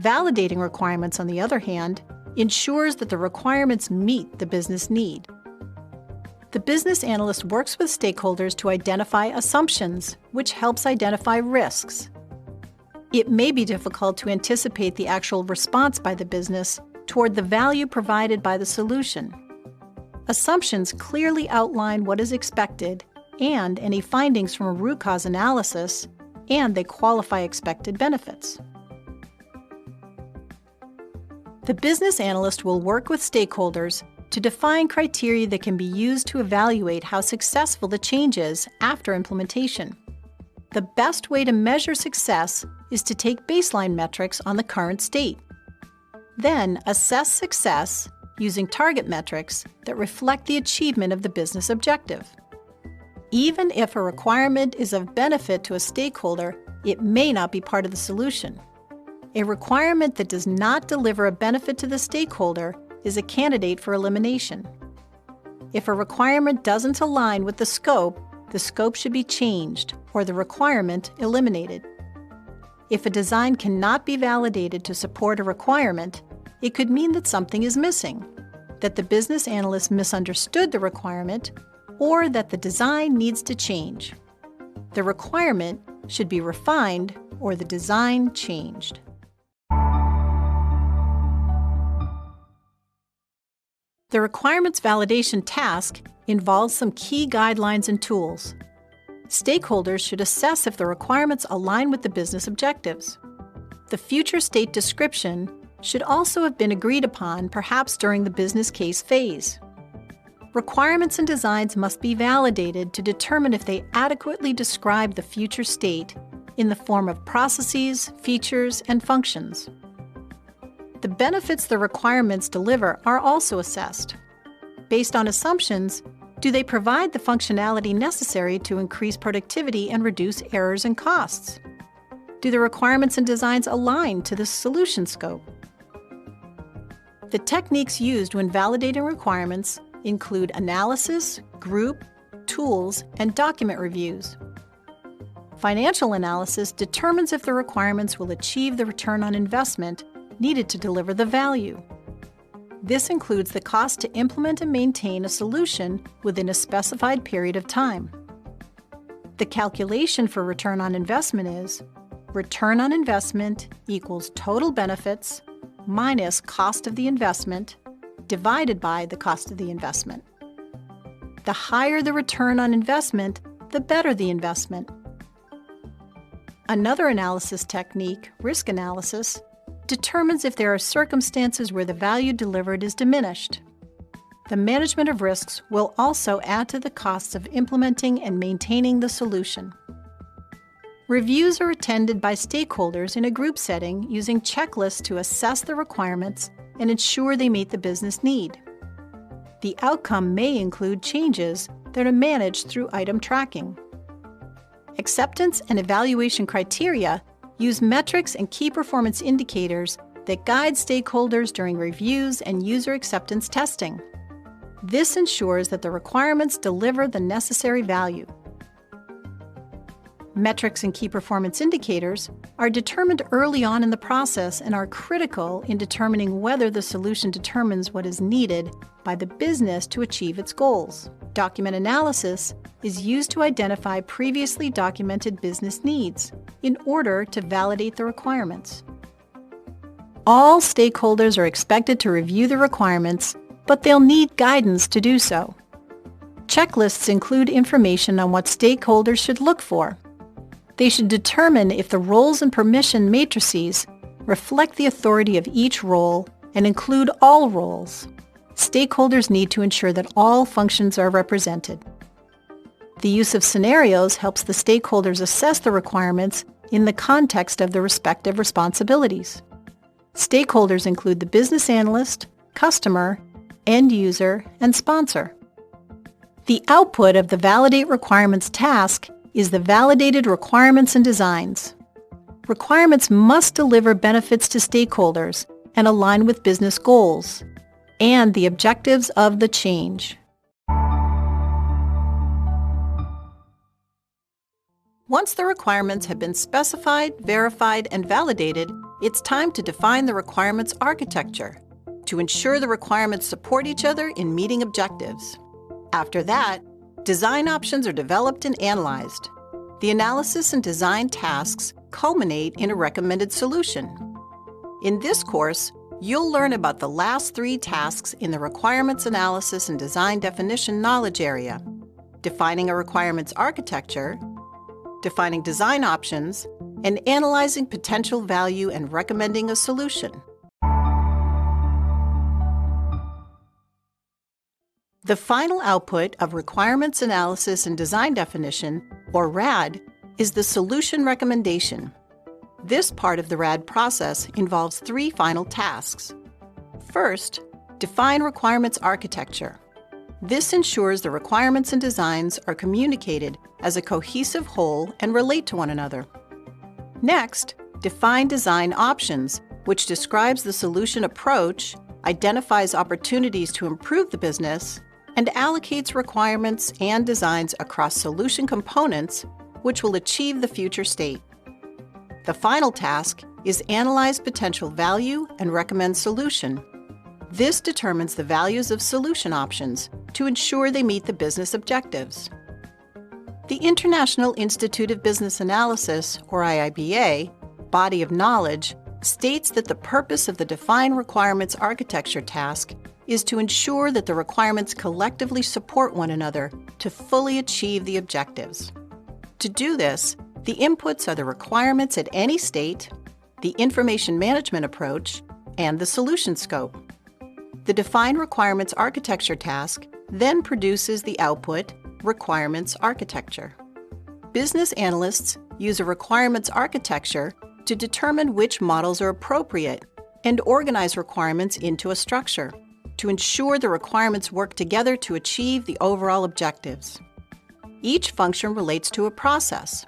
Validating requirements, on the other hand, ensures that the requirements meet the business need. The business analyst works with stakeholders to identify assumptions, which helps identify risks. It may be difficult to anticipate the actual response by the business toward the value provided by the solution. Assumptions clearly outline what is expected and any findings from a root cause analysis, and they qualify expected benefits. The business analyst will work with stakeholders to define criteria that can be used to evaluate how successful the change is after implementation. The best way to measure success is to take baseline metrics on the current state. Then assess success using target metrics that reflect the achievement of the business objective. Even if a requirement is of benefit to a stakeholder, it may not be part of the solution. A requirement that does not deliver a benefit to the stakeholder is a candidate for elimination. If a requirement doesn't align with the scope should be changed or the requirement eliminated. If a design cannot be validated to support a requirement, it could mean that something is missing, that the business analyst misunderstood the requirement, or that the design needs to change. The requirement should be refined or the design changed. The requirements validation task involves some key guidelines and tools. Stakeholders should assess if the requirements align with the business objectives. The future state description should also have been agreed upon, perhaps during the business case phase. Requirements and designs must be validated to determine if they adequately describe the future state in the form of processes, features, and functions. The benefits the requirements deliver are also assessed. Based on assumptions, do they provide the functionality necessary to increase productivity and reduce errors and costs? Do the requirements and designs align to the solution scope? The techniques used when validating requirements include analysis, group, tools, and document reviews. Financial analysis determines if the requirements will achieve the return on investment needed to deliver the value. This includes the cost to implement and maintain a solution within a specified period of time. The calculation for return on investment is return on investment equals total benefits minus cost of the investment divided by the cost of the investment. The higher the return on investment, the better the investment. Another analysis technique, risk analysis, determines if there are circumstances where the value delivered is diminished. The management of risks will also add to the costs of implementing and maintaining the solution. Reviews are attended by stakeholders in a group setting using checklists to assess the requirements and ensure they meet the business need. The outcome may include changes that are managed through item tracking. Acceptance and evaluation criteria use metrics and key performance indicators that guide stakeholders during reviews and user acceptance testing. This ensures that the requirements deliver the necessary value. Metrics and key performance indicators are determined early on in the process and are critical in determining whether the solution determines what is needed by the business to achieve its goals. Document analysis is used to identify previously documented business needs in order to validate the requirements. All stakeholders are expected to review the requirements, but they'll need guidance to do so. Checklists include information on what stakeholders should look for. They should determine if the roles and permission matrices reflect the authority of each role and include all roles. Stakeholders need to ensure that all functions are represented. The use of scenarios helps the stakeholders assess the requirements in the context of the respective responsibilities. Stakeholders include the business analyst, customer, end user, and sponsor. The output of the Validate Requirements task is the validated requirements and designs. Requirements must deliver benefits to stakeholders and align with business goals and the objectives of the change. Once the requirements have been specified, verified, and validated, it's time to define the requirements architecture to ensure the requirements support each other in meeting objectives. After that, design options are developed and analyzed. The analysis and design tasks culminate in a recommended solution. In this course, you'll learn about the last 3 tasks in the requirements analysis and design definition knowledge area: defining a requirements architecture, defining design options, and analyzing potential value and recommending a solution. The final output of Requirements Analysis and Design Definition, or RAD, is the solution recommendation. This part of the RAD process involves 3 final tasks. First, define requirements architecture. This ensures the requirements and designs are communicated as a cohesive whole and relate to one another. Next, define design options, which describes the solution approach, identifies opportunities to improve the business, and allocates requirements and designs across solution components, which will achieve the future state. The final task is analyze potential value and recommend solution. This determines the values of solution options to ensure they meet the business objectives. The International Institute of Business Analysis, or IIBA, body of knowledge, states that the purpose of the Define Requirements Architecture task is to ensure that the requirements collectively support one another to fully achieve the objectives. To do this, the inputs are the requirements at any state, the information management approach, and the solution scope. The Define Requirements Architecture task then produces the output, Requirements Architecture. Business analysts use a requirements architecture to determine which models are appropriate and organize requirements into a structure to ensure the requirements work together to achieve the overall objectives. Each function relates to a process.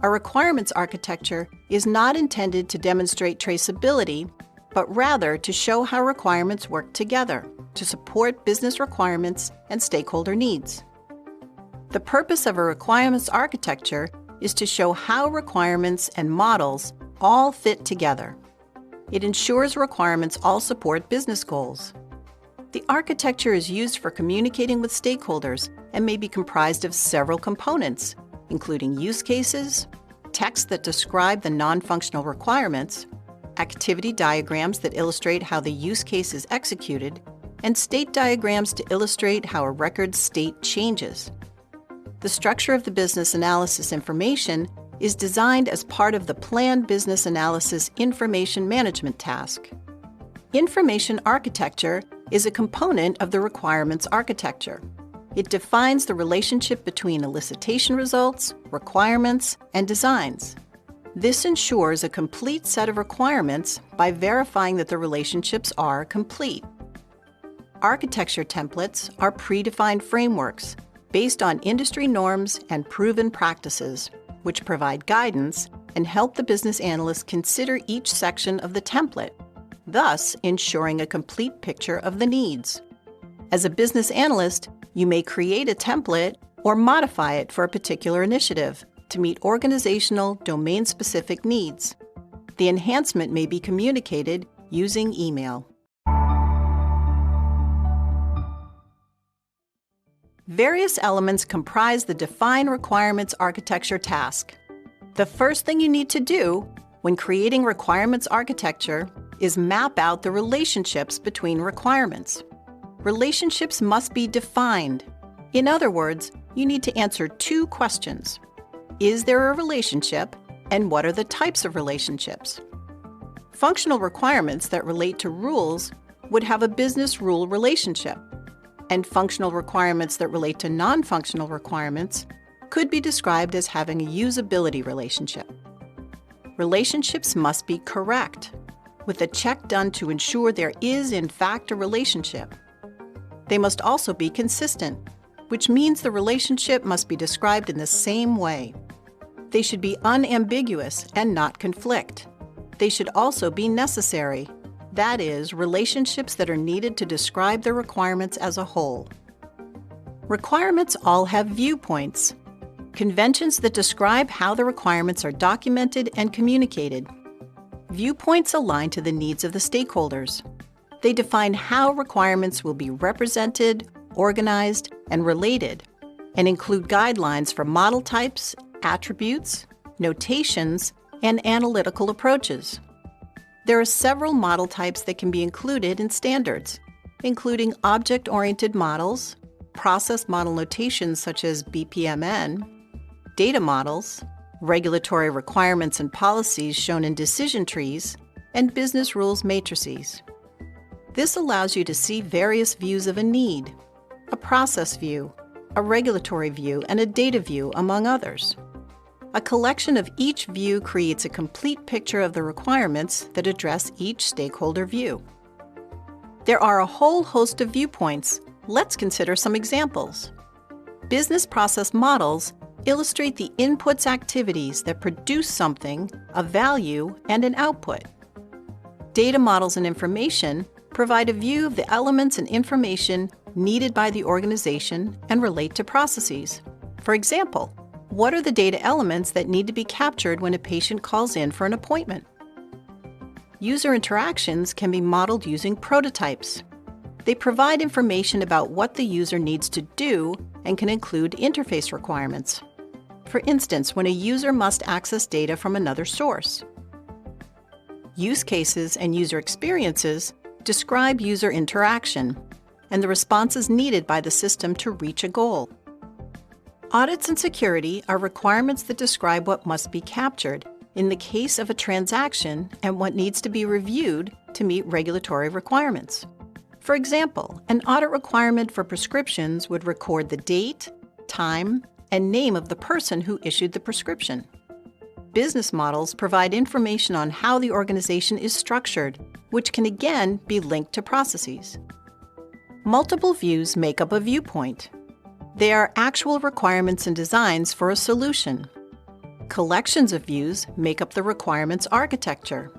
A requirements architecture is not intended to demonstrate traceability, but rather to show how requirements work together to support business requirements and stakeholder needs. The purpose of a requirements architecture is to show how requirements and models all fit together. It ensures requirements all support business goals. The architecture is used for communicating with stakeholders and may be comprised of several components, including use cases, text that describe the non-functional requirements, activity diagrams that illustrate how the use case is executed, and state diagrams to illustrate how a record's state changes. The structure of the business analysis information is designed as part of the planned business analysis information management task. Information architecture is a component of the requirements architecture. It defines the relationship between elicitation results, requirements, and designs. This ensures a complete set of requirements by verifying that the relationships are complete. Architecture templates are predefined frameworks based on industry norms and proven practices, which provide guidance and help the business analyst consider each section of the template, thus ensuring a complete picture of the needs. As a business analyst, you may create a template or modify it for a particular initiative to meet organizational domain-specific needs. The enhancement may be communicated using email. Various elements comprise the Define Requirements Architecture task. The first thing you need to do when creating requirements architecture is map out the relationships between requirements. Relationships must be defined. In other words, you need to answer two questions. Is there a relationship, and what are the types of relationships? Functional requirements that relate to rules would have a business rule relationship, and functional requirements that relate to non-functional requirements could be described as having a usability relationship. Relationships must be correct, with a check done to ensure there is in fact a relationship. They must also be consistent, which means the relationship must be described in the same way. They should be unambiguous and not conflict. They should also be necessary. That is, relationships that are needed to describe the requirements as a whole. Requirements all have viewpoints, conventions that describe how the requirements are documented and communicated. Viewpoints align to the needs of the stakeholders. They define how requirements will be represented, organized, and related, and include guidelines for model types, attributes, notations, and analytical approaches. There are several model types that can be included in standards, including object-oriented models, process model notations such as BPMN, data models, regulatory requirements and policies shown in decision trees, and business rules matrices. This allows you to see various views of a need, a process view, a regulatory view, and a data view, among others. A collection of each view creates a complete picture of the requirements that address each stakeholder view. There are a whole host of viewpoints. Let's consider some examples. Business process models illustrate the inputs activities that produce something, a value, and an output. Data models and information provide a view of the elements and information needed by the organization and relate to processes. For example, what are the data elements that need to be captured when a patient calls in for an appointment? User interactions can be modeled using prototypes. They provide information about what the user needs to do and can include interface requirements. For instance, when a user must access data from another source. Use cases and user experiences describe user interaction and the responses needed by the system to reach a goal. Audits and security are requirements that describe what must be captured in the case of a transaction and what needs to be reviewed to meet regulatory requirements. For example, an audit requirement for prescriptions would record the date, time, and name of the person who issued the prescription. Business models provide information on how the organization is structured, which can again be linked to processes. Multiple views make up a viewpoint. They are actual requirements and designs for a solution. Collections of views make up the requirements architecture.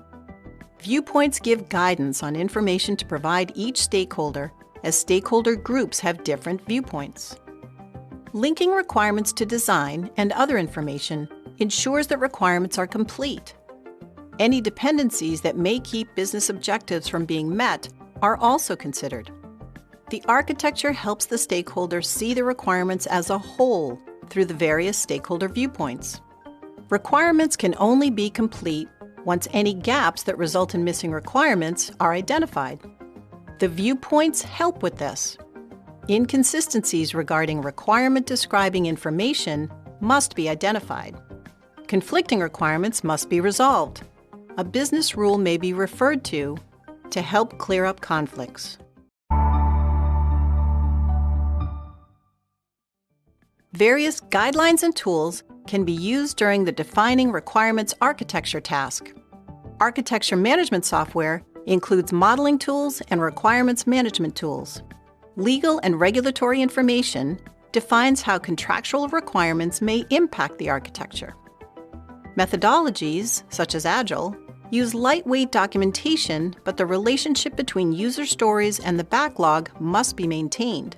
Viewpoints give guidance on information to provide each stakeholder, as stakeholder groups have different viewpoints. Linking requirements to design and other information ensures that requirements are complete. Any dependencies that may keep business objectives from being met are also considered. The architecture helps the stakeholder see the requirements as a whole through the various stakeholder viewpoints. Requirements can only be complete once any gaps that result in missing requirements are identified. The viewpoints help with this. Inconsistencies regarding requirement describing information must be identified. Conflicting requirements must be resolved. A business rule may be referred to help clear up conflicts. Various guidelines and tools can be used during the Defining Requirements Architecture task. Architecture management software includes modeling tools and requirements management tools. Legal and regulatory information defines how contractual requirements may impact the architecture. Methodologies, such as Agile, use lightweight documentation, but the relationship between user stories and the backlog must be maintained.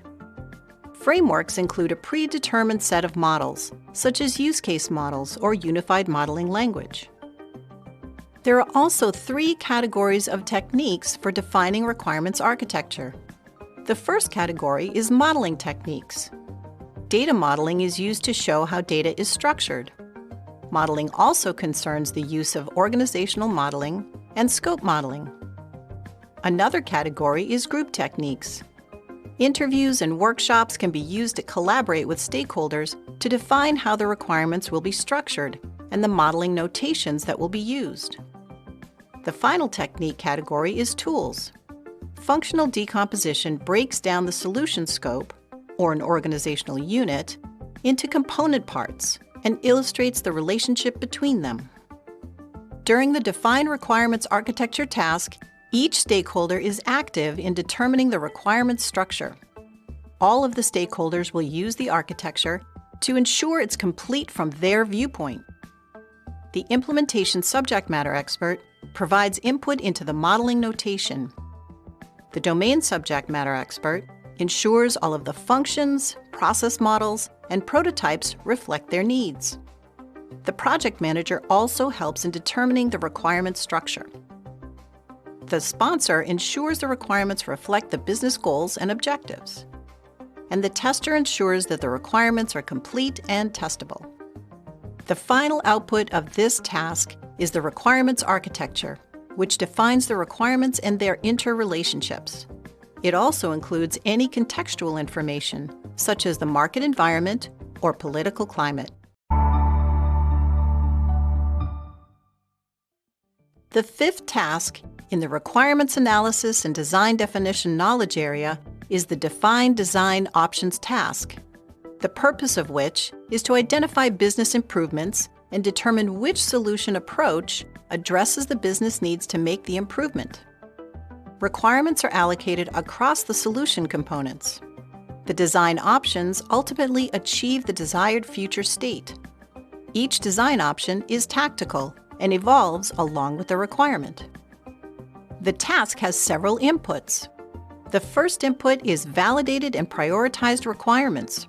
Frameworks include a predetermined set of models, such as use case models or unified modeling language. There are also 3 categories of techniques for defining requirements architecture. The first category is modeling techniques. Data modeling is used to show how data is structured. Modeling also concerns the use of organizational modeling and scope modeling. Another category is group techniques. Interviews and workshops can be used to collaborate with stakeholders to define how the requirements will be structured and the modeling notations that will be used. The final technique category is tools. Functional decomposition breaks down the solution scope, or an organizational unit, into component parts and illustrates the relationship between them. During the Define Requirements Architecture task, each stakeholder is active in determining the requirements structure. All of the stakeholders will use the architecture to ensure it's complete from their viewpoint. The implementation subject matter expert provides input into the modeling notation. The domain subject matter expert ensures all of the functions, process models, and prototypes reflect their needs. The project manager also helps in determining the requirement structure. The sponsor ensures the requirements reflect the business goals and objectives. And the tester ensures that the requirements are complete and testable. The final output of this task is the requirements architecture, which defines the requirements and their interrelationships. It also includes any contextual information, such as the market environment or political climate. The 5th task in the Requirements Analysis and Design Definition knowledge area is the Define Design Options task, the purpose of which is to identify business improvements and determine which solution approach addresses the business needs to make the improvement. Requirements are allocated across the solution components. The design options ultimately achieve the desired future state. Each design option is tactical and evolves along with the requirement. The task has several inputs. The first input is validated and prioritized requirements.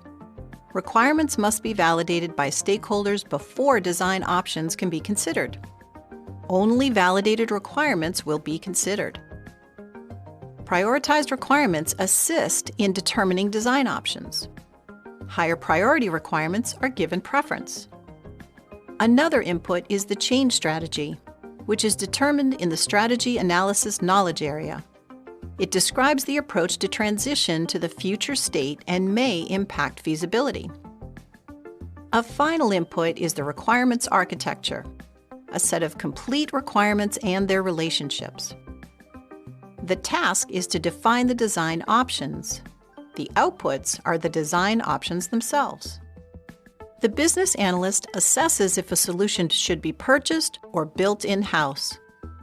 Requirements must be validated by stakeholders before design options can be considered. Only validated requirements will be considered. Prioritized requirements assist in determining design options. Higher priority requirements are given preference. Another input is the change strategy, which is determined in the Strategy Analysis knowledge area. It describes the approach to transition to the future state and may impact feasibility. A final input is the requirements architecture, a set of complete requirements and their relationships. The task is to define the design options. The outputs are the design options themselves. The business analyst assesses if a solution should be purchased or built in-house.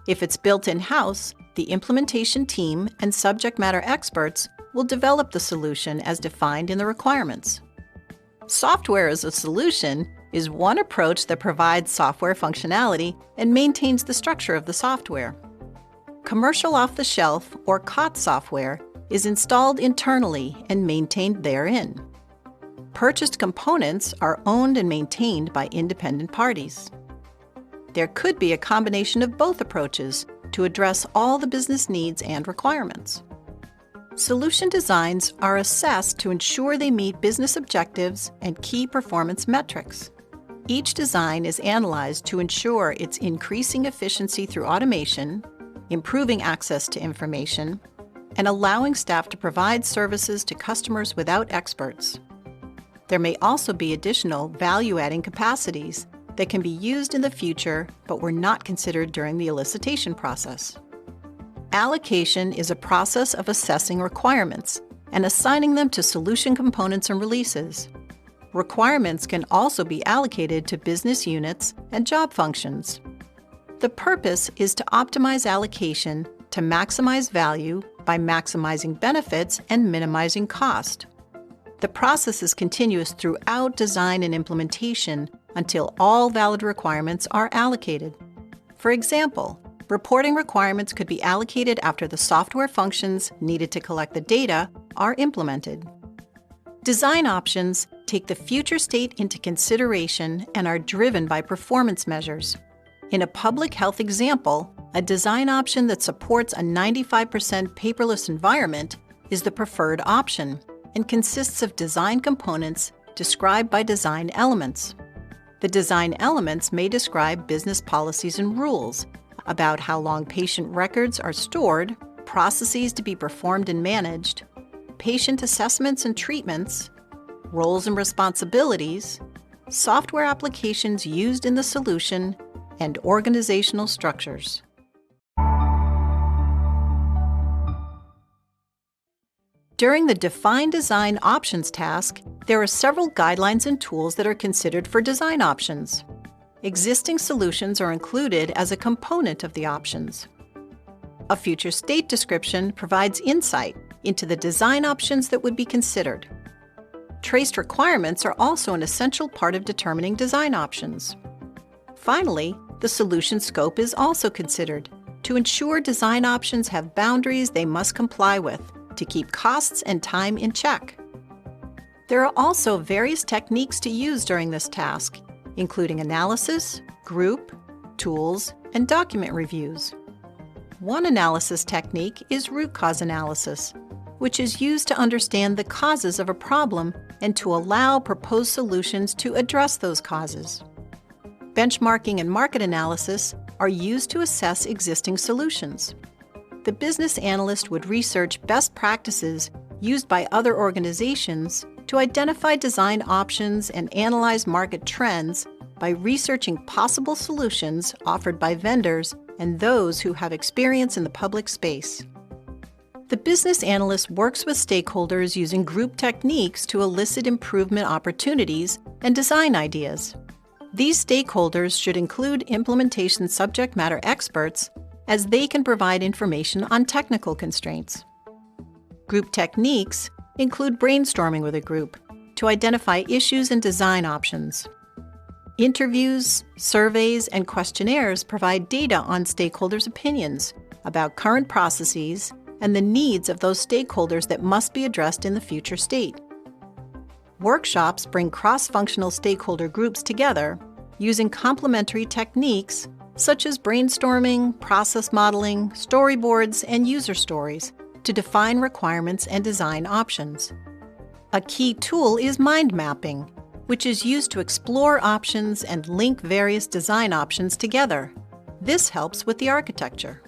If it's built in-house, the implementation team and subject matter experts will develop the solution as defined in the requirements. Software as a solution is one approach that provides software functionality and maintains the structure of the software. Commercial off-the-shelf or COTS software is installed internally and maintained therein. Purchased components are owned and maintained by independent parties. There could be a combination of both approaches to address all the business needs and requirements. Solution designs are assessed to ensure they meet business objectives and key performance metrics. Each design is analyzed to ensure it's increasing efficiency through automation, improving access to information, and allowing staff to provide services to customers without experts. There may also be additional value-adding capacities that can be used in the future but were not considered during the elicitation process. Allocation is a process of assessing requirements and assigning them to solution components and releases. Requirements can also be allocated to business units and job functions. The purpose is to optimize allocation to maximize value by maximizing benefits and minimizing cost. The process is continuous throughout design and implementation until all valid requirements are allocated. For example, reporting requirements could be allocated after the software functions needed to collect the data are implemented. Design options take the future state into consideration and are driven by performance measures. In a public health example, a design option that supports a 95% paperless environment is the preferred option and consists of design components described by design elements. The design elements may describe business policies and rules about how long patient records are stored, processes to be performed and managed, patient assessments and treatments, roles and responsibilities, software applications used in the solution, and organizational structures. During the Define Design Options task, there are several guidelines and tools that are considered for design options. Existing solutions are included as a component of the options. A future state description provides insight into the design options that would be considered. Traced requirements are also an essential part of determining design options. Finally, the solution scope is also considered to ensure design options have boundaries they must comply with to keep costs and time in check. There are also various techniques to use during this task, including analysis, group, tools, and document reviews. One analysis technique is root cause analysis, which is used to understand the causes of a problem and to allow proposed solutions to address those causes. Benchmarking and market analysis are used to assess existing solutions. The business analyst would research best practices used by other organizations to identify design options and analyze market trends by researching possible solutions offered by vendors and those who have experience in the public space. The business analyst works with stakeholders using group techniques to elicit improvement opportunities and design ideas. These stakeholders should include implementation subject matter experts, as they can provide information on technical constraints. Group techniques include brainstorming with a group to identify issues and design options. Interviews, surveys, and questionnaires provide data on stakeholders' opinions about current processes and the needs of those stakeholders that must be addressed in the future state. Workshops bring cross-functional stakeholder groups together using complementary techniques such as brainstorming, process modeling, storyboards, and user stories to define requirements and design options. A key tool is mind mapping, which is used to explore options and link various design options together. This helps with the architecture.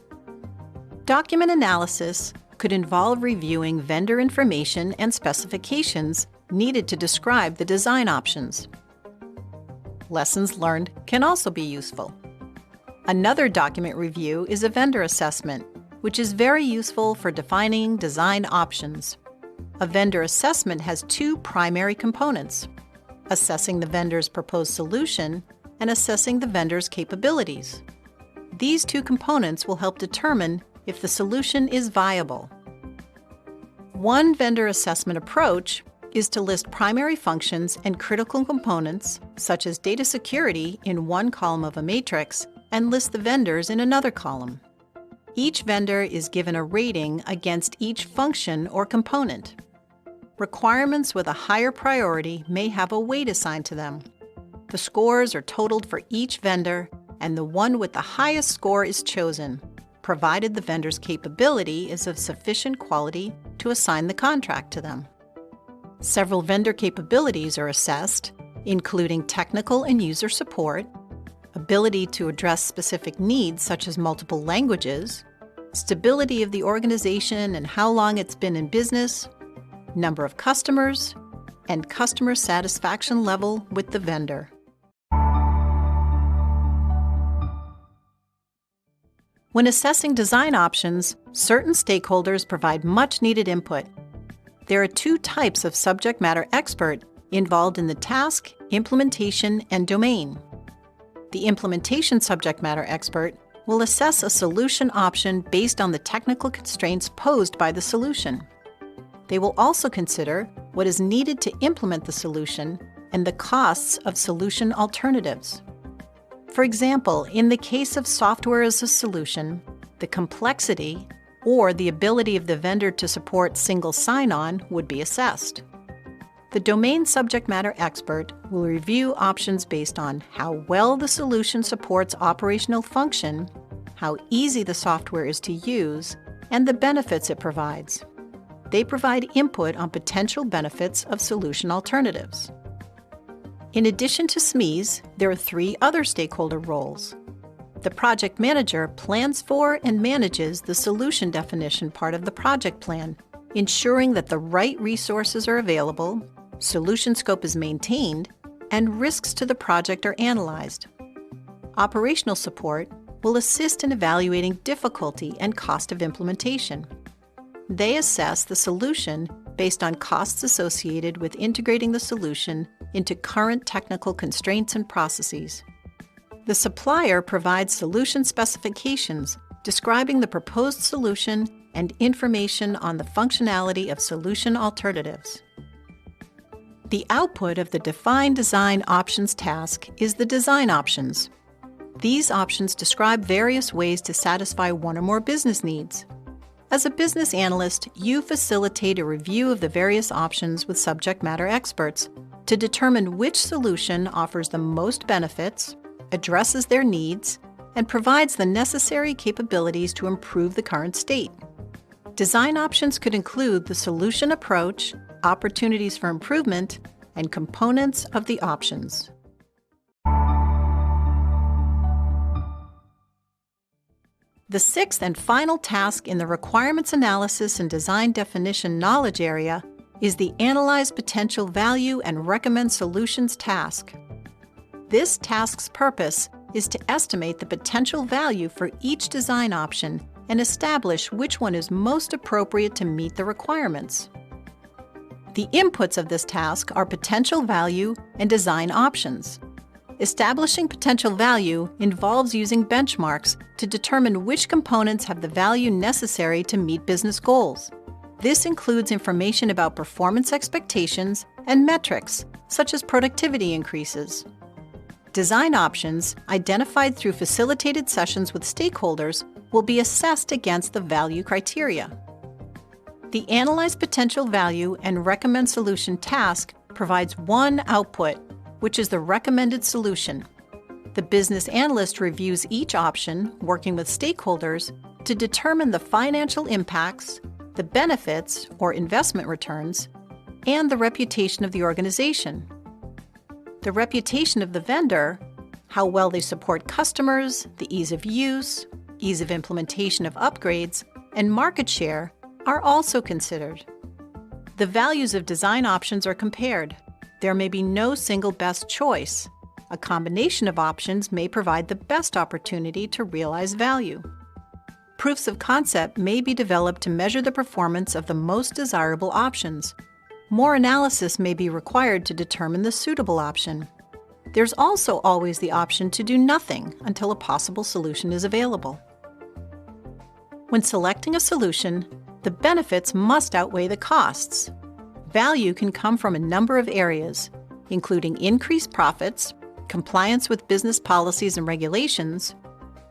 Document analysis could involve reviewing vendor information and specifications needed to describe the design options. Lessons learned can also be useful. Another document review is a vendor assessment, which is very useful for defining design options. A vendor assessment has two primary components: assessing the vendor's proposed solution and assessing the vendor's capabilities. These two components will help determine if the solution is viable. One vendor assessment approach is to list primary functions and critical components, such as data security, in one column of a matrix and list the vendors in another column. Each vendor is given a rating against each function or component. Requirements with a higher priority may have a weight assigned to them. The scores are totaled for each vendor, and the one with the highest score is chosen. provided the vendor's capability is of sufficient quality to assign the contract to them. Several vendor capabilities are assessed, including technical and user support, ability to address specific needs such as multiple languages, stability of the organization and how long it's been in business, number of customers, and customer satisfaction level with the vendor. When assessing design options, certain stakeholders provide much-needed input. There are two types of subject matter expert involved in the task, implementation, and domain. The implementation subject matter expert will assess a solution option based on the technical constraints posed by the solution. They will also consider what is needed to implement the solution and the costs of solution alternatives. For example, in the case of software as a solution, the complexity or the ability of the vendor to support single sign-on would be assessed. The domain subject matter expert will review options based on how well the solution supports operational function, how easy the software is to use, and the benefits it provides. They provide input on potential benefits of solution alternatives. In addition to SMEs, there are three other stakeholder roles. The project manager plans for and manages the solution definition part of the project plan, ensuring that the right resources are available, solution scope is maintained, and risks to the project are analyzed. Operational support will assist in evaluating difficulty and cost of implementation. They assess the solution based on costs associated with integrating the solution into current technical constraints and processes. The supplier provides solution specifications describing the proposed solution and information on the functionality of solution alternatives. The output of the defined design options task is the design options. These options describe various ways to satisfy one or more business needs. As a business analyst, you facilitate a review of the various options with subject matter experts to determine which solution offers the most benefits, addresses their needs, and provides the necessary capabilities to improve the current state. Design options could include the solution approach, opportunities for improvement, and components of the options. The sixth and final task in the requirements analysis and design definition knowledge area is the Analyze Potential Value and Recommend Solutions task. This task's purpose is to estimate the potential value for each design option and establish which one is most appropriate to meet the requirements. The inputs of this task are potential value and design options. Establishing potential value involves using benchmarks to determine which components have the value necessary to meet business goals. This includes information about performance expectations and metrics, such as productivity increases. Design options, identified through facilitated sessions with stakeholders, will be assessed against the value criteria. The Analyze Potential Value and Recommend Solution task provides one output, which is the recommended solution. The business analyst reviews each option, working with stakeholders, to determine the financial impacts, the benefits or investment returns, and the reputation of the organization. The reputation of the vendor, how well they support customers, the ease of use, ease of implementation of upgrades, and market share are also considered. The values of design options are compared. There may be no single best choice. A combination of options may provide the best opportunity to realize value. Proofs of concept may be developed to measure the performance of the most desirable options. More analysis may be required to determine the suitable option. There's also always the option to do nothing until a possible solution is available. When selecting a solution, the benefits must outweigh the costs. Value can come from a number of areas, including increased profits, compliance with business policies and regulations,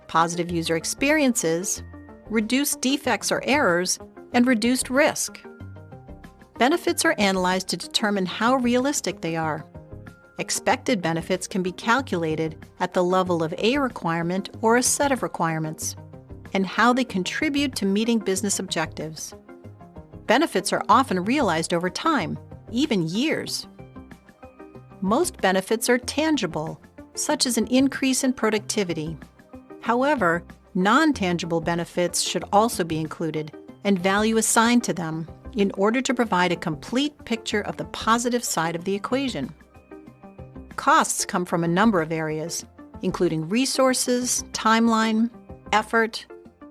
positive user experiences, reduced defects or errors, and reduced risk. Benefits are analyzed to determine how realistic they are. Expected benefits can be calculated at the level of a requirement or a set of requirements. and how they contribute to meeting business objectives. Benefits are often realized over time, even years. Most benefits are tangible, such as an increase in productivity. However, non-tangible benefits should also be included and value assigned to them in order to provide a complete picture of the positive side of the equation. Costs come from a number of areas, including resources, timeline, effort,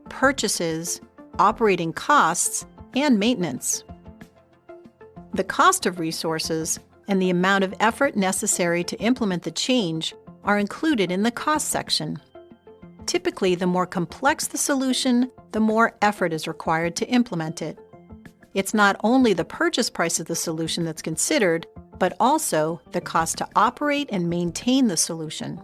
purchases, operating costs, and maintenance. The cost of resources and the amount of effort necessary to implement the change are included in the cost section. Typically, the more complex the solution, the more effort is required to implement it. It's not only the purchase price of the solution that's considered, but also the cost to operate and maintain the solution.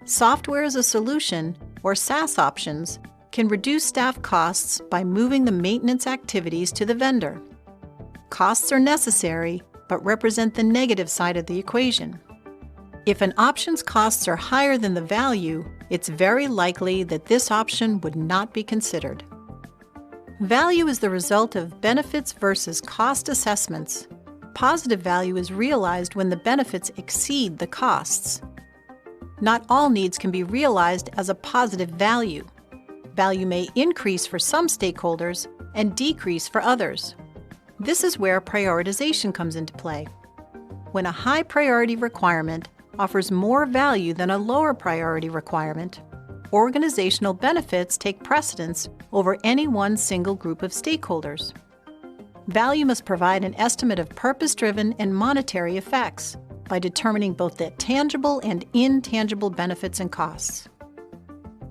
Software as a solution, or SaaS options, can reduce staff costs by moving the maintenance activities to the vendor. Costs are necessary, but represent the negative side of the equation. If an option's costs are higher than the value, it's very likely that this option would not be considered. Value is the result of benefits versus cost assessments. Positive value is realized when the benefits exceed the costs. Not all needs can be realized as a positive value. Value may increase for some stakeholders and decrease for others. This is where prioritization comes into play. When a high priority requirement offers more value than a lower priority requirement, organizational benefits take precedence over any one single group of stakeholders. Value must provide an estimate of purpose-driven and monetary effects by determining both the tangible and intangible benefits and costs.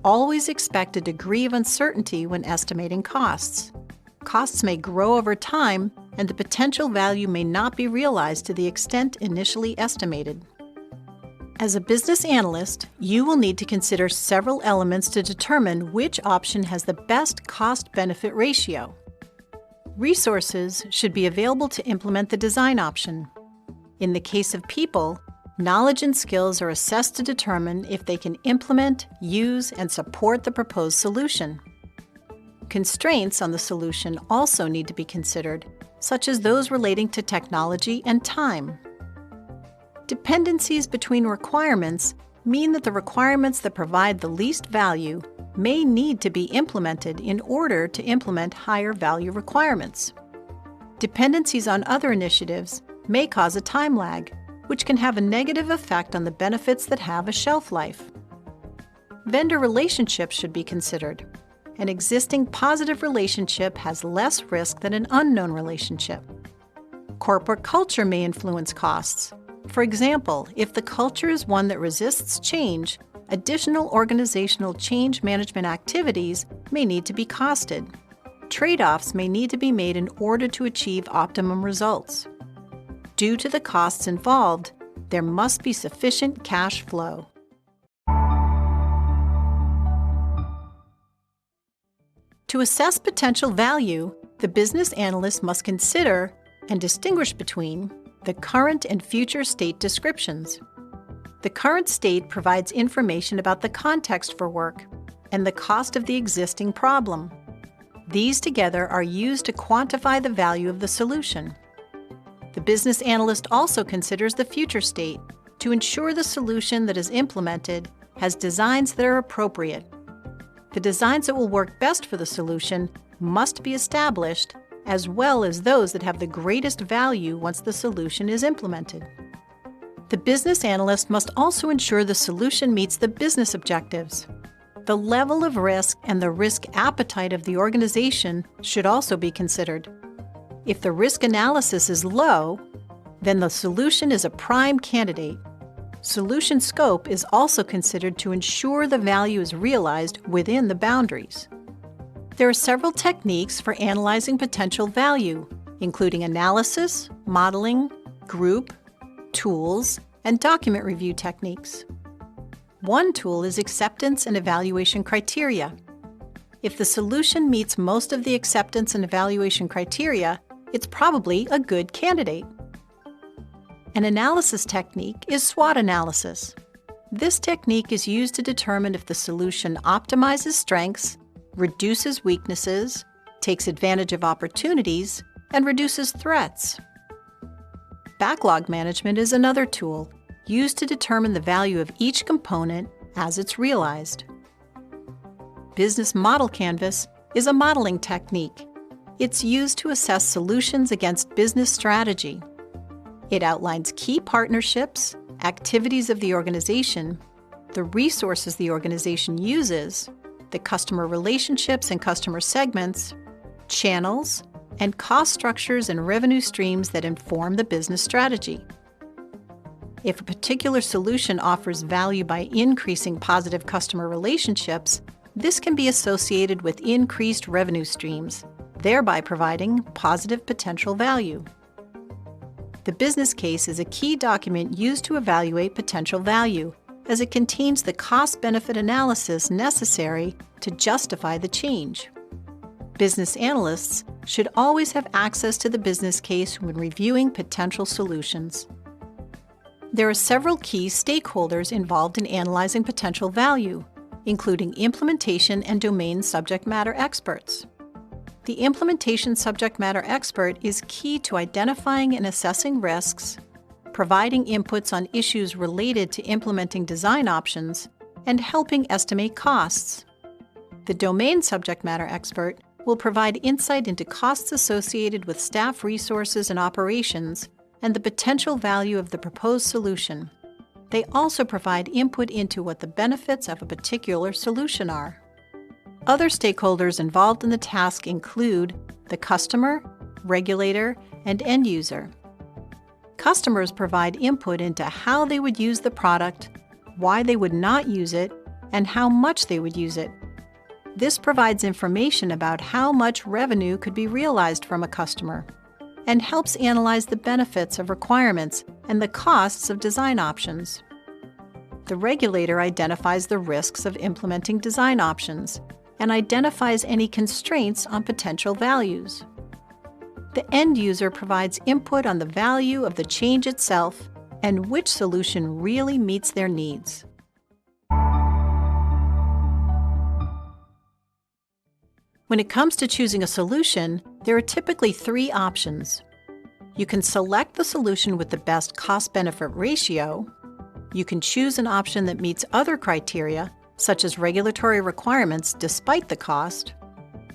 Always expect a degree of uncertainty when estimating costs. Costs may grow over time, and the potential value may not be realized to the extent initially estimated. As a business analyst, you will need to consider several elements to determine which option has the best cost-benefit ratio. Resources should be available to implement the design option. In the case of people, knowledge and skills are assessed to determine if they can implement, use, and support the proposed solution. Constraints on the solution also need to be considered, such as those relating to technology and time. Dependencies between requirements mean that the requirements that provide the least value may need to be implemented in order to implement higher value requirements. Dependencies on other initiatives may cause a time lag, which can have a negative effect on the benefits that have a shelf life. Vendor relationships should be considered. An existing positive relationship has less risk than an unknown relationship. Corporate culture may influence costs. For example, if the culture is one that resists change, additional organizational change management activities may need to be costed. Trade-offs may need to be made in order to achieve optimum results. Due to the costs involved, there must be sufficient cash flow. To assess potential value, the business analyst must consider and distinguish between the current and future state descriptions. The current state provides information about the context for work and the cost of the existing problem. These together are used to quantify the value of the solution. The business analyst also considers the future state to ensure the solution that is implemented has designs that are appropriate. The designs that will work best for the solution must be established, as well as those that have the greatest value once the solution is implemented. The business analyst must also ensure the solution meets the business objectives. The level of risk and the risk appetite of the organization should also be considered. If the risk analysis is low, then the solution is a prime candidate. Solution scope is also considered to ensure the value is realized within the boundaries. There are several techniques for analyzing potential value, including analysis, modeling, group, tools, and document review techniques. One tool is acceptance and evaluation criteria. If the solution meets most of the acceptance and evaluation criteria, it's probably a good candidate. An analysis technique is SWOT analysis. This technique is used to determine if the solution optimizes strengths, reduces weaknesses, takes advantage of opportunities, and reduces threats. Backlog management is another tool used to determine the value of each component as it's realized. Business Model Canvas is a modeling technique. It's used to assess solutions against business strategy. It outlines key partnerships, activities of the organization, the resources the organization uses, the customer relationships and customer segments, channels, and cost structures and revenue streams that inform the business strategy. If a particular solution offers value by increasing positive customer relationships, this can be associated with increased revenue streams, thereby providing positive potential value. The business case is a key document used to evaluate potential value, as it contains the cost-benefit analysis necessary to justify the change. Business analysts should always have access to the business case when reviewing potential solutions. There are several key stakeholders involved in analyzing potential value, including implementation and domain subject matter experts. The implementation subject matter expert is key to identifying and assessing risks, providing inputs on issues related to implementing design options, and helping estimate costs. The domain subject matter expert will provide insight into costs associated with staff resources and operations and the potential value of the proposed solution. They also provide input into what the benefits of a particular solution are. Other stakeholders involved in the task include the customer, regulator, and end user. Customers provide input into how they would use the product, why they would not use it, and how much they would use it. This provides information about how much revenue could be realized from a customer and helps analyze the benefits of requirements and the costs of design options. The regulator identifies the risks of implementing design options and identifies any constraints on potential values. The end user provides input on the value of the change itself and which solution really meets their needs. When it comes to choosing a solution, there are typically three options. You can select the solution with the best cost-benefit ratio. You can choose an option that meets other criteria, such as regulatory requirements despite the cost.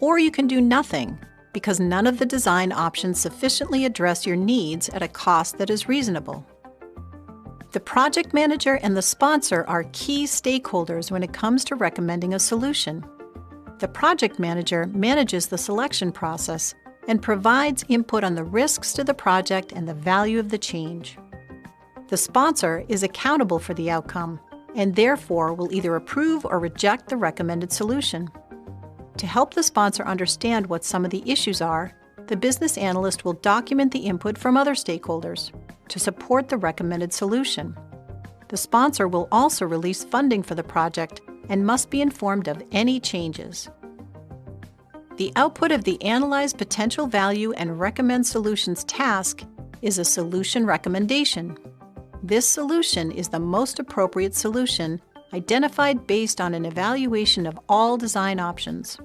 Or you can do nothing, because none of the design options sufficiently address your needs at a cost that is reasonable. The project manager and the sponsor are key stakeholders when it comes to recommending a solution. The project manager manages the selection process and provides input on the risks to the project and the value of the change. The sponsor is accountable for the outcome and therefore will either approve or reject the recommended solution. To help the sponsor understand what some of the issues are, the business analyst will document the input from other stakeholders to support the recommended solution. The sponsor will also release funding for the project and must be informed of any changes. The output of the Analyze Potential Value and Recommend Solutions task is a solution recommendation. This solution is the most appropriate solution identified based on an evaluation of all design options.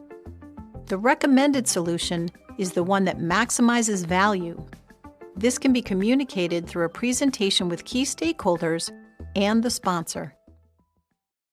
The recommended solution is the one that maximizes value. This can be communicated through a presentation with key stakeholders and the sponsor.